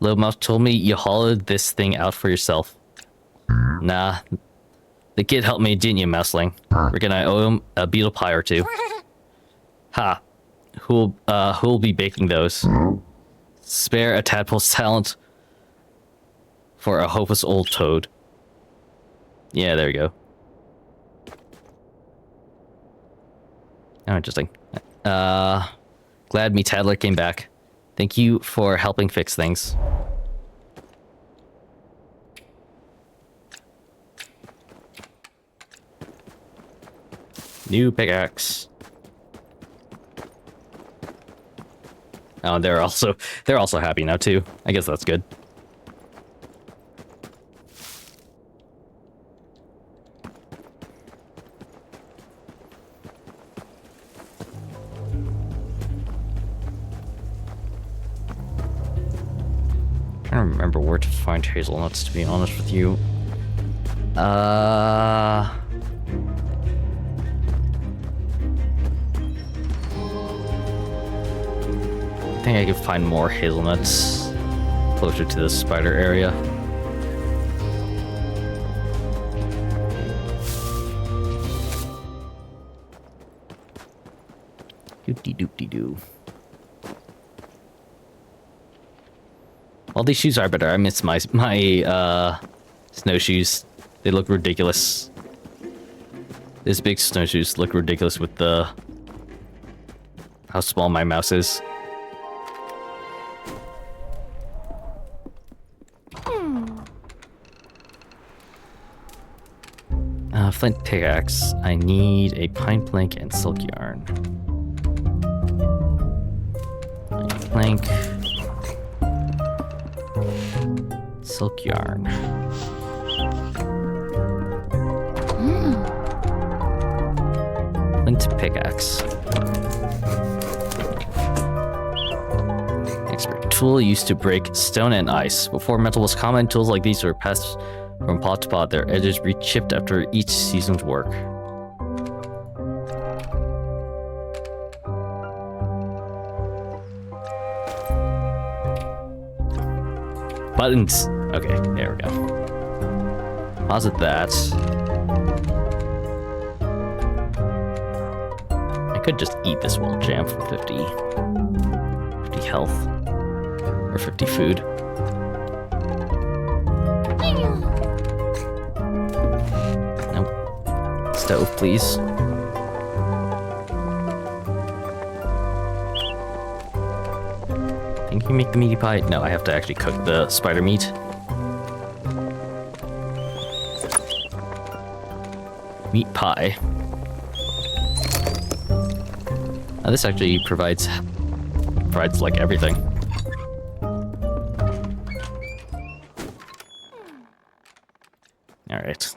Little Mouse told me you hollowed this thing out for yourself. Nah. The kid helped me, didn't you, Mouseling? Reckon I owe him a beetle pie or two. Ha. Who'll be baking those? Spare a tadpole's talent for a hopeless old toad. Yeah, there we go. Oh, interesting. Glad me Tadler came back. Thank you for helping fix things. New pickaxe. Oh, they're also happy now too. I guess that's good. I don't remember where to find hazelnuts, to be honest with you. I think I can find more hazelnuts closer to the spider area. Doop-de-doop-de-doo. All these shoes are better. I miss my snowshoes. They look ridiculous. These big snowshoes look ridiculous with the how small my mouse is. Flint pickaxe. I need a pine plank and silk yarn. Pine plank. Silk yarn. Flint pickaxe. Expert tool used to break stone and ice. Before metal was common, tools like these were passed from pot to pot, their edges re-chipped after each season's work. Buttons! Okay, there we go. Posit that. I could just eat this wool jam for 50 health. Or 50 food. Stove, please. Think you make the meaty pie? No, I have to actually cook the spider meat. Meat pie. This actually provides like everything. All right.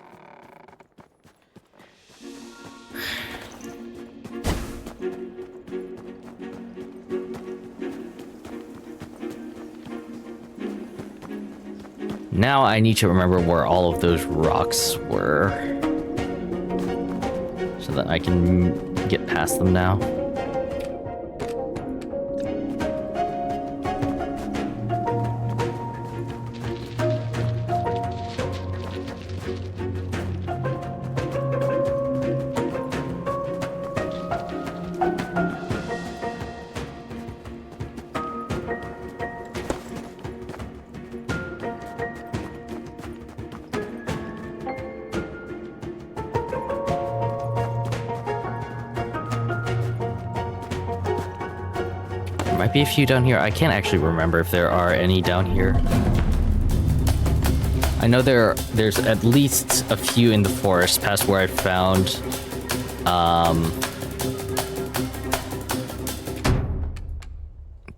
Now I need to remember where all of those rocks were so that I can get past them now. Might be a few down here. I can't actually remember if there are any down here. I know there's at least a few in the forest past where I found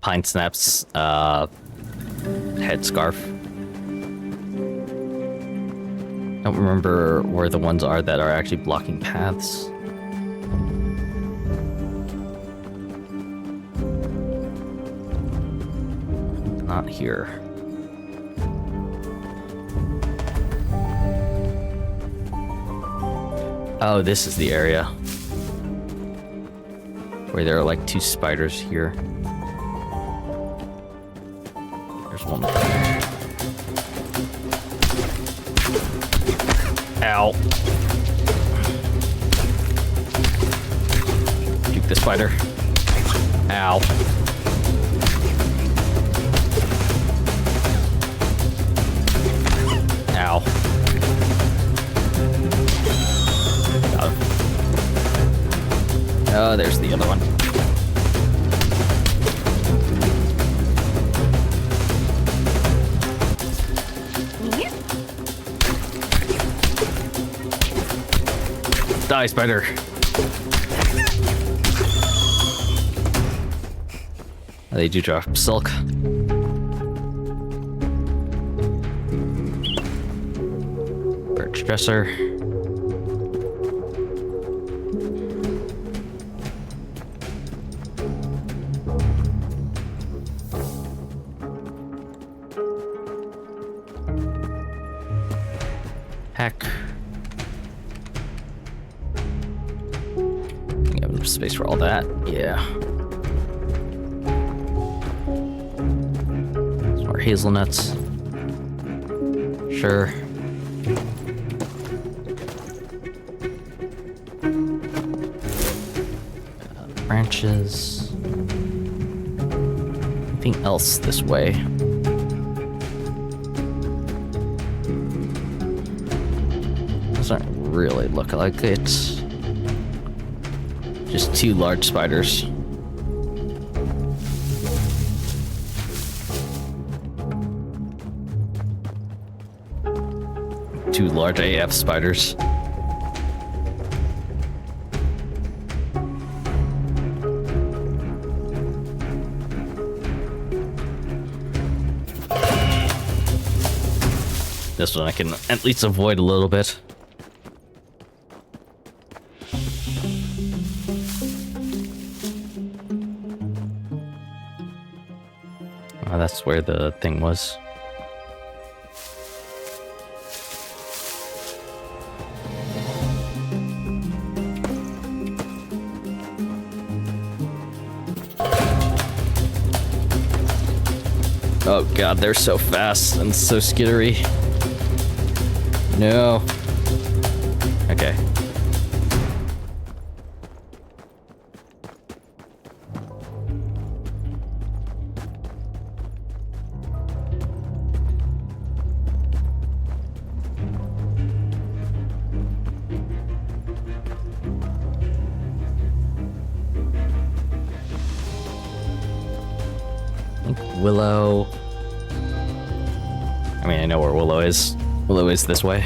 Pine Snap's headscarf. Don't remember where the ones are that are actually blocking paths. Not here. Oh, this is the area where there are like two spiders here. There's one. Ow. Juke the spider. Ow. Ow. Got him. Oh, there's the other one. Die, spider. They do drop silk. Birch dresser. Heck. You have enough space for all that? Yeah. hazelnuts. Sure. Branches. Anything else this way? Doesn't really look like it. Just 2 large spiders. Two large AF spiders. This one I can at least avoid a little bit. Oh, that's where the thing was. Oh god, they're so fast and so skittery. No. Okay. Willow. I mean, I know where Willow is. Willow is this way.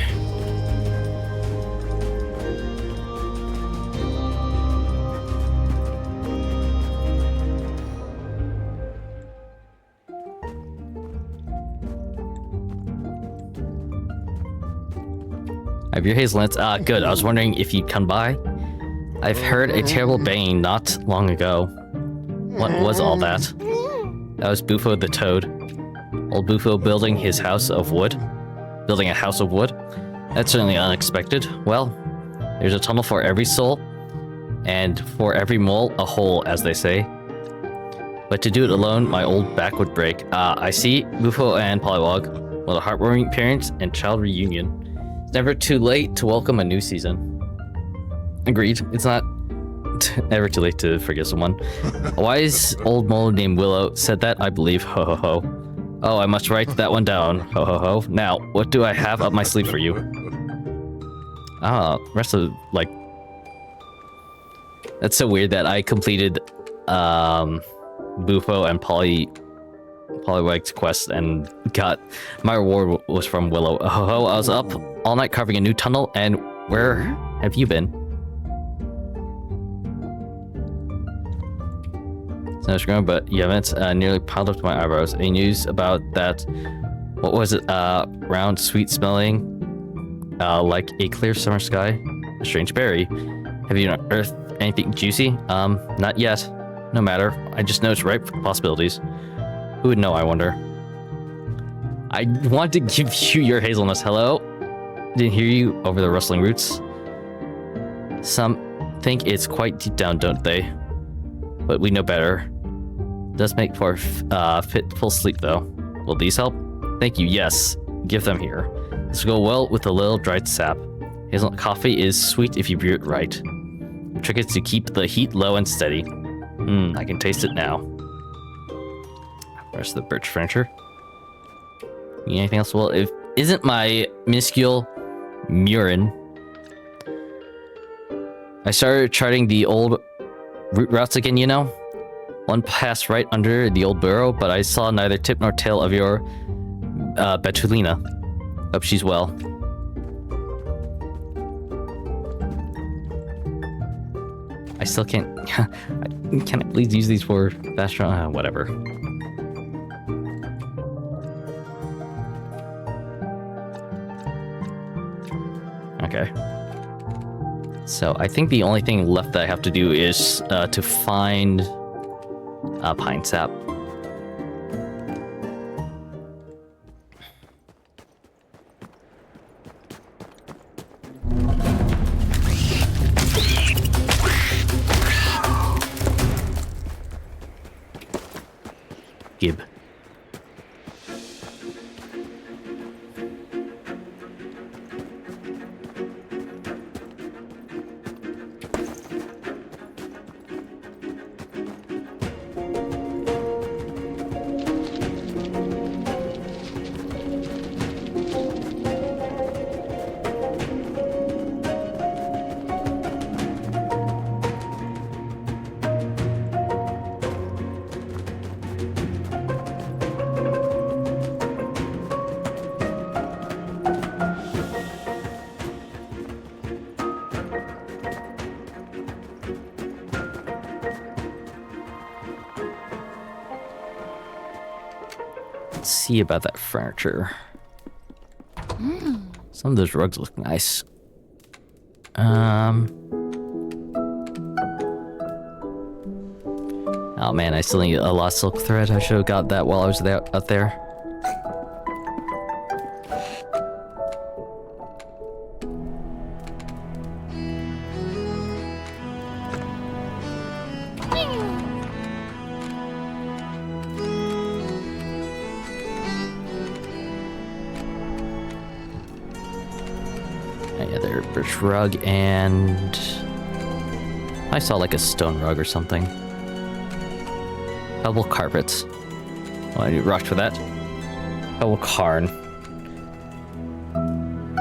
I have your hazelnuts. Ah, good. I was wondering if you'd come by. I've heard a terrible banging not long ago. What was all that? That was Bufo the Toad. Old Bufo building his house of wood. Building a house of wood? That's certainly unexpected. Well, there's a tunnel for every soul, and for every mole, a hole, as they say. But to do it alone, my old back would break. I see, Bufo and Pollywog. What a heartwarming parent and child reunion. It's never too late to welcome a new season. Agreed. It's not ever too late to forgive someone. A wise old mole named Willow said that, I believe. Ho ho ho. Oh, I must write that one down. Ho ho ho. Now, what do I have up my sleeve for you? Rest of, like... That's so weird that I completed, Bufo and Pollywog's quest and got... My reward was from Willow. Ho ho ho, I was up all night carving a new tunnel, and where have you been? No scrum, but you haven't nearly piled up to my eyebrows. Any news about that? What was it? Round, sweet smelling, like a clear summer sky. A strange berry. Have you unearthed anything juicy? Not yet. No matter. I just know it's ripe for possibilities. Who would know, I wonder? I want to give you your hazelnuts. Hello? Didn't hear you over the rustling roots. Some think it's quite deep down, don't they? But we know better. Does make for fitful sleep, though. Will these help? Thank you, yes. Give them here. This will go well with a little dried sap. Hazelnut coffee is sweet if you brew it right. The trick is to keep the heat low and steady. I can taste it now. Rest of the birch furniture. Need anything else? Well, if isn't my minuscule Murin. I started charting the old route routes again, you know? One passed right under the old burrow, but I saw neither tip nor tail of your Betulina. Hope she's well. I still can't... Can I please use these for fast run? Whatever. Okay. So I think the only thing left that I have to do is to find pine sap. Gib. Let's see about that furniture. Some of those rugs look nice. Oh man, I still need a lost silk thread. I should have got that while I was out there. Yeah, there, birch rug, and I saw like a stone rug or something. Pebble carpets. Well, I need rock for that. Pebble cairn.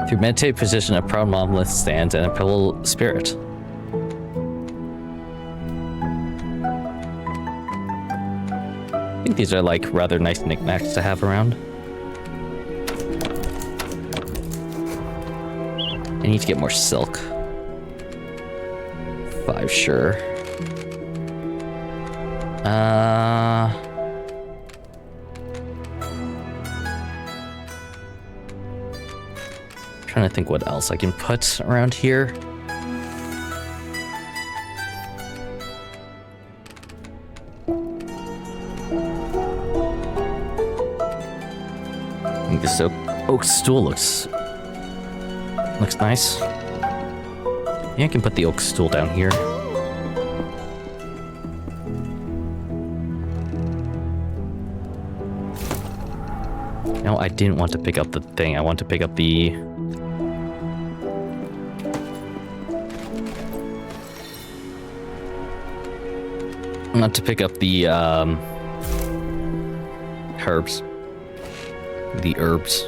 Through meditative position, a proud monolith stands and a pebble spirit. I think these are like rather nice knickknacks to have around. I need to get more silk. 5, sure. Trying to think what else I can put around here. I think this oak stool looks nice. Yeah, I can put the oak stool down here. No, I didn't want to pick up the thing. I want to pick up the... Not to pick up the, herbs. The herbs.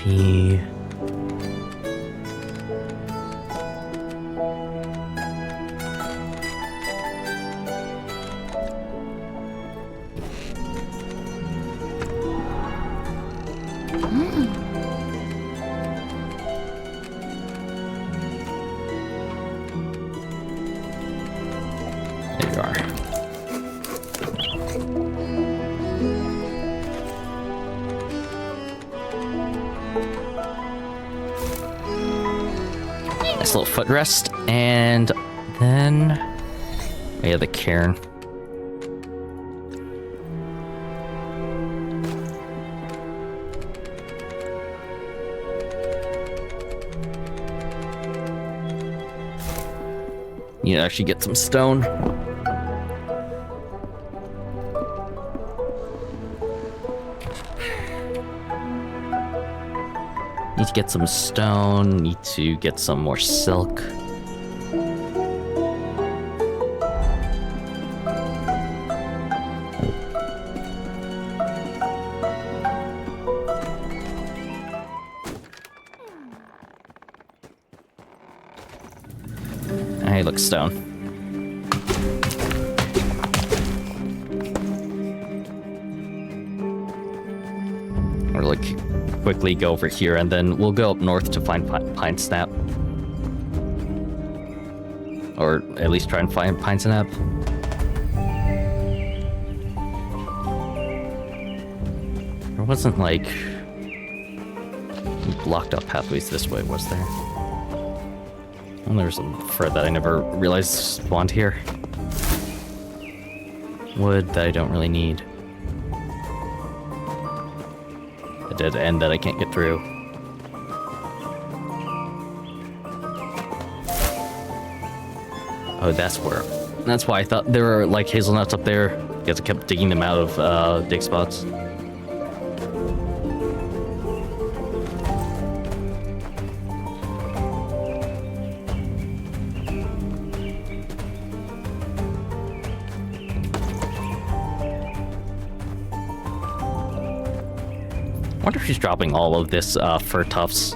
The... There you are. Nice little footrest, and then... Oh yeah, the cairn. You actually get some stone. Need to get some stone, need to get some more silk. Hey, look, stone. Or like quickly go over here, and then we'll go up north to find pine snap. Or at least try and find pine snap. There wasn't like blocked up pathways this way, was there? Well, there's some fur that I never realized spawned here. Wood that I don't really need. A dead end that I can't get through. Oh, that's where. That's why I thought there were like hazelnuts up there, because I kept digging them out of dig spots. I wonder if she's dropping all of this fur tufts.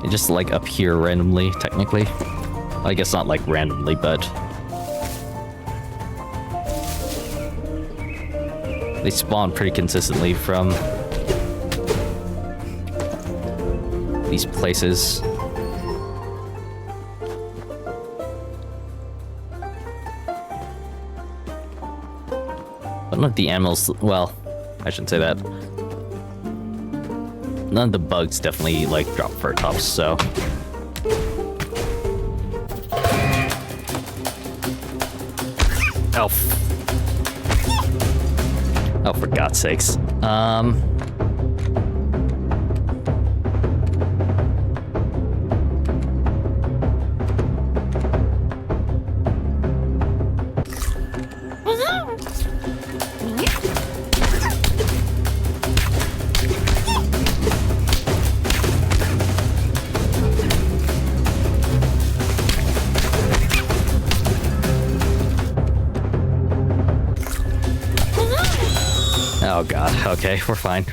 It just like appear randomly, technically. I guess not like randomly, but they spawn pretty consistently from these places. But none of the animals, well, I shouldn't say that. None of the bugs definitely, like, drop fur tops, so... Oh. Oh, for God's sakes. Oh God, okay, we're fine.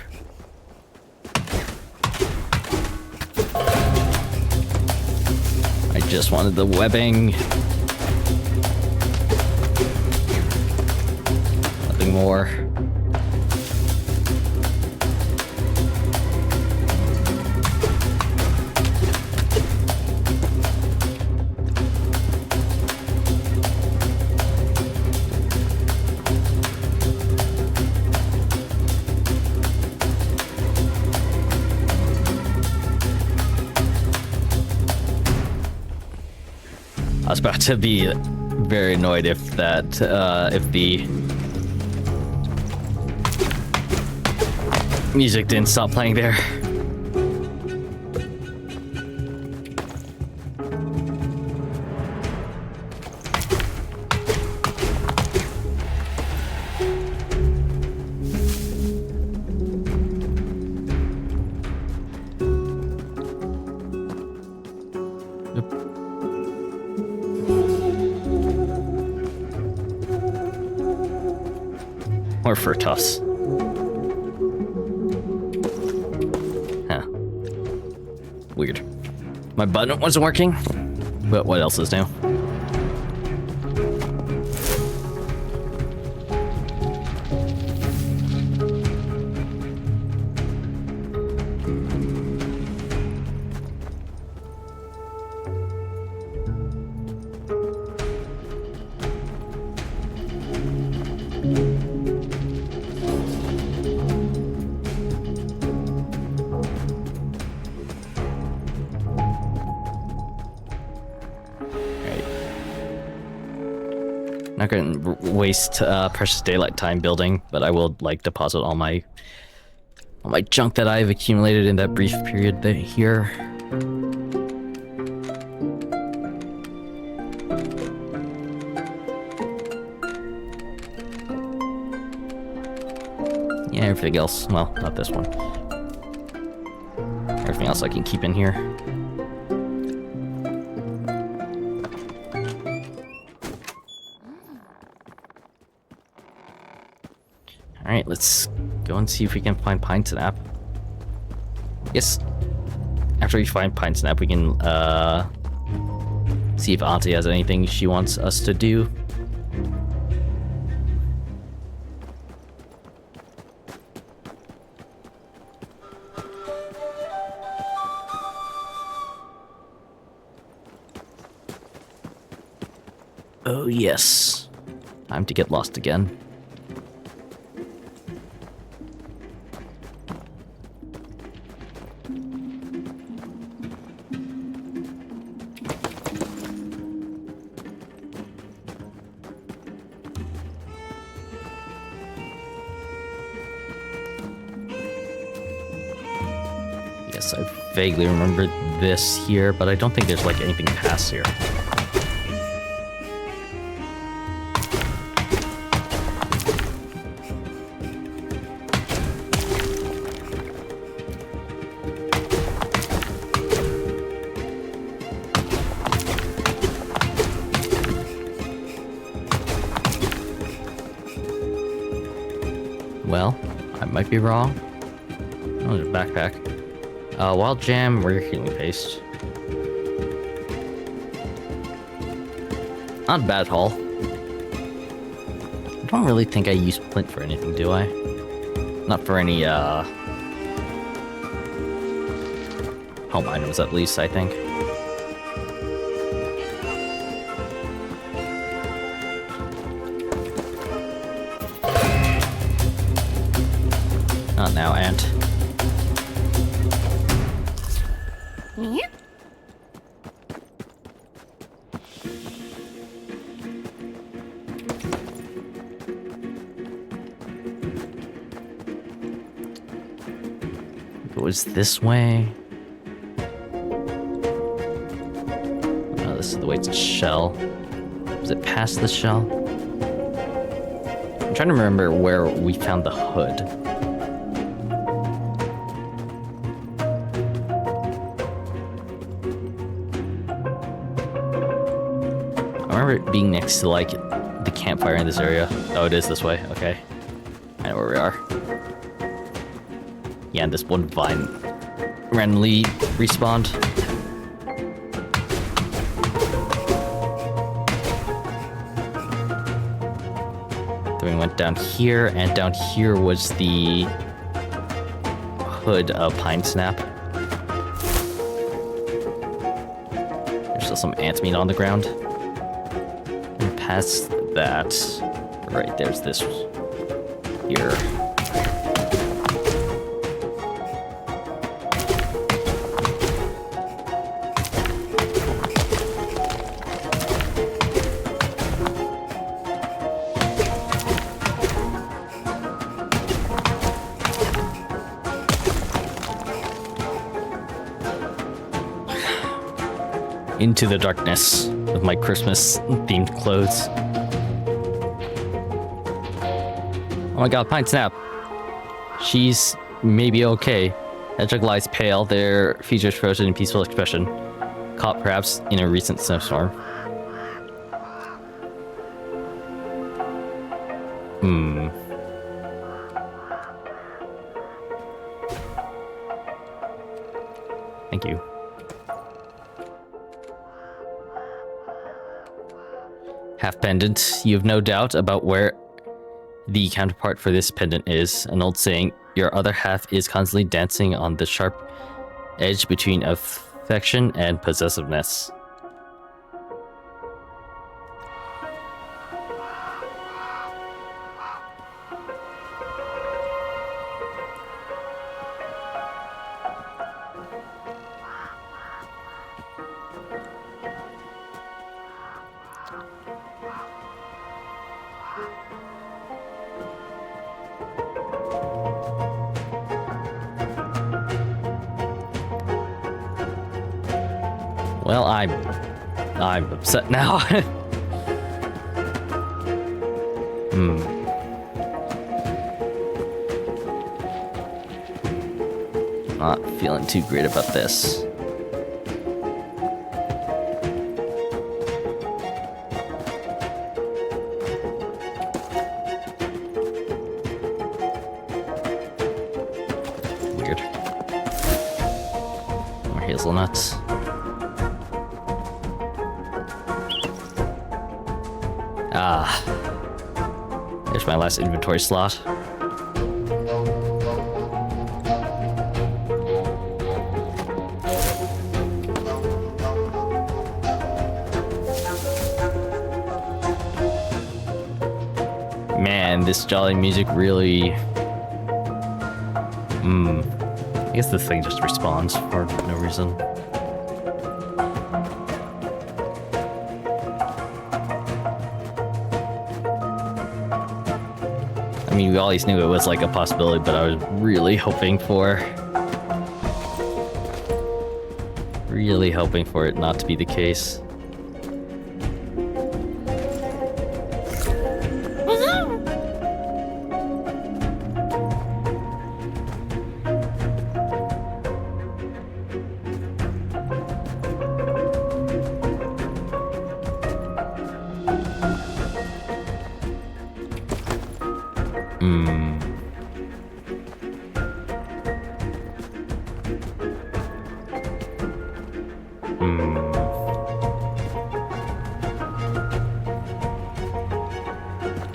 I just wanted the webbing. Nothing more. I was about to be very annoyed if if the music didn't stop playing there. Or fur tufts. Huh. Weird. My button wasn't working, but what else is new? Not gonna waste precious daylight time building, but I will like deposit all my junk that I've accumulated in that brief period here. Yeah, everything else. Well, not this one. Everything else I can keep in here. Alright, let's go and see if we can find Pine Snap. Yes. After we find Pine Snap, we can see if Auntie has anything she wants us to do. Oh yes. Time to get lost again. Yes, I vaguely remember this here, but I don't think there's like anything past here. Well, I might be wrong. Oh, there's a backpack. Wild jam, rare healing paste. Not a bad haul. I don't really think I use Flint for anything, do I? Not for any, home items at least, I think. Not now, Ant. It was this way. Oh, this is the way to shell. Was it past the shell? I'm trying to remember where we found the hood. I remember it being next to, like, the campfire in this area. Oh, it is this way. Okay. I know where we are. Yeah, and this one vine randomly respawned. Then we went down here, and down here was the hood of Pine Snap. There's still some ant meat on the ground. And past that, right, there's this here. Into the darkness with my Christmas-themed clothes. Oh my god, Pine Snap. She's maybe okay. Hedgehog lies pale, their features frozen in peaceful expression. Caught perhaps in a recent snowstorm. Thank you. Half pendant, you have no doubt about where the counterpart for this pendant is. An old saying, your other half is constantly dancing on the sharp edge between affection and possessiveness. Well, I'm upset now. Not feeling too great about this. Weird. More hazelnuts. Ah, there's my last inventory slot. Man, this jolly music really... I guess this thing just respawns for no reason. I mean, we always knew it was like a possibility, but I was really hoping for it not to be the case.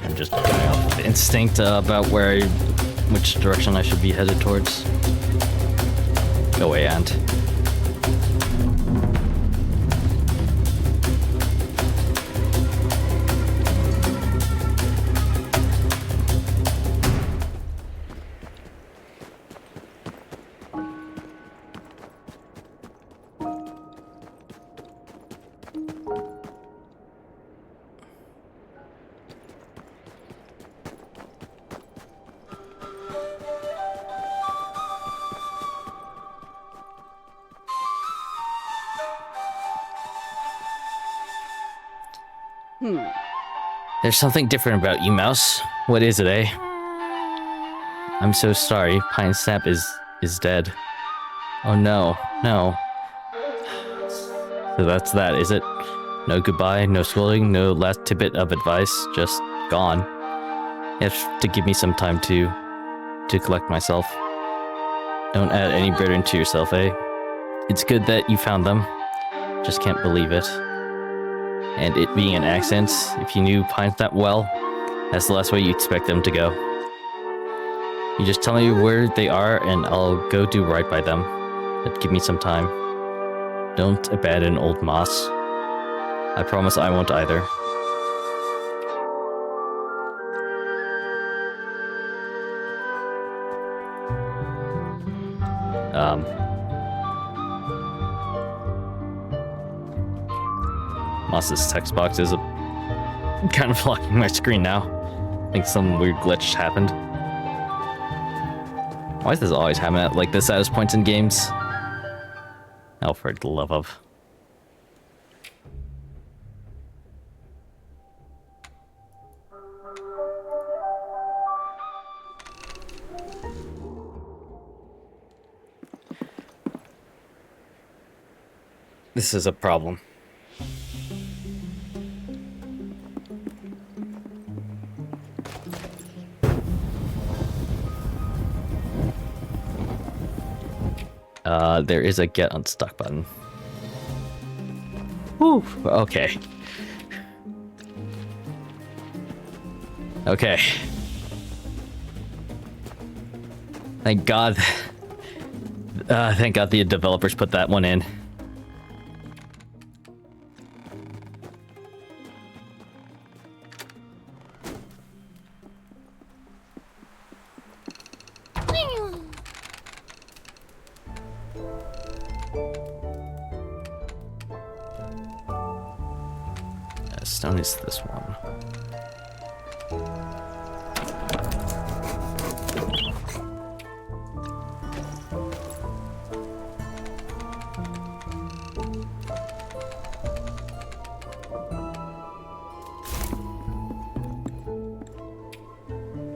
I'm just going off of instinct about which direction I should be headed towards. Go away, Ant. There's something different about you, Mouse. What is it, eh? I'm so sorry. Pine Sap is dead. Oh no, no. So that's that, is it? No goodbye, no scolding, no last tidbit of advice, just gone. You have to give me some time to collect myself. Don't add any burden to yourself, eh? It's good that you found them. Just can't believe it. And it being an accident, if you knew Pine Sap well, that's the last way you expect them to go. You just tell me where they are and I'll go do right by them. But give me some time. Don't abandon old Moss. I promise I won't either. Moss's text box is kind of blocking my screen now. I think some weird glitch happened. Why does this always happen at like the saddest points in games? Oh, for the love of. This is a problem. There is a get unstuck button. Whew, okay. Okay. Thank God. Thank God the developers put that one in. Stone is this one.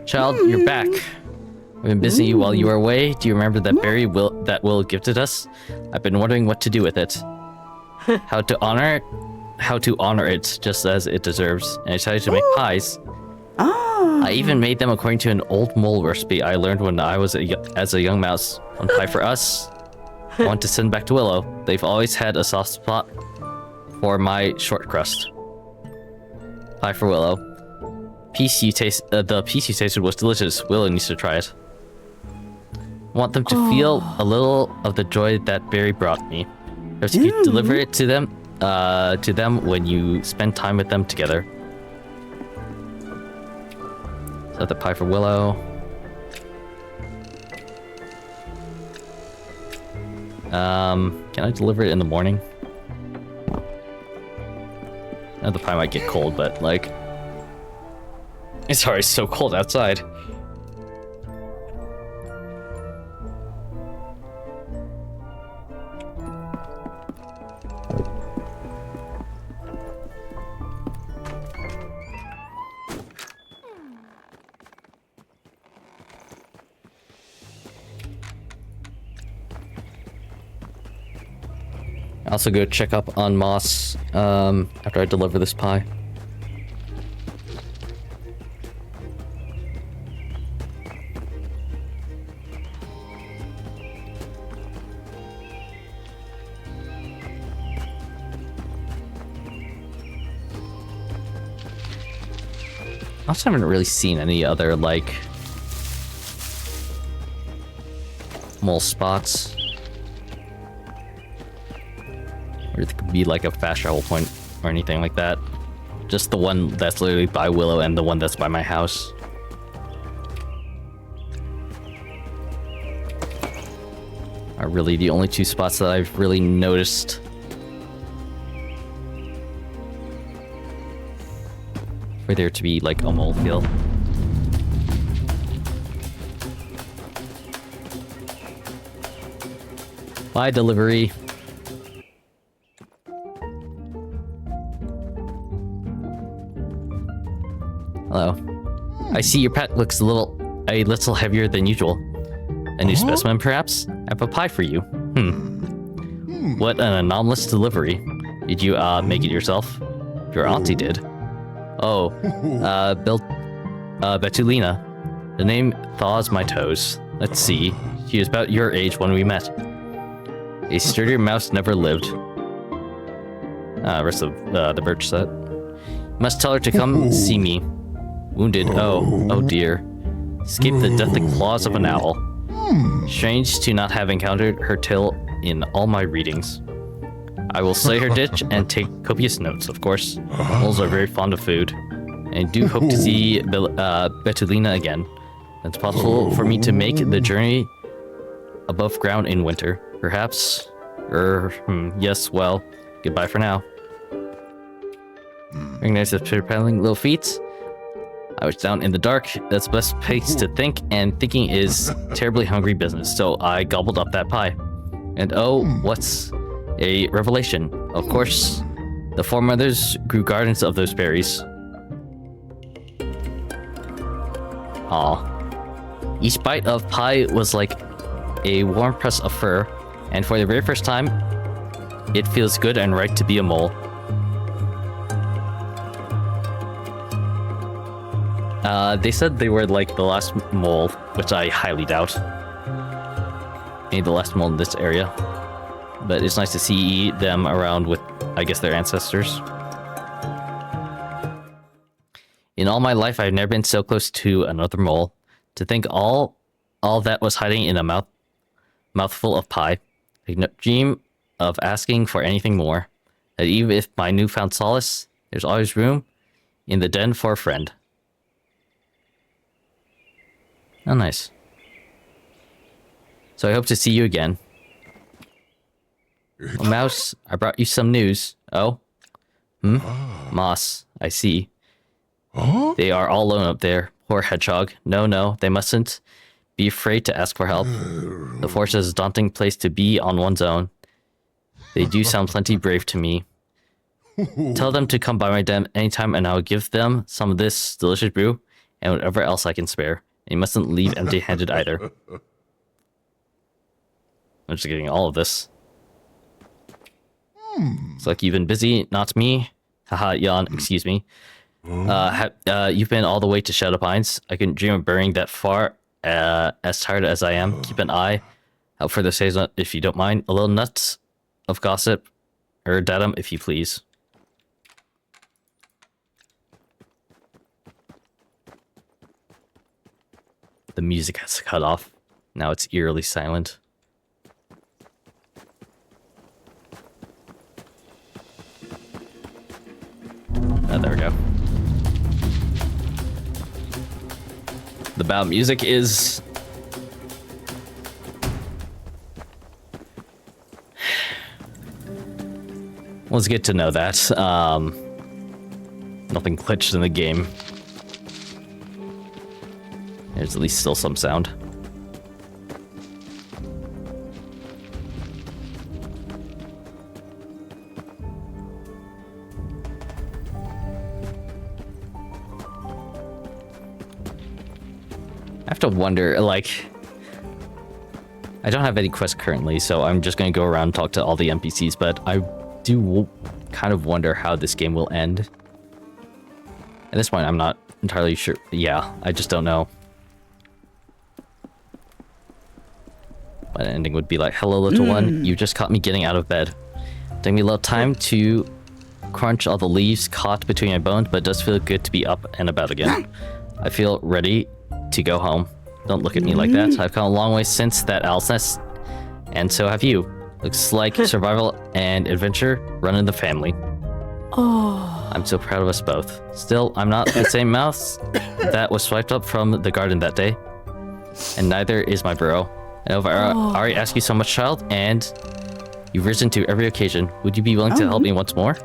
Child, you're back. I've been busy while you were away. Do you remember that berry that Will gifted us? I've been wondering what to do with it. How to honor it just as it deserves. And I decided to make pies. I even made them according to an old mole recipe I learned when I was as a young mouse. One pie for us. I want to send back to Willow. They've always had a soft spot for my short crust. Pie for Willow. The piece you tasted was delicious. Willow needs to try it. I want them to feel a little of the joy that berry brought me. Perhaps you could deliver it to them when you spend time with them together. So the pie for Willow. Can I deliver it in the morning? The pie might get cold, but like, it's already so cold outside. I also go check up on Moss after I deliver this pie. I also haven't really seen any other, like, mole spots. Or it could be like a fast travel point or anything like that. Just the one that's literally by Willow and the one that's by my house. Are really the only two spots that I've really noticed. For there to be like a mole field. Bye, delivery. I see your pet looks a little heavier than usual. A new specimen, perhaps? I have a pie for you. What an anomalous delivery. Did you, make it yourself? Your auntie did. Oh, Betulina. The name thaws my toes. Let's see. She was about your age when we met. A sturdier mouse never lived. Rest of the birch set. Must tell her to come see me. Wounded. Oh dear. Escaped the deathly claws of an owl. Strange to not have encountered her till in all my readings. I will slay her ditch and take copious notes, of course. Moles are very fond of food. And do hope to see Betulina again. It's possible for me to make the journey above ground in winter. Perhaps? Yes, well, goodbye for now. Recognize the propelling little feet. I was down in the dark. That's the best place to think, and thinking is terribly hungry business, so I gobbled up that pie. And oh, what's a revelation? Of course, the foremothers grew gardens of those berries. Aw. Each bite of pie was like a warm press of fur, and for the very first time, it feels good and right to be a mole. They said they were like the last mole, which I highly doubt. Maybe the last mole in this area. But it's nice to see them around with, I guess, their ancestors. In all my life, I've never been so close to another mole. To think all that was hiding in a mouthful of pie. I could not dream of asking for anything more. That even if my newfound solace, there's always room in the den for a friend. Oh, nice. So I hope to see you again. Oh, Mouse, I brought you some news. Oh? Moss, I see. They are all alone up there. Poor hedgehog. No, they mustn't be afraid to ask for help. The forest is a daunting place to be on one's own. They do sound plenty brave to me. Tell them to come by my den anytime and I'll give them some of this delicious brew and whatever else I can spare. And you mustn't leave empty-handed either. I'm just getting all of this. It's like you've been busy, not me. Haha, yawn, excuse me. You've been all the way to Shadow Pines. I couldn't dream of burying that far. As tired as I am, keep an eye out for the season if you don't mind. A little nut of gossip, or datum if you please. The music has cut off. Now it's eerily silent. There we go. The bow music is... Well, it's good to know that. Nothing glitched in the game. There's at least still some sound. I have to wonder, like... I don't have any quests currently, so I'm just going to go around and talk to all the NPCs, but I do kind of wonder how this game will end. At this point, I'm not entirely sure. Yeah, I just don't know. But an ending would be like, hello, little one. You just caught me getting out of bed. Took me a little time to crunch all the leaves caught between my bones, but it does feel good to be up and about again. I feel ready to go home. Don't look at me like that. I've come a long way since that owl's nest, and so have you. Looks like survival and adventure run in the family. Oh. I'm so proud of us both. Still, I'm not the same mouse that was swiped up from the garden that day, and neither is my burrow. I know I already asked you so much, child, and you've risen to every occasion. Would you be willing to help me once more?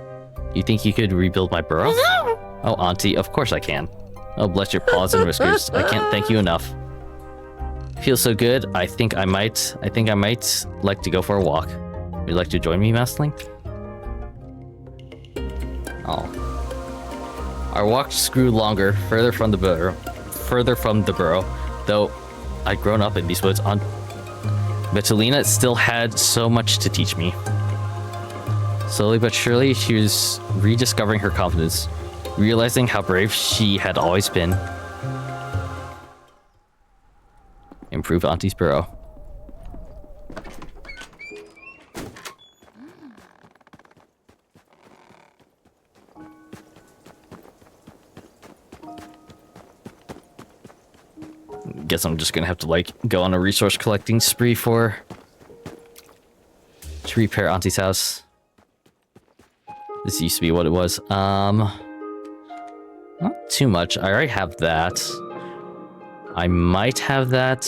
You think you could rebuild my burrow? Oh, Auntie, of course I can. Oh, bless your paws and whiskers. I can't thank you enough. Feels so good. I think I might like to go for a walk. Would you like to join me, Mousling? Oh. Our walks grew longer, further from the burrow. further from the burrow, though I'd grown up in these woods on. Vitulina still had so much to teach me. Slowly but surely, she was rediscovering her confidence, realizing how brave she had always been. Improve Auntie's burrow. Guess I'm just gonna have to like go on a resource collecting spree to repair Auntie's house. This used to be what it was. Not too much. I already have that. I might have that.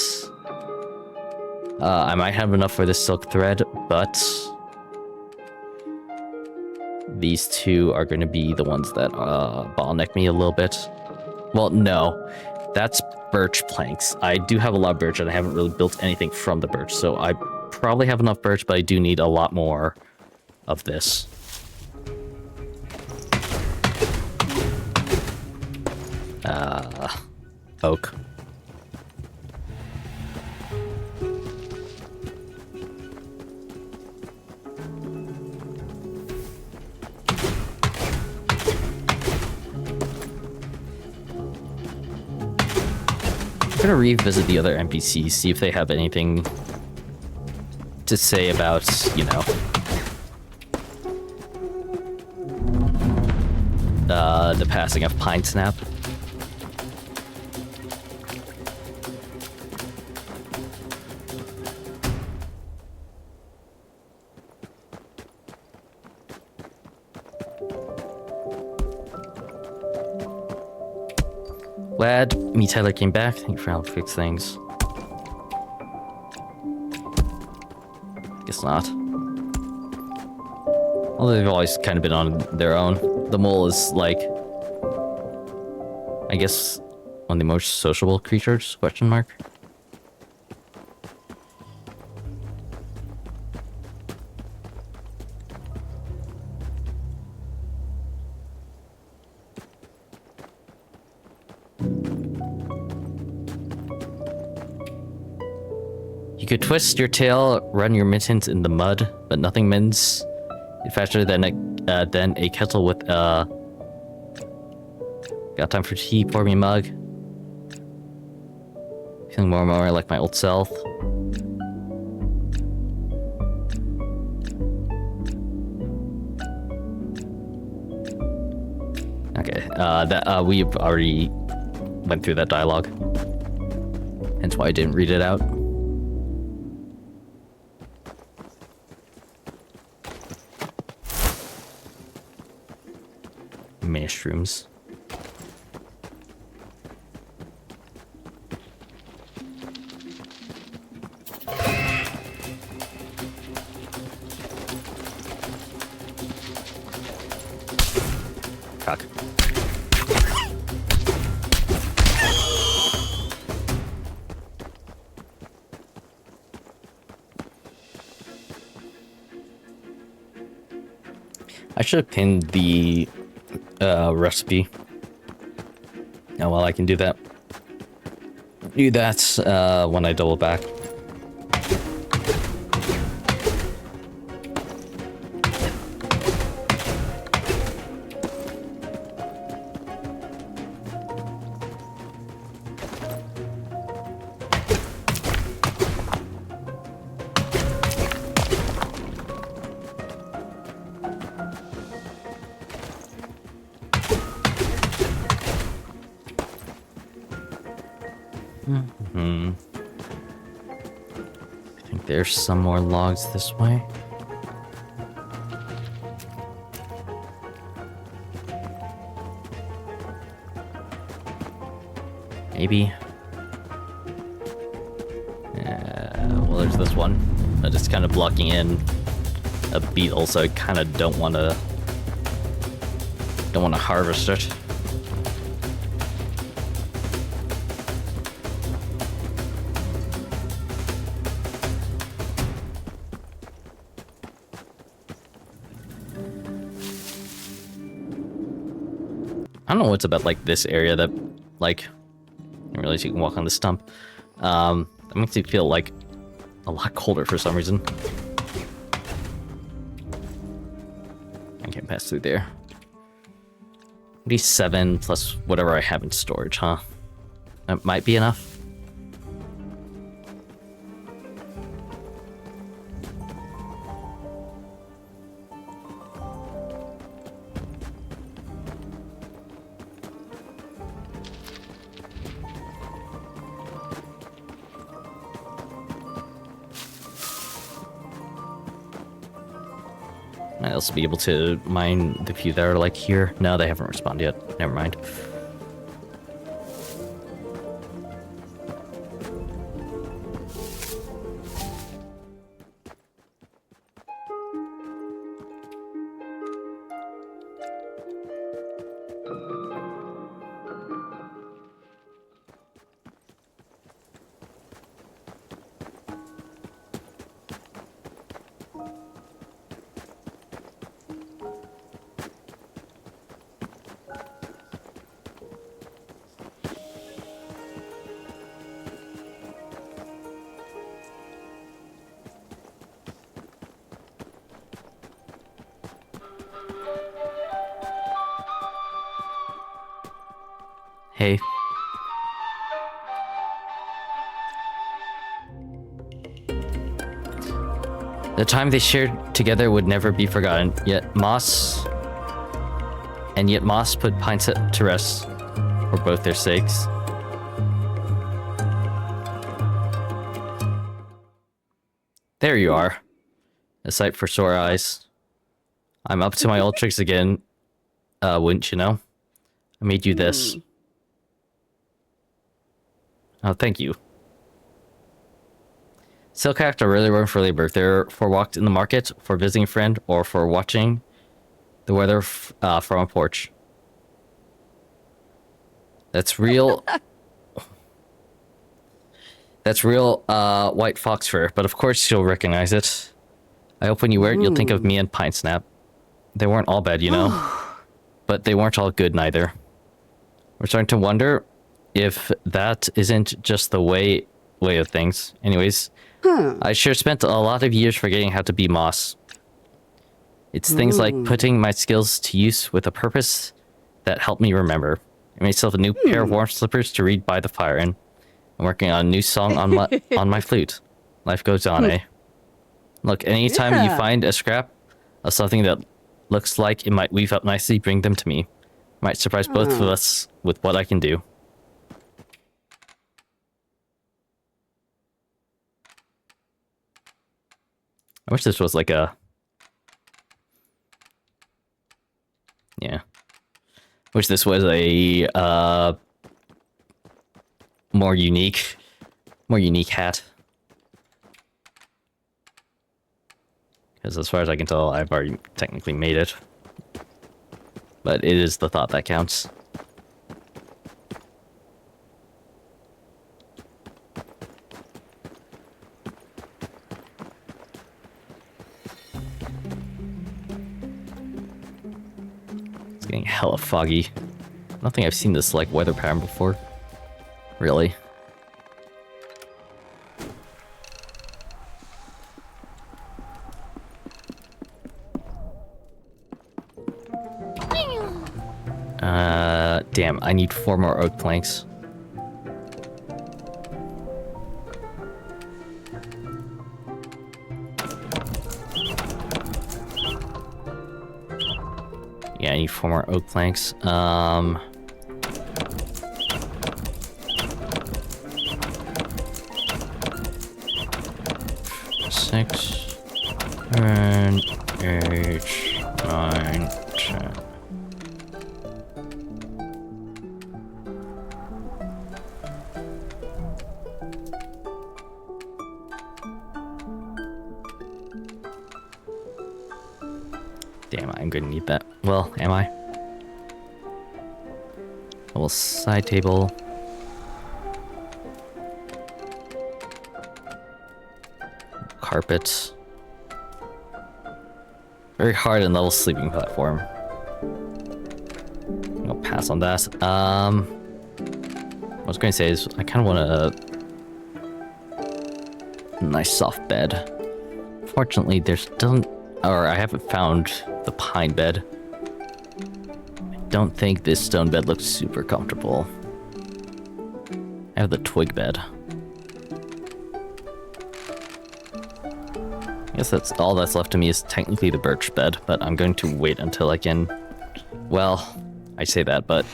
I might have enough for this silk thread, but these two are going to be the ones that bottleneck me a little bit. Well, no, that's birch planks. I do have a lot of birch, and I haven't really built anything from the birch, so I probably have enough birch, but I do need a lot more of this. Oak. I'm gonna revisit the other NPCs, see if they have anything to say about, you know, the passing of Pine Snap. Glad me Tyler came back. Thank you for helping fix things. Guess not. Although they've always kind of been on their own. The mole is like, I guess, one of the most sociable creatures? Question mark. You could twist your tail, run your mittens in the mud, but nothing mends it faster than a kettle with got time for tea, pour me a mug. Feeling more and more like my old self. Okay, we've already went through that dialogue. Hence why I didn't read it out. Mushrooms. Cock. I should have pinned the recipe. Oh well, I can do that. Do that when I double back. I think there's some more logs this way. Maybe. Well, there's this one. But it's kind of blocking in a beetle, so I kind of don't want to harvest it. I don't know what's about like this area that like realize you can walk on the stump. That makes me feel like a lot colder for some reason. I can't pass through there. 7 plus whatever I have in storage, huh? That might be enough. Might also be able to mine the few that are like here. No, they haven't responded yet. Never mind. Hey. The time they shared together would never be forgotten. Yet Moss put Pine Set to rest for both their sakes. There you are. A sight for sore eyes. I'm up to my old tricks again. Wouldn't you know? I made you this. Oh, thank you. Silk Act are really run for labor. They're for walked in the market, for visiting a friend, or for watching the weather from a porch. That's real. That's real white fox fur, but of course you'll recognize it. I hope when you wear it, you'll think of me and Pine Snap. They weren't all bad, you know, but they weren't all good neither. We're starting to wonder if that isn't just the way of things. Anyways, I sure spent a lot of years forgetting how to be Moss. It's things like putting my skills to use with a purpose that help me remember. I made myself a new pair of warm slippers to read by the fire in. I'm working on a new song on my flute. Life goes on, eh? Look, anytime you find a scrap of something that looks like it might weave up nicely, bring them to me. Might surprise both of us with what I can do. I wish this was like a... Yeah. Wish this was a, more unique hat. Because as far as I can tell, I've already technically made it. But it is the thought that counts. It's getting hella foggy. I don't think I've seen this like weather pattern before. Really. Damn, I need 4 more oak planks. Yeah, I need 4 more oak planks. 6, 7, 8, 9, 10. Damn, I'm gonna need that. Well, am I? A little side table. Carpet. Very hard and level sleeping platform. I'll pass on that. I was going to say is I kind of want a nice soft bed. Fortunately, I haven't found the pine bed. I don't think this stone bed looks super comfortable. I have the twig bed. I guess that's all that's left to me is technically the birch bed, but I'm going to wait until I can... Well, I say that, but...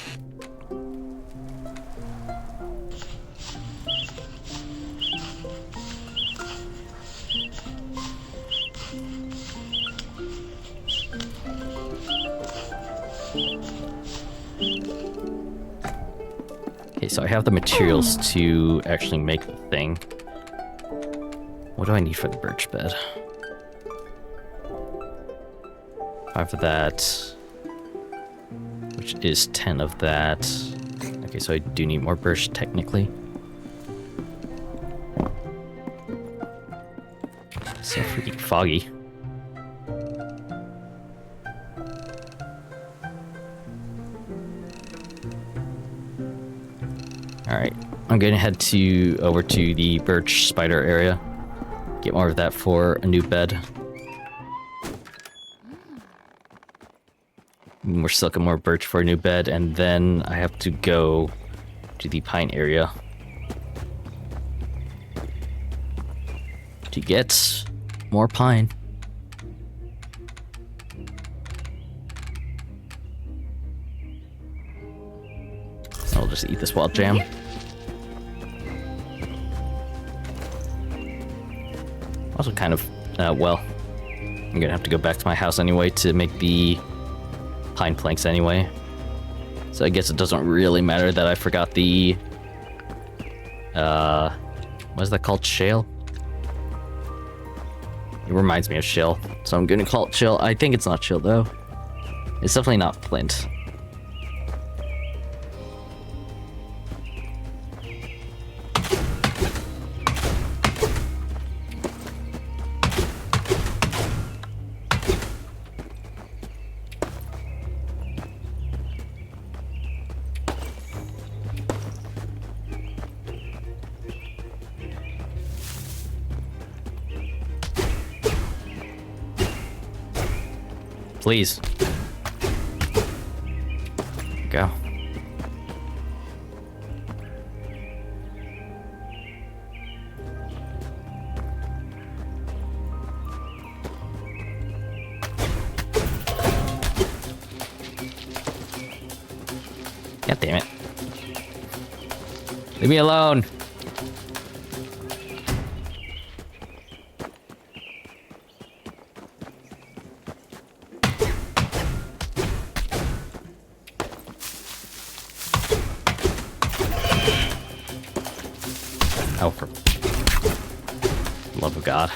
Okay, so I have the materials to actually make the thing. What do I need for the birch bed? 5 of that, which is 10 of that. Okay, so I do need more birch technically. So freaking foggy. Alright, I'm gonna head over to the birch spider area. Get more of that for a new bed. More silk and more birch for a new bed, and then I have to go to the pine area to get more pine. I'll just eat this wild jam. Also kind of, well, I'm gonna have to go back to my house anyway to make the pine planks anyway. So I guess it doesn't really matter that I forgot the, what is that called? Shale? It reminds me of shale, so I'm gonna call it shale. I think it's not shale though. It's definitely not flint. Please. Go. God damn it. Leave me alone. Oh, for the love of God.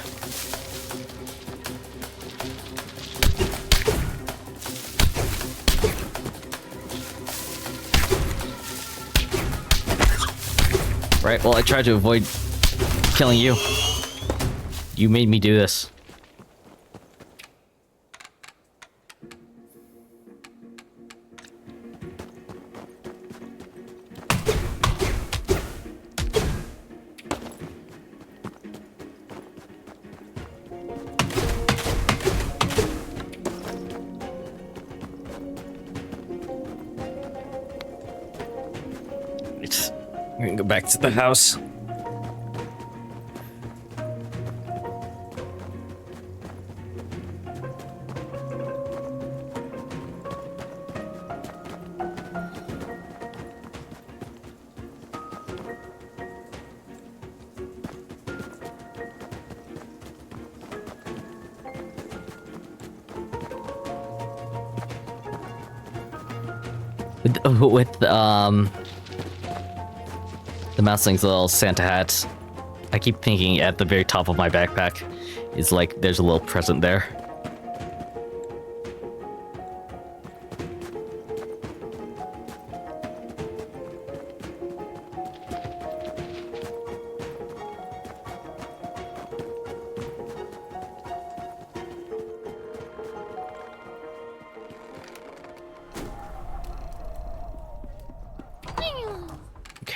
Right, well, I tried to avoid killing you. You made me do this. I'm gonna go back to the house. With the Mouseling's little Santa hat, I keep thinking at the very top of my backpack is like there's a little present there.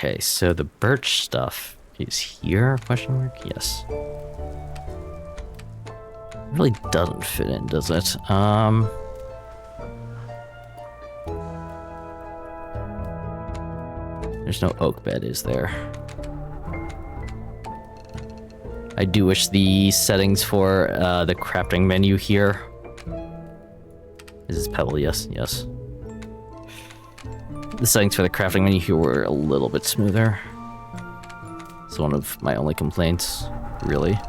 Okay, so the birch stuff is here? Question mark? Yes. Really doesn't fit in, does it? There's no oak bed, is there? I do wish the settings for the crafting menu here. This is pebble, yes, yes. The settings for the crafting menu here were a little bit smoother. It's one of my only complaints, really.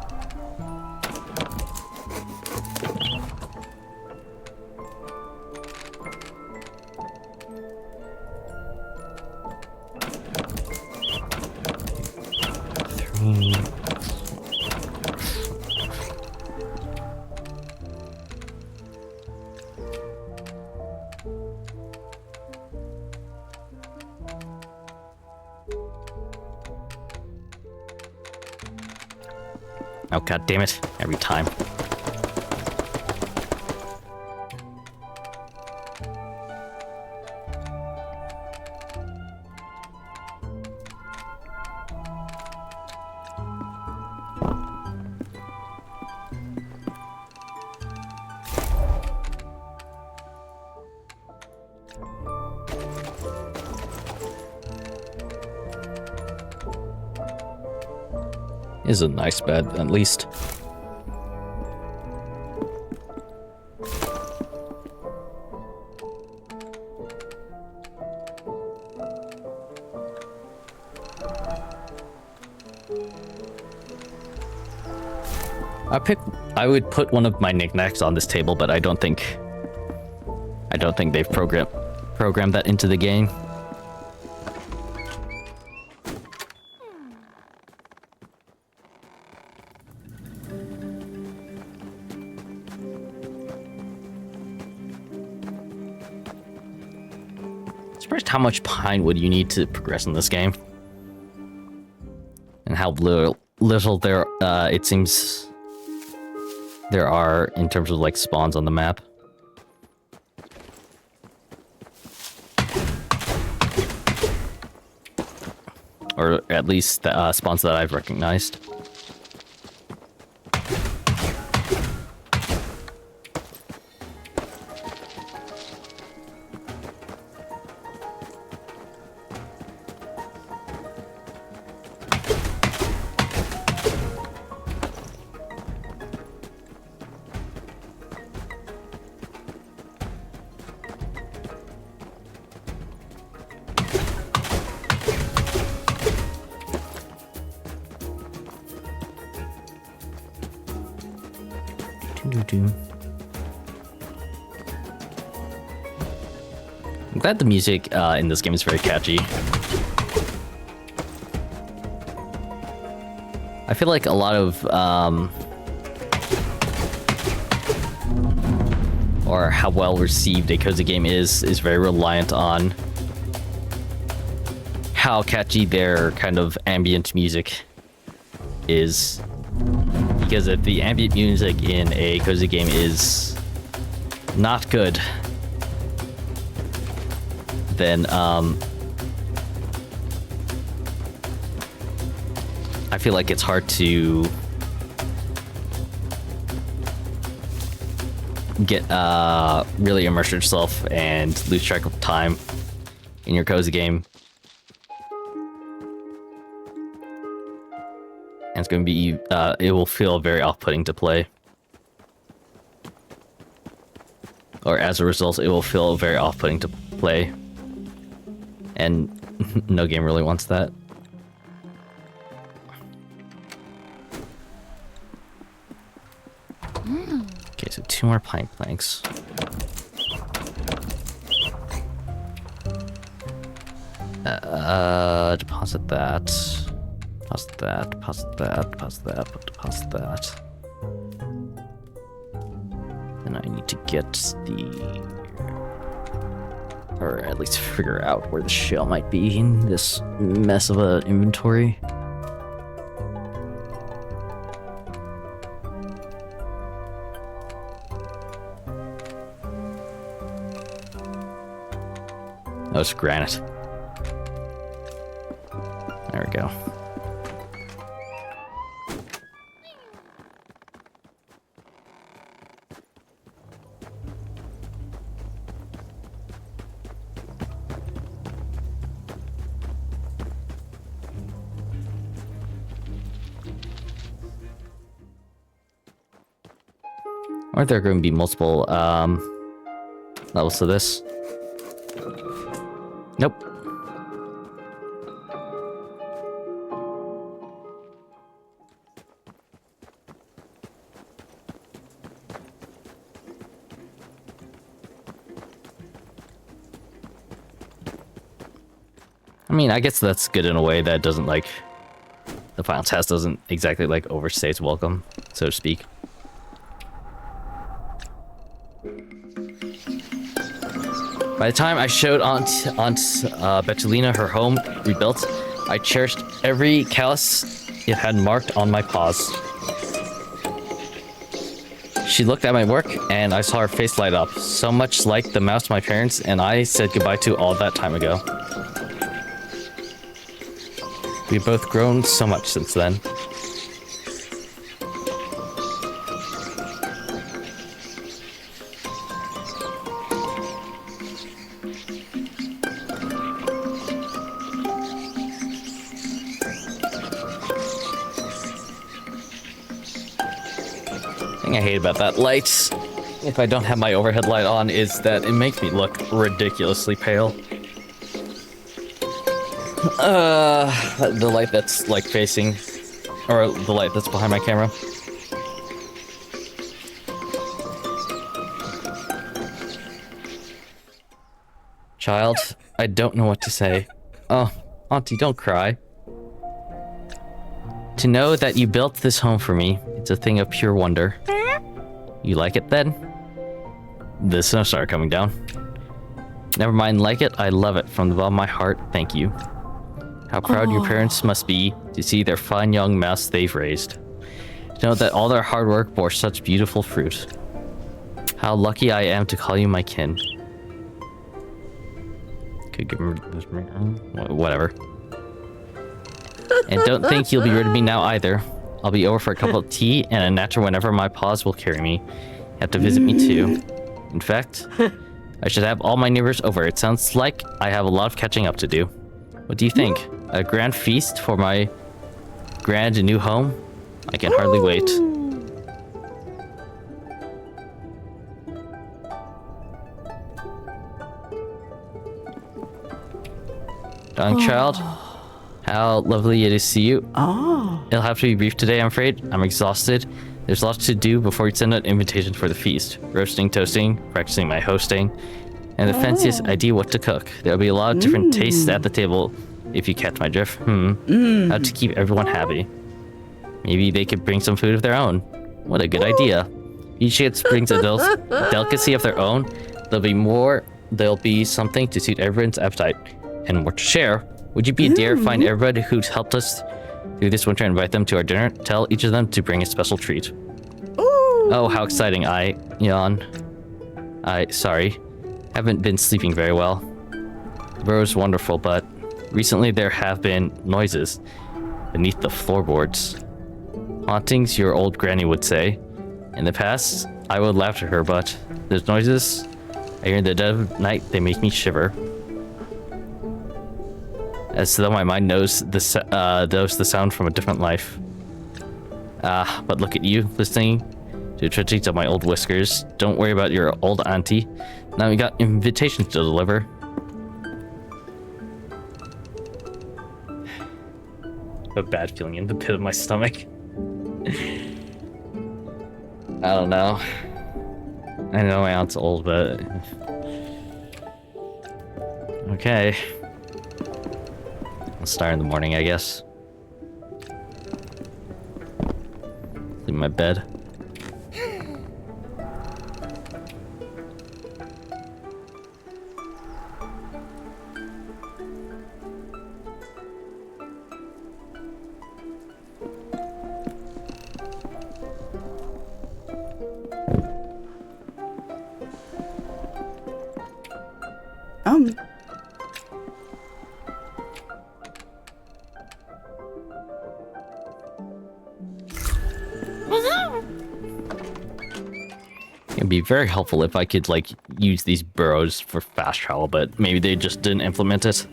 Oh, god damn it. Every time. Is a nice bed, at least. I would put one of my knickknacks on this table, but I don't think they've programmed that into the game. Surprised how much pine wood you need to progress in this game, and how little there it seems there are in terms of like spawns on the map. Or at least the spawns that I've recognized. I'm glad the music in this game is very catchy. I feel like a lot of or how well received a cozy game is very reliant on how catchy their kind of ambient music is. Because if the ambient music in a cozy game is not good, then I feel like it's hard to get really immerse yourself and lose track of time in your cozy game. And it's going to be, it will feel very off-putting to play. Or as a result, it will feel very off-putting to play. And no game really wants that. Okay, so 2 more pine planks. Deposit that. Deposit that, deposit that, deposit that, deposit that. And I need to get the... or at least figure out where the shell might be in this mess of a inventory. Oh, it's granite. go. Aren't there going to be multiple levels to this? Nope. I mean, I guess that's good in a way that doesn't, like, the final task doesn't exactly, like, overstay its welcome, so to speak. By the time I showed Aunt Betulina her home rebuilt, I cherished every callus it had marked on my paws. She looked at my work, and I saw her face light up, so much like the mouse my parents and I said goodbye to all that time ago. We've both grown so much since then. The thing I hate about that light, if I don't have my overhead light on, is that it makes me look ridiculously pale. The light that's, like, facing, or the light that's behind my camera. Child, I don't know what to say. Oh, Auntie, don't cry. To know that you built this home for me, it's a thing of pure wonder. You like it then? The snow started coming down. Never mind like it, I love it from the bottom of my heart, thank you. How proud your parents must be to see their fine young mouse they've raised. To know that all their hard work bore such beautiful fruit. How lucky I am to call you my kin. Could give him this, whatever. And don't think you'll be rid of me now either. I'll be over for a cup of tea and a natter whenever my paws will carry me. You have to visit me too. In fact, I should have all my neighbors over. It sounds like I have a lot of catching up to do. What do you think? A grand feast for my grand new home? I can hardly wait. Darling child, how lovely it is to see you. It'll have to be brief today, I'm afraid. I'm exhausted. There's lots to do before you send out invitations for the feast. Roasting, toasting, practicing my hosting, and the fanciest idea what to cook. There'll be a lot of different tastes at the table, if you catch my drift. How to keep everyone happy. Maybe they could bring some food of their own. What a good idea. Each kid brings a delicacy of their own. There'll be something to suit everyone's appetite. And more to share. Would you be a dear, find everybody who's helped us through this winter and invite them to our dinner? Tell each of them to bring a special treat. Oh, how exciting. I sorry. Haven't been sleeping very well. The Burrow's wonderful, but recently there have been noises beneath the floorboards. Hauntings, your old granny would say. In the past, I would laugh at her, but those noises I hear in the dead of night, they make me shiver. As though my mind knows the sound from a different life. But look at you, listening to the tragedies of my old whiskers. Don't worry about your old auntie. Now we got invitations to deliver. A bad feeling in the pit of my stomach. I don't know. I know my aunt's old, but... Okay. I'll start in the morning, I guess. Sleep in my bed. It'd be very helpful if I could, like, use these burrows for fast travel, but maybe they just didn't implement it.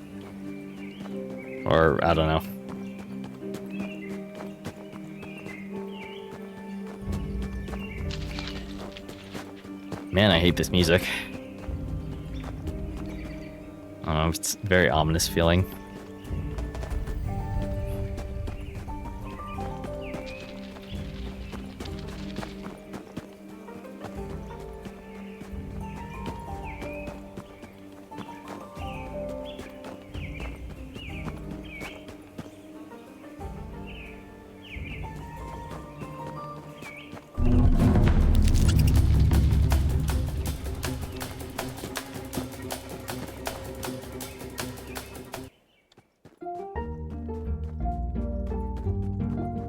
Or, I don't know. Man, I hate this music. I don't know, it's a very ominous feeling.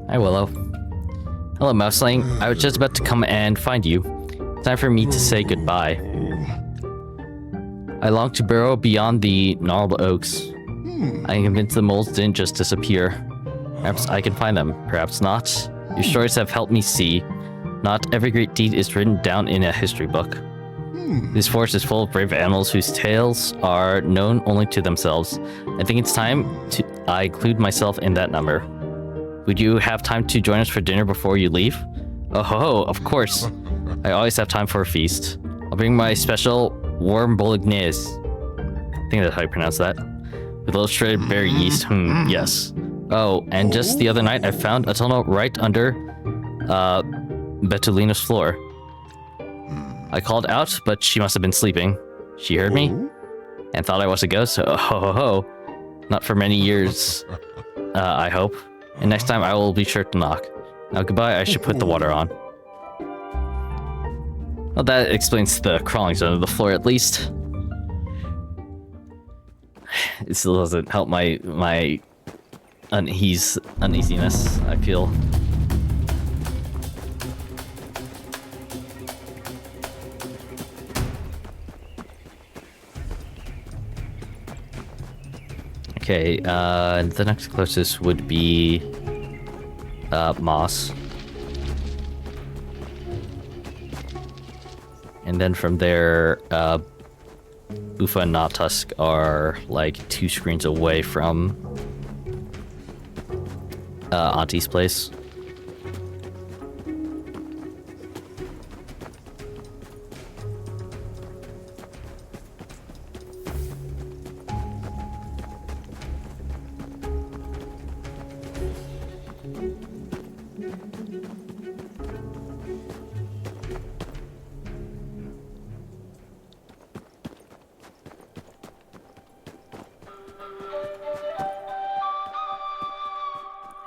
Hi, Willow. Hello, Mouseling. I was just about to come and find you. Time for me to say goodbye. I long to burrow beyond the gnarled oaks. I am convinced the moles didn't just disappear. Perhaps I can find them, perhaps not. Your stories have helped me see. Not every great deed is written down in a history book. This forest is full of brave animals whose tales are known only to themselves. I think it's time I include myself in that number. Would you have time to join us for dinner before you leave? Oh ho, of course. I always have time for a feast. I'll bring my special warm bolognese. I think that's how you pronounce that. With a little shredded berry yeast. Yes. Oh, and just the other night I found a tunnel right under Betulina's floor. I called out, but she must have been sleeping. She heard me and thought I was a ghost. So, ho. Not for many years, I hope. And next time I will be sure to knock. Now goodbye, I should put the water on. Well, that explains the crawlings under the floor at least. It still doesn't help my uneasiness, I feel. Okay, the next closest would be Moss. And then from there, Buffa and Knottusk are like 2 screens away from Auntie's place.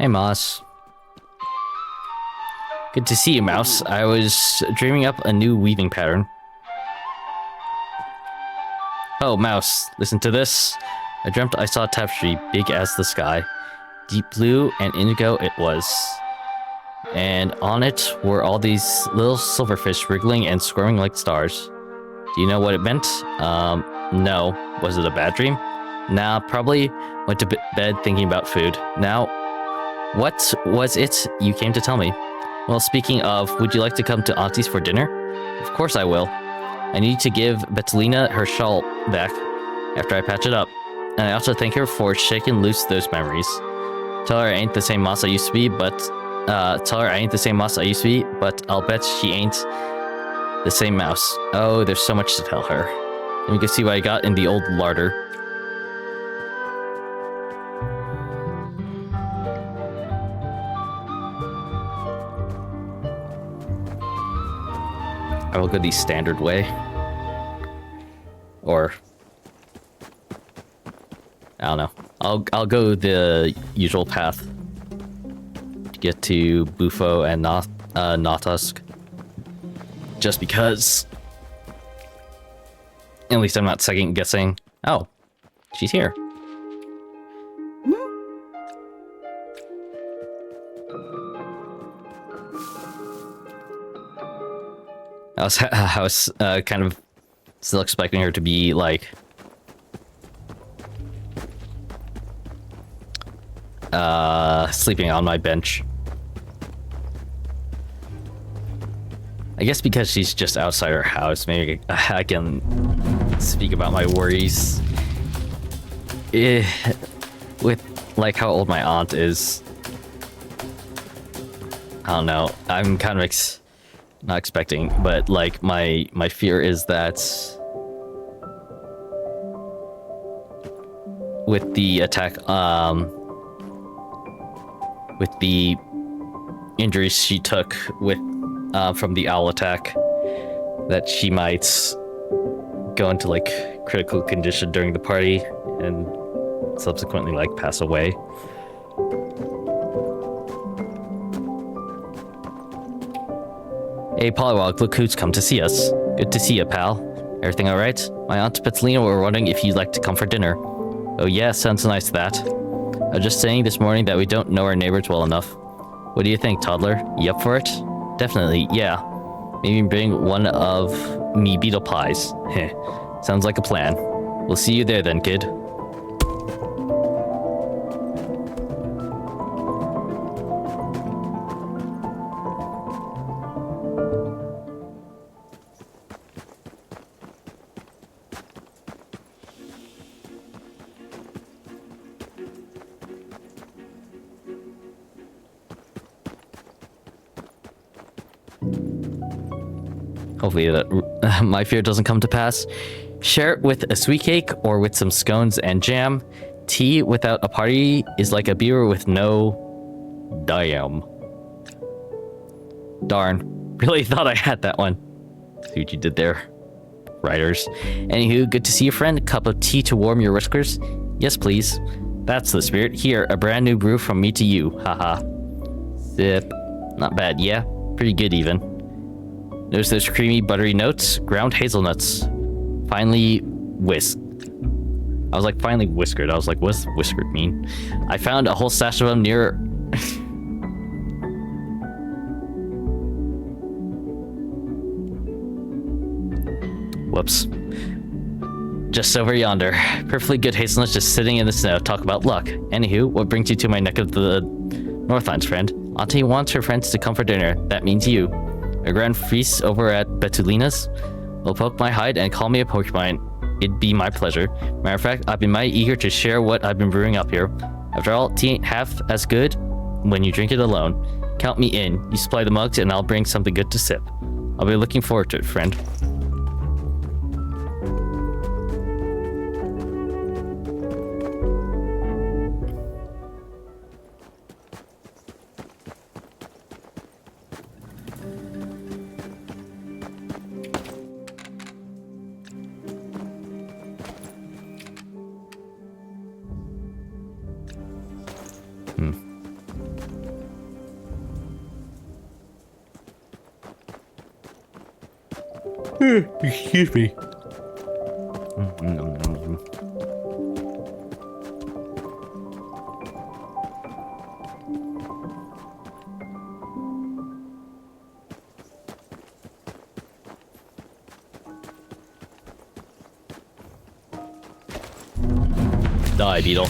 Hey, Moss. Good to see you, Mouse. I was dreaming up a new weaving pattern. Oh, Mouse, listen to this. I dreamt I saw a tapestry big as the sky. Deep blue and indigo it was. And on it were all these little silverfish wriggling and squirming like stars. Do you know what it meant? No. Was it a bad dream? Nah, probably went to bed thinking about food. Now, what was it you came to tell me? Well, speaking of, would you like to come to Auntie's for dinner? Of course I will. I need to give Betulina her shawl back after I patch it up. And I also thank her for shaking loose those memories. Tell her I ain't the same Moss I used to be, but I'll bet she ain't the same mouse. Oh, there's so much to tell her. And you can see what I got in the old larder. I will go the standard way. Or I don't know. I'll go the usual path to get to Bufo and Knottusk. Just because at least I'm not second guessing. Oh, she's here. I was kind of still expecting her to be like sleeping on my bench. I guess because she's just outside her house, maybe I can speak about my worries. With like how old my aunt is, I don't know. I'm kind of not expecting, but like my fear is that with the attack, with the injuries she took with from the owl attack, that she might go into like critical condition during the party and subsequently like pass away. Hey Polywog, look who's come to see us. Good to see you, pal. Everything alright? My aunt Petalina were wondering if you'd like to come for dinner. Oh yeah, sounds nice that. I was just saying this morning that we don't know our neighbors well enough. What do you think, toddler? You up for it? Definitely, yeah. Maybe bring one of me beetle pies. Heh. Sounds like a plan. We'll see you there then, kid. Hopefully that my fear doesn't come to pass. Share it with a sweet cake or with some scones and jam. Tea without a party is like a beer with no... Damn. Darn. Really thought I had that one. See what you did there, writers. Anywho, good to see you, friend. Cup of tea to warm your whiskers? Yes, please. That's the spirit. Here, a brand new brew from me to you. Haha. Sip. Not bad, yeah? Pretty good, even. Notice those creamy, buttery notes? Ground hazelnuts. Finely whisked. I was like, finally whiskered. I was like, what's whiskered mean? I found a whole stash of them near... Whoops. Just over yonder. Perfectly good hazelnuts just sitting in the snow. Talk about luck. Anywho, what brings you to my neck of the Northlands, friend? Auntie wants her friends to come for dinner. That means you. A grand feast over at Betulina's? Well, poke my hide and call me a Pokemon. It'd be my pleasure. Matter of fact, I've been mighty eager to share what I've been brewing up here. After all, tea ain't half as good when you drink it alone. Count me in. You supply the mugs and I'll bring something good to sip. I'll be looking forward to it, friend. Excuse me. Die, beetle.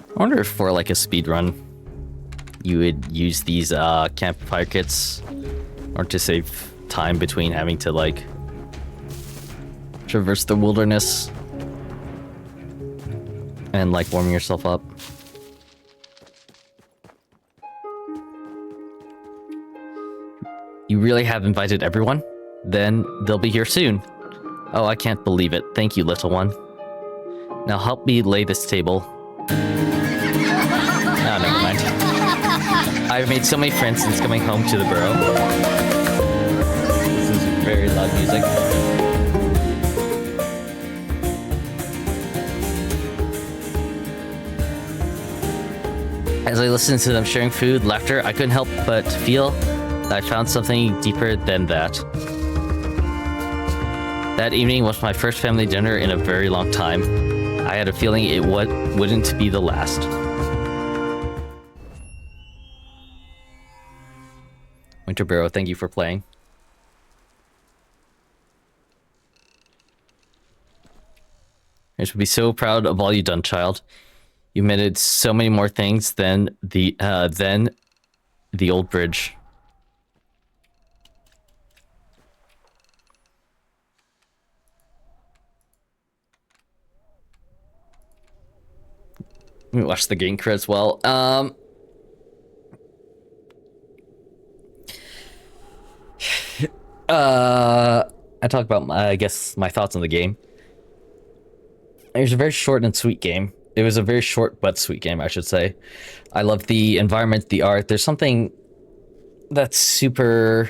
I wonder if for like a speed run, you would use these campfire kits, or to save time between having to like traverse the wilderness and like warming yourself up. You really have invited everyone? Then they'll be here soon. Oh, I can't believe it. Thank you, little one. Now help me lay this table. Oh, never mind. I've made so many friends since coming home to the Burrow. This is very loud music. As I listened to them sharing food, laughter, I couldn't help but feel that I found something deeper than that. That evening was my first family dinner in a very long time. I had a feeling it wouldn't be the last. Winter Burrow, thank you for playing. I should be so proud of all you've done, child. You mended so many more things than the old bridge. Let me watch the game crew as well. I talk about I guess my thoughts on the game. It was a very short and sweet game. It was a very short but sweet game, I should say. I love the environment, the art. There's something that's super...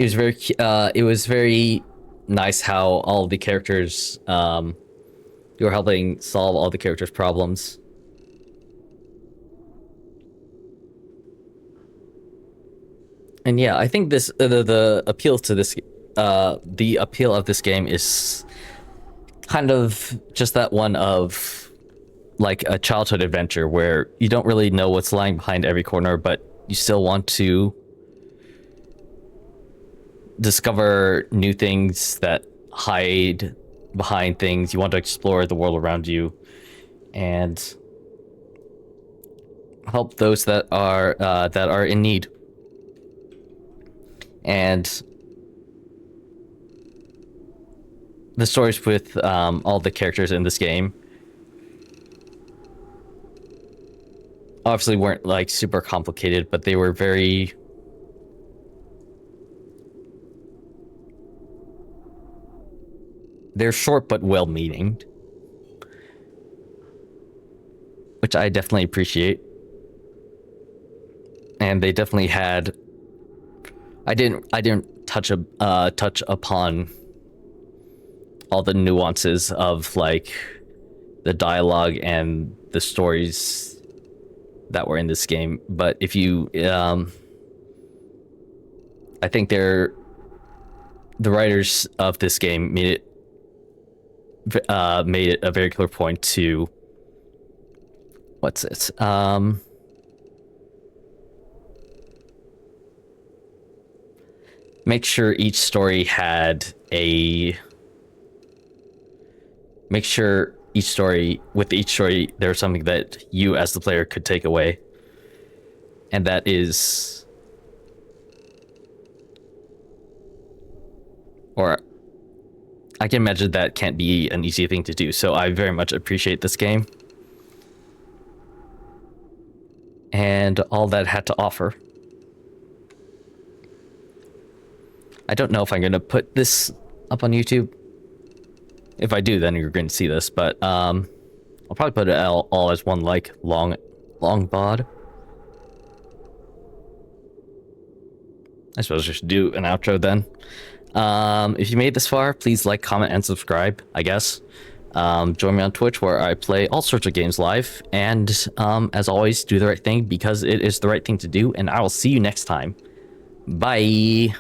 It was very nice how all the characters, you were helping solve all the characters' problems. And yeah, I think this the appeal to this the appeal of this game is kind of just that one of like a childhood adventure where you don't really know what's lying behind every corner, but you still want to discover new things that hide behind things. You want to explore the world around you and help those that are in need. And the stories with all the characters in this game obviously weren't like super complicated, but they were very... They're short but well-meaning, which I definitely appreciate. And they definitely had... I didn't touch upon all the nuances of like the dialogue and the stories that were in this game, but if you I think the writers of this game made it a very clear point to make sure each story had with each story there was something that you as the player could take away, and that is, or I can imagine that can't be an easy thing to do, so I very much appreciate this game and all that it had to offer. I don't know if I'm going to put this up on YouTube. If I do, then you're going to see this, but I'll probably put it all as one like long VOD. I suppose I should do an outro then. If you made this far, please like, comment, and subscribe, I guess. Join me on Twitch where I play all sorts of games live. And as always, do the right thing because it is the right thing to do. And I will see you next time. Bye.